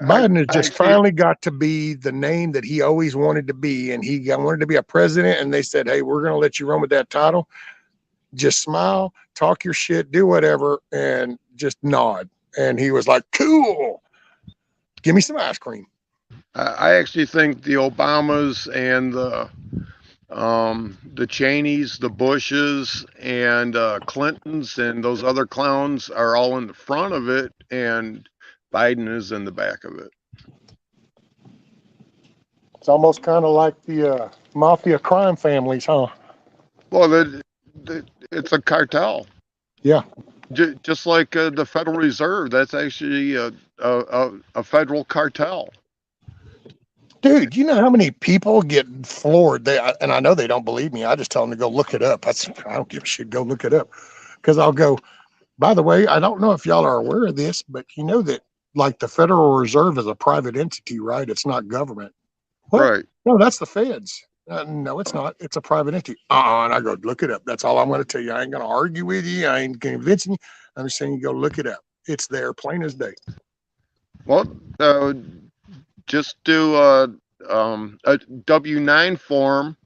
Biden has I just finally got to be the name that he always wanted to be. And wanted to be a president. And they said, hey, we're going to let you run with that title. Just smile, talk your shit, do whatever, and just nod. And he was like, cool. Give me some ice cream. I actually think the Obamas and the Cheneys, the Bushes, and Clintons, and those other clowns are all in the front of it, and Biden is in the back of it. It's almost kind of like the mafia crime families, huh? Well, it's a cartel. Yeah. Just like the Federal Reserve, that's actually a federal cartel. Dude, you know how many people get floored? And I know they don't believe me. I just tell them to go look it up. I don't give a shit. Go look it up. Because I'll go, by the way, I don't know if y'all are aware of this, but you know that like the Federal Reserve is a private entity, right? It's not government. What? Right. No, that's the feds. No, it's not. It's a private entity. And I go, look it up. That's all I'm going to tell you. I ain't going to argue with you. I ain't convincing you. I'm just saying you go look it up. It's there, plain as day. Well, just do a W-9 form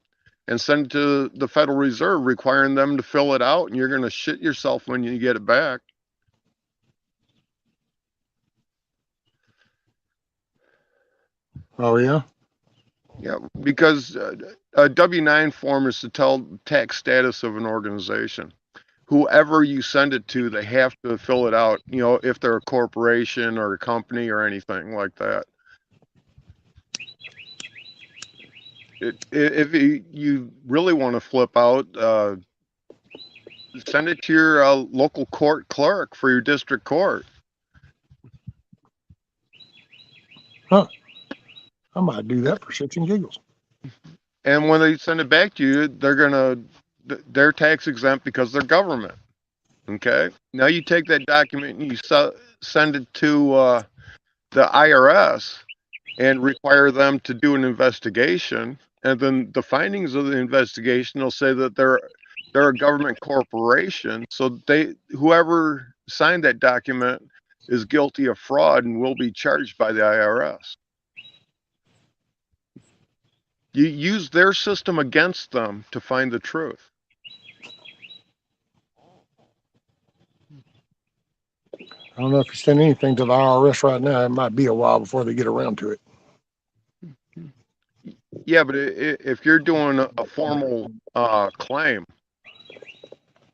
and send it to the Federal Reserve, requiring them to fill it out, and you're going to shit yourself when you get it back. Oh, yeah? Yeah, because a W-9 form is to tell tax status of an organization. Whoever you send it to, they have to fill it out, you know, if they're a corporation or a company or anything like that. If you really want to flip out, send it to your local court clerk for your district court. Huh. I might do that for shits and giggles. And when they send it back to you, they're tax exempt because they're government. Okay. Now you take that document and you send it to the IRS and require them to do an investigation. And then the findings of the investigation will say that they're a government corporation. So whoever signed that document is guilty of fraud and will be charged by the IRS. You use their system against them to find the truth. I don't know if you send anything to the IRS right now. It might be a while before they get around to it. Yeah, but if you're doing a formal claim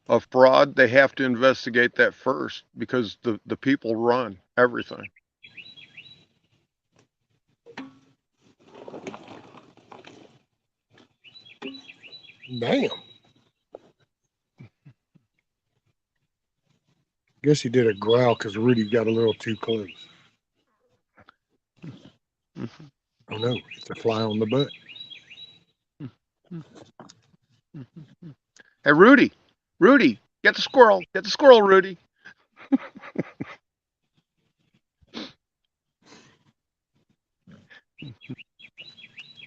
of fraud, they have to investigate that first because the people run everything. Damn. Guess he did a growl because Rudy got a little too close. Oh no, it's a fly on the butt. Hey, Rudy, get the squirrel, Rudy.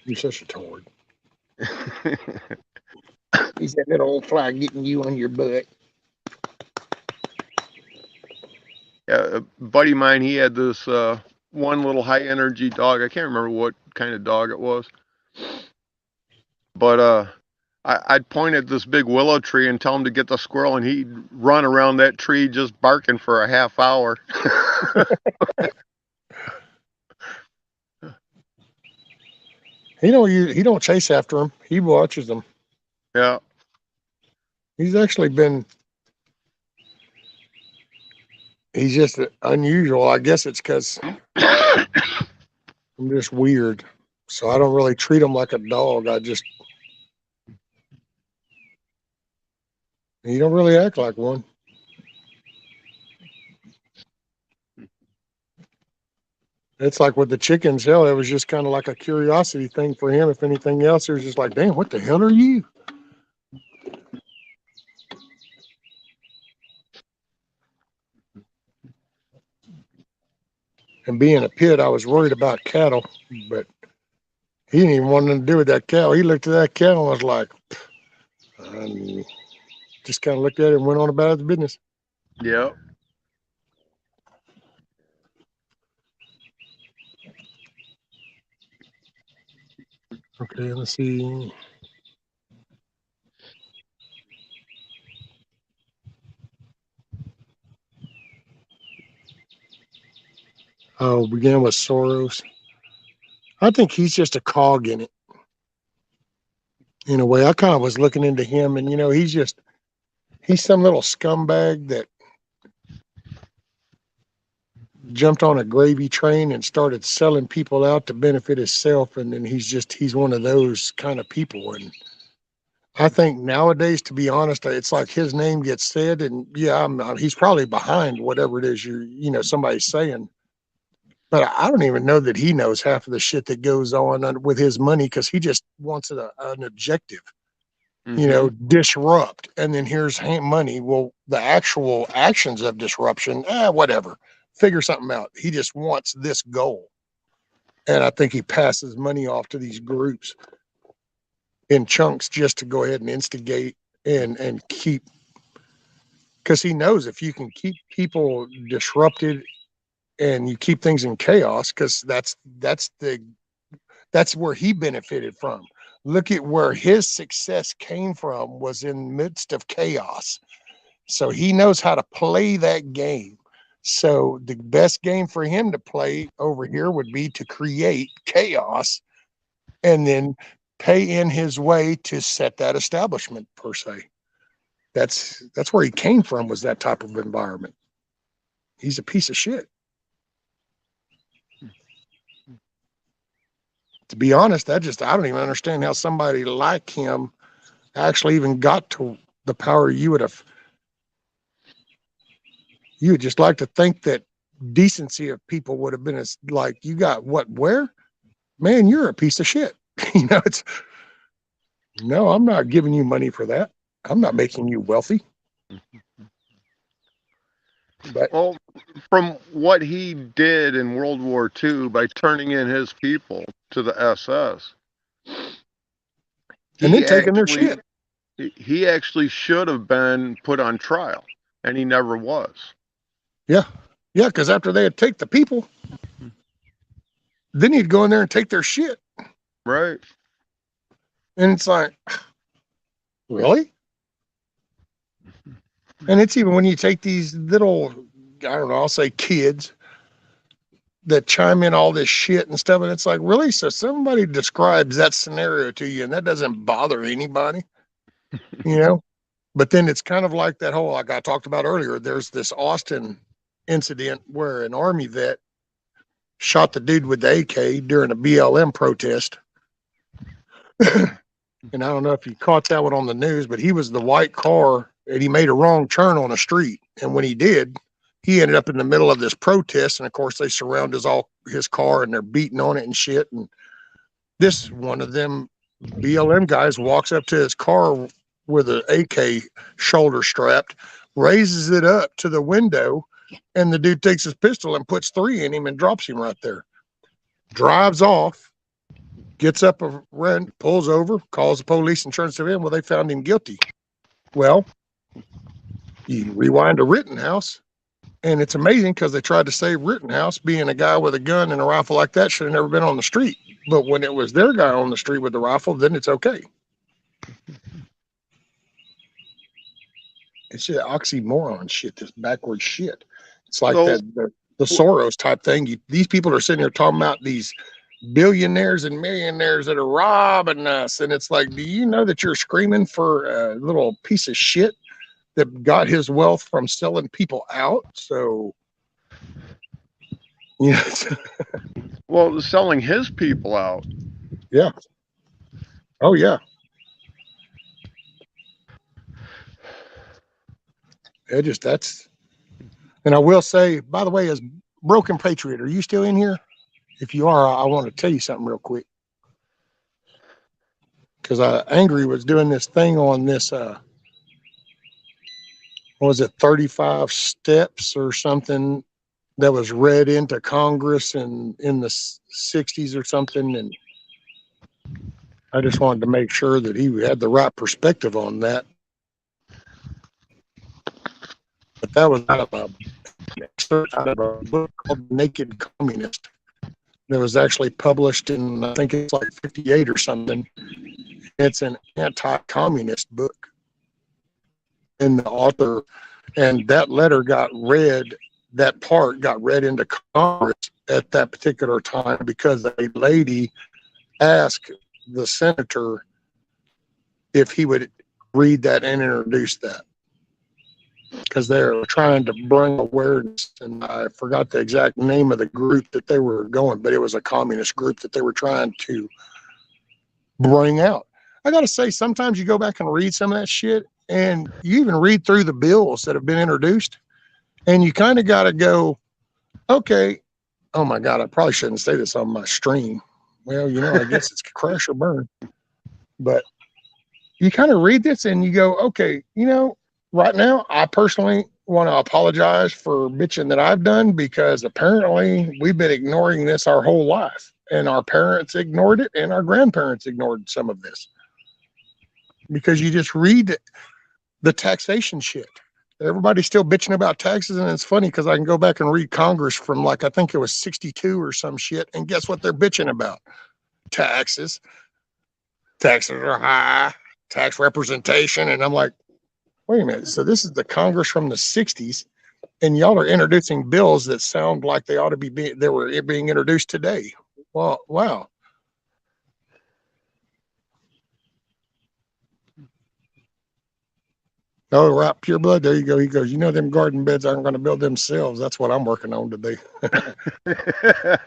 You're such a toward. He's that little old fly getting you on your butt. Yeah, a buddy of mine, he had this one little high energy dog. I can't remember what kind of dog it was, but I'd point at this big willow tree and tell him to get the squirrel, and he'd run around that tree just barking for a half hour. He don't chase after him. He watches them. Yeah. He's actually been. He's just unusual. I guess it's because I'm just weird. So I don't really treat him like a dog. He don't really act like one. It's like with the chickens, hell, it was just kind of like a curiosity thing for him. If anything else, it was just like, damn, what the hell are you? And being a pit, I was worried about cattle, but he didn't even want nothing to do with that cow. He looked at that cow and was like, and just kind of looked at it and went on about his business. Yep. Okay, let's see. Oh, began with Soros. I think he's just a cog in it. In a way, I kind of was looking into him, and he's some little scumbag that jumped on a gravy train and started selling people out to benefit himself, and then he's one of those kind of people. And I think nowadays, to be honest, it's like his name gets said, and yeah, he's probably behind whatever it is somebody's saying. But I don't even know that he knows half of the shit that goes on with his money, because he just wants an objective, disrupt. And then here's money. Well, the actual actions of disruption, whatever, figure something out. He just wants this goal. And I think he passes money off to these groups in chunks just to go ahead and instigate and keep, because he knows if you can keep people disrupted and you keep things in chaos, because that's where he benefited from. Look at where his success came from, was in the midst of chaos. So he knows how to play that game. So the best game for him to play over here would be to create chaos and then pay in his way to set that establishment, per se. That's where he came from, was that type of environment. He's a piece of shit. To be honest, I don't even understand how somebody like him actually even got to the power you would just like to think that decency of people would have been as like, you got what, where? Man, you're a piece of shit. No, I'm not giving you money for that. I'm not making you wealthy. But Well, from what he did in World War II by turning in his people to the SS, and then taking their shit. He actually should have been put on trial, and he never was. Yeah, because after they had take the people, then he'd go in there and take their shit. Right. And it's like, really? And it's even when you take these little, I don't know, I'll say kids that chime in all this shit and stuff, and it's like, really? So somebody describes that scenario to you, and that doesn't bother anybody, But then it's kind of like that whole, like I talked about earlier, there's this Austin incident where an Army vet shot the dude with the AK during a BLM protest. And I don't know if you caught that one on the news, but he was the white car and he made a wrong turn on a street. And when he did, he ended up in the middle of this protest. And of course, they surround his car and they're beating on it and shit. And this one of them BLM guys walks up to his car with an AK shoulder strapped, raises it up to the window, and the dude takes his pistol and puts 3 in him and drops him right there. Drives off. Gets up a run, pulls over, calls the police and turns to him. Well, they found him guilty. Well, you rewind to Rittenhouse, and it's amazing because they tried to say Rittenhouse, being a guy with a gun and a rifle like that, should have never been on the street. But when it was their guy on the street with the rifle, then it's okay. It's just oxymoron shit, this backward shit. It's like the Soros type thing. These people are sitting here talking about these billionaires and millionaires that are robbing us, and it's like, do you know that you're screaming for a little piece of shit that got his wealth from selling people out? So well, selling his people out. Yeah. Oh yeah. And I will say, by the way, as Broken Patriot, are you still in here? if you are, I want to tell you something real quick. Because Angry was doing this thing on this, what was it, 35 steps or something that was read into Congress in the 60s or something. And I just wanted to make sure that he had the right perspective on that. But that was out of a book called Naked Communist that was actually published in, I think it's like 58 or something. It's an anti-communist book. And the author, and that letter got read, that part got read into Congress at that particular time because a lady asked the senator if he would read that and introduce that. Because they were trying to bring awareness, and I forgot the exact name of the group that they were going, but it was a communist group that they were trying to bring out. I got to say, sometimes you go back and read some of that shit, and you even read through the bills that have been introduced, and you kind of got to go, okay, oh my God, I probably shouldn't say this on my stream. Well, you know, I guess it's crash or burn. But you kind of read this and you go, okay, you know, right now, I personally want to apologize for bitching that I've done, because apparently we've been ignoring this our whole life, and our parents ignored it and our grandparents ignored some of this, because you just read the taxation shit. Everybody's still bitching about taxes, and it's funny because I can go back and read Congress from, like, I think it was 62 or some shit, and guess what they're bitching about? Taxes. Taxes are high, tax representation, and I'm like, wait a minute. So this is the Congress from the 60s, and y'all are introducing bills that sound like they ought to be being introduced today. Well, wow. Oh, right, Pure Blood. There you go. He goes, you know, them garden beds aren't going to build themselves. That's what I'm working on today. I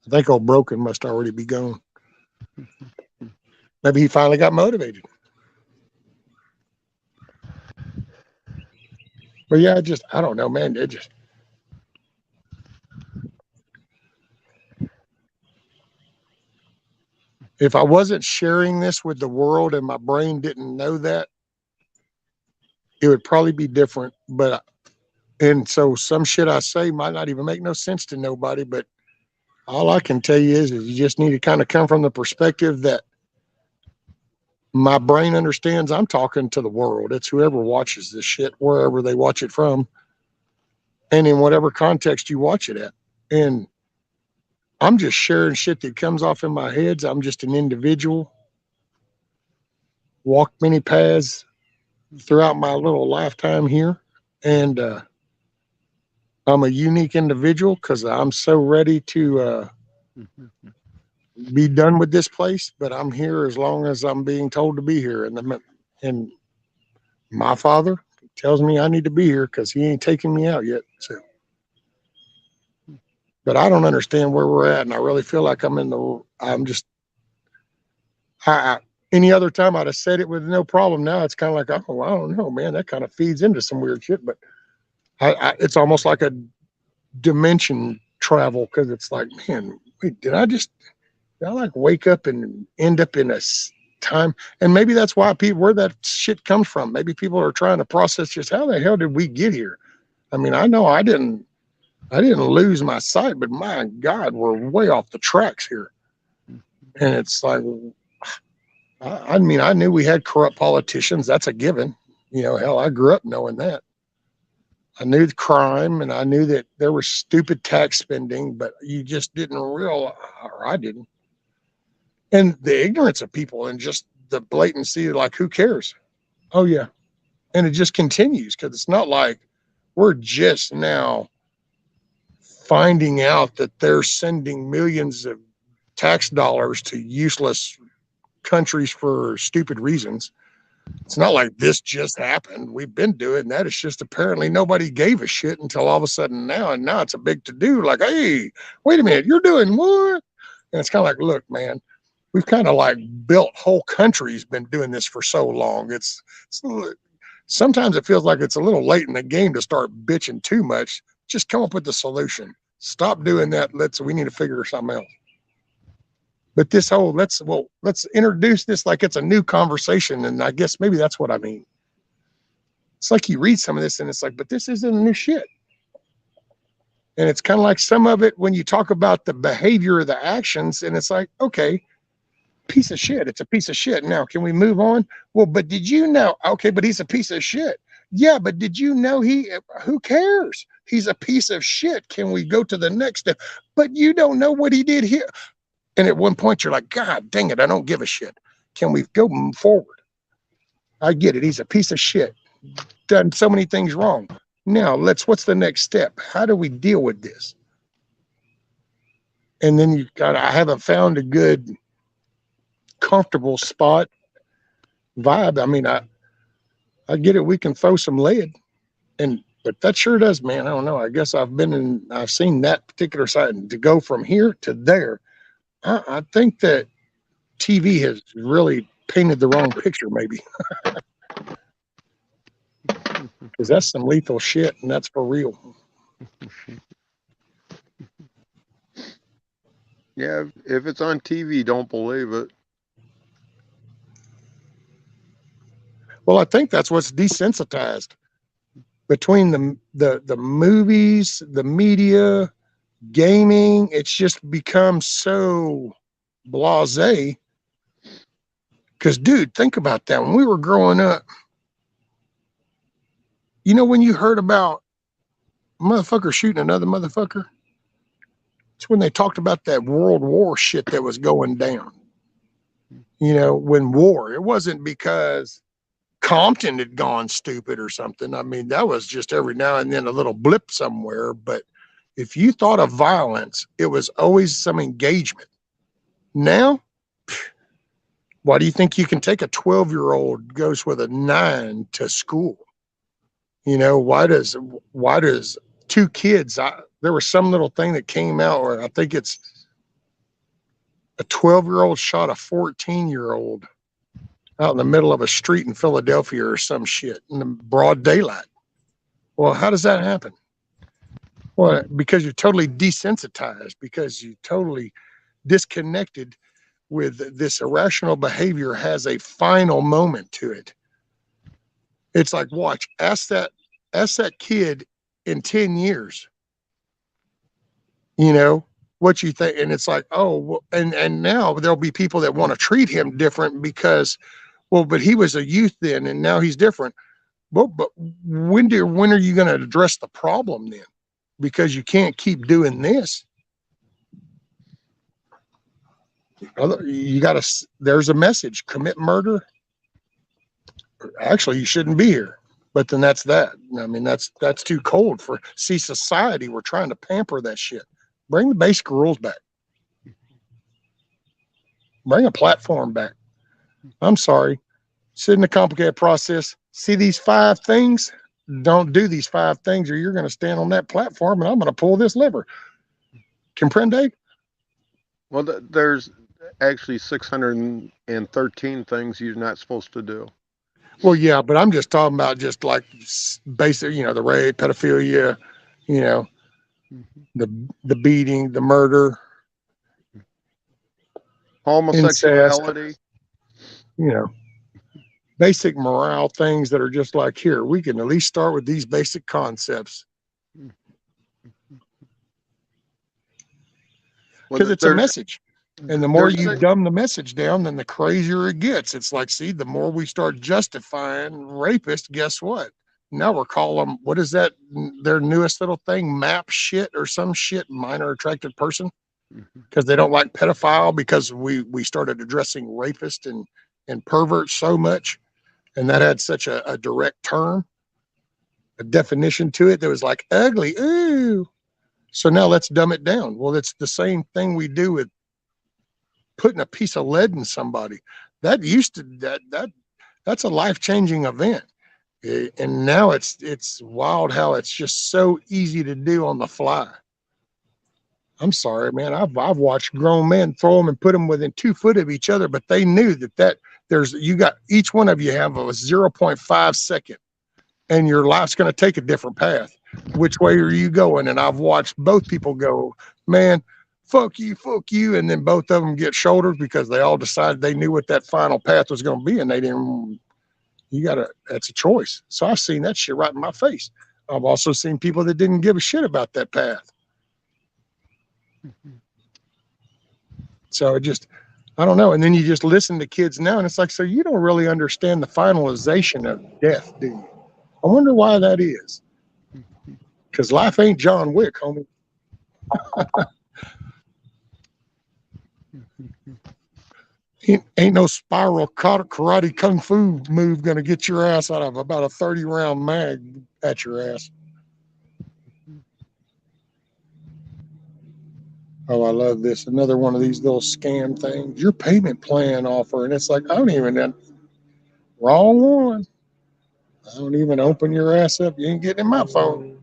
think old Broken must already be gone. Maybe he finally got motivated. But yeah, I don't know, man. If I wasn't sharing this with the world and my brain didn't know that, it would probably be different. And so some shit I say might not even make no sense to nobody, but all I can tell you is you just need to kind of come from the perspective that my brain understands I'm talking to the world. It's whoever watches this shit, wherever they watch it from, and in whatever context you watch it at. And I'm just sharing shit that comes off in my head. I'm just an individual. Walked many paths throughout my little lifetime here. And I'm a unique individual because I'm so ready to be done with this place. But I'm here as long as I'm being told to be here. And my father tells me I need to be here because he ain't taking me out yet. So. But I don't understand where we're at, and I really feel like any other time I'd have said it with no problem. Now it's kind of like, oh, I don't know, man. That kind of feeds into some weird shit, but it's almost like a dimension travel, because it's like, man, wait, did I like wake up and end up in a time? And maybe that's why where that shit comes from. Maybe people are trying to process just how the hell did we get here? I mean, I know I didn't lose my sight, but my God, we're way off the tracks here. And it's like, I mean, I knew we had corrupt politicians. That's a given. You know, hell, I grew up knowing that. I knew the crime, and I knew that there was stupid tax spending, but you just didn't realize, or I didn't. And the ignorance of people and just the blatancy, like, who cares? Oh, yeah. And it just continues, because it's not like we're just now finding out that they're sending millions of tax dollars to useless countries for stupid reasons. It's not like this just happened. We've been doing that. It's just apparently nobody gave a shit until all of a sudden now. And now it's a big to do. Like, hey, wait a minute, you're doing what? And it's kind of like, look, man, we've kind of like built whole countries been doing this for so long. It's sometimes it feels like it's a little late in the game to start bitching too much. just come up with the solution. Stop doing that. We need to figure something else. But this whole, let's introduce this like it's a new conversation. And I guess maybe that's what I mean. It's like you read some of this and it's like, but this isn't new shit. And it's kind of like some of it when you talk about the behavior of the actions, and it's like, okay, piece of shit. It's a piece of shit. Now, can we move on? Well, but did you know? Okay, but he's a piece of shit. Yeah, but did you know who cares? He's a piece of shit. Can we go to the next step? But you don't know what he did here. And at one point you're like, God dang it, I don't give a shit. Can we go forward? I get it. He's a piece of shit. Done so many things wrong. Now what's the next step? How do we deal with this? And then I haven't found a good, comfortable spot vibe. I mean, I get it. We can throw some lead, but that sure does, man. I don't know. I guess I've seen that particular side, and to go from here to there. I think that TV has really painted the wrong picture, maybe. Because that's some lethal shit, and that's for real. Yeah, if it's on TV, don't believe it. Well, I think that's what's desensitized between the movies, the media, gaming. It's just become so blasé. Because, dude, think about that. When we were growing up, you know, when you heard about a motherfucker shooting another motherfucker, it's when they talked about that World War shit that was going down. You know, when war, it wasn't because Compton had gone stupid or something. I mean, that was just every now and then a little blip somewhere. But if you thought of violence, it was always some engagement. Now, why do you think you can take a 12-year-old goes with a 9 to school? You know, why does two kids, there was some little thing that came out where I think it's a 12-year-old shot a 14-year-old out in the middle of a street in Philadelphia or some shit in the broad daylight. Well, how does that happen? Well, because you're totally desensitized, because you totally disconnected with this irrational behavior has a final moment to it. It's like, watch, ask that kid in 10 years, you know, what you think. And it's like, oh, well, and now there'll be people that want to treat him different because, well, but he was a youth then and now he's different. But when are you going to address the problem then? Because you can't keep doing this. You got to, there's a message, commit murder. Actually, you shouldn't be here. But then that's that. I mean, that's too cold for, see, society, we're trying to pamper that shit. Bring the basic rules back. Bring a platform back. I'm sorry. Sit in the complicated process. See these 5 things? Don't do these 5 things or you're going to stand on that platform and I'm going to pull this lever. Comprende? Well, there's actually 613 things you're not supposed to do. Well, yeah, but I'm just talking about just like basic, you know, the rape, pedophilia, you know, the beating, the murder, homosexuality, incest, you know, basic morale things that are just like, here, we can at least start with these basic concepts. Because it's a message. And the more you dumb the message down, then the crazier it gets. It's like, see, the more we start justifying rapists, guess what? Now we're calling them, what is that? Their newest little thing, map shit or some shit, minor attracted person. Because they don't like pedophile because we started addressing rapist and perverts so much. And that had such a direct term, a definition to it that was like ugly. Ooh. So now let's dumb it down. Well, it's the same thing we do with putting a piece of lead in somebody. That used to that's a life-changing event. And now it's wild how it's just so easy to do on the fly. I'm sorry, man. I've watched grown men throw them and put them within 2 foot of each other, but they knew that there's, you got, each one of you have a 0.5 second and your life's going to take a different path. which way are you going? And I've watched both people go, man, fuck you. And then both of them get shoulders because they all decided they knew what that final path was going to be. And they didn't, that's a choice. So I've seen that shit right in my face. I've also seen people that didn't give a shit about that path. So it just, I don't know. And then you just listen to kids now and it's like, so you don't really understand the finalization of death, do you? I wonder why that is. Because life ain't John Wick, homie. Ain't no spiral karate kung fu move gonna get your ass out of about a 30-round mag at your ass. Oh, I love this. Another one of these little scam things. Your payment plan offer. And it's like, I don't even, wrong one. I don't even open your ass up. You ain't getting in my phone.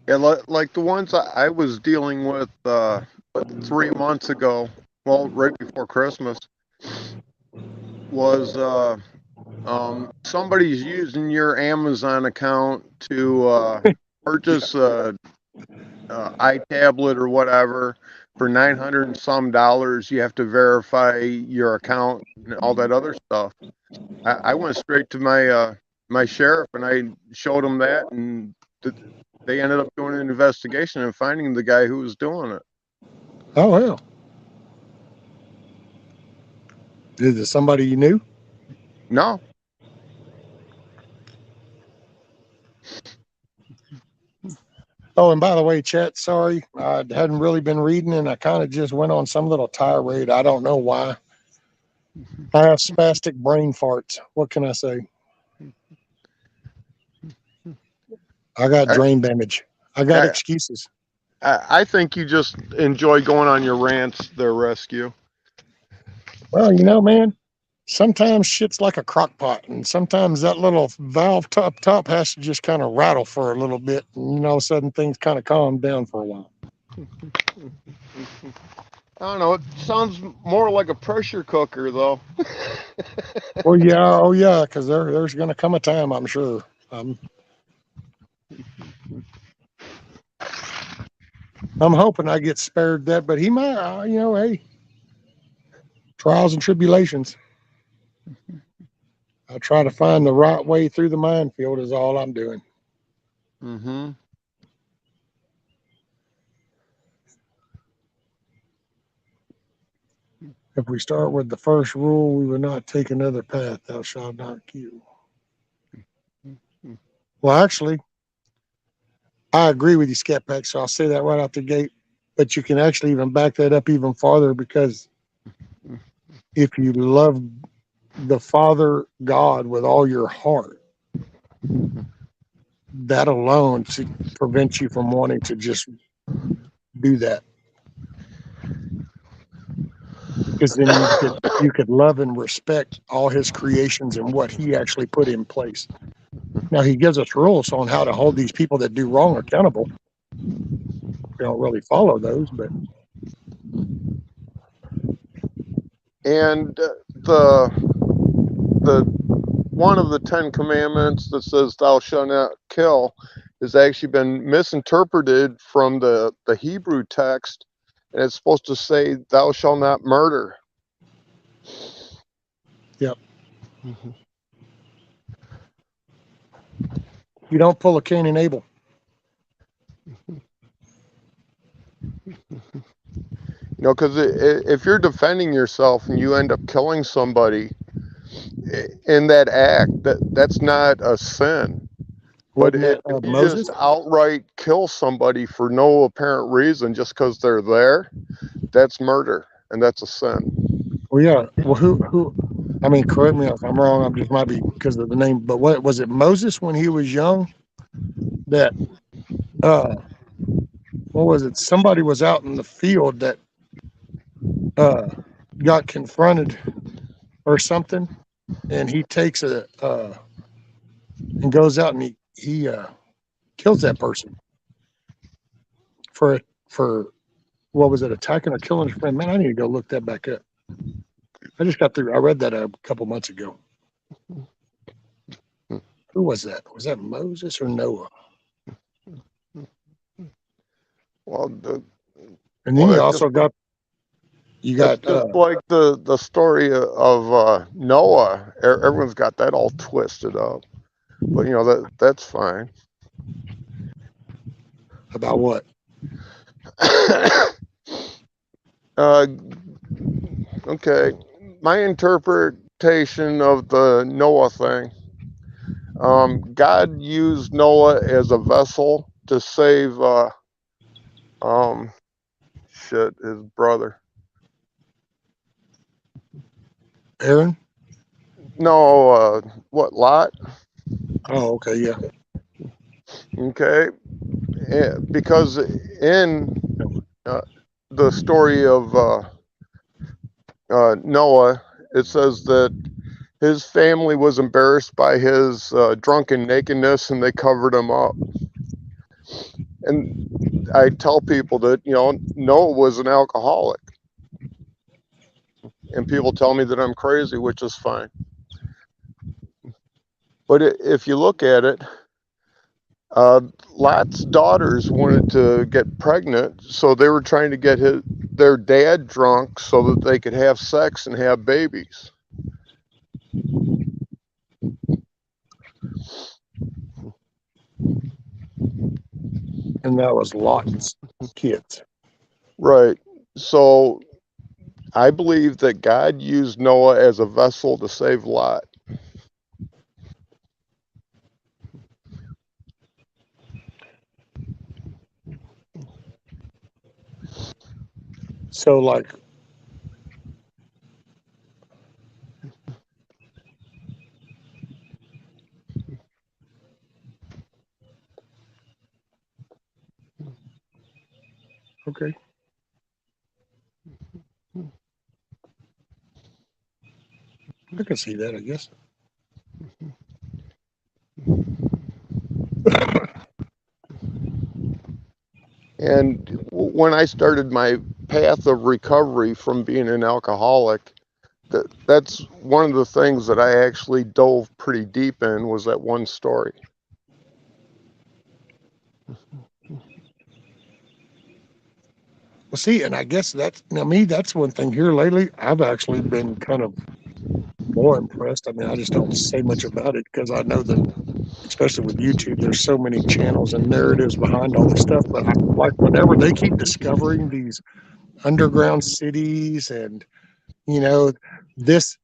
Yeah, like the ones I was dealing with 3 months ago, well, right before Christmas, was somebody's using your Amazon account to purchase a iTablet or whatever for $900 and some. You have to verify your account and all that other stuff. I went straight to my sheriff and I showed him that, and they ended up doing an investigation and finding the guy who was doing it. Oh, well. Is it somebody you knew? No. Oh, and by the way, chat, sorry. I hadn't really been reading and I kind of just went on some little tirade. I don't know why. I have spastic brain farts. What can I say? I got brain damage. I got excuses. I think you just enjoy going on your rants there, Rescue. Well, man, sometimes shit's like a crock pot, and sometimes that little valve top has to just kind of rattle for a little bit, and all of a sudden things kind of calm down for a while. I don't know. It sounds more like a pressure cooker, though. Well, yeah, oh yeah, because there's going to come a time, I'm sure. I'm hoping I get spared that, but he might, hey, trials and tribulations. I try to find the right way through the minefield is all I'm doing. Mm-hmm. If we start with the first rule, we will not take another path. Thou shalt not kill. Well, actually, I agree with you, Scat Pack, so I'll say that right out the gate. But you can actually even back that up even farther, because if you love the Father God with all your heart, that alone prevents you from wanting to just do that. Because then you could love and respect all his creations and what he actually put in place. Now, he gives us rules on how to hold these people that do wrong accountable. We don't really follow those, but. And the one of the 10 commandments that says thou shalt not kill has actually been misinterpreted from the Hebrew text, and it's supposed to say thou shalt not murder. Yep. You don't pull a Cain and Abel. Because if you're defending yourself and you end up killing somebody in that act, that's not a sin. But if you Moses? just outright kill somebody for no apparent reason just because they're there, that's murder, and that's a sin. Well, yeah. Well, who? I mean, correct me if I'm wrong. I'm just might be because of the name. But what was it? Moses when he was young? That what was it? Somebody was out in the field that got confronted or something, and he takes and goes out and he kills that person for what was it? Attacking or killing his friend? Man, I need to go look that back up. I just got through. I read that a couple months ago. Who was that? Was that Moses or Noah? Well, And then well, you it's also just got it's just like the story of Noah. Everyone's got that all twisted up, but that's fine. about what? uh, okay, my interpretation of the Noah thing. God used Noah as a vessel to save um his brother. Aaron? No, what, Lot? Oh, okay, yeah. Okay, because in uh, the story of Noah, it says that his family was embarrassed by his drunken nakedness, and they covered him up. And I tell people that Noah was an alcoholic, and people tell me that I'm crazy, which is fine. But if you look at it, Lot's daughters wanted to get pregnant, so they were trying to get their dad drunk so that they could have sex and have babies. And that was Lot's kids. Right. So I believe that God used Noah as a vessel to save Lot. So, like, okay. I can see that, I guess. And when I started my path of recovery from being an alcoholic, that's one of the things that I actually dove pretty deep in was that one story. Well, see, and I guess that's one thing here lately. I've actually been kind of more impressed. I mean, I just don't say much about it because I know that, especially with YouTube, there's so many channels and narratives behind all this stuff. But like whenever they keep discovering these underground cities and, you know, this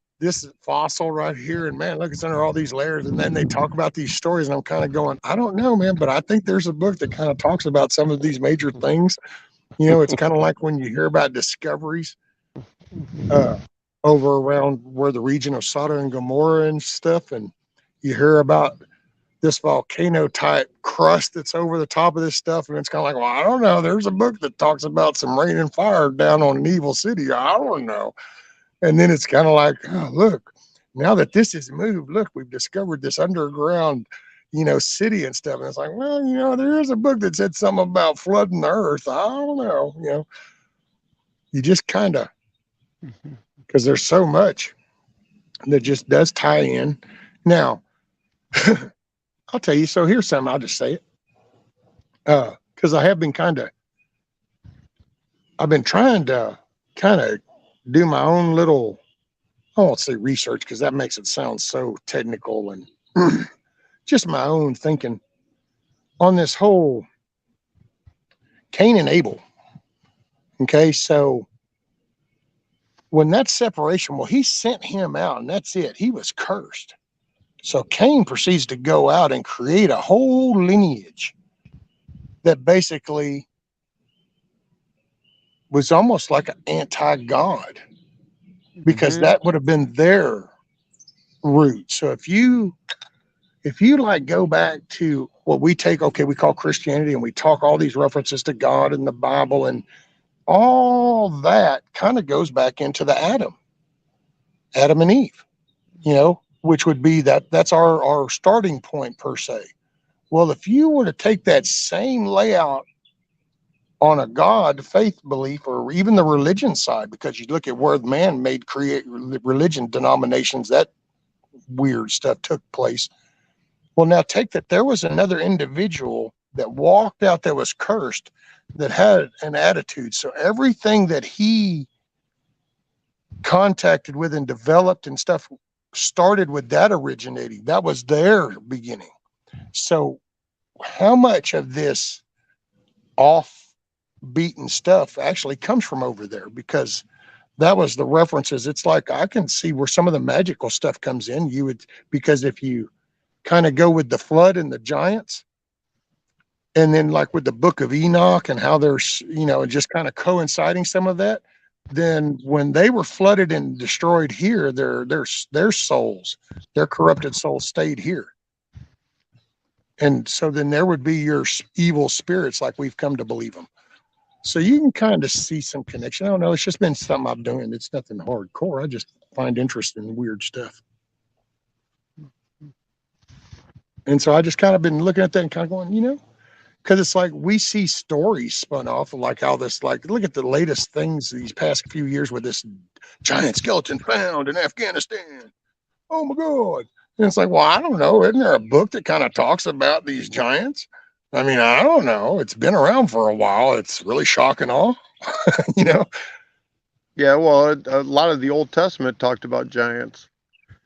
fossil right here, and man, look, it's under all these layers. And then they talk about these stories, and I'm kind of going, I don't know, man, but I think there's a book that kind of talks about some of these major things. It's kind of like when you hear about discoveries uh, over around where the region of Sodom and Gomorrah and stuff, and you hear about this volcano type crust that's over the top of this stuff, and it's kind of like, well, I don't know. There's a book that talks about some rain and fire down on an evil city. I don't know. And then it's kind of like, oh, look, now that this is moved, look, we've discovered this underground, city and stuff. And it's like, well, there is a book that said something about flooding the earth. I don't know. You just kind of, because there's so much that just does tie in. Now, I'll tell you. So here's something. I'll just say it. Because I've been trying to kind of do my own little, I won't say research because that makes it sound so technical, and just my own thinking on this whole Cain and Abel. Okay. So when that separation, well, he sent him out and that's it. He was cursed. So Cain proceeds to go out and create a whole lineage that basically was almost like an anti-God, because that would have been their root. So if you like go back to what we call Christianity, and we talk all these references to God and the Bible, and all that kind of goes back into the Adam and Eve, which would be that's our starting point per se. Well, if you were to take that same layout on a God faith belief, or even the religion side, because you look at where man made create religion denominations, that weird stuff took place. Well, now take that. There was another individual that walked out that was cursed that had an attitude. So everything that he contacted with and developed and stuff started with that originating. That was their beginning. So how much of this off beaten stuff actually comes from over there? Because that was the references. It's like I can see where some of the magical stuff comes in. You would, because if you kind of go with the flood and the giants, and then like with the book of Enoch and how there's, just kind of coinciding some of that, then when they were flooded and destroyed here, their souls, their corrupted souls stayed here. And so then there would be your evil spirits like we've come to believe them. So you can kind of see some connection. I don't know. It's just been something I'm doing. It's nothing hardcore. I just find interest in weird stuff. And so I just kind of been looking at that and kind of going, because it's like we see stories spun off of like how this, like, look at the latest things these past few years with this giant skeleton found in Afghanistan. Oh my God. And it's like, well, I don't know. Isn't there a book that kind of talks about these giants? I mean, I don't know. It's been around for a while. It's really shock and awe, Yeah, well, a lot of the Old Testament talked about giants.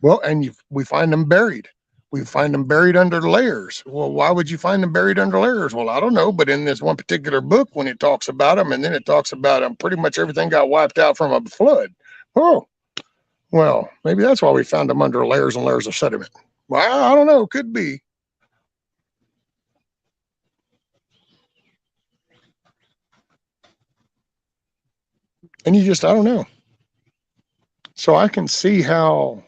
Well, and we find them buried. We find them buried under layers. Well, why would you find them buried under layers? Well, I don't know. But in this one particular book, when it talks about them, and then it talks about them, pretty much everything got wiped out from a flood. Oh, well, maybe that's why we found them under layers and layers of sediment. Well, I don't know. Could be. And I don't know. So I can see how,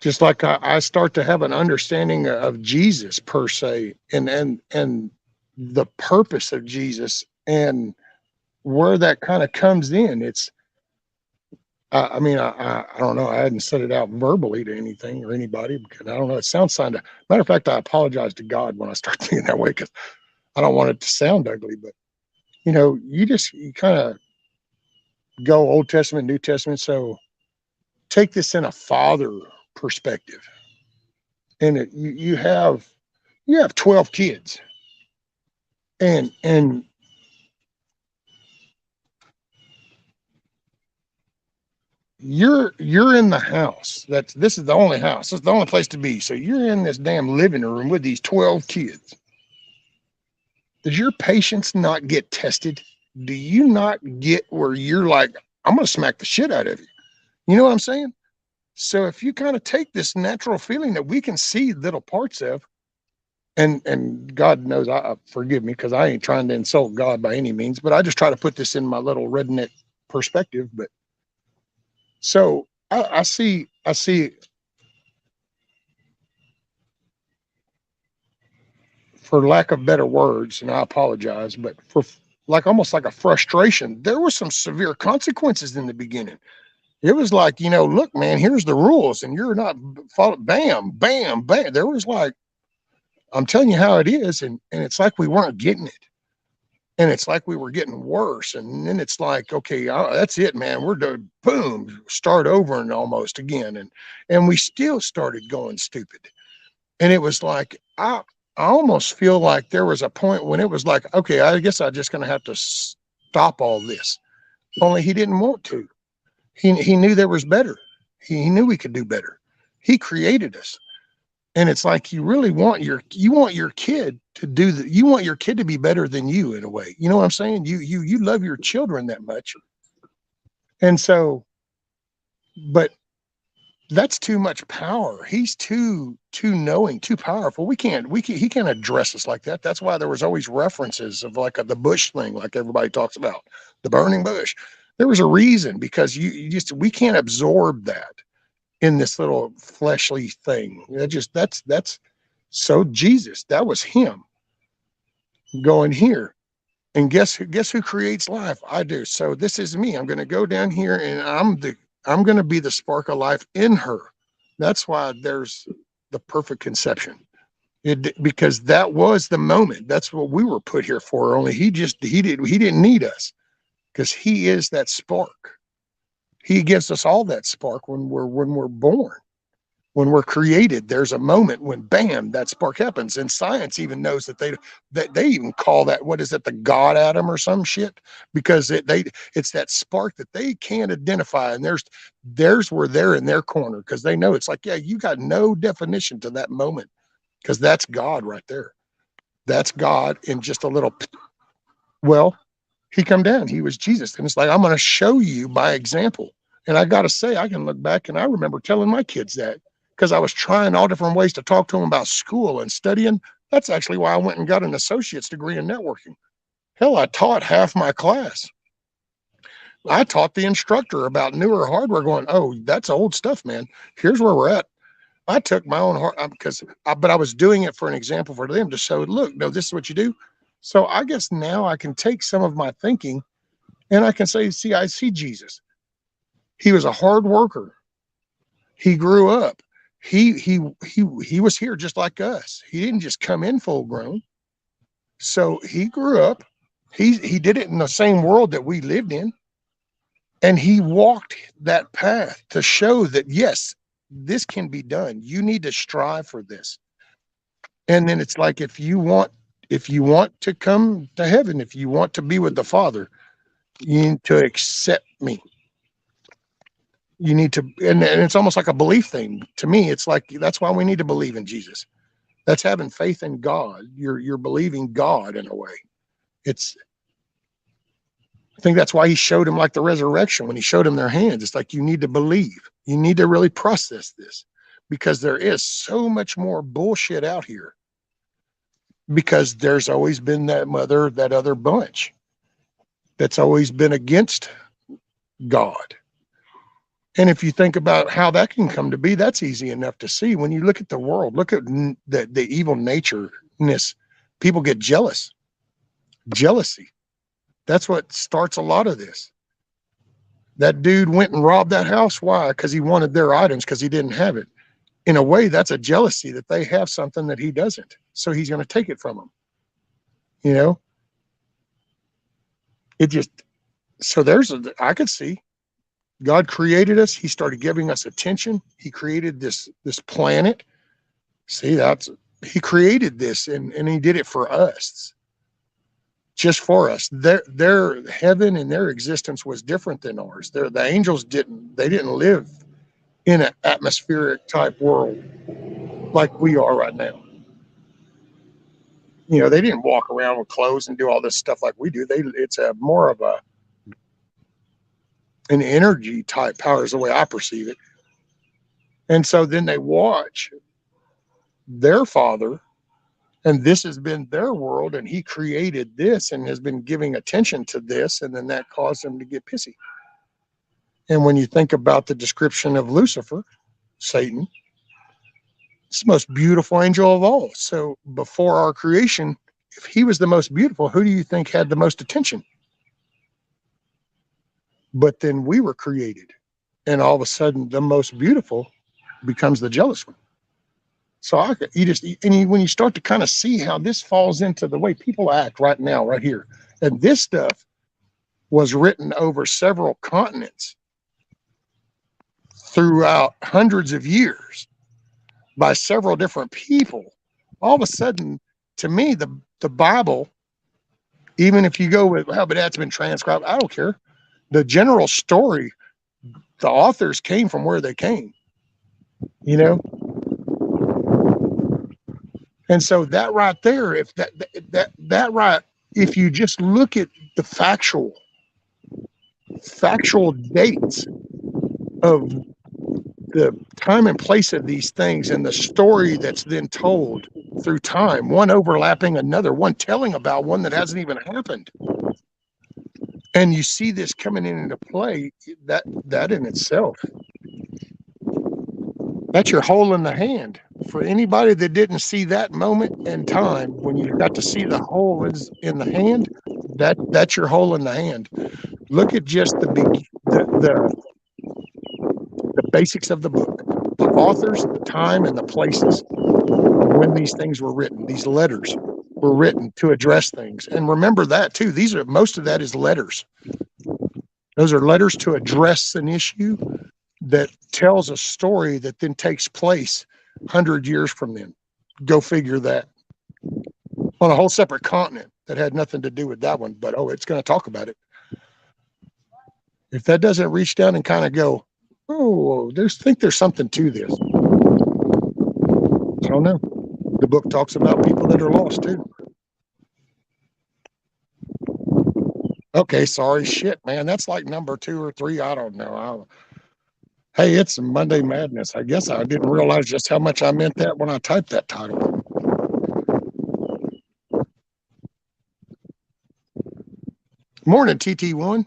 just like I start to have an understanding of Jesus per se, and the purpose of Jesus and where that kind of comes in. It's, I mean, I don't know. I hadn't said it out verbally to anything or anybody because I don't know. It sounds kind of, matter of fact, I apologize to God when I start thinking that way because I don't want it to sound ugly, but you kind of go Old Testament, New Testament. So take this in a father perspective. And you have 12 kids, and you're in the house. This is the only house. This is the only place to be. So you're in this damn living room with these 12 kids. Does your patience not get tested? Do you not get where you're like, I'm going to smack the shit out of you? You know what I'm saying? So if you kind of take this natural feeling that we can see little parts of, and God knows, I forgive me because I ain't trying to insult God by any means, but I just try to put this in my little redneck perspective. But so I see, for lack of better words, and I apologize, but for like almost like a frustration, there were some severe consequences in the beginning. It was like, look, man, here's the rules, and you're not follow. Bam, bam, bam. There was like, I'm telling you how it is, and it's like we weren't getting it, and it's like we were getting worse, and then it's like, okay, that's it, man. We're done. Boom, start over and almost again, and we still started going stupid, and it was like I almost feel like there was a point when it was like, okay, I guess I'm just going to have to stop all this. Only he didn't want to. He knew there was better. He knew we could do better. He created us. And it's like you really want your kid to you want your kid to be better than you in a way. You know what I'm saying? You love your children that much. And so, but that's too much power. He's too knowing, too powerful. He can't address us like that. That's why there was always references of like the bush thing, like everybody talks about, the burning bush. There was a reason, because we can't absorb that in this little fleshly thing. That's so Jesus, that was him going here. And guess who creates life? I do. So this is me. I'm going to go down here and I'm going to be the spark of life in her. That's why there's the perfect conception. Because that was the moment. That's what we were put here for. Only he didn't need us, because he is that spark. He gives us all that spark when we're born. When we're created, there's a moment when bam, that spark happens. And science even knows that they even call that, what is it, the God atom or some shit, because it's that spark that they can't identify. And there's where they're in their corner, because they know it's like, yeah, you got no definition to that moment, because that's God right there. That's God in just a little. Well, he come down. He was Jesus, and it's like, I'm going to show you by example. And I got to say, I can look back and I remember telling my kids that, because I was trying all different ways to talk to them about school and studying. That's actually why I went and got an associate's degree in networking. Hell, I taught half my class. I taught the instructor about newer hardware, going, oh, that's old stuff, man. Here's where we're at. I took my own heart, but I was doing it for an example for them to show, look, no, this is what you do. So I guess now I can take some of my thinking and I can say, see, I see Jesus. He was a hard worker. He grew up. He was here just like us. He didn't just come in full grown. So he grew up. He did it in the same world that we lived in. And he walked that path to show that, yes, this can be done. You need to strive for this. And then it's like, if you want to come to heaven, if you want to be with the Father, you need to accept me. You need to, and it's almost like a belief thing. To me, it's like, that's why we need to believe in Jesus. That's having faith in God. You're believing God in a way. I think that's why he showed him, like the resurrection, when he showed him their hands. It's like, you need to believe. You need to really process this, because there is so much more bullshit out here, because there's always been that other bunch that's always been against God. And if you think about how that can come to be, that's easy enough to see. When you look at the world, look at the evil natureness. People get jealous. Jealousy. That's what starts a lot of this. That dude went and robbed that house. Why? Because he wanted their items, because he didn't have it. In a way, that's a jealousy that they have something that he doesn't. So he's going to take it from them. You know? I could see. God created us. He started giving us attention. He created this planet. See, he created this, and he did it for us, just for us. Their heaven and their existence was different than ours. The angels didn't live in an atmospheric type world like we are right now. You know, they didn't walk around with clothes and do all this stuff like we do. It's more of an energy type power, is the way I perceive it. And so then they watch their Father, and this has been their world, and he created this and has been giving attention to this, and then that caused them to get pissy. And when you think about the description of Lucifer, Satan, it's the most beautiful angel of all. So before our creation, if he was the most beautiful, who do you think had the most attention? But then we were created, and all of a sudden the most beautiful becomes the jealous one. So when you start to kind of see how this falls into the way people act right now, right here, and this stuff was written over several continents throughout hundreds of years by several different people. All of a sudden, to me, the Bible, even if you go with, well, but that's been transcribed, I don't care. The general story, the authors came from where they came, you know? And so that right there, if if you just look at the factual dates of the time and place of these things, and the story that's then told through time, one overlapping another, one telling about one that hasn't even happened. And you see this coming into play, that in itself, that's your hole in the hand. For anybody that didn't see that moment in time, when you got to see the hole is in the hand, that's your hole in the hand. Look at just the basics of the book, the authors, the time, and the places of when these things were written. These letters were written to address things. And remember that too. Most of that is letters. Those are letters to address an issue. that tells a story that then takes place 100 years from then. Go figure that. On a whole separate continent that had nothing to do with that one, but it's going to talk about it. If that doesn't reach down and kind of go, there's something to this. I don't know. The book talks about people that are lost too. Okay, sorry, shit, man. That's like number 2 or 3. I don't know. Hey, it's Monday Madness. I guess I didn't realize just how much I meant that when I typed that title. Morning, TT1.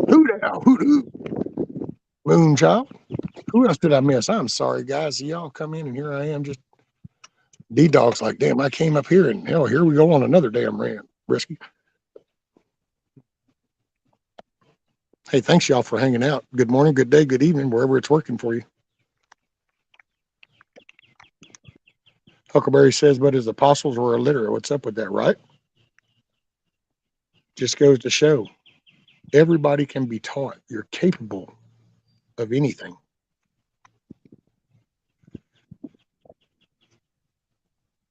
Hoot owl, hoot hoot. Moonchild. Who else did I miss? I'm sorry, guys. Y'all come in and here I am just D-Dog's like, damn, I came up here and hell, here we go on another damn rant. Risky. Hey, thanks y'all for hanging out. Good morning, good day, good evening, wherever it's working for you. Huckleberry says, but his apostles were illiterate. What's up with that, right? Just goes to show everybody can be taught. You're capable of anything.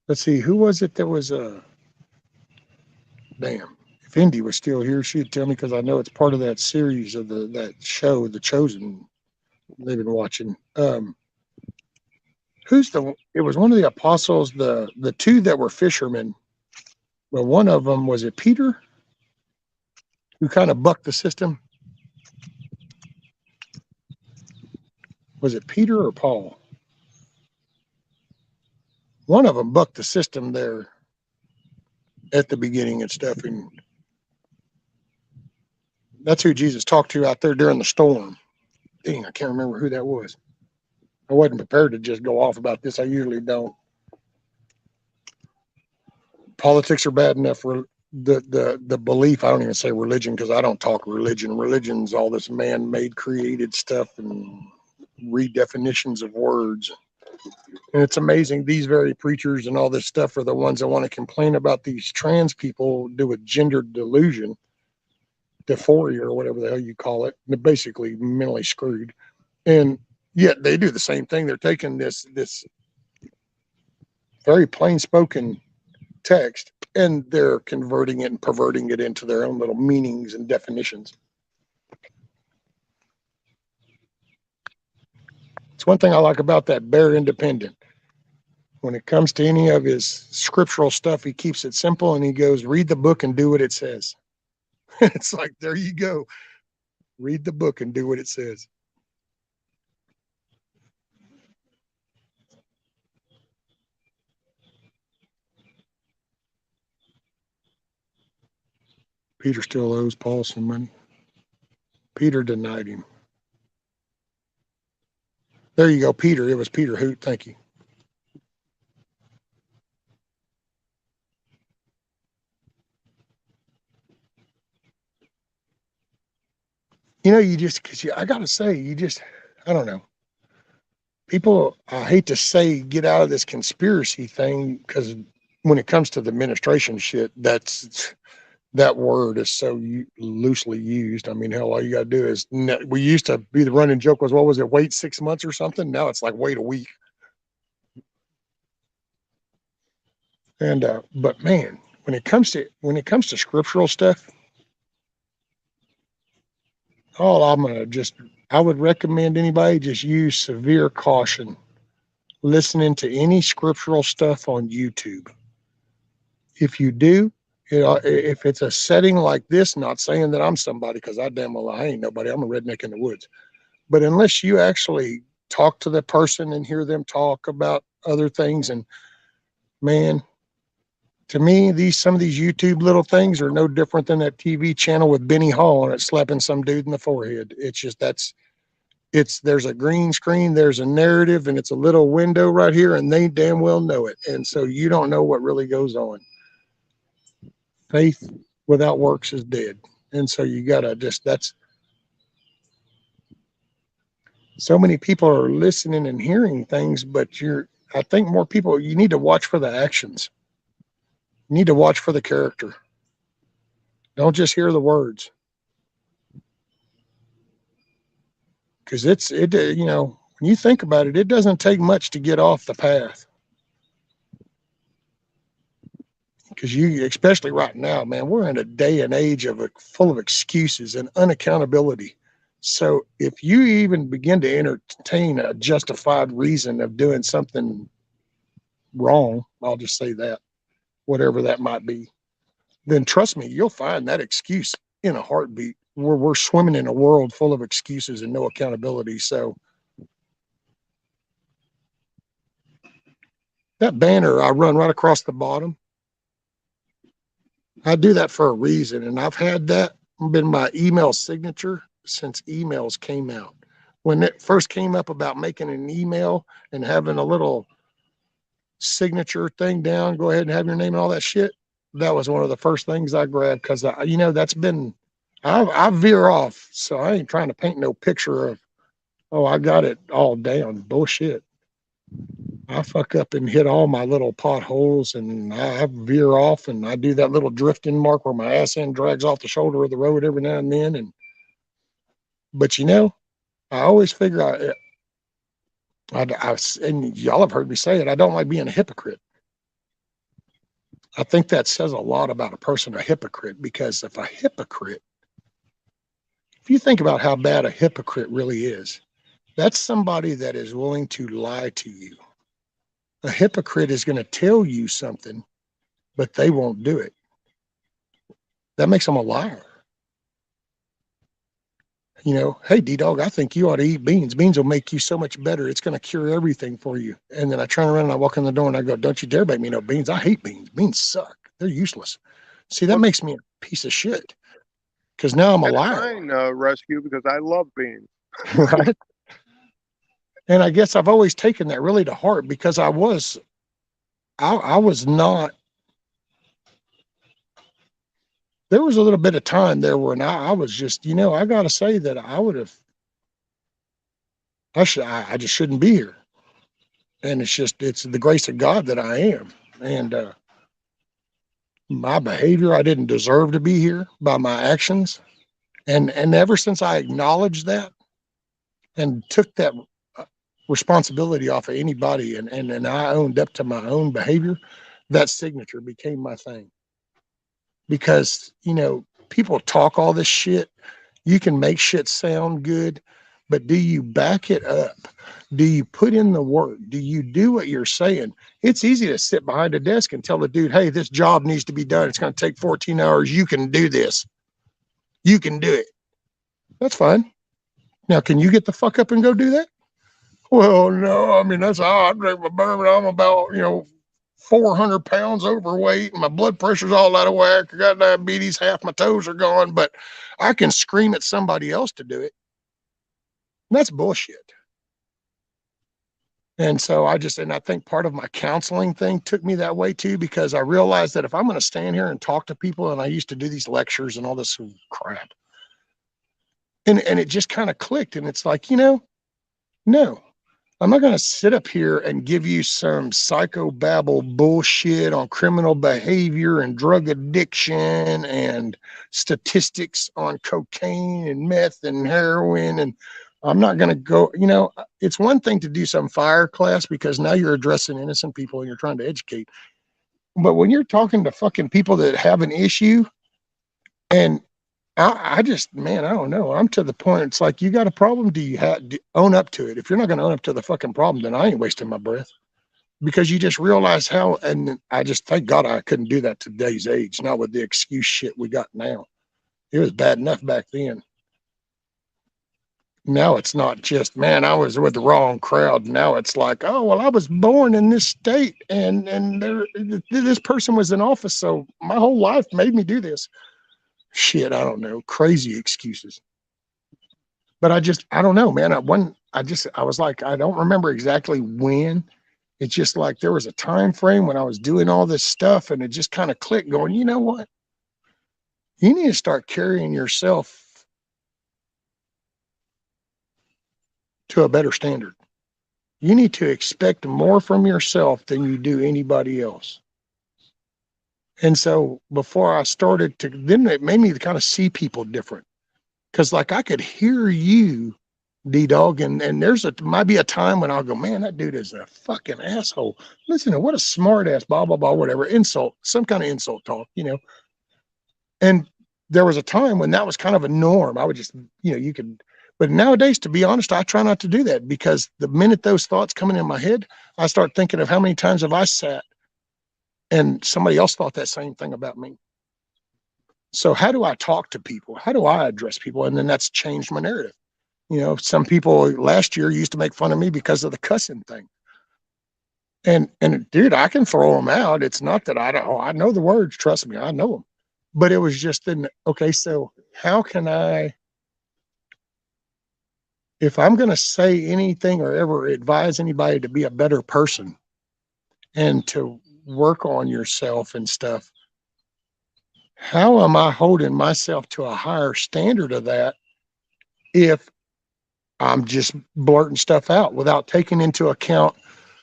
Let's see, who was it that was damn. If Indy was still here, she'd tell me because I know it's part of that series of that show, The Chosen. They've been watching. It was one of the apostles, the 2 that were fishermen. Well, one of them, was it Peter? Who kind of bucked the system? Was it Peter or Paul? One of them bucked the system there at the beginning and stuff. And that's who Jesus talked to out there during the storm. Dang, I can't remember who that was. I wasn't prepared to just go off about this. I usually don't. Politics are bad enough for the belief. I don't even say religion because I don't talk religion. Religion's all this man-made created stuff and redefinitions of words. And it's amazing. These very preachers and all this stuff are the ones that want to complain about these trans people do with gender delusion, dysphoria, or whatever the hell you call it. They're basically mentally screwed. And yet they do the same thing. They're taking this very plain spoken text and they're converting it and perverting it into their own little meanings and definitions. It's one thing I like about that Bear Independent. When it comes to any of his scriptural stuff, he keeps it simple and he goes, read the book and do what it says. It's like, there you go. Read the book and do what it says. Peter still owes Paul some money. Peter denied him. There you go, Peter. It was Peter Hoot. Thank you. You know, I got to say, I don't know. People, I hate to say, get out of this conspiracy thing because when it comes to the administration shit, that word is so loosely used. I mean, hell, all you got to do is, we used to be the running joke was, what was it, wait 6 months or something? Now it's like, wait a week. And, but man, when it comes to scriptural stuff, I would recommend anybody just use severe caution listening to any scriptural stuff on YouTube. If you do, if it's a setting like this, not saying that I'm somebody, because I damn well I ain't nobody. I'm a redneck in the woods. But unless you actually talk to the person and hear them talk about other things, and man, to me, some of these YouTube little things are no different than that TV channel with Benny Hall on it slapping some dude in the forehead. It's just there's a green screen, there's a narrative, and it's a little window right here, and they damn well know it. And so you don't know what really goes on. Faith without works is dead. And so you gotta that's so many people are listening and hearing things, but I think more people, you need to watch for the actions. You need to watch for the character. Don't just hear the words. Because you know, when you think about it, it doesn't take much to get off the path. Because you, especially right now, man, we're in a day and age full of excuses and unaccountability. So if you even begin to entertain a justified reason of doing something wrong, I'll just say that, whatever that might be, then trust me, you'll find that excuse in a heartbeat. We're swimming in a world full of excuses and no accountability. So that banner I run right across the bottom, I do that for a reason. And I've had that been my email signature since emails came out. When it first came up about making an email and having a little signature thing down, go ahead and have your name and all that shit. That was one of the first things I grabbed because, you know, that's been, I veer off. So I ain't trying to paint no picture of, oh, I got it all down. Bullshit. I fuck up and hit all my little potholes and I veer off and I do that little drifting mark where my ass end drags off the shoulder of the road every now and then. But you know, I always figure and y'all have heard me say it, I don't like being a hypocrite. I think that says a lot about a person, a hypocrite, because if you think about how bad a hypocrite really is, that's somebody that is willing to lie to you. A hypocrite is going to tell you something, but they won't do it. That makes them a liar. You know, hey, D-Dog, I think you ought to eat beans. Beans will make you so much better. It's going to cure everything for you. And then I turn around and I walk in the door and I go, don't you dare make me no beans. I hate beans. Beans suck. They're useless. See, that makes me a piece of shit because now I'm a liar. Fine, Rescue, because I love beans. Right? And I guess I've always taken that really to heart because I was not, there was a little bit of time there when I was just, you know, I got to say that I just shouldn't be here. And it's the grace of God that I am. And my behavior, I didn't deserve to be here by my actions. And ever since I acknowledged that and took that responsibility off of anybody and I owned up to my own behavior, that signature became my thing. Because, you know, people talk all this shit. You can make shit sound good, but do you back it up? Do you put in the work? Do you do what you're saying? It's easy to sit behind a desk and tell the dude, hey, this job needs to be done. It's going to take 14 hours. You can do this. You can do it. That's fine. Now, can you get the fuck up and go do that? Well, no. I mean, that's how I drink my bourbon. I'm about, 400 pounds overweight and my blood pressure's all out of whack. I got diabetes. Half my toes are gone, but I can scream at somebody else to do it. And that's bullshit. And so I think part of my counseling thing took me that way too, because I realized that if I'm going to stand here and talk to people, and I used to do these lectures and all this crap, and it just kind of clicked. And it's like, no, I'm not going to sit up here and give you some psychobabble bullshit on criminal behavior and drug addiction and statistics on cocaine and meth and heroin. And I'm not going to go, it's one thing to do some fire class because now you're addressing innocent people and you're trying to educate. But when you're talking to fucking people that have an issue, and I just, man, I don't know. I'm to the point. It's like, you got a problem. Do you own up to it? If you're not going to own up to the fucking problem, then I ain't wasting my breath, because you just realize how, and I just thank God I couldn't do that today's age, not with the excuse shit we got now. It was bad enough back then. Now it's not just, man, I was with the wrong crowd. Now it's like, oh, well, I was born in this state and this person was in office. So my whole life made me do this. Shit, I don't know, crazy excuses. But I don't know, man. I was like, I don't remember exactly when. It's just like there was a time frame when I was doing all this stuff and it just kind of clicked going, you know what? You need to start carrying yourself to a better standard. You need to expect more from yourself than you do anybody else. And so before I started then it made me kind of see people different. Because like I could hear you D-Dog, and might be a time when I'll go, man, that dude is a fucking asshole. Listen to what a smart ass, blah, blah, blah, whatever, insult, some kind of insult talk, And there was a time when that was kind of a norm. I would just, you could, but nowadays, to be honest, I try not to do that, because the minute those thoughts coming in my head, I start thinking of how many times have I sat and somebody else thought that same thing about me. So how do I talk to people? How do I address people? And then that's changed my narrative. Some people last year used to make fun of me because of the cussing thing. And dude, I can throw them out. It's not that I don't, I know the words, trust me, I know them. But it was just okay, so how can I, if I'm going to say anything or ever advise anybody to be a better person and to work on yourself and stuff, how am I holding myself to a higher standard of that if I'm just blurting stuff out without taking into account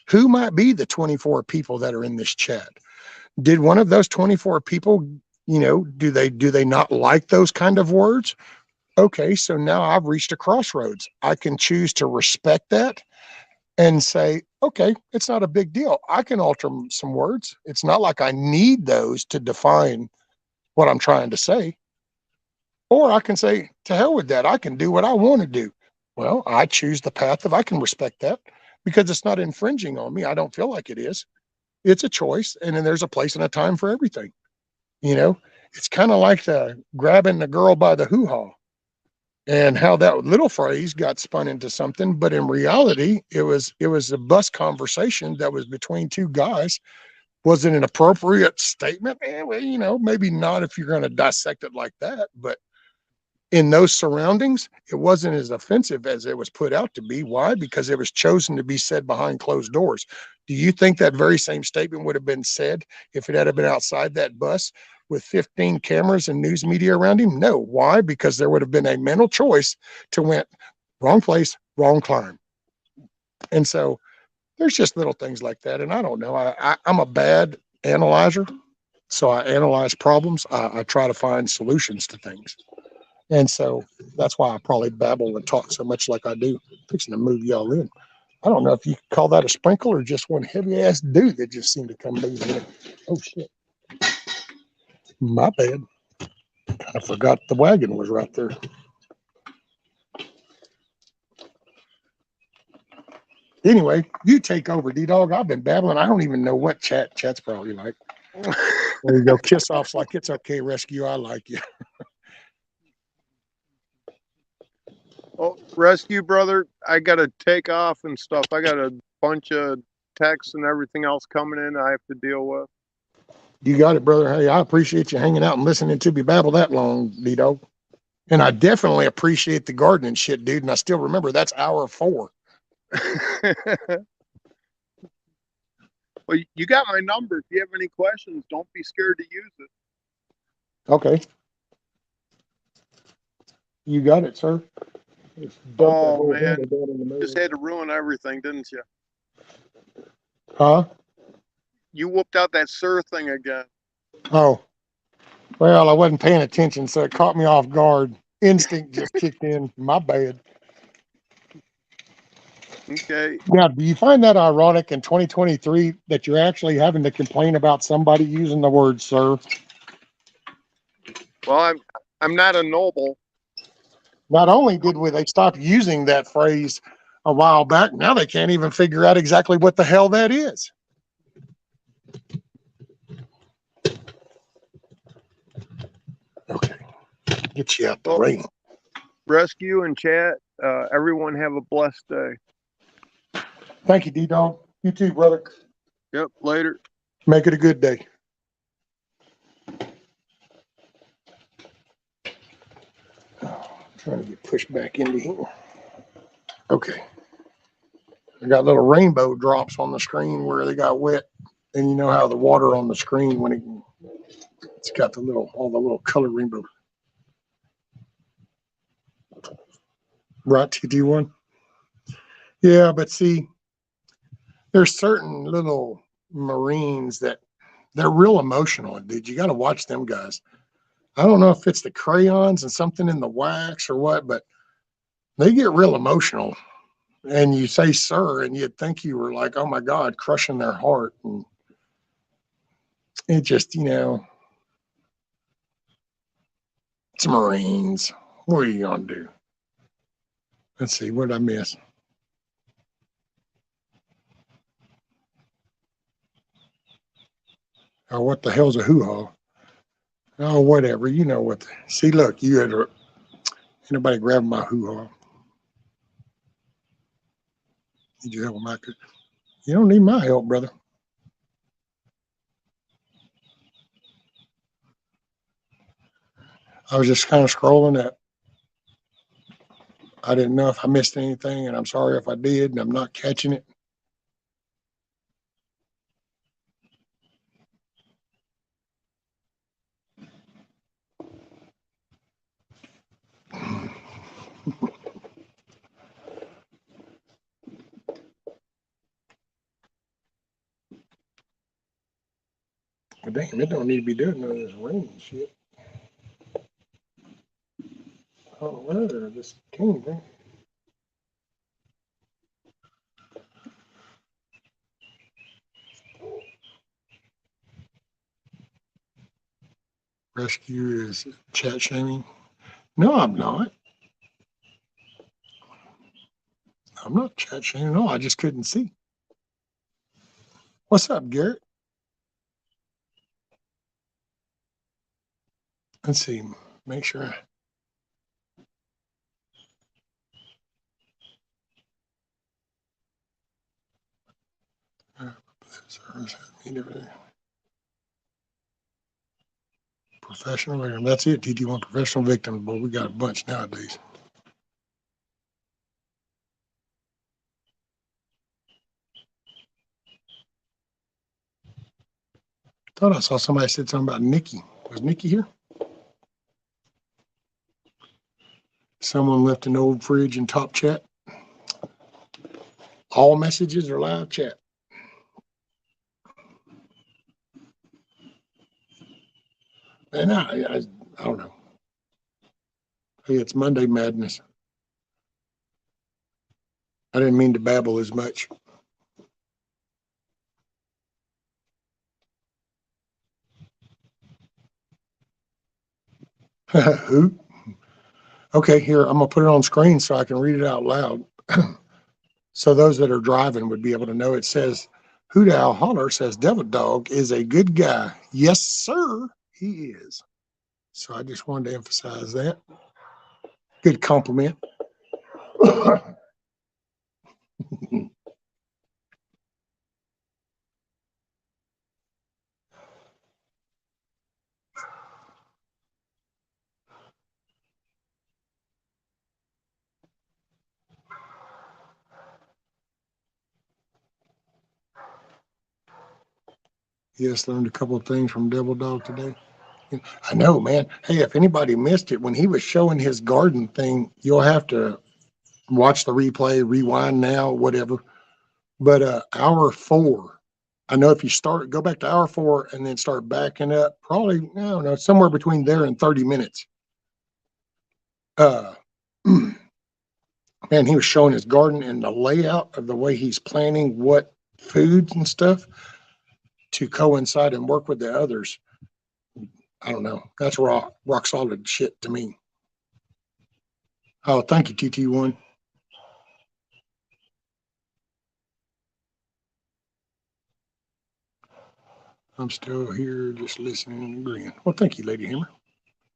who might be the 24 people that are in this chat? Did one of those 24 people, do they not like those kind of words? Okay, so now I've reached a crossroads. I can choose to respect that and say, okay, it's not a big deal. I can alter some words. It's not like I need those to define what I'm trying to say. Or I can say, to hell with that. I can do what I want to do. Well, I choose the path of I can respect that because it's not infringing on me. I don't feel like it is. It's a choice. And then there's a place and a time for everything. It's kind of like the grabbing the girl by the hoo-ha and how that little phrase got spun into something. But in reality, it was a bus conversation that was between two guys. Was it an appropriate statement? Well, maybe not if you're going to dissect it like that. But in those surroundings, it wasn't as offensive as it was put out to be. Why? Because it was chosen to be said behind closed doors. Do you think that very same statement would have been said if it had been outside that bus with 15 cameras and news media around him? No. Why? Because there would have been a mental choice to went wrong place, wrong climb. And so there's just little things like that. And I don't know. I'm a bad analyzer. So I analyze problems. I try to find solutions to things. And so that's why I probably babble and talk so much like I do. Fixing to move y'all in. I don't know if you could call that a sprinkle or just one heavy ass dude that just seemed to come moving in. Oh shit. My bad. I forgot the wagon was right there. Anyway, you take over, D-Dog. I've been babbling. I don't even know what chat's probably like. There you go. Kiss off's like, it's okay, Rescue. I like you. Oh, Rescue, brother, I got to take off and stuff. I got a bunch of texts and everything else coming in I have to deal with. You got it, brother. Hey, I appreciate you hanging out and listening to me babble that long, D-Dog. And I definitely appreciate the gardening shit, dude. And I still remember that's hour 4. Well, you got my number. If you have any questions, don't be scared to use it. Okay. You got it, sir. Oh, man. Just had to ruin everything, didn't you? Huh? You whooped out that sir thing again. Oh. Well, I wasn't paying attention, so it caught me off guard. Instinct just kicked in. My bad. Okay. Now, do you find that ironic in 2023 that you're actually having to complain about somebody using the word sir? Well, I'm not a noble. Not only they stop using that phrase a while back, now they can't even figure out exactly what the hell that is. Okay. Get you out the rain. Rescue and chat. Everyone have a blessed day. Thank you, D-Dog. You too, brother. Yep, later. Make it a good day. Trying to get pushed back into here. Okay. I got little rainbow drops on the screen where they got wet. And you know how the water on the screen, when it's got all the little color rainbow. Right, TT1? Yeah, but see, there's certain little Marines that they're real emotional, dude. You got to watch them guys. I don't know if it's the crayons and something in the wax or what, but They get real emotional, and you say "sir," and you'd think you were like, "Oh my God," crushing their heart, and it just, it's Marines. What are you gonna do? Let's see, what did I miss? Oh, what the hell's a hoo-ha? Oh, whatever. You know what? See, look, you had anybody grab my hoo-ha? Need you help with my? You don't need my help, brother. I was just kind of scrolling up. I didn't know if I missed anything, and I'm sorry if I did, and I'm not catching it. But damn, it don't need to be doing none of this rain and shit. I don't know where this came from. Rescue is chat shaming. No, I'm not. I'm not chat shaming. No, I just couldn't see. What's up, Garrett? Let's see. Make sure. Professional victim. That's it. TT1 professional victims. Boy, we got a bunch nowadays. Thought I saw somebody said something about Nikki. Was Nikki here? Someone left an old fridge in top chat. All messages are live chat. And I don't know. Hey, it's Monday madness. I didn't mean to babble as much. Who? Okay, here, I'm going to put it on screen so I can read it out loud. So those that are driving would be able to know. It says, Hoot Owl Holler says, Devil Dog is a good guy. Yes, sir, he is. So I just wanted to emphasize that. Good compliment. Yes, learned a couple of things from Devil Dog today. I know, man. Hey, if anybody missed it, when he was showing his garden thing, you'll have to watch the replay, rewind now, whatever. But hour 4, I know if you go back to hour 4 and then start backing up, probably, I don't know, somewhere between there and 30 minutes. Man, he was showing his garden and the layout of the way he's planning what foods and stuff to coincide and work with the others. I don't know. That's rock solid shit to me. Oh, thank you, TT1. I'm still here just listening and agreeing. Well, thank you, Lady Hammer.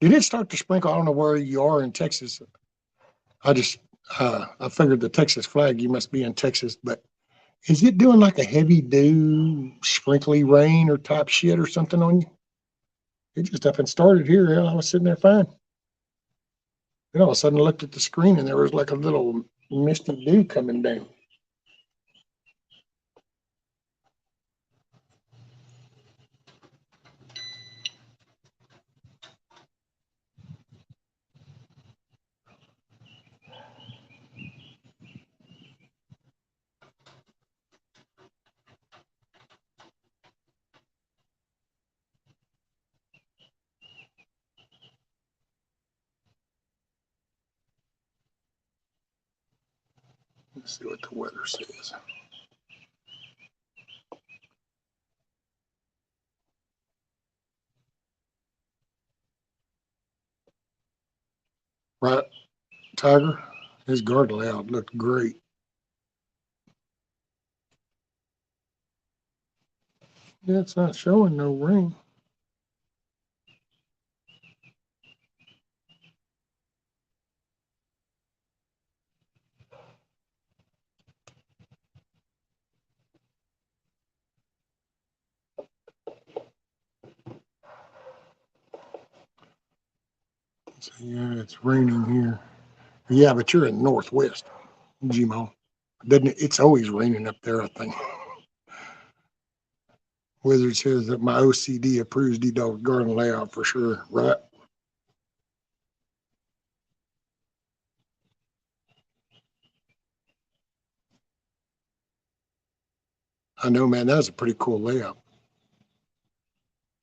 Did it start to sprinkle? I don't know where you are in Texas. I figured the Texas flag, you must be in Texas, but is it doing like a heavy dew, sprinkly rain or type shit or something on you? It just up and started here. And I was sitting there fine. Then all of a sudden I looked at the screen and there was like a little misty dew coming down. Let's see what the weather says. Right, Tiger? His garden layout looked great. Yeah, it's not showing no rain. So, yeah, it's raining here. Yeah, but you're in Northwest, Gmo. Doesn't it? It's always raining up there, I think. Wizard says that my OCD approves D-Dog garden layout for sure, right? I know, man. That was a pretty cool layout.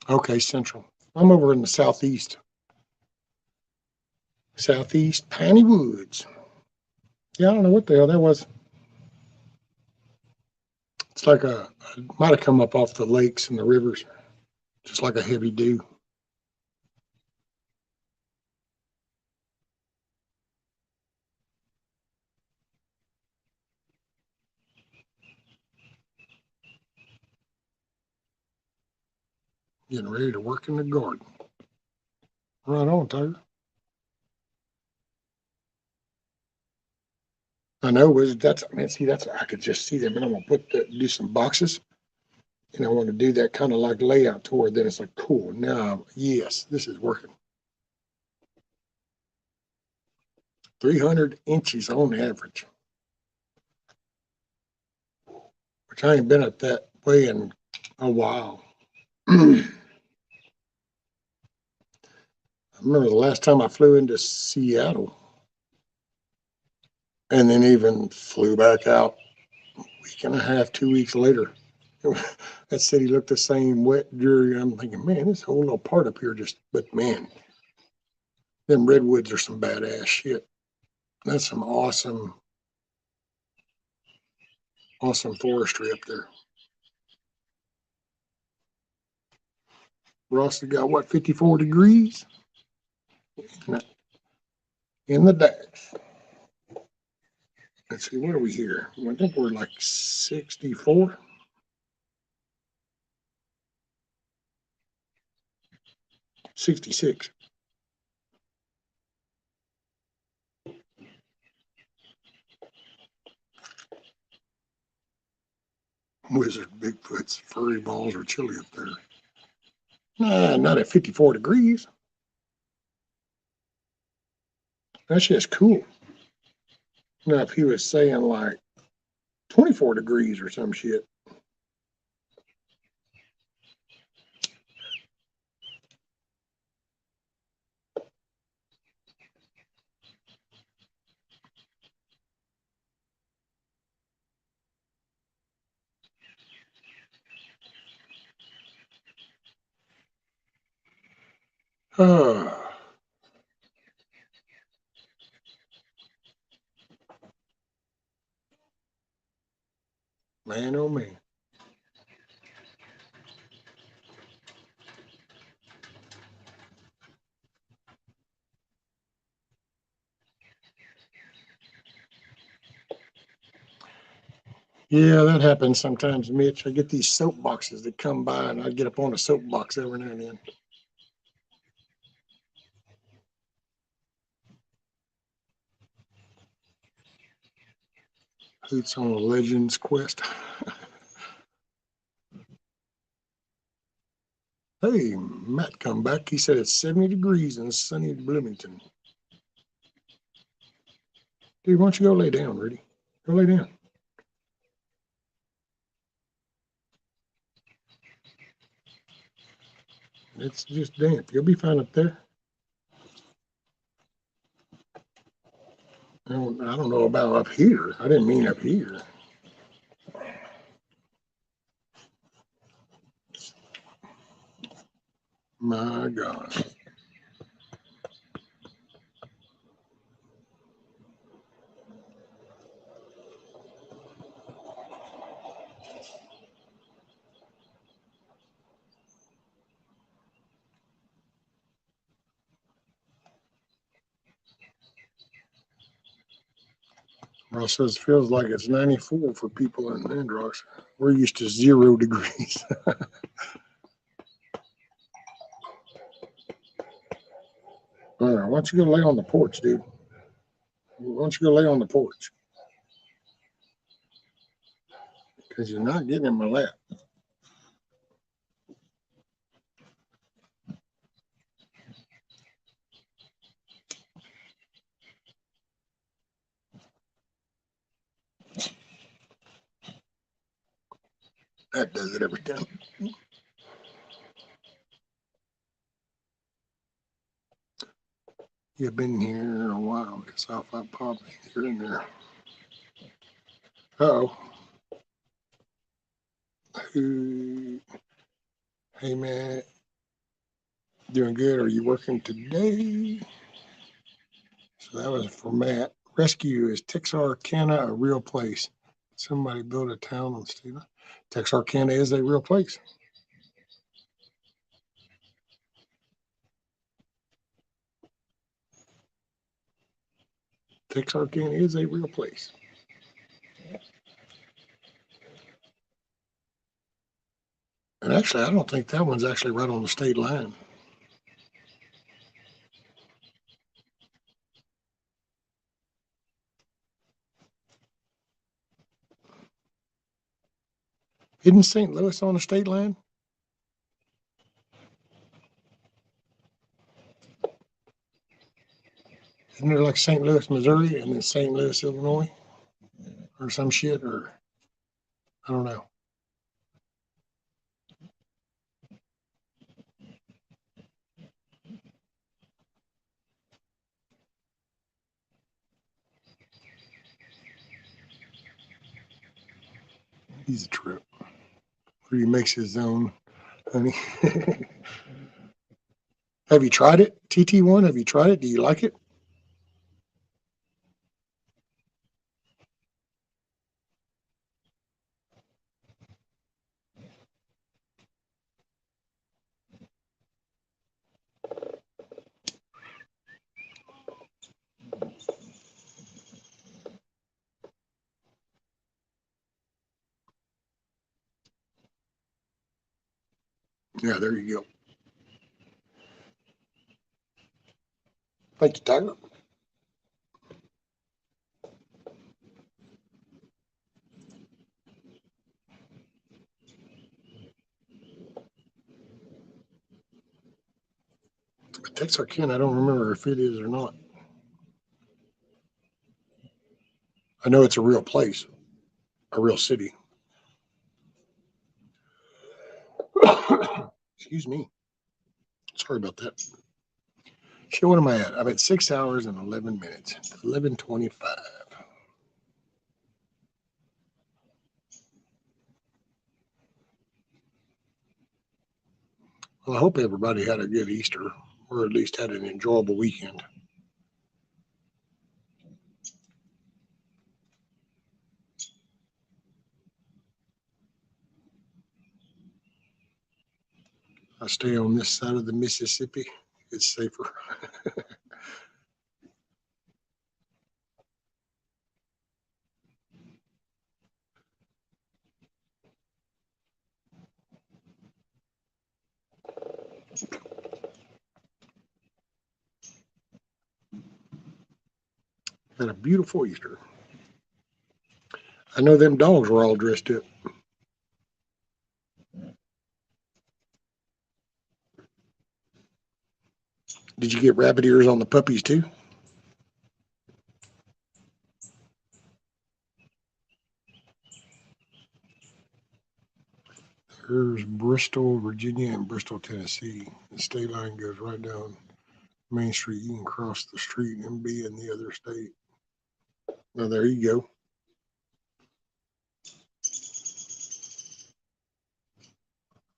Okay, Central. I'm over in the Southeast. Southeast Piney Woods. Yeah, I don't know what the hell that was. It's like it might have come up off the lakes and the rivers, just like a heavy dew. Getting ready to work in the garden. Right on, Tiger. I know, Wizard. That's, I mean, see, that's, I could just see them, and I'm gonna do some boxes, and I want to do that kind of like layout to where then it's like, cool. Now, yes, this is working. 300 inches on average, which I ain't been up that way in a while. I remember the last time I flew into Seattle and then even flew back out a week and a half, 2 weeks later. That city looked the same, wet, dreary. I'm thinking, man, this whole little part up here just, but man, them redwoods are some badass shit. That's some awesome, awesome forestry up there. Ross has got what, 54 degrees in the DAX. Let's see, what are we here? I think we're like 64. 66. Wizard Bigfoot's furry balls are chilly up there. Nah, not at 54 degrees. That's just cool. Now, if he was saying like 24 degrees or some shit. Oh, man, oh man. Yeah, that happens sometimes, Mitch. I get these soapboxes that come by, and I get up on a soapbox every now and then. Hoots on a Legends quest. Hey, Matt come back. He said it's 70 degrees in sunny Bloomington. Dude, why don't you go lay down, Rudy? Go lay down. It's just damp. You'll be fine up there. I don't know about up here. I didn't mean up here. My God. Ross says feels like it's 94 for people in Andros. We're used to 0 degrees. All right, why don't you go lay on the porch, dude? Why don't you go lay on the porch? Because you're not getting in my lap. That does it every time. You've been here a while because I pop here and there. Uh-oh. Hey, man. Doing good. Are you working today? So that was for Matt. Rescue, is Texarkana a real place? Somebody built a town on Steve. Texarkana is a real place. Texarkana is a real place. And actually, I don't think that one's actually right on the state line. Isn't St. Louis on the state line? Isn't there like St. Louis, Missouri, and then St. Louis, Illinois, or some shit, or I don't know. He's a trip. Where he makes his own honey. Have you tried it? TT1, have you tried it? Do you like it? Yeah, there you go. Thank you, Tiger. Texarkana, I don't remember if it is or not. I know it's a real place, a real city. Excuse me. Sorry about that. Shit, what am I at? I'm at 6 hours and 11 minutes. 11:25. Well, I hope everybody had a good Easter, or at least had an enjoyable weekend. I stay on this side of the Mississippi. It's safer. Had a beautiful Easter. I know them dogs were all dressed up. Did you get rabbit ears on the puppies too? There's Bristol, Virginia, and Bristol, Tennessee. The state line goes right down Main Street. You can cross the street and be in the other state. Well, there you go.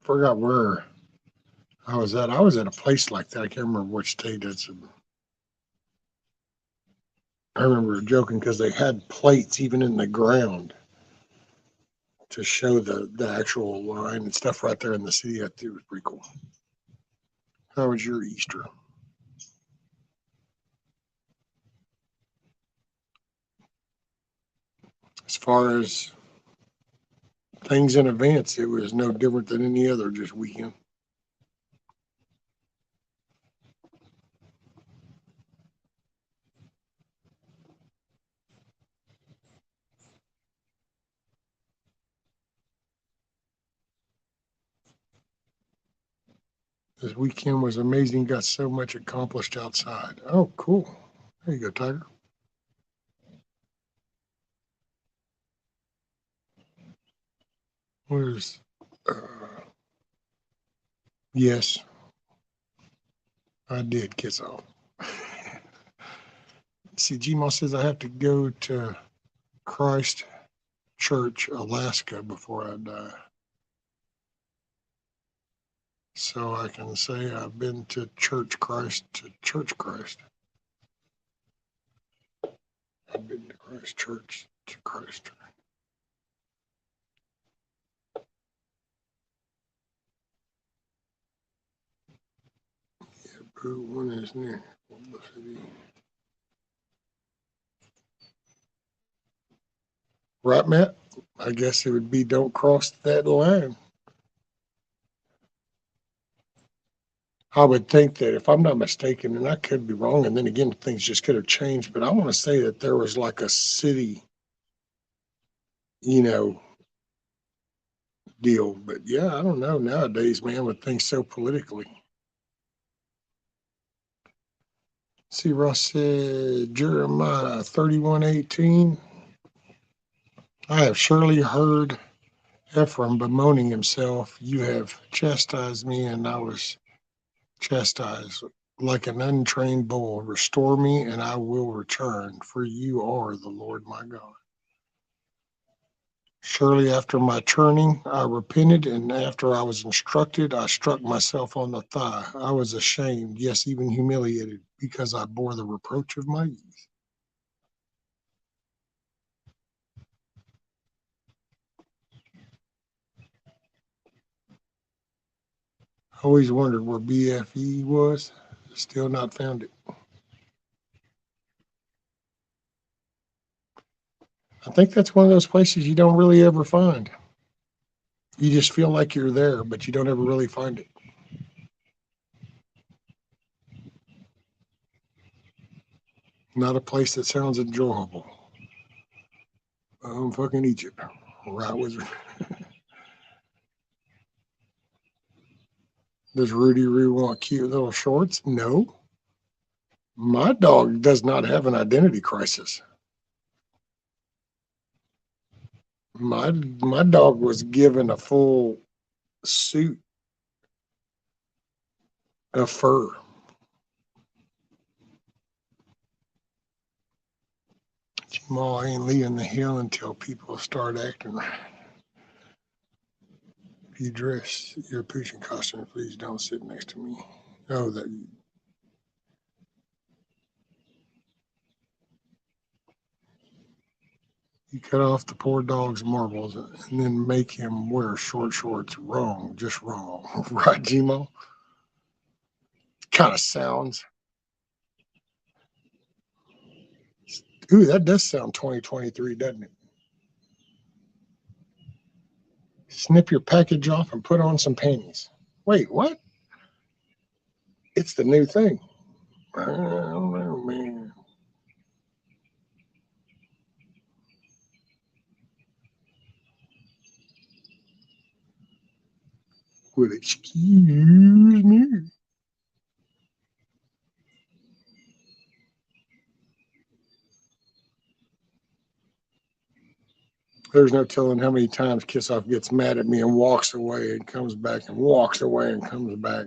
Forgot where I was at. I was at a place like that. I can't remember which state it's in. I remember joking because they had plates even in the ground to show the actual line and stuff right there in the city. I thought it was pretty cool. How was your Easter? As far as things in events, it was no different than any other just weekend. This weekend was amazing. Got so much accomplished outside. Oh, cool. There you go, Tiger. Where's, yes, I did kiss off. See, Gmo says I have to go to Christ Church, Alaska before I die. So I can say I've been to Church Christ to Church Christ. I've been to Christ Church to Christ. Yeah, boo, one is near. Right, Matt? I guess it would be don't cross that line. I would think that if I'm not mistaken, and I could be wrong, and then again, things just could have changed, but I want to say that there was like a city, you know, deal. But yeah, I don't know nowadays, man, with things so politically. See, Ross said, Jeremiah 31:18. I have surely heard Ephraim bemoaning himself. You have chastised me, and I was chastised like an untrained bull. Restore me, and I will return, for you are the Lord my God. Surely after my turning, I repented, and after I was instructed, I struck myself on the thigh. I was ashamed, yes, even humiliated, because I bore the reproach of my youth. I always wondered where BFE was. Still not found it. I think that's one of those places you don't really ever find. You just feel like you're there, but you don't ever really find it. Not a place that sounds enjoyable. Fucking Egypt. Right was. Does Rudy Roo want cute little shorts? No. My dog does not have an identity crisis. My dog was given a full suit of fur. Jamal ain't leaving the hill until people start acting right. If you dress your Putin costume, please don't sit next to me. Oh, that you cut off the poor dog's marbles and then make him wear short shorts. Wrong, just wrong. Right, Gmo? Kind of sounds. Ooh, that does sound 2023, doesn't it? Snip your package off and put on some panties. Wait, what? It's the new thing. I don't know, man. Would excuse me. There's no telling how many times Kiss Off gets mad at me and walks away and comes back and walks away and comes back.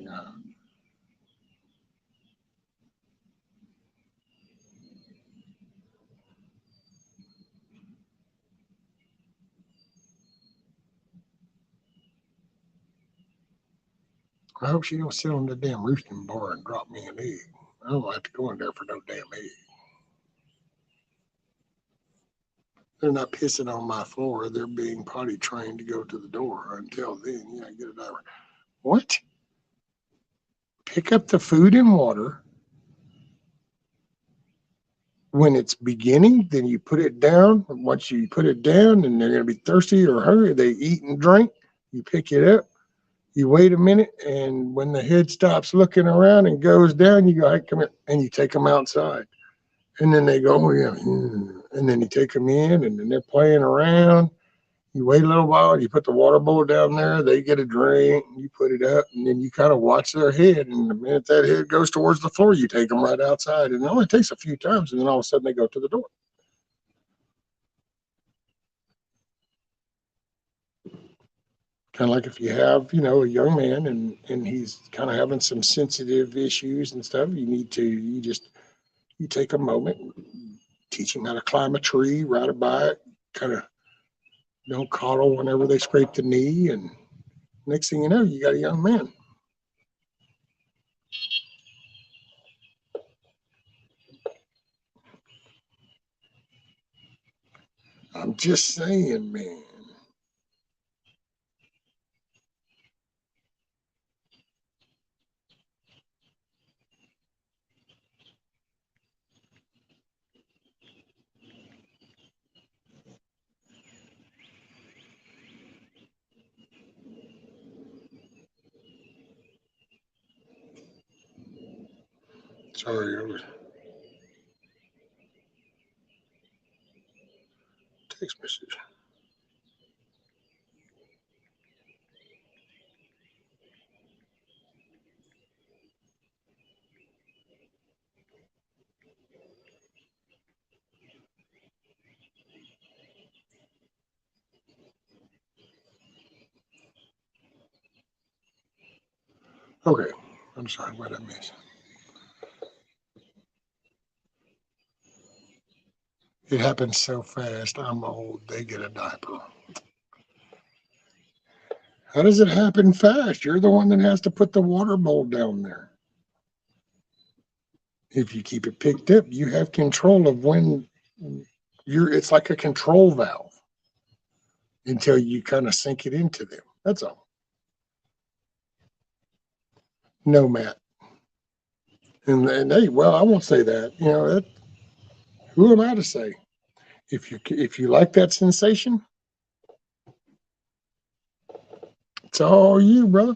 I hope she don't sit on the damn roosting bar and drop me an egg. I don't like to go in there for no damn egg. They're not pissing on my floor. They're being potty trained to go to the door. Until then, yeah, get it over. What? Pick up the food and water when it's beginning, then you put it down. Once you put it down and they're going to be thirsty or hungry, they eat and drink. You pick it up, you wait a minute, and when the head stops looking around and goes down, you go, hey, come here, and you take them outside. And then they go, oh, yeah, and then you take them in, and then they're playing around. You wait a little while, you put the water bowl down there, they get a drink, you put it up, and then you kind of watch their head. And the minute that head goes towards the floor, you take them right outside. And it only takes a few times, and then all of a sudden they go to the door. Kind of like if you have, a young man and he's kind of having some sensitive issues and stuff, you take a moment, teach him how to climb a tree, ride a bike, kind of don't coddle whenever they scrape the knee, and next thing you know, you got a young man. I'm just saying, man. Sorry, I was text message. Okay, I'm sorry, what I missed. It happens so fast. I'm old. They get a diaper. How does it happen fast? You're the one that has to put the water bowl down there. If you keep it picked up, you have control of when it's like a control valve until you kind of sink it into them. That's all. No, Matt. And hey, well, I won't say that. Who am I to say? If you like that sensation, it's all you, brother.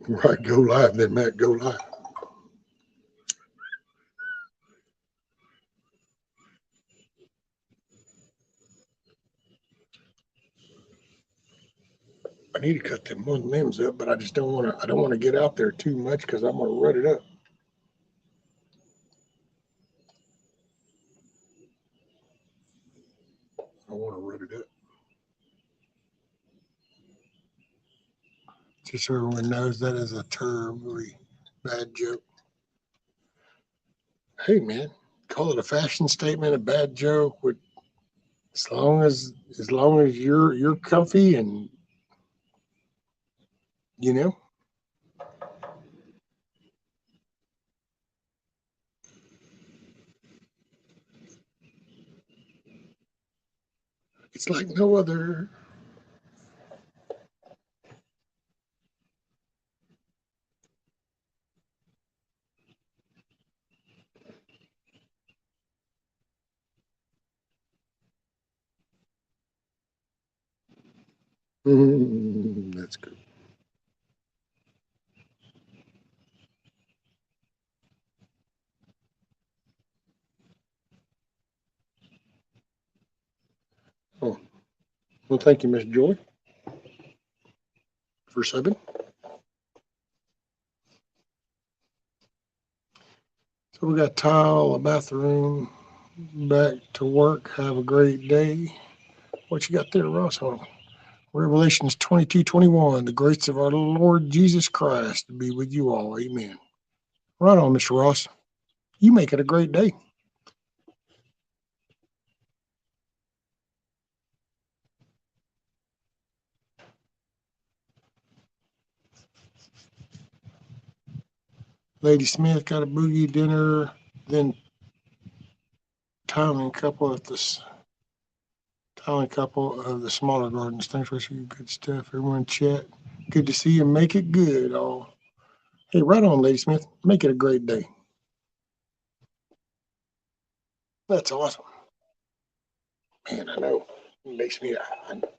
Right, go live then, Matt. Go live. I need to cut them one limbs up, but I just don't want to. I don't want to get out there too much because I'm gonna rut it up. I want to rut it up. Just so everyone knows that is a terribly bad joke. Hey man, call it a fashion statement, a bad joke. As long as you're comfy and you know, it's like no other. That's good. Oh, well, thank you, Miss Joy, for subbing. So we got tile, a bathroom, back to work. Have a great day. What you got there, Ross? Hold on. Revelations 22:21. The grace of our Lord Jesus Christ be with you all. Amen. Right on, Mr. Ross. You make it a great day. Lady Smith got a boogie dinner, then Tyler and couple of the smaller gardens. Thanks for your good stuff. Everyone chat. Good to see you. Make it good, all. Hey, right on, Lady Smith. Make it a great day. That's awesome. Man, I know. It makes me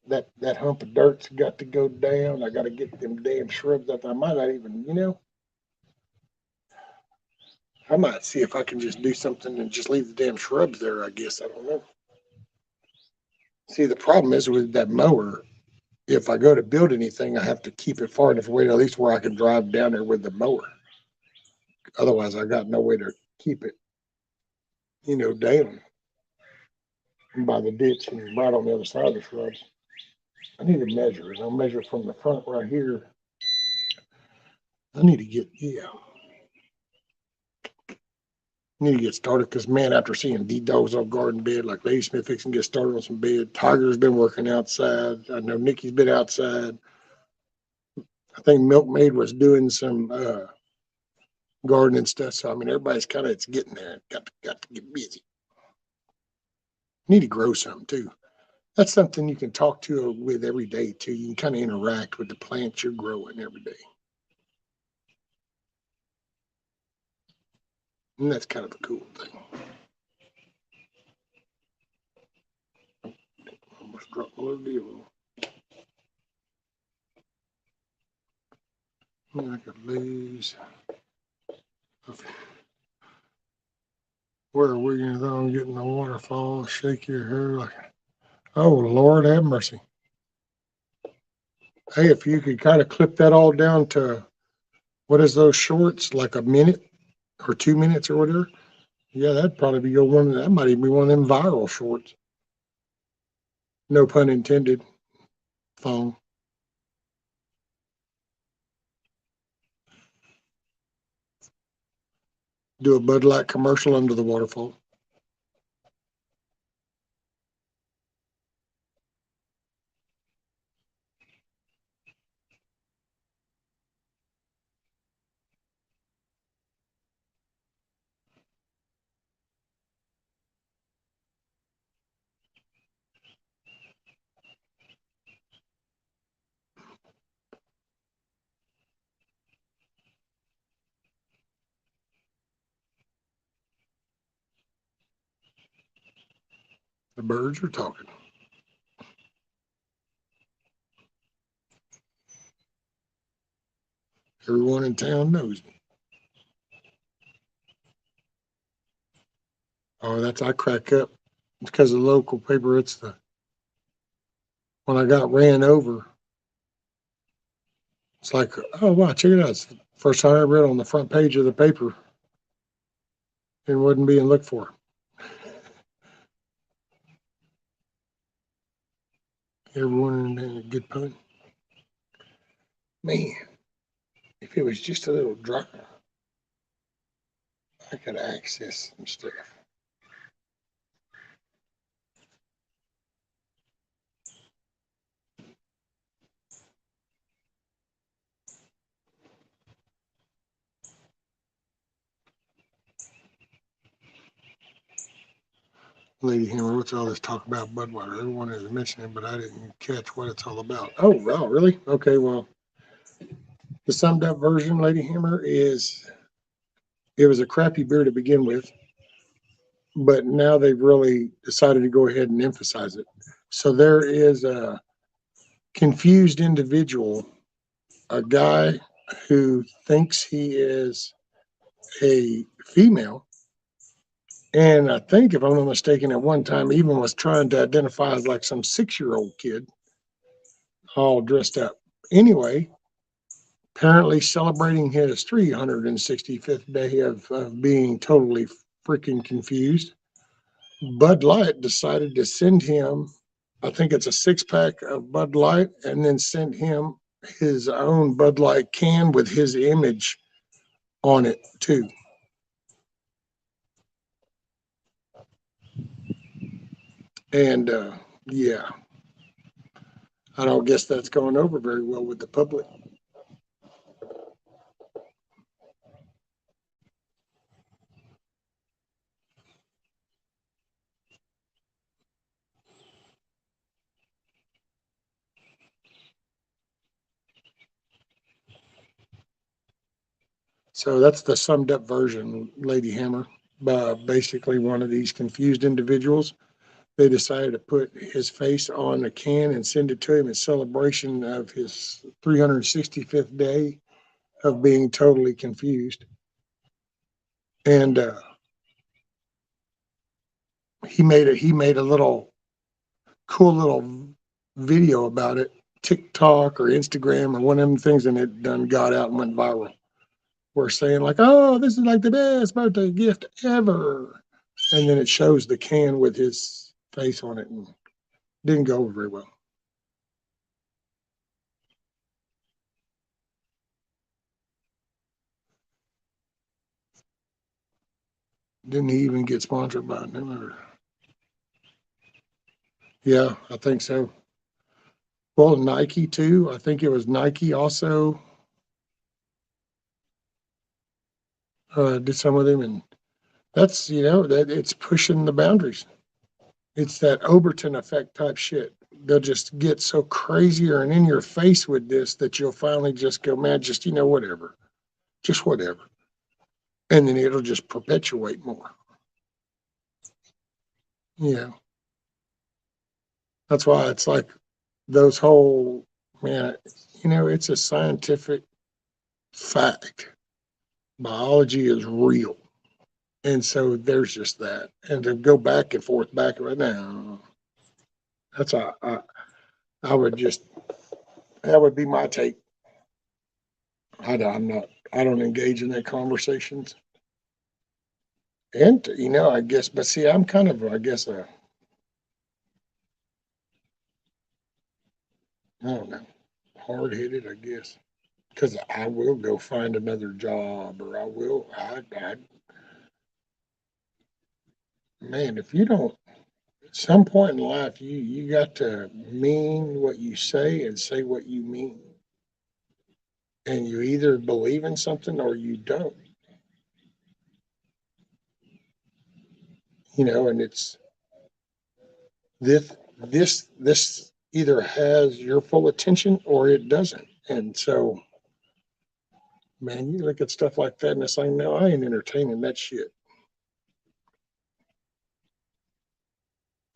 that hump of dirt's got to go down. I got to get them damn shrubs up. I might not even, I might see if I can just do something and just leave the damn shrubs there. I guess I don't know. See, the problem is with that mower. If I go to build anything, I have to keep it far enough away, at least where I can drive down there with the mower. Otherwise, I got no way to keep it, down by the ditch and right on the other side of the shrubs. I need to measure it. I'll measure from the front right here. I need to get, need to get started because, man, after seeing D-Dog's off garden bed, like Lady Smith fixing to get started on some bed, Tiger's been working outside. I know Nikki's been outside. I think Milkmaid was doing some gardening stuff. So, I mean, everybody's it's getting there. Got to get busy. Need to grow something too. That's something you can talk to with every day too. You can kind of interact with the plants you're growing every day. And that's kind of a cool thing. Almost dropped my little deal. I could lose. Where are we going to get in the waterfall? Shake your hair like, oh, Lord have mercy. Hey, if you could kind of clip that all down to, what is those shorts, like a minute or 2 minutes or whatever? Yeah, that'd probably be that might even be one of them viral shorts. No pun intended. Phone. Do a Bud Light commercial under the waterfall. The birds are talking. Everyone in town knows me. Oh, I crack up. It's because of the local paper. When I got ran over, it's like, oh, wow, check it out. It's the first time I read on the front page of the paper and wasn't being looked for. Everyone in a good pun. Man, if it was just a little dry, I could access some stuff. Lady Hammer, what's all this talk about Budweiser? Everyone is mentioning, but I didn't catch what it's all about. Oh, wow, really? Okay, well, the summed up version, Lady Hammer, is it was a crappy beer to begin with, but now they've really decided to go ahead and emphasize it. So there is a confused individual, a guy who thinks he is a female. And I think, if I'm not mistaken, at one time even was trying to identify as like some 6-year-old kid, all dressed up. Anyway, apparently celebrating his 365th day of being totally freaking confused, Bud Light decided to send him, I think it's a 6-pack of Bud Light, and then sent him his own Bud Light can with his image on it too. And yeah, I don't guess that's going over very well with the public. So that's the summed up version, Lady Hammer. Basically, one of these confused individuals, they decided to put his face on a can and send it to him in celebration of his 365th day of being totally confused. And he made a little cool little video about it, TikTok or Instagram or one of them things, and it done got out and went viral. We're saying like, "Oh, this is like the best birthday gift ever," and then it shows the can with his face on it, and didn't go over very well. Didn't he even get sponsored by them? Or, yeah, I think so. Well, Nike too. I think it was Nike also did some of them, and that's that it's pushing the boundaries. It's that Overton effect type shit. They'll just get so crazier and in your face with this that you'll finally just go, man, just whatever, just whatever, and then it'll just perpetuate more. Yeah, that's why it's like those whole man. It's a scientific fact. Biology is real. And so there's just that. And to go back and forth, back right now, that's I would just, that would be my take. I'm not, I don't engage in that conversations. And, I guess, but see, I'm kind of, I guess, I don't know, hard headed, I guess. Because I will go find another job or man, if you don't, at some point in life, you got to mean what you say and say what you mean. And you either believe in something or you don't. And it's this either has your full attention or it doesn't. And so, man, you look at stuff like that and it's like, no, I ain't entertaining that shit.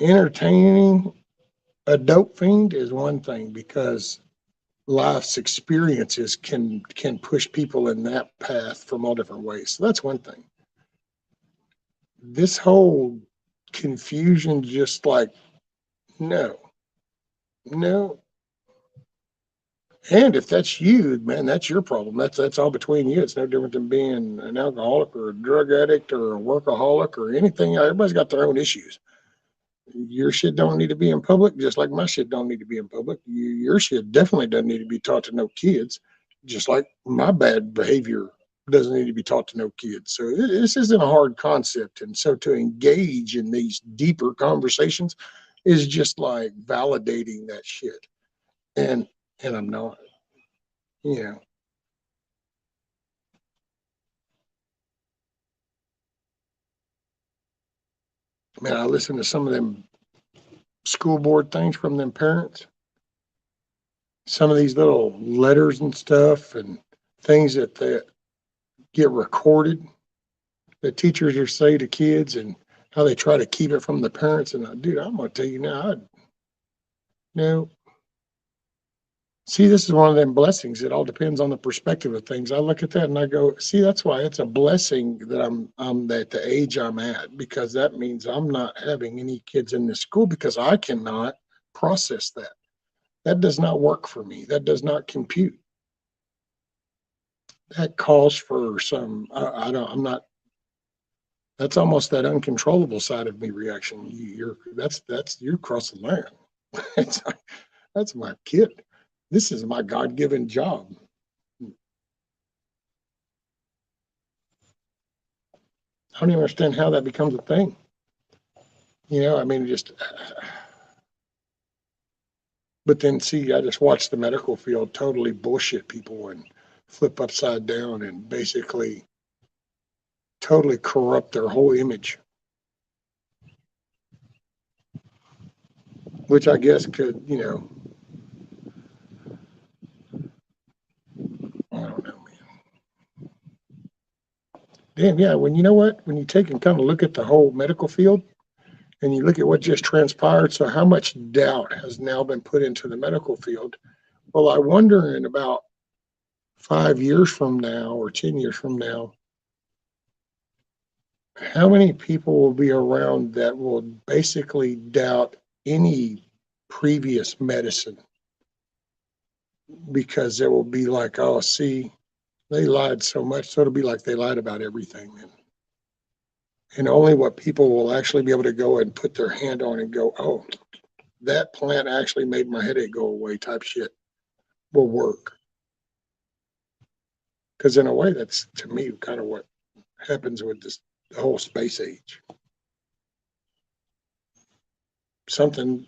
Entertaining a dope fiend is one thing because life's experiences can push people in that path from all different ways. So that's one thing. This whole confusion, just like, no, no. And if that's you, man, that's your problem. That's all between you. It's no different than being an alcoholic or a drug addict or a workaholic or anything. Everybody's got their own issues. Your shit don't need to be in public, just like my shit don't need to be in public. Your shit definitely doesn't need to be taught to no kids, just like my bad behavior doesn't need to be taught to no kids. So this isn't a hard concept. And so to engage in these deeper conversations is just like validating that shit. And I'm not, you know, man, I listen to some of them school board things from them parents. Some of these little letters and stuff and things that get recorded that teachers are say to kids and how they try to keep it from the parents. And dude, I'm gonna tell you now, no. See, this is one of them blessings. It all depends on the perspective of things. I look at that and I go, see, that's why it's a blessing that I'm at the age I'm at, because that means I'm not having any kids in this school because I cannot process that. That does not work for me. That does not compute. That calls for some, I don't, I'm not, that's almost that uncontrollable side of me reaction. You're crossing the line. It's like, that's my kid. This is my God-given job. I don't even understand how that becomes a thing. I mean, just, but then see, I just watch the medical field totally bullshit people and flip upside down and basically totally corrupt their whole image, which I guess could, I don't know, man. damn, yeah, when you know what, when you take and kind of look at the whole medical field and you look at what just transpired, so how much doubt has now been put into the medical field? Well, I wonder in about 5 years from now or 10 years from now, how many people will be around that will basically doubt any previous medicine because it will be like, oh, see, they lied so much, so it'll be like they lied about everything. And only what people will actually be able to go and put their hand on and go, oh, that plant actually made my headache go away type shit will work. Because in a way, that's to me kind of what happens with this the whole space age. Something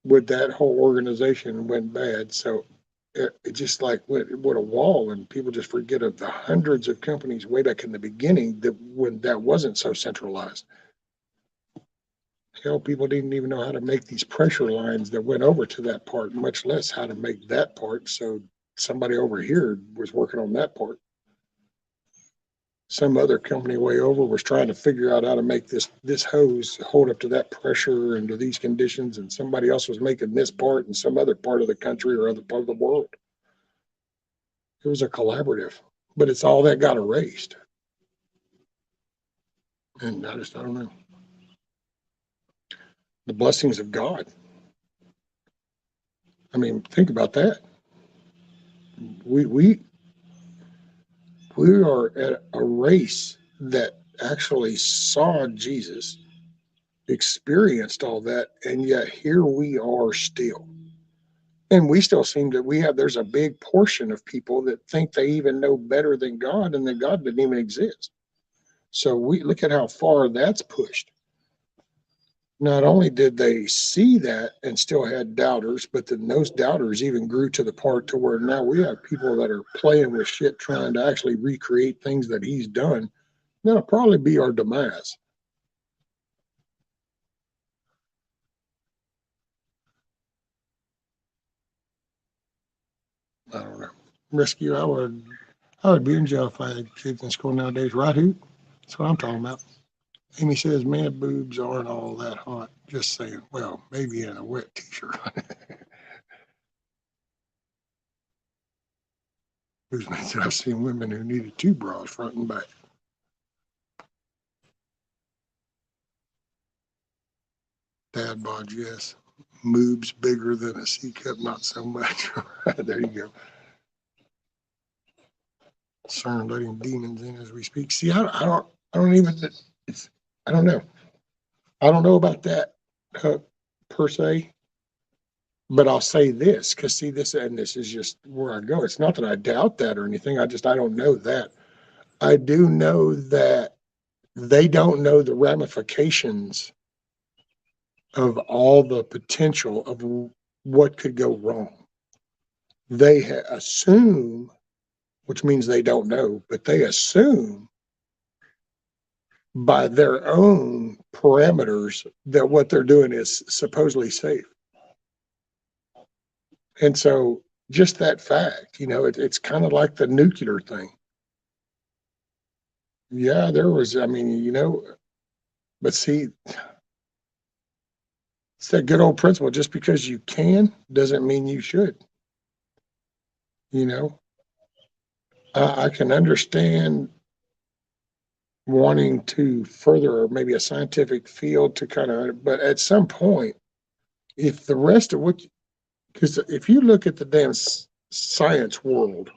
with that whole organization went bad, so it just like went a wall, and people just forget of the hundreds of companies way back in the beginning that when that wasn't so centralized. Hell, people didn't even know how to make these pressure lines that went over to that part, much less how to make that part. So somebody over here was working on that part. Some other company way over was trying to figure out how to make this hose hold up to that pressure and to these conditions, and somebody else was making this part in some other part of the country or other part of the world. It was a collaborative, but it's all that got erased. And I don't know. The blessings of God. I mean, think about that. We are at a race that actually saw Jesus, experienced all that, and yet here we are still. And we still seem to, there's a big portion of people that think they even know better than God and that God didn't even exist. So we look at how far that's pushed. Not only did they see that and still had doubters, but then those doubters even grew to the part to where now we have people that are playing with shit, trying to actually recreate things that he's done. That'll probably be our demise. I don't know. Rescue, I would be in jail if I had kids in school nowadays, right, Hoot? That's what I'm talking about. Amy says man boobs aren't all that hot. Just saying. Well, maybe in a wet t-shirt. Which means I've seen women who needed two bras front and back. Dad bod, yes. Moobs bigger than a C cup, not so much. There you go. CERN letting demons in as we speak. See, I don't even. I don't know. I don't know about that per se. But I'll say this, because see this, and this is just where I go. It's not that I doubt that or anything. I don't know that. I do know that they don't know the ramifications of all the potential of what could go wrong. They assume, which means they don't know, but they assume by their own parameters that what they're doing is supposedly safe. And so just that fact, it's kind of like the nuclear thing. Yeah, there was, I mean, but see, it's that good old principle. Just because you can doesn't mean you should. I can understand wanting to further maybe a scientific field to kind of, but at some point, if the rest of what, because if you look at the damn science world,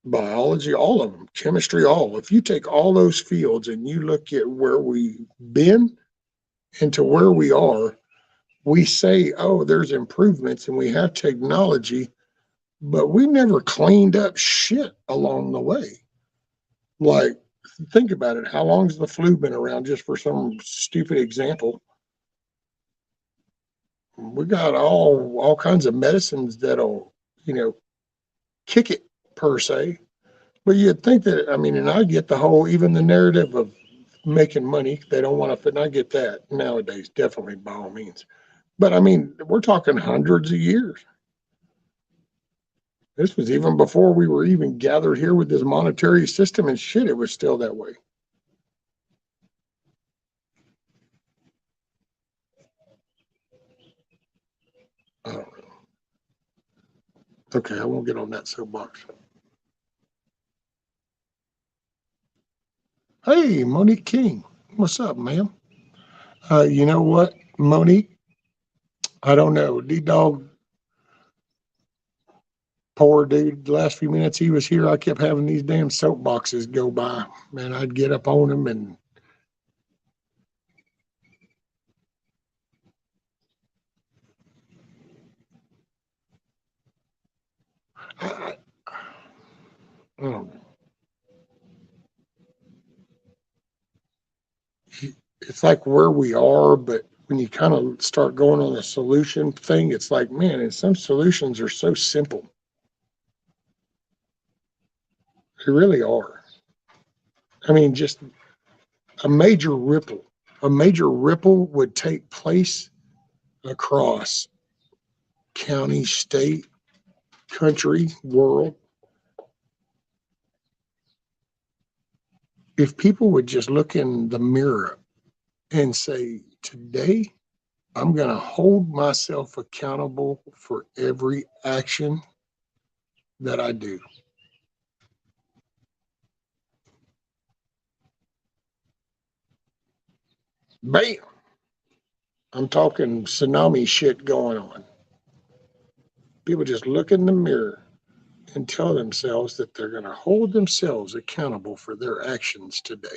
biology, all of them, chemistry, all, if you take all those fields and you look at where we've been and to where we are, we say, oh, there's improvements and we have technology, but we never cleaned up shit along the way. Like, think about it. How long has the flu been around, just for some stupid example? We got all kinds of medicines that'll, kick it per se. But you'd think that, I mean, and I get the whole, even the narrative of making money. They don't want to fit, and I get that nowadays, definitely by all means. But I mean, we're talking hundreds of years. This was even before we were even gathered here with this monetary system and shit. It was still that way. I don't know. Okay, I won't get on that soapbox. Hey, Monique King. What's up, ma'am? You know what, Monique? I don't know. D-Dog, poor dude, the last few minutes he was here, I kept having these damn soapboxes go by. Man, I'd get up on them and I don't know. It's like where we are, but when you kind of start going on the solution thing, it's like, man, and some solutions are so simple. They really are. I mean, just a major ripple. A major ripple would take place across county, state, country, world. If people would just look in the mirror and say, today, I'm going to hold myself accountable for every action that I do. Bam! I'm talking tsunami shit going on. People just look in the mirror and tell themselves that they're going to hold themselves accountable for their actions today.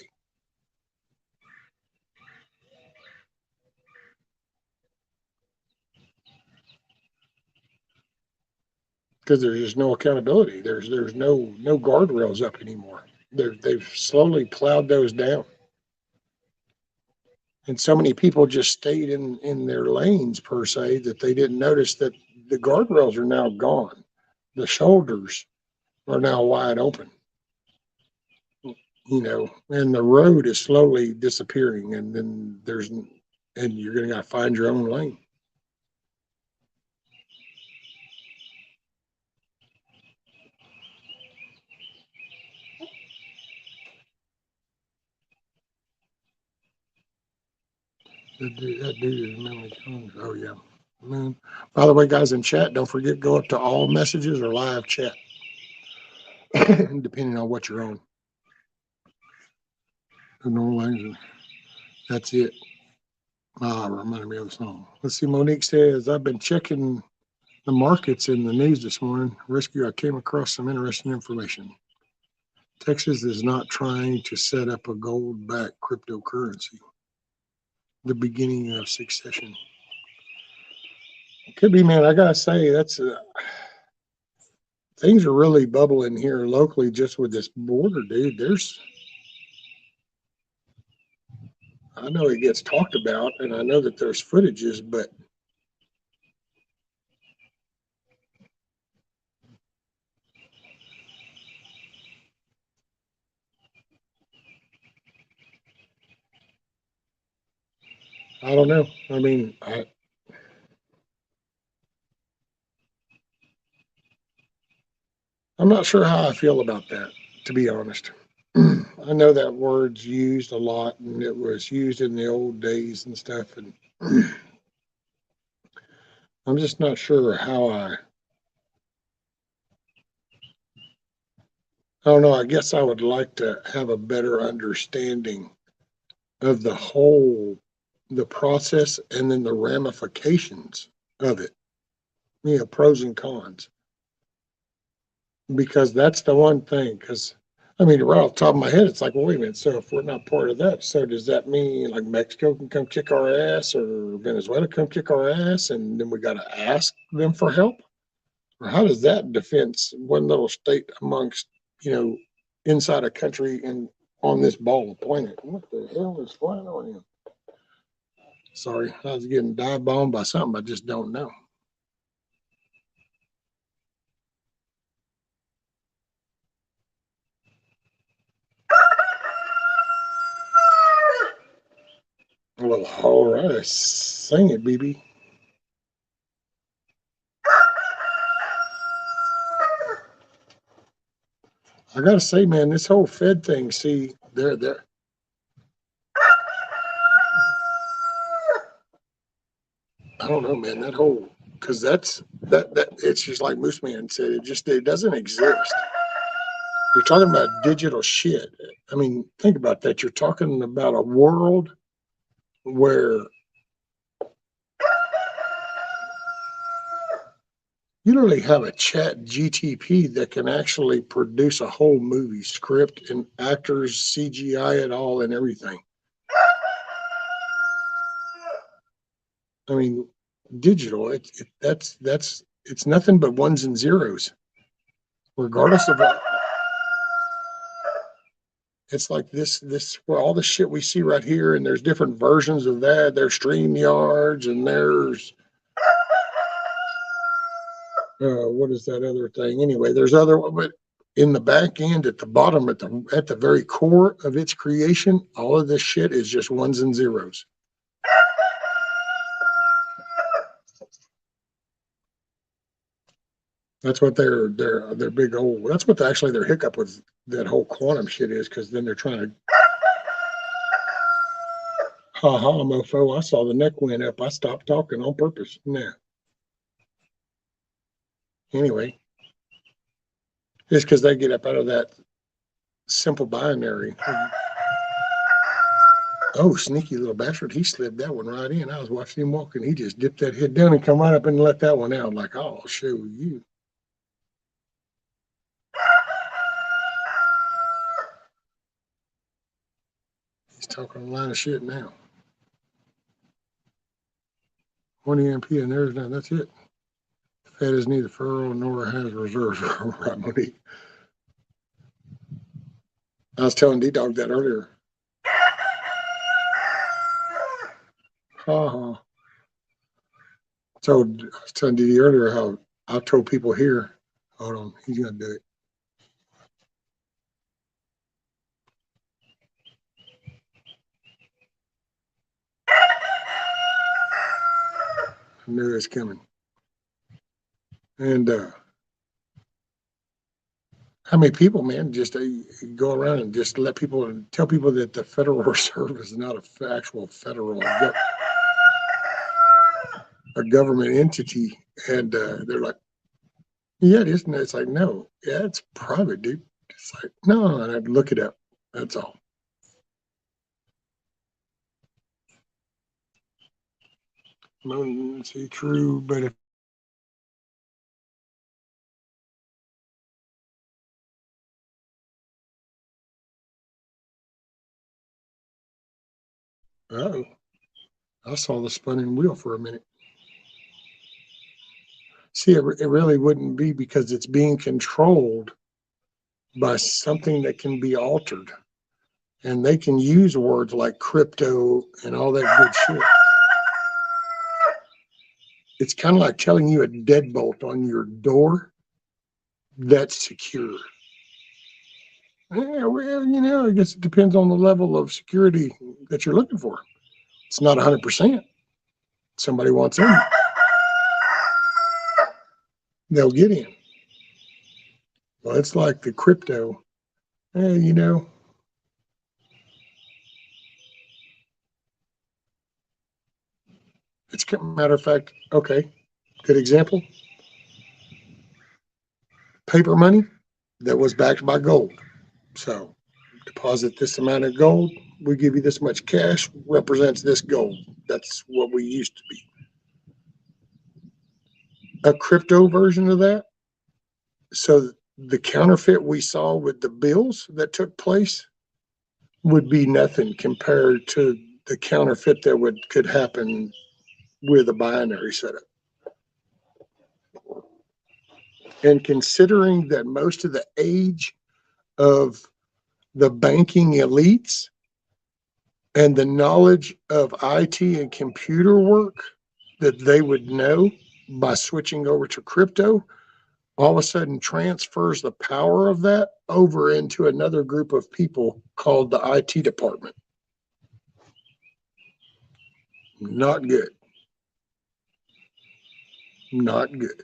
Because there's just no accountability. There's no guardrails up anymore. They've slowly plowed those down. And so many people just stayed in their lanes per se that they didn't notice that the guardrails are now gone. The shoulders are now wide open, and the road is slowly disappearing. And then you're going to got to find your own lane. That dude is memory Jones. Oh yeah. Man. By the way, guys in chat, don't forget go up to all messages or live chat, depending on what you're on. The normal language. That's it. Reminded me of the song. Let's see. Monique says, I've been checking the markets in the news this morning. Rescue, I came across some interesting information. Texas is not trying to set up a gold-backed cryptocurrency. The beginning of succession. Could be, man. I gotta say, things are really bubbling here locally just with this border, dude. I know it gets talked about, and I know that there's footages, but I don't know. I mean, I'm not sure how I feel about that, to be honest. I know that word's used a lot, and it was used in the old days and stuff, and I'm just not sure how I don't know. I guess I would like to have a better understanding of the process, and then the ramifications of it, pros and cons. Because that's the one thing. Because I mean, right off the top of my head, it's like, well, wait a minute. So if we're not part of that, so does that mean like Mexico can come kick our ass, or Venezuela come kick our ass, and then we got to ask them for help? Or how does that defense one little state amongst inside a country and on this ball of planet? What the hell is flying on here? Sorry, I was getting dive bombed by something I just don't know. Well, all right, sing it, BB. I gotta say, man, this whole Fed thing, see, they're I don't know, man, that whole, because that it's just like Moose Man said, it doesn't exist. You're talking about digital shit. I mean, think about that. You're talking about a world where you literally have a chat GTP that can actually produce a whole movie script and actors, CGI it all and everything. I mean, digital, it's nothing but ones and zeros, regardless of what. It's like this where all the shit we see right here, and there's different versions of that. There's StreamYards, and there's what is that other thing? Anyway, there's other, but in the back end, at the bottom, at the very core of its creation, all of this shit is just ones and zeros. That's what their big old. That's what actually their hiccup with that whole quantum shit is, because then they're trying to. Ha ha, mofo! I saw the neck went up. I stopped talking on purpose. Nah. Anyway, it's because they get up out of that simple binary. Oh, sneaky little bastard! He slid that one right in. I was watching him walk, and he just dipped that head down and come right up and let that one out. Like, oh, I'll show you. He's talking a line of shit now. 1 EMP and there's none. That's it. Fed is neither furrow nor has reserves. Right, Monique. I was telling D-Dog that earlier. Ha. So I was telling Didi earlier how I told people here, hold on, he's gonna do it. I knew it was coming. And how many people, man, just go around and just let people and tell people that the Federal Reserve is not a actual federal a government entity, and they're like, yeah, it isn't. It's like, no, yeah, it's private, dude. It's like, no, and I'd look it up. That's all. See, true, but if oh, I saw the spinning wheel for a minute. See, it really wouldn't be, because it's being controlled by something that can be altered. And they can use words like crypto and all that good shit. It's kind of like telling you a deadbolt on your door that's secure. Yeah, well, I guess it depends on the level of security that you're looking for. It's not 100%. Somebody wants in, they'll get in. Well, it's like the crypto. It's a matter of fact, okay, good example. Paper money that was backed by gold. So deposit this amount of gold, we give you this much cash, represents this gold. That's what we used to be. A crypto version of that. So the counterfeit we saw with the bills that took place would be nothing compared to the counterfeit that could happen with a binary setup. And considering that most of the age of the banking elites and the knowledge of IT and computer work that they would know by switching over to crypto, all of a sudden transfers the power of that over into another group of people called the IT department. Not good. Not good.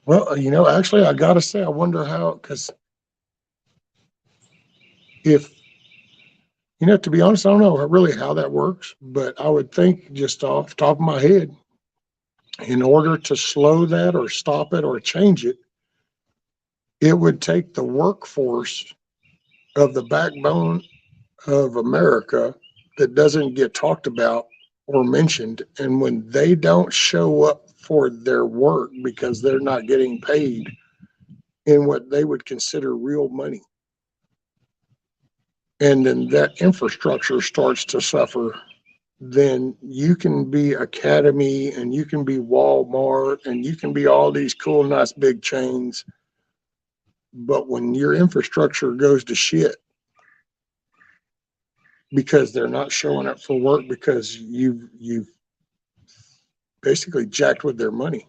Well, actually, I gotta say, I wonder how, because if, to be honest, I don't know really how that works, but I would think just off the top of my head, in order to slow that or stop it or change it, it would take the workforce of the backbone of America that doesn't get talked about or mentioned. And when they don't show up for their work because they're not getting paid in what they would consider real money, and then that infrastructure starts to suffer, then you can be Academy and you can be Walmart and you can be all these cool, nice big chains. But when your infrastructure goes to shit because they're not showing up for work because you've basically jacked with their money,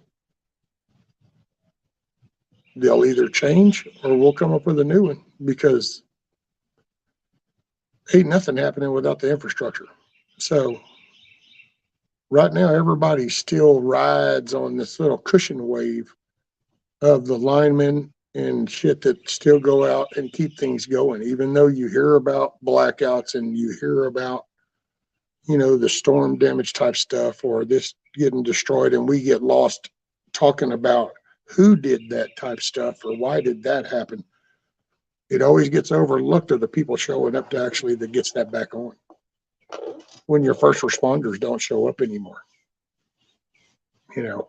they'll either change or we'll come up with a new one, because ain't nothing happening without the infrastructure. So right now, everybody still rides on this little cushion wave of the linemen and shit that still go out and keep things going, even though you hear about blackouts and you hear about, the storm damage type stuff or this getting destroyed, and we get lost talking about who did that type stuff or why did that happen. It always gets overlooked of the people showing up to actually that gets that back on when your first responders don't show up anymore. You know,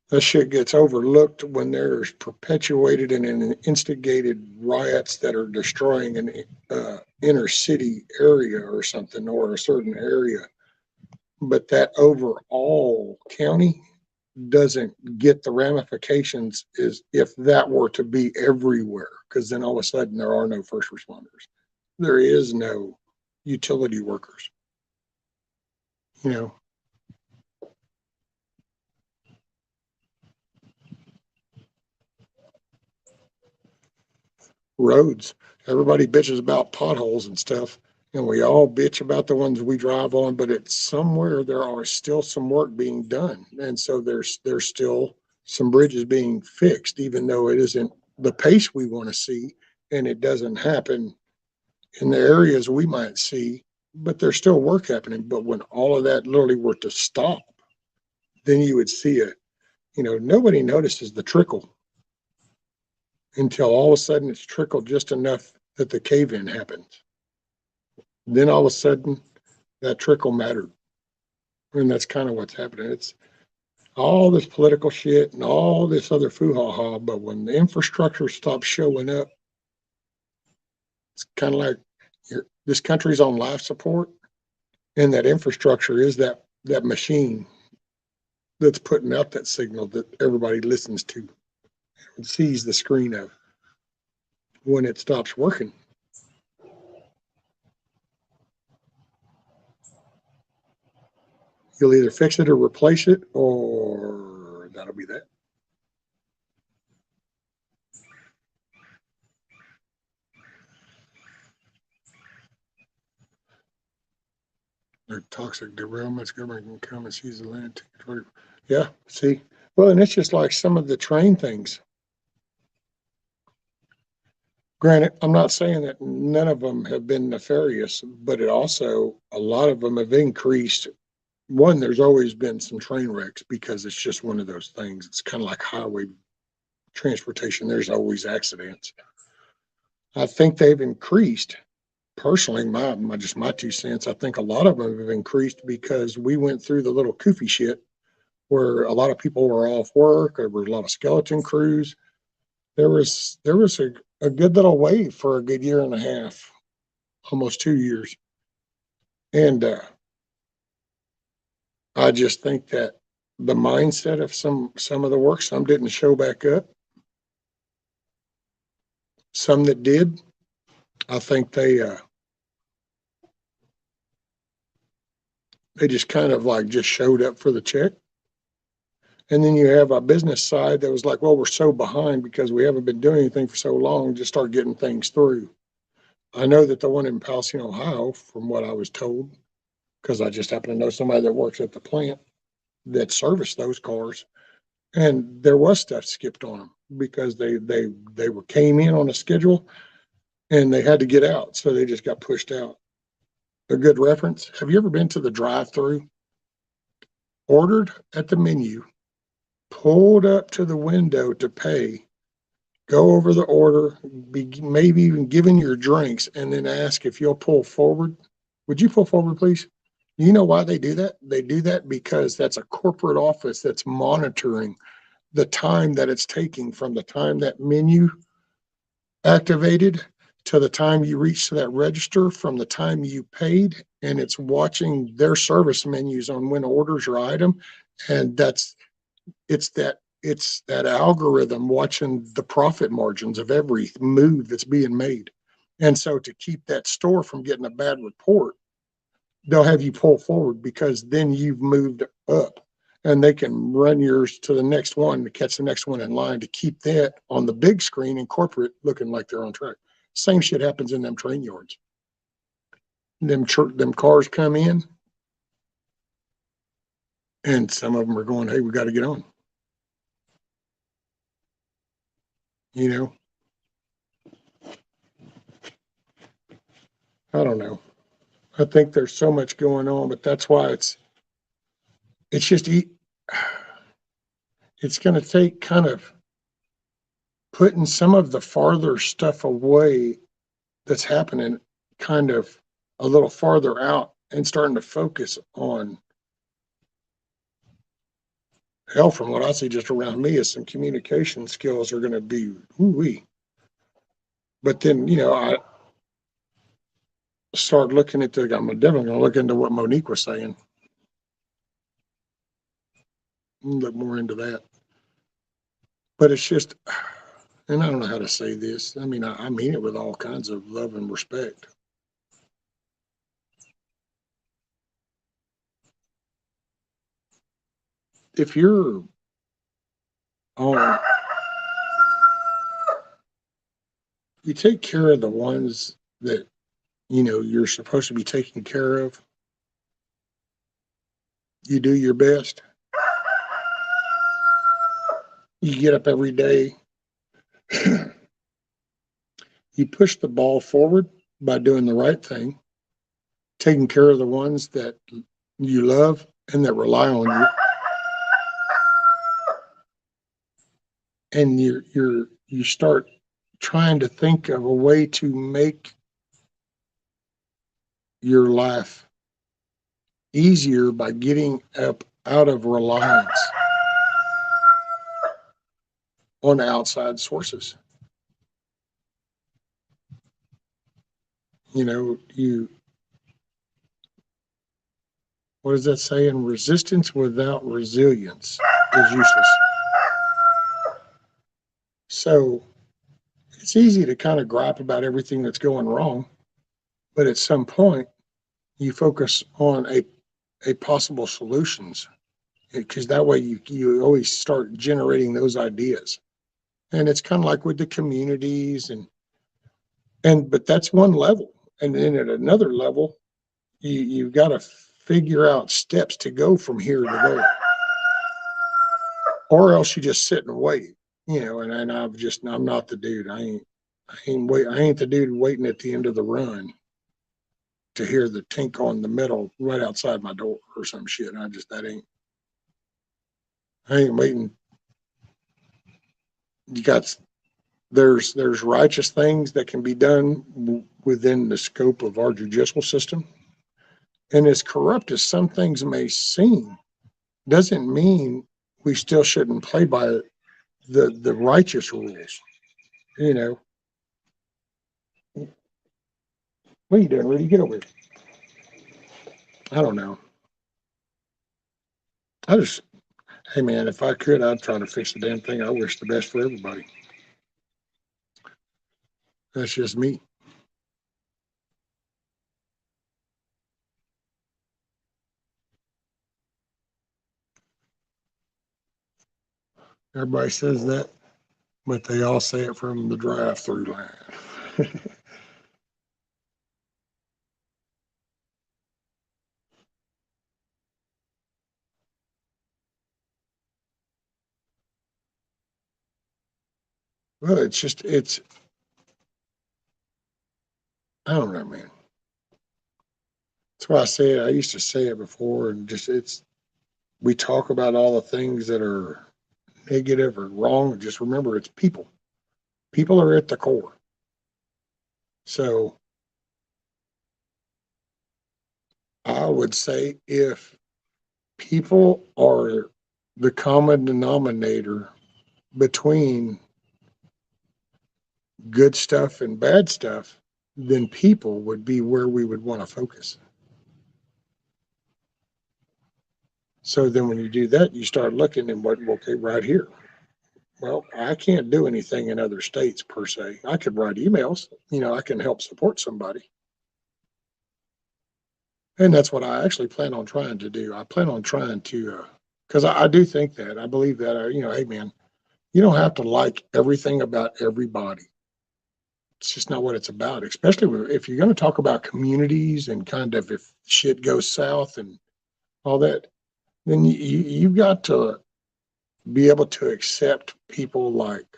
that shit gets overlooked when there's perpetuated and instigated riots that are destroying an inner city area or something, or a certain area. But that overall county doesn't get the ramifications as if that were to be everywhere, because then all of a sudden there are no first responders. There is no utility workers. You know, roads. Everybody bitches about potholes and stuff, and we all bitch about the ones we drive on. But it's somewhere there are still some work being done, and so there's still some bridges being fixed, even though it isn't the pace we want to see, and it doesn't happen in the areas we might see. But there's still work happening. But when all of that literally were to stop, then you would see it. Nobody notices the trickle until all of a sudden it's trickled just enough that the cave in happens. Then all of a sudden that trickle mattered. And that's kind of what's happening. It's all this political shit and all this other foo ha ha. But when the infrastructure stops showing up, it's kind of like this country's on life support. And that infrastructure is that machine that's putting out that signal that everybody listens to and sees the screen of. When it stops working, you'll either fix it or replace it, or that'll be that. They're toxic derailments. Government can come and seize the land. Yeah, see? Well, and it's just like some of the train things. Granted, I'm not saying that none of them have been nefarious, but it also, a lot of them have increased. One, there's always been some train wrecks because it's just one of those things. It's kind of like highway transportation. There's always accidents. I think they've increased. Personally, my 2 cents. I think a lot of them have increased because we went through the little koofy shit where a lot of people were off work. There were a lot of skeleton crews. There was a good little wave for a good year and a half, almost 2 years, and I just think that the mindset of some of the work, some didn't show back up, some that did. I think they just kind of like just showed up for the check. And then you have a business side that was like, well, we're so behind because we haven't been doing anything for so long, just start getting things through. I know that the one in Palestine, Ohio, from what I was told, because I just happen to know somebody that works at the plant that serviced those cars, and there was stuff skipped on them because they were came in on a schedule and they had to get out, so they just got pushed out. A good reference. Have you ever been to the drive-through, ordered at the menu, pulled up to the window to pay, go over the order, maybe even given your drinks, and then ask if you'll pull forward? Would you pull forward, please? You know why they do that? They do that because that's a corporate office that's monitoring the time that it's taking from the time that menu activated to the time you reach to that register, from the time you paid, and it's watching their service menus on when orders your item. And it's that algorithm watching the profit margins of every move that's being made. And so to keep that store from getting a bad report, they'll have you pull forward because then you've moved up, and they can run yours to the next one to catch the next one in line to keep that on the big screen in corporate looking like they're on track. Same shit happens in them train yards. Them cars come in, and some of them are going, "Hey, we got to get on." You know, I don't know. I think there's so much going on, but that's why it's just it's going to take kind of putting some of the farther stuff away that's happening kind of a little farther out and starting to focus on, hell, from what I see just around me, is some communication skills are going to be woo-wee. But then, I start looking at I'm definitely going to look into what Monique was saying. Look more into that. But it's just, and I don't know how to say this. I mean, I mean it with all kinds of love and respect. If you're on, you take care of the ones that, you're supposed to be taking care of. You do your best. You get up every day. You push the ball forward by doing the right thing, taking care of the ones that you love and that rely on you. And you start trying to think of a way to make your life easier by getting up out of reliance on outside sources. What does that say? And resistance without resilience is useless. So it's easy to kind of gripe about everything that's going wrong, but at some point you focus on a possible solutions, because that way you always start generating those ideas. And it's kind of like with the communities but that's one level. And then at another level, you've got to figure out steps to go from here to there, or else you just sit and wait, and I'm not the dude. I ain't the dude waiting at the end of the run to hear the tink on the metal right outside my door or some shit. I ain't waiting. There's righteous things that can be done within the scope of our judicial system. And as corrupt as some things may seem, doesn't mean we still shouldn't play by the righteous rules. What are you doing, Rudy? Get over here. I don't know. Hey man, if I could, I'd try to fix the damn thing. I wish the best for everybody. That's just me. Everybody says that, but they all say it from the drive-through line. Well, it's just, I don't know, man. That's why I say it. I used to say it before, and just we talk about all the things that are negative or wrong. Just remember, it's people. People are at the core. So I would say if people are the common denominator between good stuff and bad stuff, then people would be where we would want to focus. So then when you do that, you start looking and what, okay, right here. Well, I can't do anything in other states per se. I could write emails, I can help support somebody. And that's what I actually plan on trying to do. I plan on trying to, because I do think that, I believe that, hey man, you don't have to like everything about everybody. It's just not what it's about, especially if you're going to talk about communities and kind of if shit goes south and all that, then you've got to be able to accept people like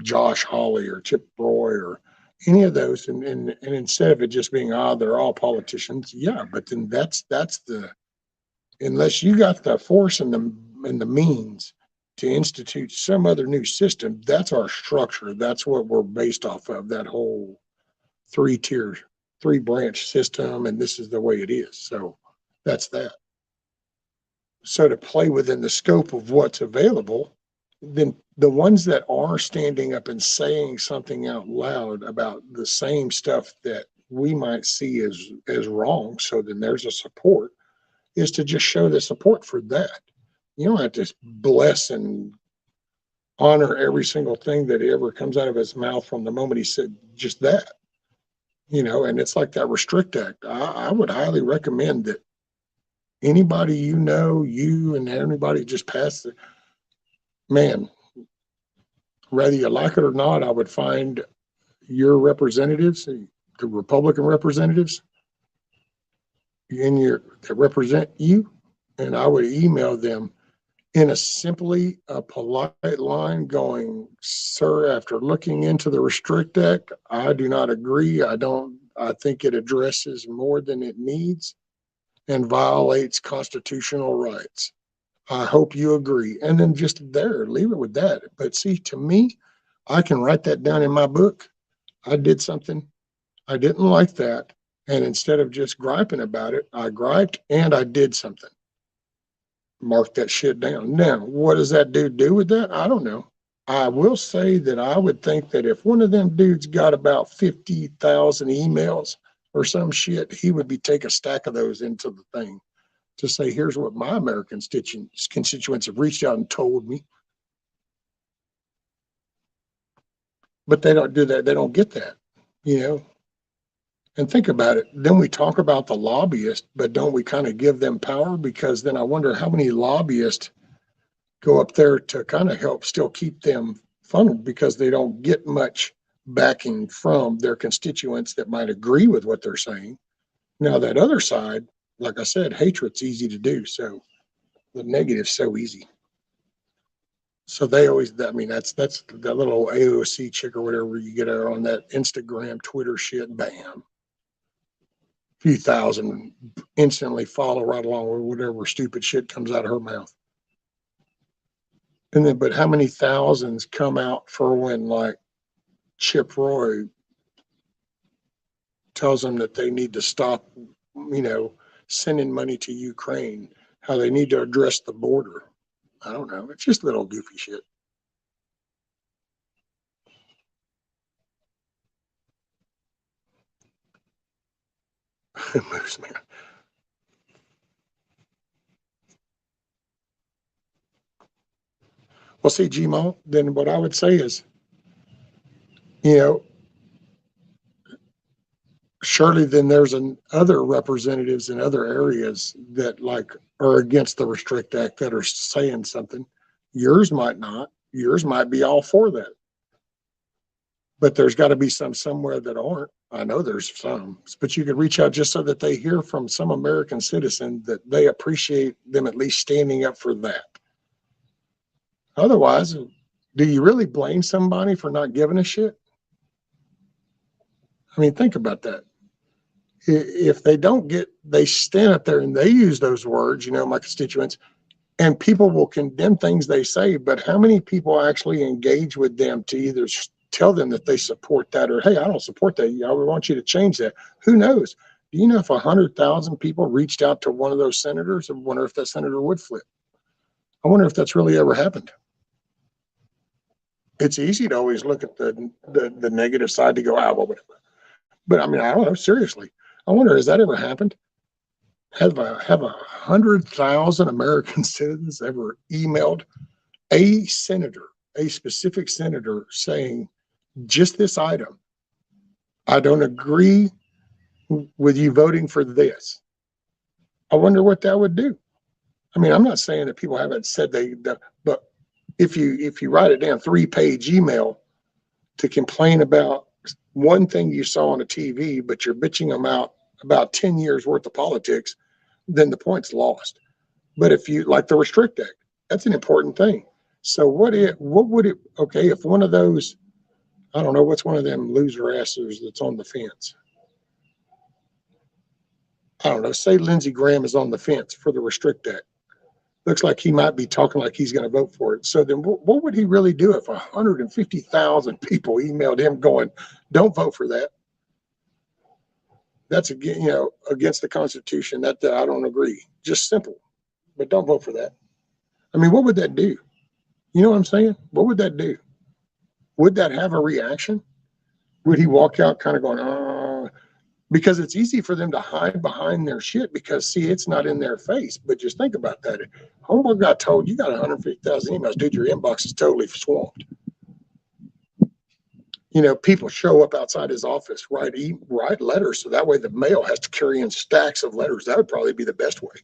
Josh Hawley or Chip Roy or any of those. And instead of it just being, they're all politicians. Yeah. But then that's unless you got the force and the means to institute some other new system, that's our structure. That's what we're based off of, that whole 3-tier, 3-branch system. And this is the way it is. So that's that. So to play within the scope of what's available, then the ones that are standing up and saying something out loud about the same stuff that we might see as wrong, so then there's a support, is to just show the support for that. You don't have to bless and honor every single thing that ever comes out of his mouth from the moment he said just that. And it's like that Restrict Act. I would highly recommend that anybody you and anybody just pass the, man, whether you like it or not, I would find your representatives, the Republican representatives that represent you, and I would email them in a polite line going, sir, after looking into the Restrict Act, I do not agree. I think it addresses more than it needs and violates constitutional rights. I hope you agree. And then just there, leave it with that. But see, to me, I can write that down in my book. I did something. I didn't like that. And instead of just griping about it, I griped and I did something. Mark that shit down. Now, what does that dude do with that? I don't know. I will say that I would think that if one of them dudes got about 50,000 emails or some shit, he would take a stack of those into the thing to say, here's what my American constituents have reached out and told me. But they don't do that. They don't get that, And think about it. Then we talk about the lobbyists, but don't we kind of give them power? Because then I wonder how many lobbyists go up there to kind of help still keep them funneled because they don't get much backing from their constituents that might agree with what they're saying. Now, that other side, like I said, hatred's easy to do. So the negative's so easy. So they always, that's that little AOC chick or whatever you get her on that Instagram, Twitter shit, bam. Few thousand instantly follow right along with whatever stupid shit comes out of her mouth. And then, but how many thousands come out for when like Chip Roy tells them that they need to stop, sending money to Ukraine, how they need to address the border. I don't know. It's just little goofy shit. Moose man. Well, see, Gmo, then what I would say is, surely then there's other representatives in other areas that like are against the Restrict Act that are saying something. Yours might not. Yours might be all for that. But there's got to be some somewhere that aren't. I know there's some, but you could reach out just so that they hear from some American citizen that they appreciate them at least standing up for that. Otherwise, Do you really blame somebody for not giving a shit? I mean, think about that. If they don't get, they stand up there and they use those words, my constituents, and people will condemn things they say, but how many people actually engage with them to either tell them that they support that or, hey, I don't support that. I want you to change that. Who knows? Do you know if 100,000 people reached out to one of those senators? I wonder if that senator would flip. I wonder if that's really ever happened. It's easy to always look at the negative side to go, well, whatever. But I mean, I don't know, seriously. I wonder, has that ever happened? Have 100,000 American citizens ever emailed a senator, a specific senator, saying just this item? I don't agree with you voting for this. I wonder what that would do. I mean, I'm not saying that people haven't said but if you write it down, 3-page email to complain about one thing you saw on a TV, but you're bitching them out about 10 years worth of politics, then the point's lost. But if you like the Restrict Act, that's an important thing. So if one of those, I don't know, what's one of them loser asses that's on the fence? I don't know, say Lindsey Graham is on the fence for the Restrict Act. Looks like he might be talking like he's going to vote for it. So then what would he really do if 150,000 people emailed him going, don't vote for that? That's against the Constitution. That I don't agree. Just simple. But don't vote for that. I mean, what would that do? You know what I'm saying? What would that do? Would that have a reaction? Would he walk out kind of going, because it's easy for them to hide behind their shit because, see, it's not in their face. But just think about that. Homeboy got told, you got 150,000 emails. Dude, your inbox is totally swamped. People show up outside his office, write letters, so that way the mail has to carry in stacks of letters. That would probably be the best way.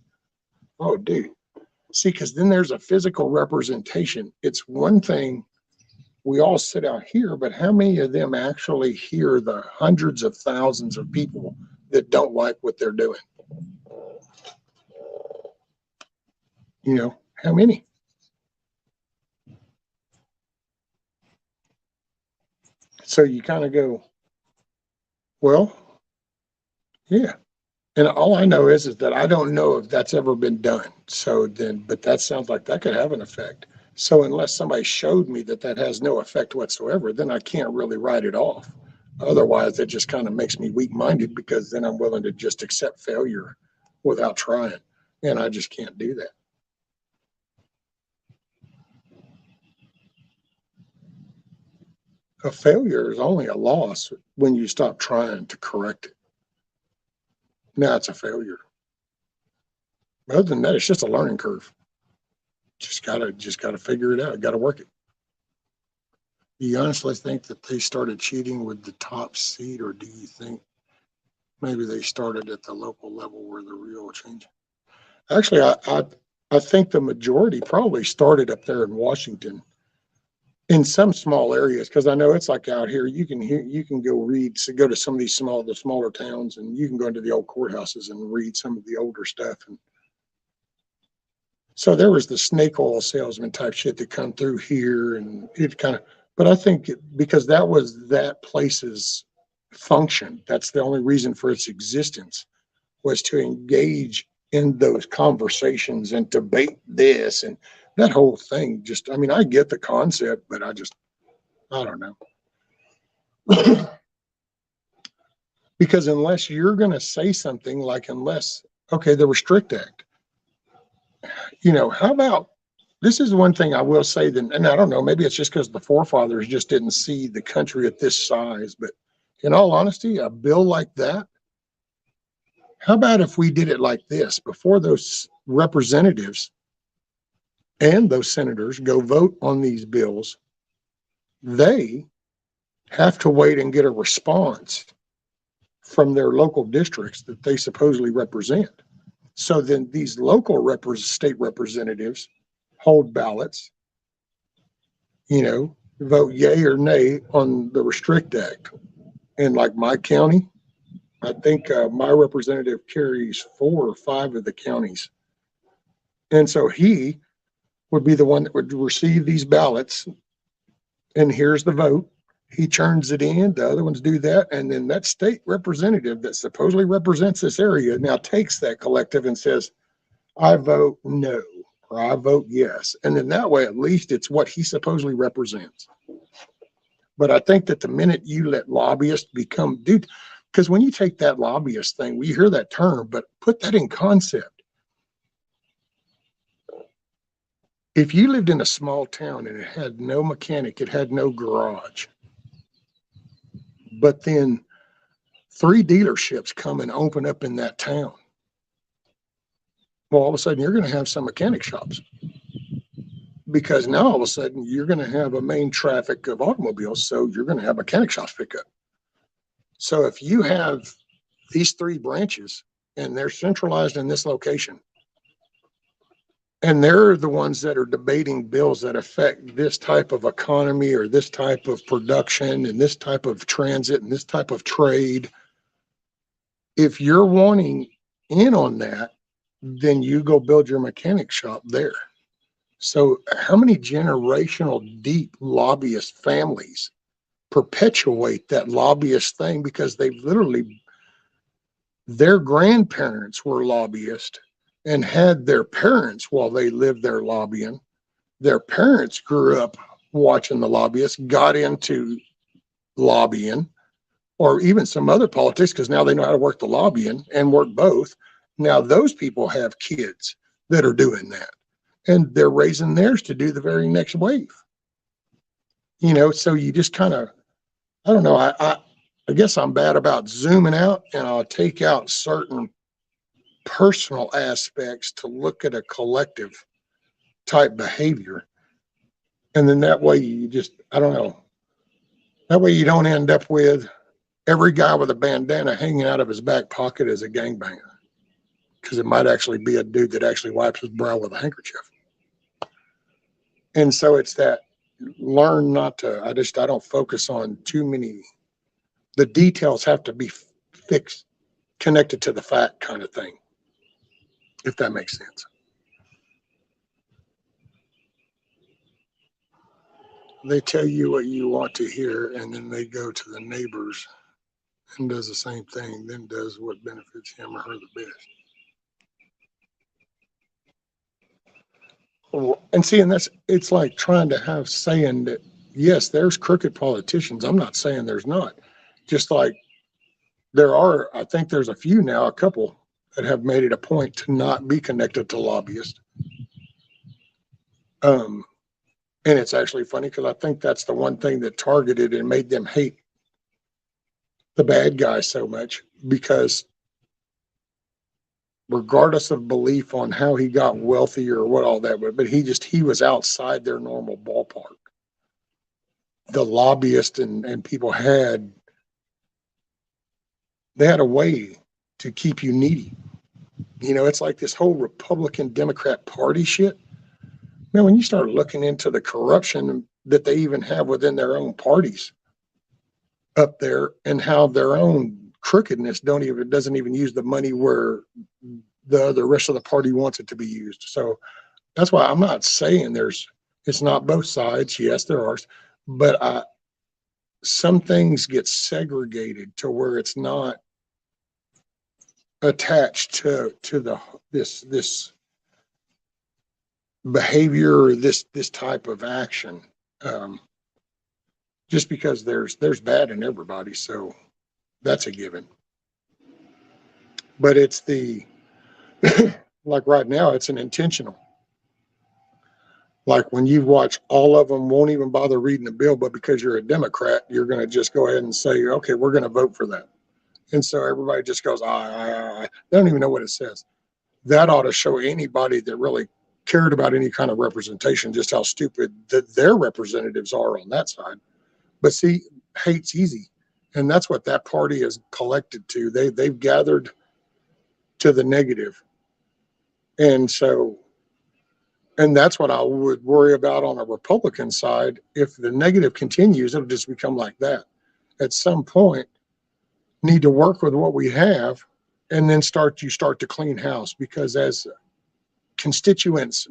Oh, dude. See, because then there's a physical representation. It's one thing we all sit out here, but how many of them actually hear the hundreds of thousands of people that don't like what they're doing? How many? So you kind of go, well, yeah. And all I know is that I don't know if that's ever been done. So then, but that sounds like that could have an effect. So unless somebody showed me that has no effect whatsoever, then I can't really write it off. Otherwise, it just kind of makes me weak-minded because then I'm willing to just accept failure without trying. And I just can't do that. A failure is only a loss when you stop trying to correct it. Now it's a failure. Other than that, it's just a learning curve. Just gotta figure it out. Got to work it. Do you honestly think that they started cheating with the top seed, or do you think maybe they started at the local level where the real change? Actually, I think the majority probably started up there in Washington, in some small areas, because I know it's like out here. You can go to some of these the smaller towns, and you can go into the old courthouses and read some of the older stuff. And so there was the snake oil salesman type shit that come through here, and it kind of. But I think because that was that place's function, that's the only reason for its existence, was to engage in those conversations and debate this and that whole thing. Just, I mean, I get the concept, but I don't know. Because unless you're going to say something like, okay, the Restrict Act, how about, this is one thing I will say, that, and I don't know, maybe it's just because the forefathers just didn't see the country at this size, but in all honesty, a bill like that, how about if we did it like this? Before those representatives and those senators go vote on these bills, they have to wait and get a response from their local districts that they supposedly represent. So then these local state representatives hold ballots, vote yay or nay on the Restrict Act. And like my county, I think my representative carries 4 or 5 of the counties. And so he would be the one that would receive these ballots and here's the vote. He turns it in, the other ones do that, and then that state representative that supposedly represents this area now takes that collective and says, I vote no, or I vote yes. And then that way, at least it's what he supposedly represents. But I think that the minute you let lobbyists become, dude, because when you take that lobbyist thing, we hear that term, but put that in concept. If you lived in a small town and it had no mechanic, it had no garage, but then 3 dealerships come and open up in that town, well, all of a sudden you're going to have some mechanic shops, because now all of a sudden you're going to have a main traffic of automobiles, so you're going to have mechanic shops pick up. So if you have these 3 branches and they're centralized in this location, and they're the ones that are debating bills that affect this type of economy or this type of production and this type of transit and this type of trade, if you're wanting in on that, then you go build your mechanic shop there. So how many generational deep lobbyist families perpetuate that lobbyist thing, because they've literally, their grandparents were lobbyists and had their parents while they lived there lobbying. Their parents grew up watching the lobbyists, got into lobbying, or even some other politics, because now they know how to work the lobbying and work both. Now those people have kids that are doing that, and they're raising theirs to do the very next wave. You know, so you just kind of, I don't know, I guess I'm bad about zooming out, and I'll take out certain personal aspects to look at a collective type behavior. And then that way you just, I don't know, that way you don't end up with every guy with a bandana hanging out of his back pocket as a gangbanger, because it might actually be a dude that actually wipes his brow with a handkerchief. And so it's that, learn not to, I don't focus on too many, the details have to be fixed, connected to the fact kind of thing, if that makes sense. They tell you what you want to hear, and then they go to the neighbors and does the same thing, then does what benefits him or her the best. And see, and that's, it's like trying to have saying that, yes, there's crooked politicians. I'm not saying there's not. Just like there are, I think there's a few now, a couple that have made it a point to not be connected to lobbyists. And it's actually funny, because I think that's the one thing that targeted and made them hate the bad guy so much, because regardless of belief on how he got wealthy or what all that was, but he was outside their normal ballpark. The lobbyists and people they had a way to keep you needy. You know, it's like this whole Republican Democrat Party shit. Man, when you start looking into the corruption that they even have within their own parties up there, and how their own crookedness doesn't even use the money where the rest of the party wants it to be used. So that's why I'm not saying it's not both sides. Yes, there are, but some things get segregated to where it's not attached to this behavior or this type of action, just because there's bad in everybody, so that's a given. But it's the like right now, it's an intentional. Like when you watch, all of them won't even bother reading the bill, but because you're a Democrat, you're going to just go ahead and say, okay, we're going to vote for that. And so everybody just goes, aye. They don't even know what it says. That ought to show anybody that really cared about any kind of representation just how stupid their representatives are on that side. But see, hate's easy. And that's what that party has collected to. They've gathered to the negative. And so, and that's what I would worry about on a Republican side. If the negative continues, it'll just become like that. At some point, need to work with what we have, and then start to clean house, because as constituents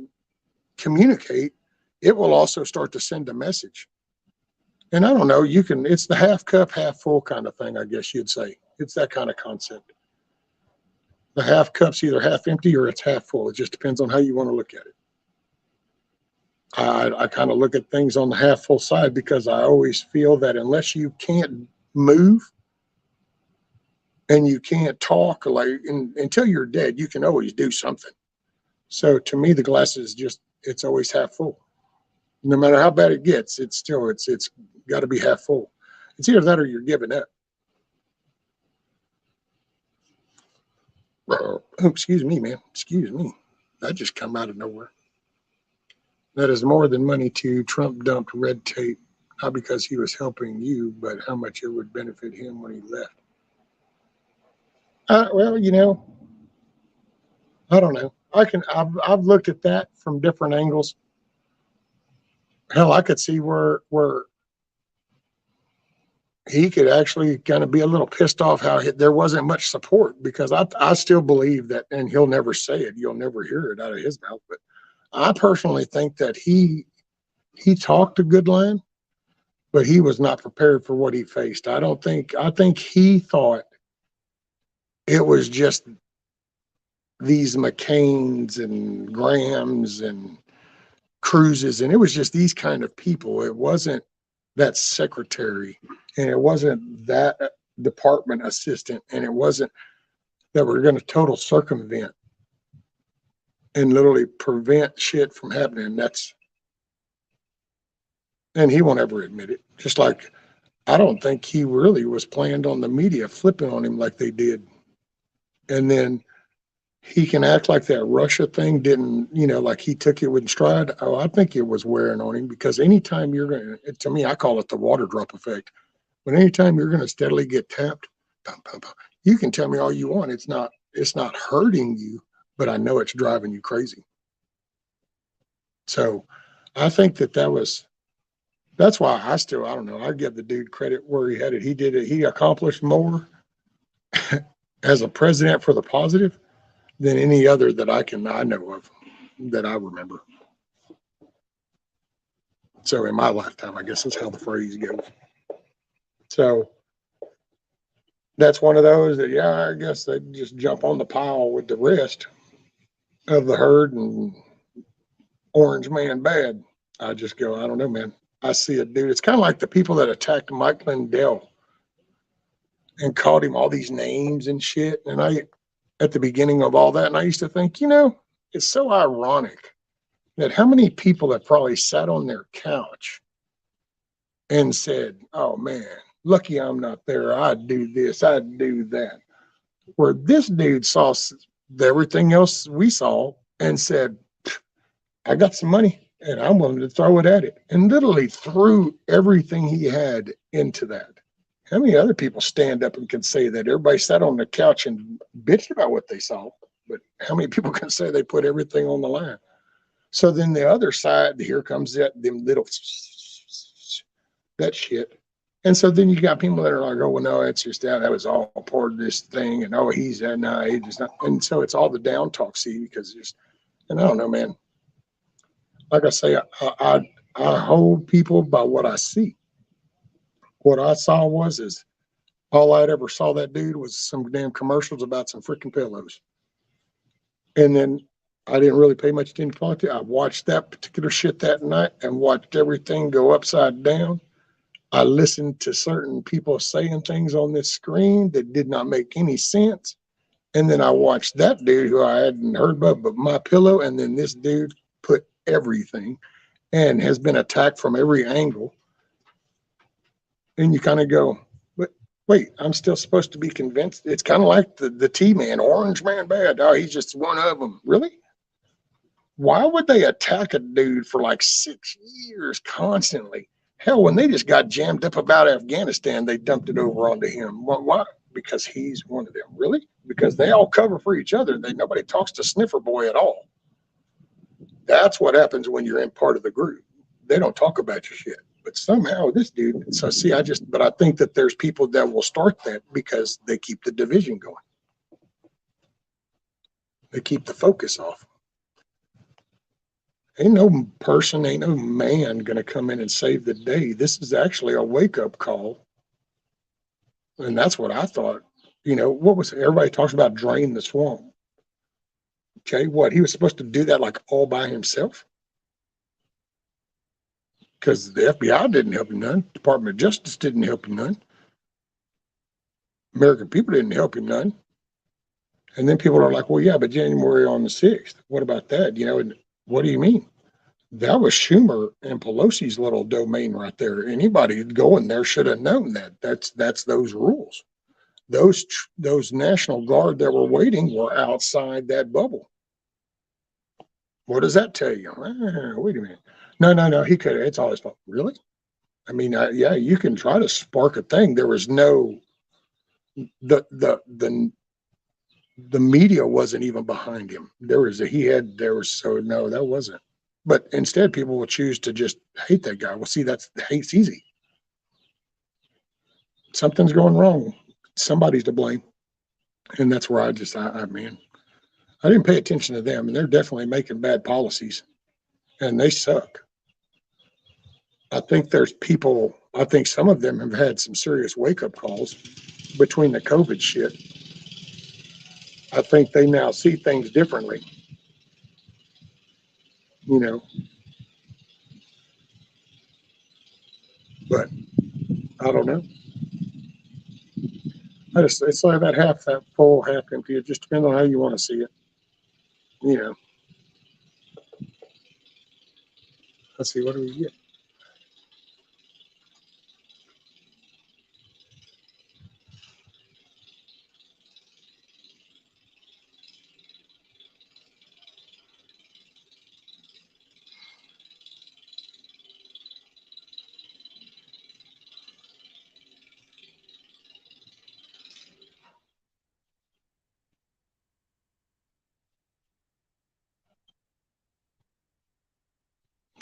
communicate, it will also start to send a message. And I don't know, it's the half cup, half full kind of thing, I guess you'd say. It's that kind of concept. The half cup's either half empty or it's half full. It just depends on how you want to look at it. I kind of look at things on the half full side because I always feel that unless you can't move and you can't talk, until you're dead, you can always do something. So to me, the glass is it's always half full. No matter how bad it gets, it's got to be half full. It's either that or you're giving up. Oh, excuse me, man. Excuse me. That just come out of nowhere. That is more than money to Trump dumped red tape, not because he was helping you, but how much it would benefit him when he left. Well, I don't know. I've looked at that from different angles. Hell, I could see where he could actually kind of be a little pissed off how there wasn't much support, because I still believe that, and he'll never say it. You'll never hear it out of his mouth. But I personally think that he talked a good line, but he was not prepared for what he faced. I think he thought it was just these McCains and Grahams and Cruzes, and it was just these kind of people. It wasn't that secretary, and it wasn't that department assistant, and it wasn't that we're going to total circumvent and literally prevent shit from happening. And he won't ever admit it. Just like I don't think he really was planned on the media flipping on him like they did. And then he can act like that Russia thing didn't, like he took it with stride. Oh, I think it was wearing on him, because anytime to me, I call it the water drop effect. But anytime you're going to steadily get tapped, you can tell me all you want. It's not hurting you, but I know it's driving you crazy. So I think that's why I don't know. I give the dude credit where he had it. He did it. He accomplished more as a president for the positive than any other that I know of, that I remember. So in my lifetime, I guess that's how the phrase goes. So that's one of those that, yeah, I guess they just jump on the pile with the rest of the herd and orange man bad. I just go, I don't know, man. I see a dude. It's kind of like the people that attacked Mike Lindell and called him all these names and shit. And at the beginning of all that, and I used to think, it's so ironic that how many people have probably sat on their couch and said, oh man, lucky I'm not there. I'd do this, I'd do that. Where this dude saw everything else we saw and said, I got some money and I'm willing to throw it at it, and literally threw everything he had into that. How many other people stand up and can say that? Everybody sat on the couch and bitched about what they saw, but how many people can say they put everything on the line? So then the other side, here comes them little, that shit. And so then you got people that are like, oh, well, no, it's just that was all part of this thing. And, oh, he's that. No, he's just not. And so it's all the down talk, see, because and I don't know, man. Like I say, I hold people by what I see. What I saw is all I'd ever saw that dude was some damn commercials about some freaking pillows. And then I didn't really pay much attention to politics. I watched that particular shit that night and watched everything go upside down. I listened to certain people saying things on this screen that did not make any sense. And then I watched that dude who I hadn't heard about but my pillow. And then this dude put everything and has been attacked from every angle. And you kind of go, but wait, I'm still supposed to be convinced. It's kind of like the T-Man, orange man bad. Oh, he's just one of them. Really? Why would they attack a dude for like 6 years constantly? Hell, when they just got jammed up about Afghanistan, they dumped it over onto him. Why? Because he's one of them. Really? Because they all cover for each other. Nobody talks to Sniffer Boy at all. That's what happens when you're in part of the group. They don't talk about your shit. But somehow this dude, so see, but I think that there's people that will start that because they keep the division going. They keep the focus off. Ain't no person, ain't no man going to come in and save the day. This is actually a wake up call. And that's what I thought. You know, what was everybody talks about drain the swamp? Okay, what he was supposed to do that like all by himself? Because the FBI didn't help him none, Department of Justice didn't help him none, American people didn't help him none. And then people are like, well, yeah, but January on the 6th, what about that? You know, and what do you mean? That was Schumer and Pelosi's little domain right there. Anybody going there should have known that. That's those rules. Those National Guard that were waiting were outside that bubble. What does that tell you? Wait a minute. No. He could. It's all his fault. Really? I mean, yeah, you can try to spark a thing. There was no the the media wasn't even behind him. There was so no, that wasn't. But instead, people will choose to just hate that guy. Well, see, that's hate's easy. Something's going wrong. Somebody's to blame, and that's where I mean, I didn't pay attention to them, and they're definitely making bad policies, and they suck. I think there's people. I think some of them have had some serious wake up calls between the COVID shit. I think they now see things differently. You know, but I don't know. It's like that half that full, half empty. It just depends on how you want to see it. You know, let's see, what do we get?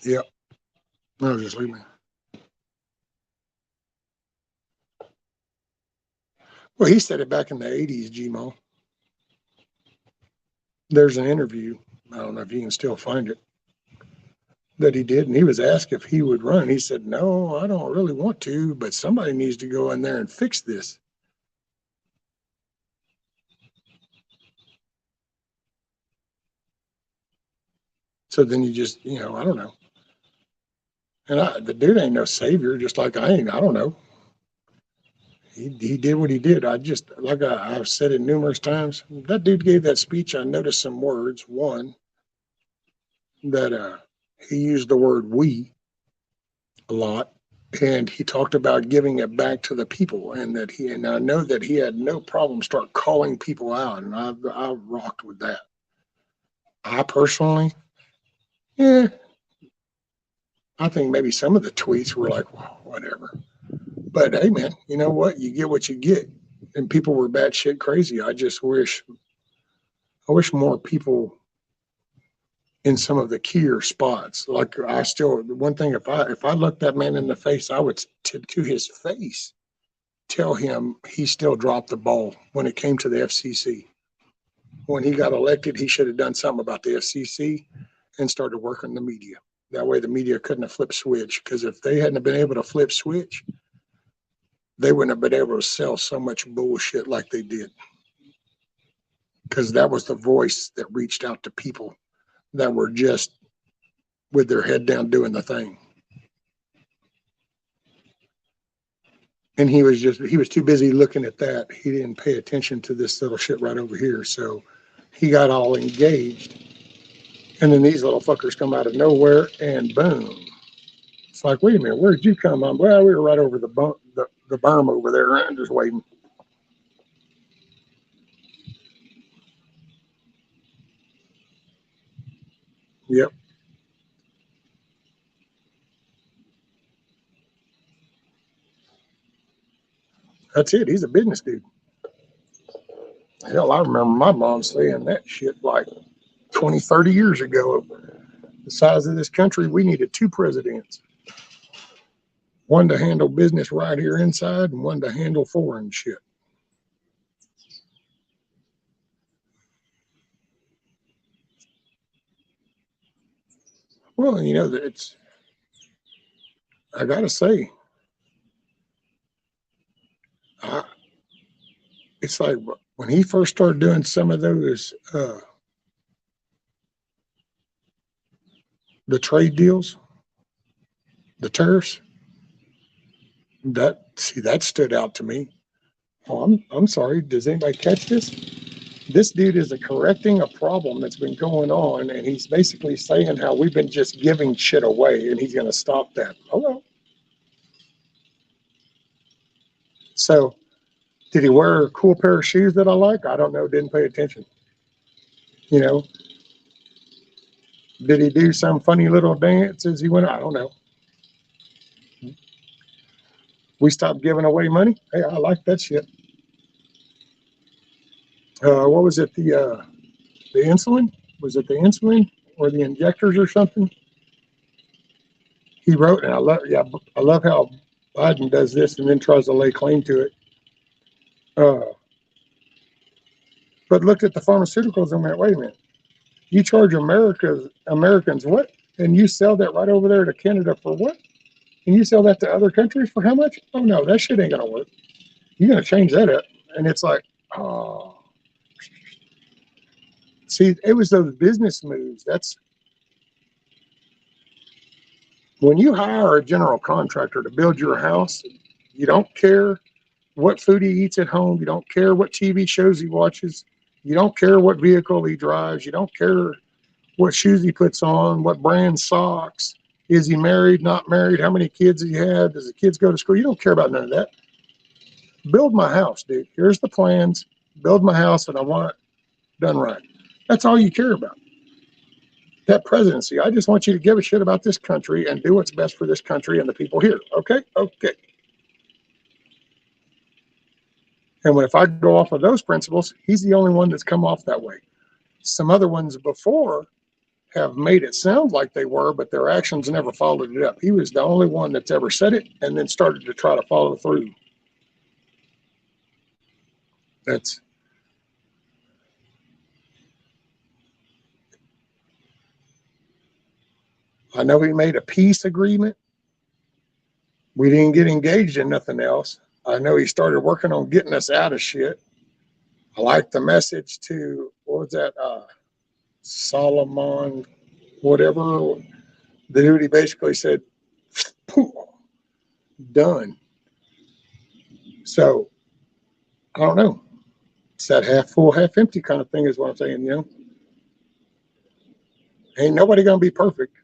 Yep. No, just leave me. Well, he said it back in the 80s, GMO. There's an interview. I don't know if you can still find it that he did. And he was asked if he would run. He said, no, I don't really want to, but somebody needs to go in there and fix this. So then you just, I don't know. And the dude ain't no savior, just like I ain't. I don't know. He did what he did. Like I've said it numerous times. That dude gave that speech. I noticed some words. One, that he used the word we a lot, and he talked about giving it back to the people, and I know that he had no problem start calling people out, and I rocked with that. I personally, yeah, I think maybe some of the tweets were like, well, whatever. But hey, man, you know what? You get what you get, and people were batshit crazy. I wish more people in some of the keyer spots. Like one thing, if I looked that man in the face, I would to his face tell him he still dropped the ball when it came to the FCC. When he got elected, he should have done something about the FCC and started working the media. That way the media couldn't have flipped switch, because if they hadn't been able to flip switch, they wouldn't have been able to sell so much bullshit like they did. Because that was the voice that reached out to people that were just with their head down doing the thing. And he was too busy looking at that. He didn't pay attention to this little shit right over here. So he got all engaged. And then these little fuckers come out of nowhere and boom. It's like, wait a minute, where did you come on? Well, we were right over the berm over there and just waiting. Yep. That's it. He's a business dude. Hell, I remember my mom saying that shit like 20, 30 years ago. The size of this country, we needed two presidents. One to handle business right here inside and one to handle foreign shit. Well, you know, it's, I gotta say, I, it's like when he first started doing some of those, the trade deals, the tariffs, that stood out to me. Oh, I'm sorry. Does anybody catch this? This dude is correcting a problem that's been going on, and he's basically saying how we've been just giving shit away, and he's going to stop that. Hello. So, did he wear a cool pair of shoes that I like? I don't know. Didn't pay attention. You know, did he do some funny little dance as he went? I don't know. We stopped giving away money. Hey, I like that shit. What was it? The insulin? Was it the insulin or the injectors or something? He wrote, and I love how Biden does this and then tries to lay claim to it. But looked at the pharmaceuticals and went, wait a minute, you charge Americans what? And you sell that right over there to Canada for what? And you sell that to other countries for how much? Oh no, that shit ain't gonna work. You're gonna change that up. And it's like, oh. See, it was those business moves. That's when you hire a general contractor to build your house, you don't care what food he eats at home. You don't care what TV shows he watches. You don't care what vehicle he drives. You don't care what shoes he puts on, what brand socks. Is he married, not married? How many kids he had? Does the kids go to school? You don't care about none of that. Build my house, dude. Here's the plans. Build my house, and I want it done right. That's all you care about. That presidency, I just want you to give a shit about this country and do what's best for this country and the people here. Okay? Okay. And if I go off of those principles, he's the only one that's come off that way. Some other ones before have made it sound like they were, but their actions never followed it up. He was the only one that's ever said it and then started to try to follow through. I know he made a peace agreement. We didn't get engaged in nothing else. I know he started working on getting us out of shit. I like the message to, what was that, Solomon, whatever. The dude, he basically said, done. So, I don't know. It's that half full, half empty kind of thing is what I'm saying, you know. Ain't nobody going to be perfect.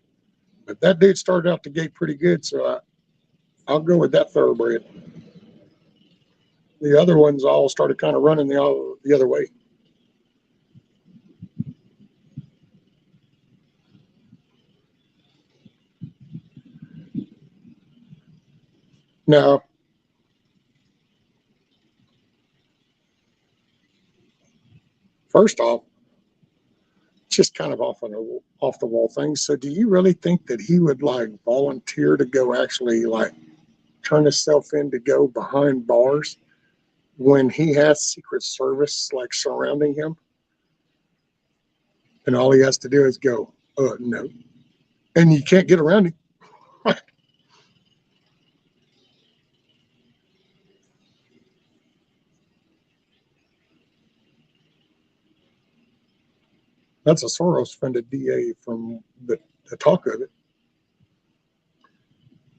But that dude started out the gate pretty good, so I'll go with that thoroughbred. The other ones all started kind of running the other way. Now, first off, just kind of off the wall thing. So, do you really think that he would like volunteer to go actually like turn himself in to go behind bars when he has Secret Service like surrounding him, and all he has to do is go, no, and you can't get around him. That's a Soros-funded DA from the talk of it.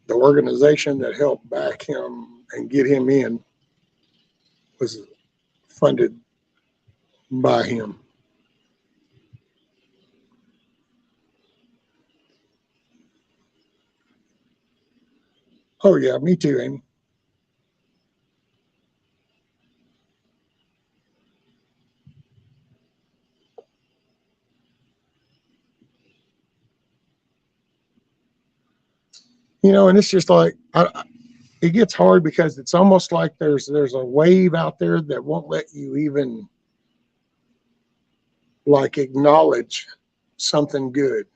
The organization that helped back him and get him in was funded by him. Oh, yeah, me too, Amy. You know, and it's just like, it gets hard because it's almost like there's a wave out there that won't let you even like acknowledge something good.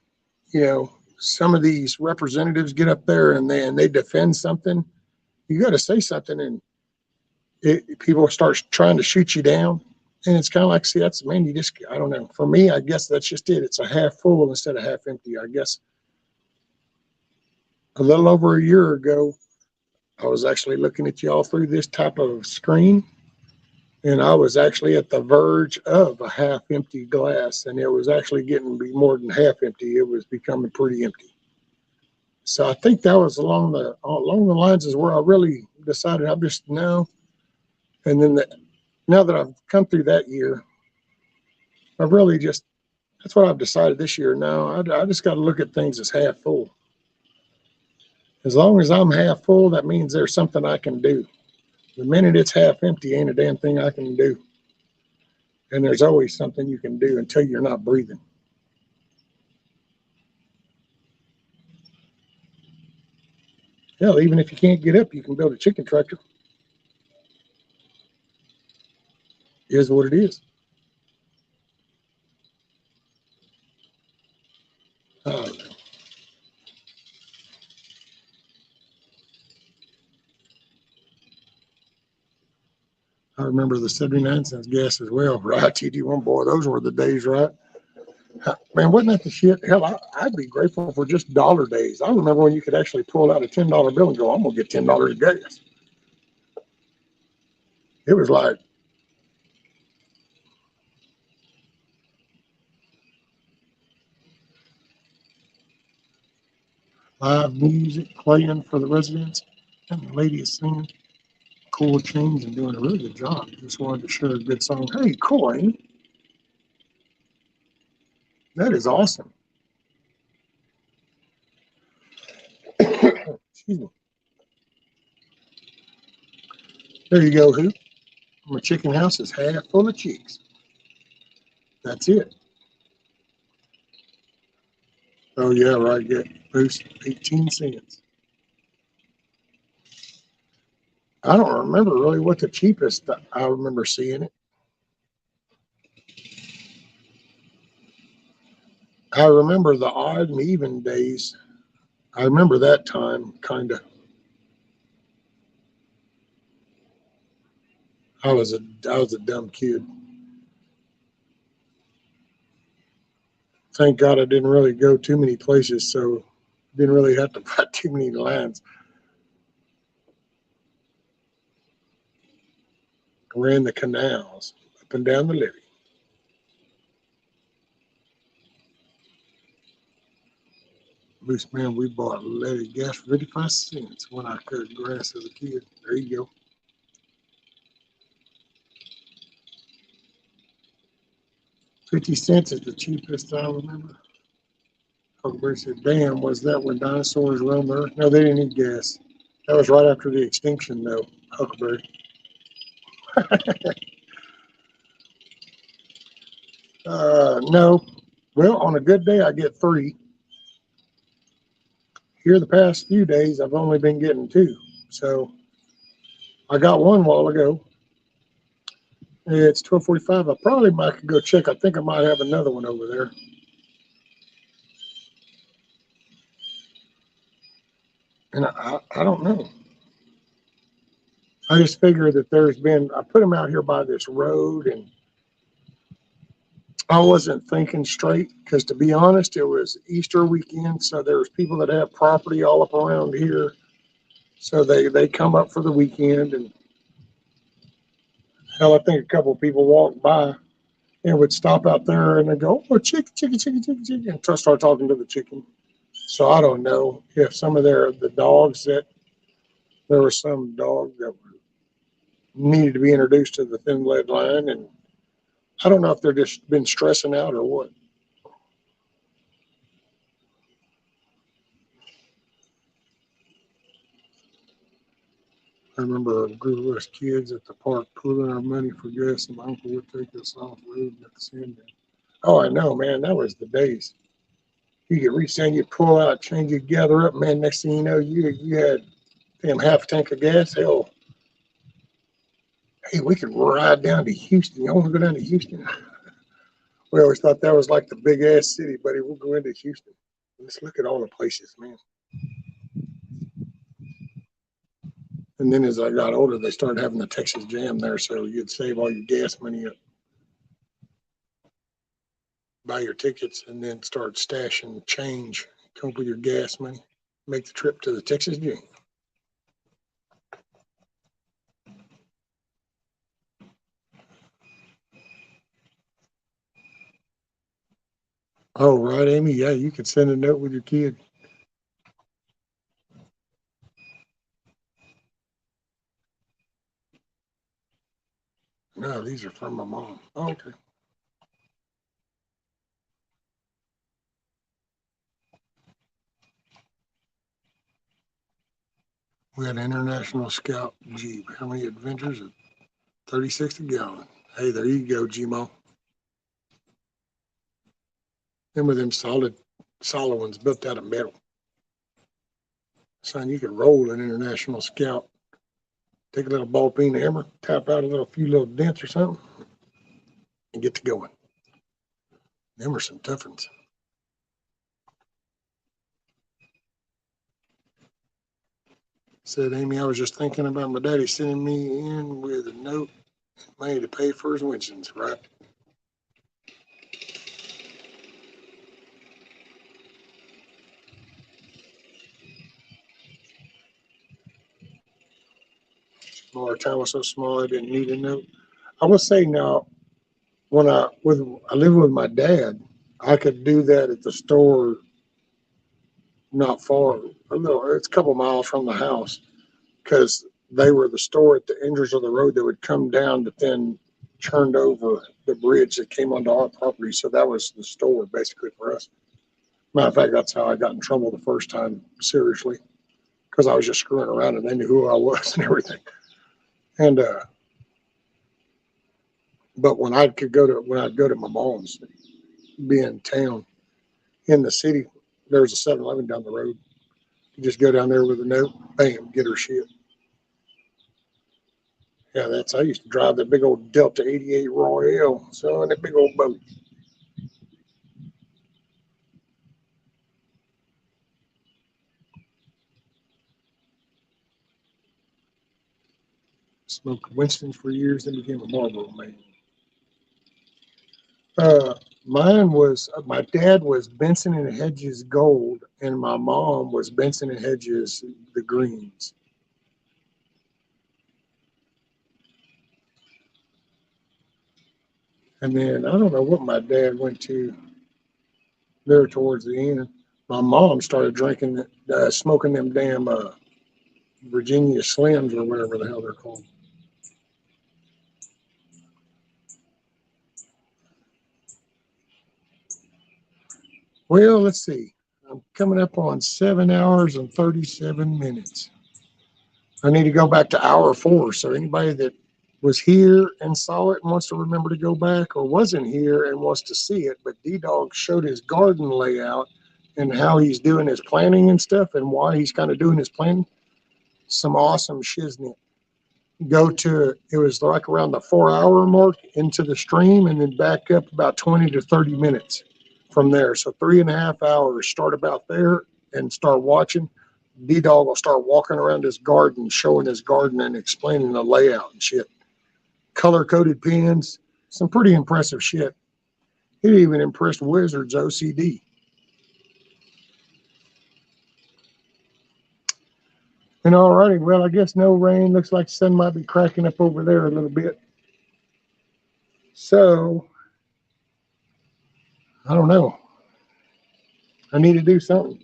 You know, some of these representatives get up there and they defend something. You got to say something, and people start trying to shoot you down. And it's kind of like, see, that's, man, you just, I don't know. For me, I guess that's just it. It's a half full instead of half empty. I guess a little over a year ago, I was actually looking at y'all through this type of screen, and I was actually at the verge of a half empty glass, and it was actually getting to be more than half empty. It was becoming pretty empty. So I think that was along the lines is where I really decided I'm just no. And then now that I've come through that year, I really just that's what I've decided this year. No, I just got to look at things as half full. As long as I'm half full, that means there's something I can do. The minute it's half empty, ain't a damn thing I can do. And there's always something you can do until you're not breathing. Hell, even if you can't get up, you can build a chicken tractor. Is what it is. Uh, I remember the 79 cents gas as well, right? TD1, boy, those were the days, right? Man, wasn't that the shit? Hell, I'd be grateful for just dollar days. I remember when you could actually pull out a $10 bill and go, I'm going to get $10 of gas. It was like, live music playing for the residents, and the lady is singing cool tunes and doing a really good job. Just wanted to share a good song. Hey, cool, ain't it? That is awesome. Excuse me. There you go, Hoop. My chicken house is half full of chicks. That's it. Oh, yeah, right. Yeah. Boost 18 cents. I don't remember really what the cheapest I remember seeing it. I remember the odd and even days. I remember that time, kind of. I was a dumb kid. Thank God I didn't really go too many places, so didn't really have to buy too many lines. Ran the canals up and down the levee. Loose man, we bought levee gas for 55 cents when I cut grass as a kid. There you go. 50 cents is the cheapest I remember. Huckleberry said, damn, was that when dinosaurs roamed the earth? No, they didn't need gas. That was right after the extinction, though, Huckleberry. No. Well, on a good day, I get 3. Here, the past few days, I've only been getting 2. So I got 1 while ago. It's 12:45. I probably might go check. I think I might have another one over there. And I don't know. I just figure that I put them out here by this road, and I wasn't thinking straight because, to be honest, it was Easter weekend. So there's people that have property all up around here. So they come up for the weekend, and hell, I think a couple of people walked by and would stop out there and they go, oh, chicken, chicken, chicken, chicken, chicken, and start talking to the chicken. So I don't know if some of the dogs that there was some dog that needed to be introduced to the thin lead line, and I don't know if they're just been stressing out or what. I remember a group of us kids at the park pooling our money for gas, and my uncle would take us off road and at the sand down. Oh, I know, man. That was the days. You could reach in, you pull out, change, you gather up, man. Next thing you know, you had damn half a tank of gas. Hell, hey, we could ride down to Houston. You want to go down to Houston? We always thought that was like the big ass city, buddy. We'll go into Houston. Let's look at all the places, man. And then as I got older, they started having the Texas Jam there, so you'd save all your gas money up, buy your tickets, and then start stashing change, come up with your gas money. make the trip to the Texas Jam. Oh, right, Amy. Yeah, you could send a note with your kid. No, these are from my mom. Oh, okay. We had an International Scout Jeep. How many adventures? 36 a gallon. Hey, there you go, Gmo. Them with them solid ones built out of metal. Son, you could roll an International Scout. Take a little ball peen hammer, tap out a few little dents or something, and get to going. Them are some tough ones. Said Amy, I was just thinking about my daddy sending me in with a note, money to pay for his winchings, right? Our town was so small I didn't need a note. I would say now, when I lived with my dad, I could do that at the store not far, it's a couple miles from the house, because they were the store at the enders of the road that would come down that then turned over the bridge that came onto our property. So that was the store basically for us. Matter of fact, that's how I got in trouble the first time, seriously, because I was just screwing around and they knew who I was and everything. And but when I'd go to my mom's, be in town, in the city, there was a 7-Eleven down the road. You just go down there with a note, bam, get her shit. Yeah, I used to drive that big old Delta 88 Royale, so that big old boat. Smoked Winston's for years, then became a Marlboro man. Mine was, my dad was Benson and Hedges Gold, and my mom was Benson and Hedges the Greens. And then I don't know what my dad went to there towards the end. My mom started drinking, smoking them damn Virginia Slims or whatever the hell they're called. Well, let's see. I'm coming up on 7 hours and 37 minutes. I need to go back to hour 4. So anybody that was here and saw it and wants to remember to go back, or wasn't here and wants to see it, but D-Dog showed his garden layout and how he's doing his planting and stuff and why he's kind of doing his planting. Some awesome shiznit. Go to, it was like around the 4-hour mark into the stream and then back up about 20 to 30 minutes from there. So 3.5 hours, start about there and start watching. D-Dog will start walking around his garden, showing his garden and explaining the layout and shit. Color-coded pins, some pretty impressive shit. It even impressed Wizard's OCD. And all righty, well, I guess no rain. Looks like the sun might be cracking up over there a little bit. So, I don't know. I need to do something.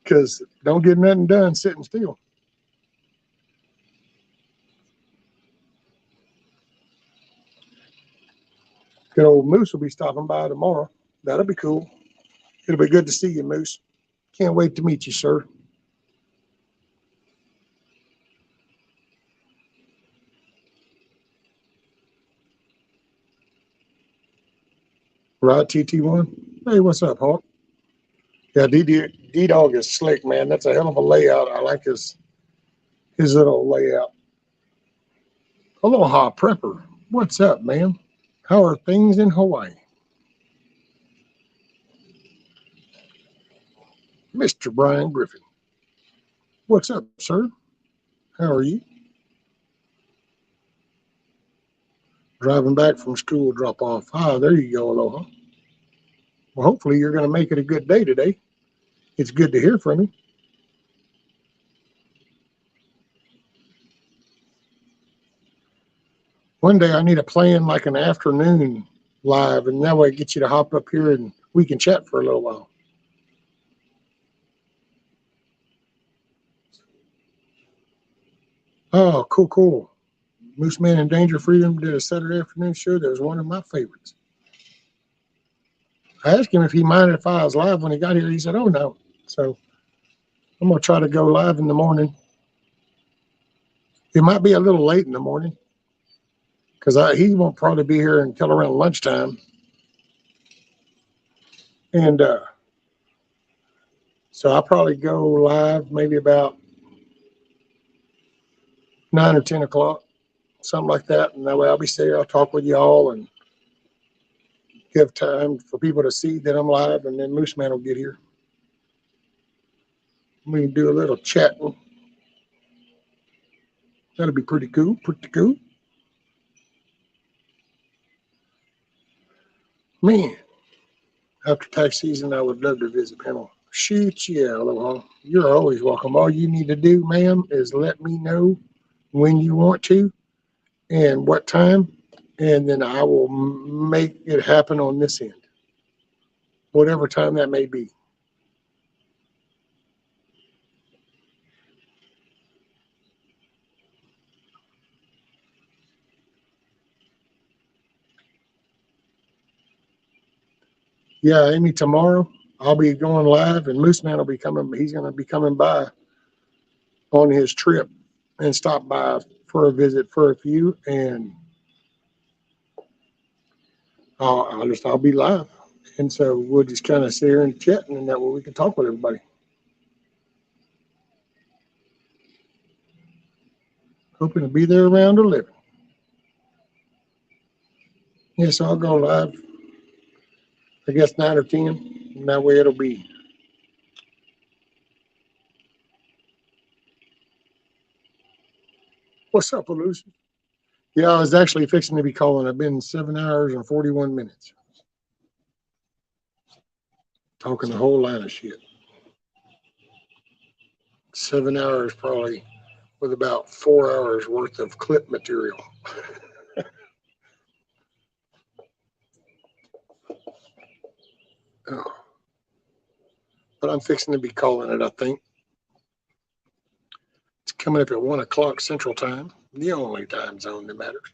Because don't get nothing done sitting still. Good old Moose will be stopping by tomorrow. That'll be cool. It'll be good to see you, Moose. Can't wait to meet you, sir. Right, TT1? Hey, what's up, Hawk? Yeah, D-Dog is slick, man. That's a hell of a layout. I like his little layout. Aloha, Prepper. What's up, man? How are things in Hawaii? Mr. Brian Griffin. What's up, sir? How are you? Driving back from school drop off. Ah, there you go, Aloha. Well, hopefully you're going to make it a good day today. It's good to hear from you. One day I need to plan like an afternoon live, and that way it gets you to hop up here and we can chat for a little while. Oh, cool, cool. Moose Man and Danger Freedom did a Saturday afternoon show that was one of my favorites. I asked him if he minded if I was live when he got here. He said, oh, no. So I'm going to try to go live in the morning. It might be a little late in the morning because he won't probably be here until around lunchtime. And so I'll probably go live maybe about 9 or 10 o'clock, something like that. And that way I'll be there. I'll talk with y'all and give time for people to see that I'm live. And then Moose Man will get here. We can do a little chatting. That'll be pretty cool. Pretty cool. Man, after tax season, I would love to visit panel. Shoot, yeah, Aloha. You're always welcome. All you need to do, ma'am, is let me know when you want to and what time, and then I will make it happen on this end, whatever time that may be. Yeah, Amy, tomorrow I'll be going live, and Moose Man will be coming. He's going to be coming by on his trip and stop by for a visit for a few, and I'll be live. And so we'll just kind of sit here and chat, and that way we can talk with everybody. Hoping to be there around 11. Yes, I'll go live, I guess 9 or 10, and that way it'll be. What's up, Lucy? Yeah, I was actually fixing to be calling. I've been 7 hours and 41 minutes. Talking a whole line of shit. 7 hours probably with about 4 hours worth of clip material. Oh. But I'm fixing to be calling it, I think. It's coming up at 1 o'clock Central Time, the only time zone that matters.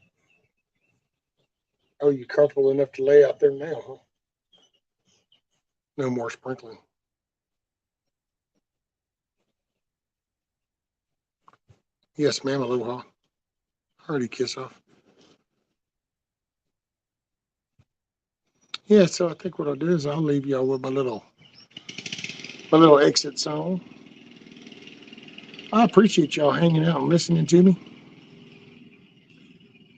Oh, you comfortable enough to lay out there now, huh? No more sprinkling. Yes, ma'am, aloha. Hearty kiss off. Yeah, so I think what I'll do is I'll leave y'all with my little exit song. I appreciate y'all hanging out and listening to me.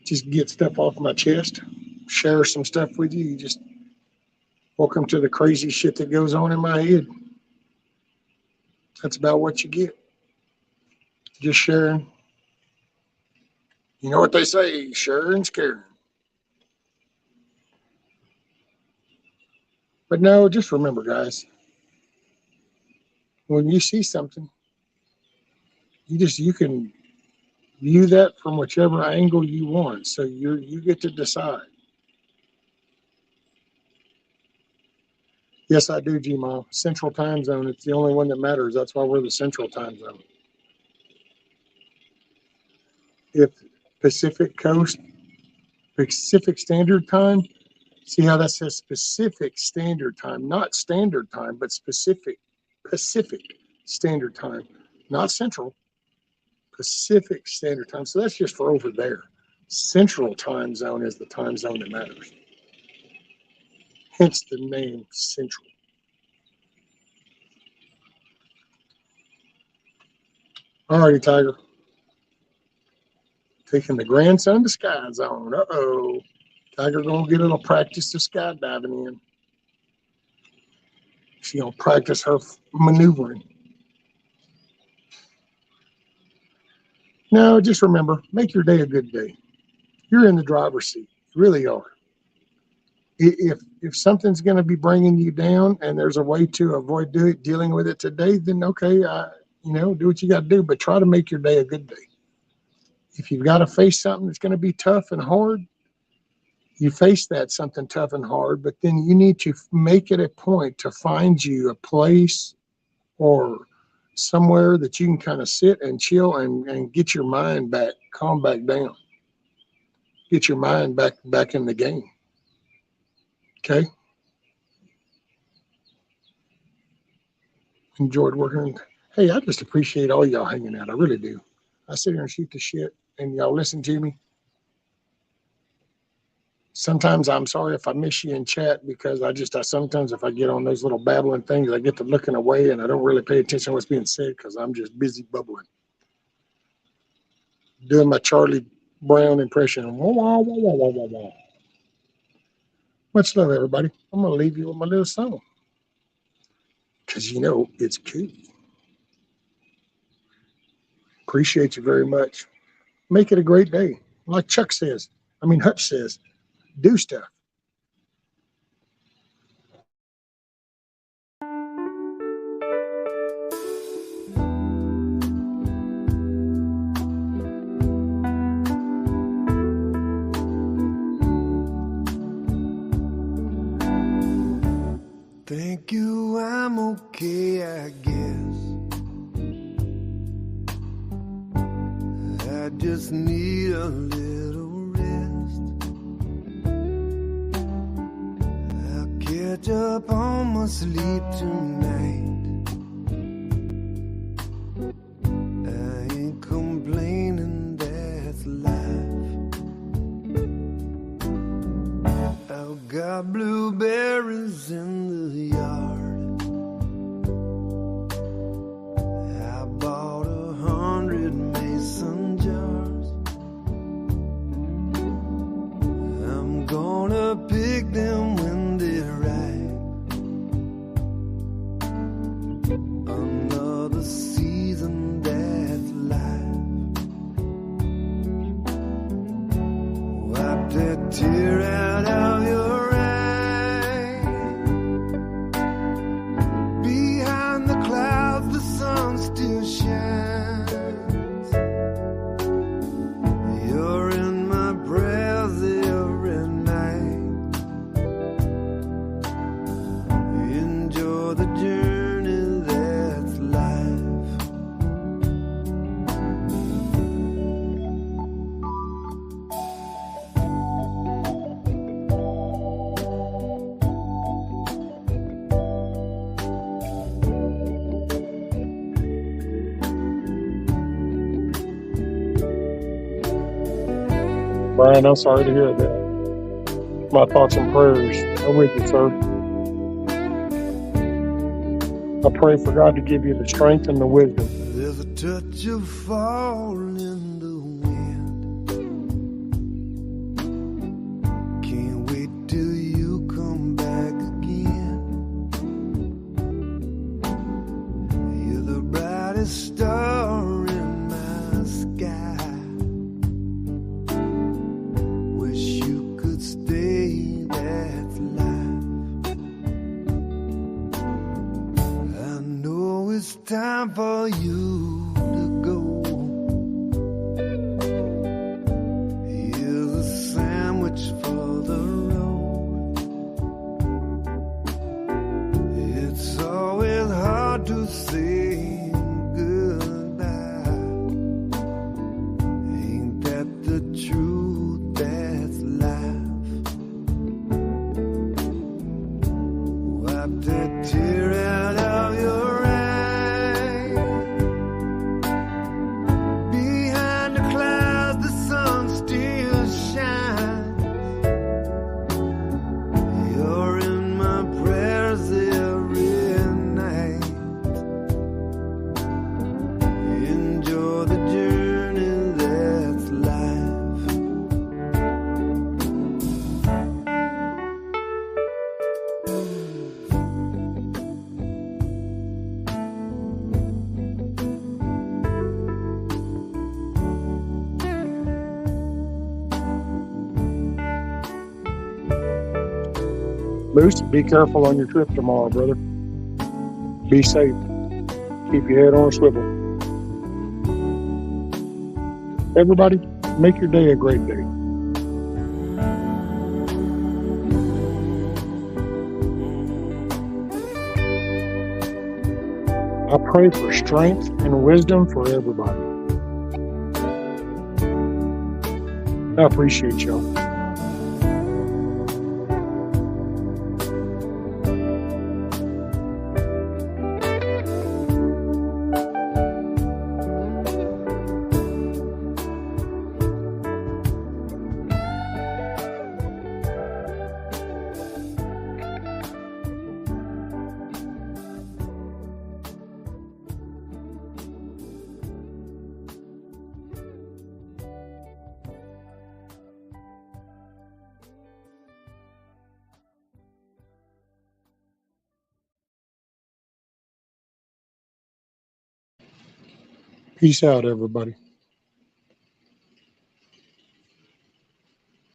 Just get stuff off my chest, share some stuff with you. Just welcome to the crazy shit that goes on in my head. That's about what you get. Just sharing. You know what they say, sharing, scaring. But no, just remember, guys, when you see something, you can view that from whichever angle you want. So you get to decide. Yes, I do, G-Mom. Central time zone. It's the only one that matters. That's why we're the central time zone. If Pacific Coast, Pacific Standard Time, see how that says Pacific Standard Time, not Standard Time, but Pacific Standard Time, not Central, Pacific Standard Time. So that's just for over there. Central time zone is the time zone that matters. Hence the name Central. All righty, Tiger. Taking the grandson to Sky Zone. Uh-oh. Tiger gonna get a little practice of skydiving in. She gonna practice her maneuvering. No, just remember, make your day a good day. You're in the driver's seat. You really are. If something's going to be bringing you down and there's a way to avoid dealing with it today, then okay, do what you got to do, but try to make your day a good day. If you've got to face something that's going to be tough and hard, you face that something tough and hard, but then you need to make it a point to find you a place or somewhere that you can kind of sit and chill and get your mind back, calm back down, get your mind back in the game. Okay. Enjoyed working. Hey, I just appreciate all y'all hanging out. I really do. I sit here and shoot the shit and y'all listen to me. Sometimes I'm sorry if I miss you in chat because I sometimes if I get on those little babbling things, I get to looking away and I don't really pay attention to what's being said because I'm just busy bubbling. Doing my Charlie Brown impression. Wah, wah, wah, wah, wah, wah, wah. Much love, everybody. I'm going to leave you with my little song because it's cool. Appreciate you very much. Make it a great day. Like Hutch says, do stuff. Thank you, I'm okay, I guess. I just need a little rest. I'll catch up on my sleep tonight. I ain't complaining, that's life. I've got blueberries in the yard. I bought 100 mason jars. I'm gonna pick them when they're ripe. Another season, that's life. Wipe that tear out of your Brian, I'm sorry to hear that. My thoughts and prayers are with you, sir. I pray for God to give you the strength and the wisdom. There's a touch of fall in the wind. Can't wait till you come back again. You're the brightest star in my sky. Stay, that's life. I know it's time for you to go. Here's a sandwich for the road. It's always hard to say goodbye. Ain't that the truth? That's life. Wipe that tear out of your eye. Behind the clouds, the sun still shines. You're in my prayers every night. Enjoy the journey, that's life. Moose, be careful on your trip tomorrow, brother. Be safe. Keep your head on a swivel. Everybody, make your day a great day. I pray for strength and wisdom for everybody. I appreciate y'all. Peace out, everybody.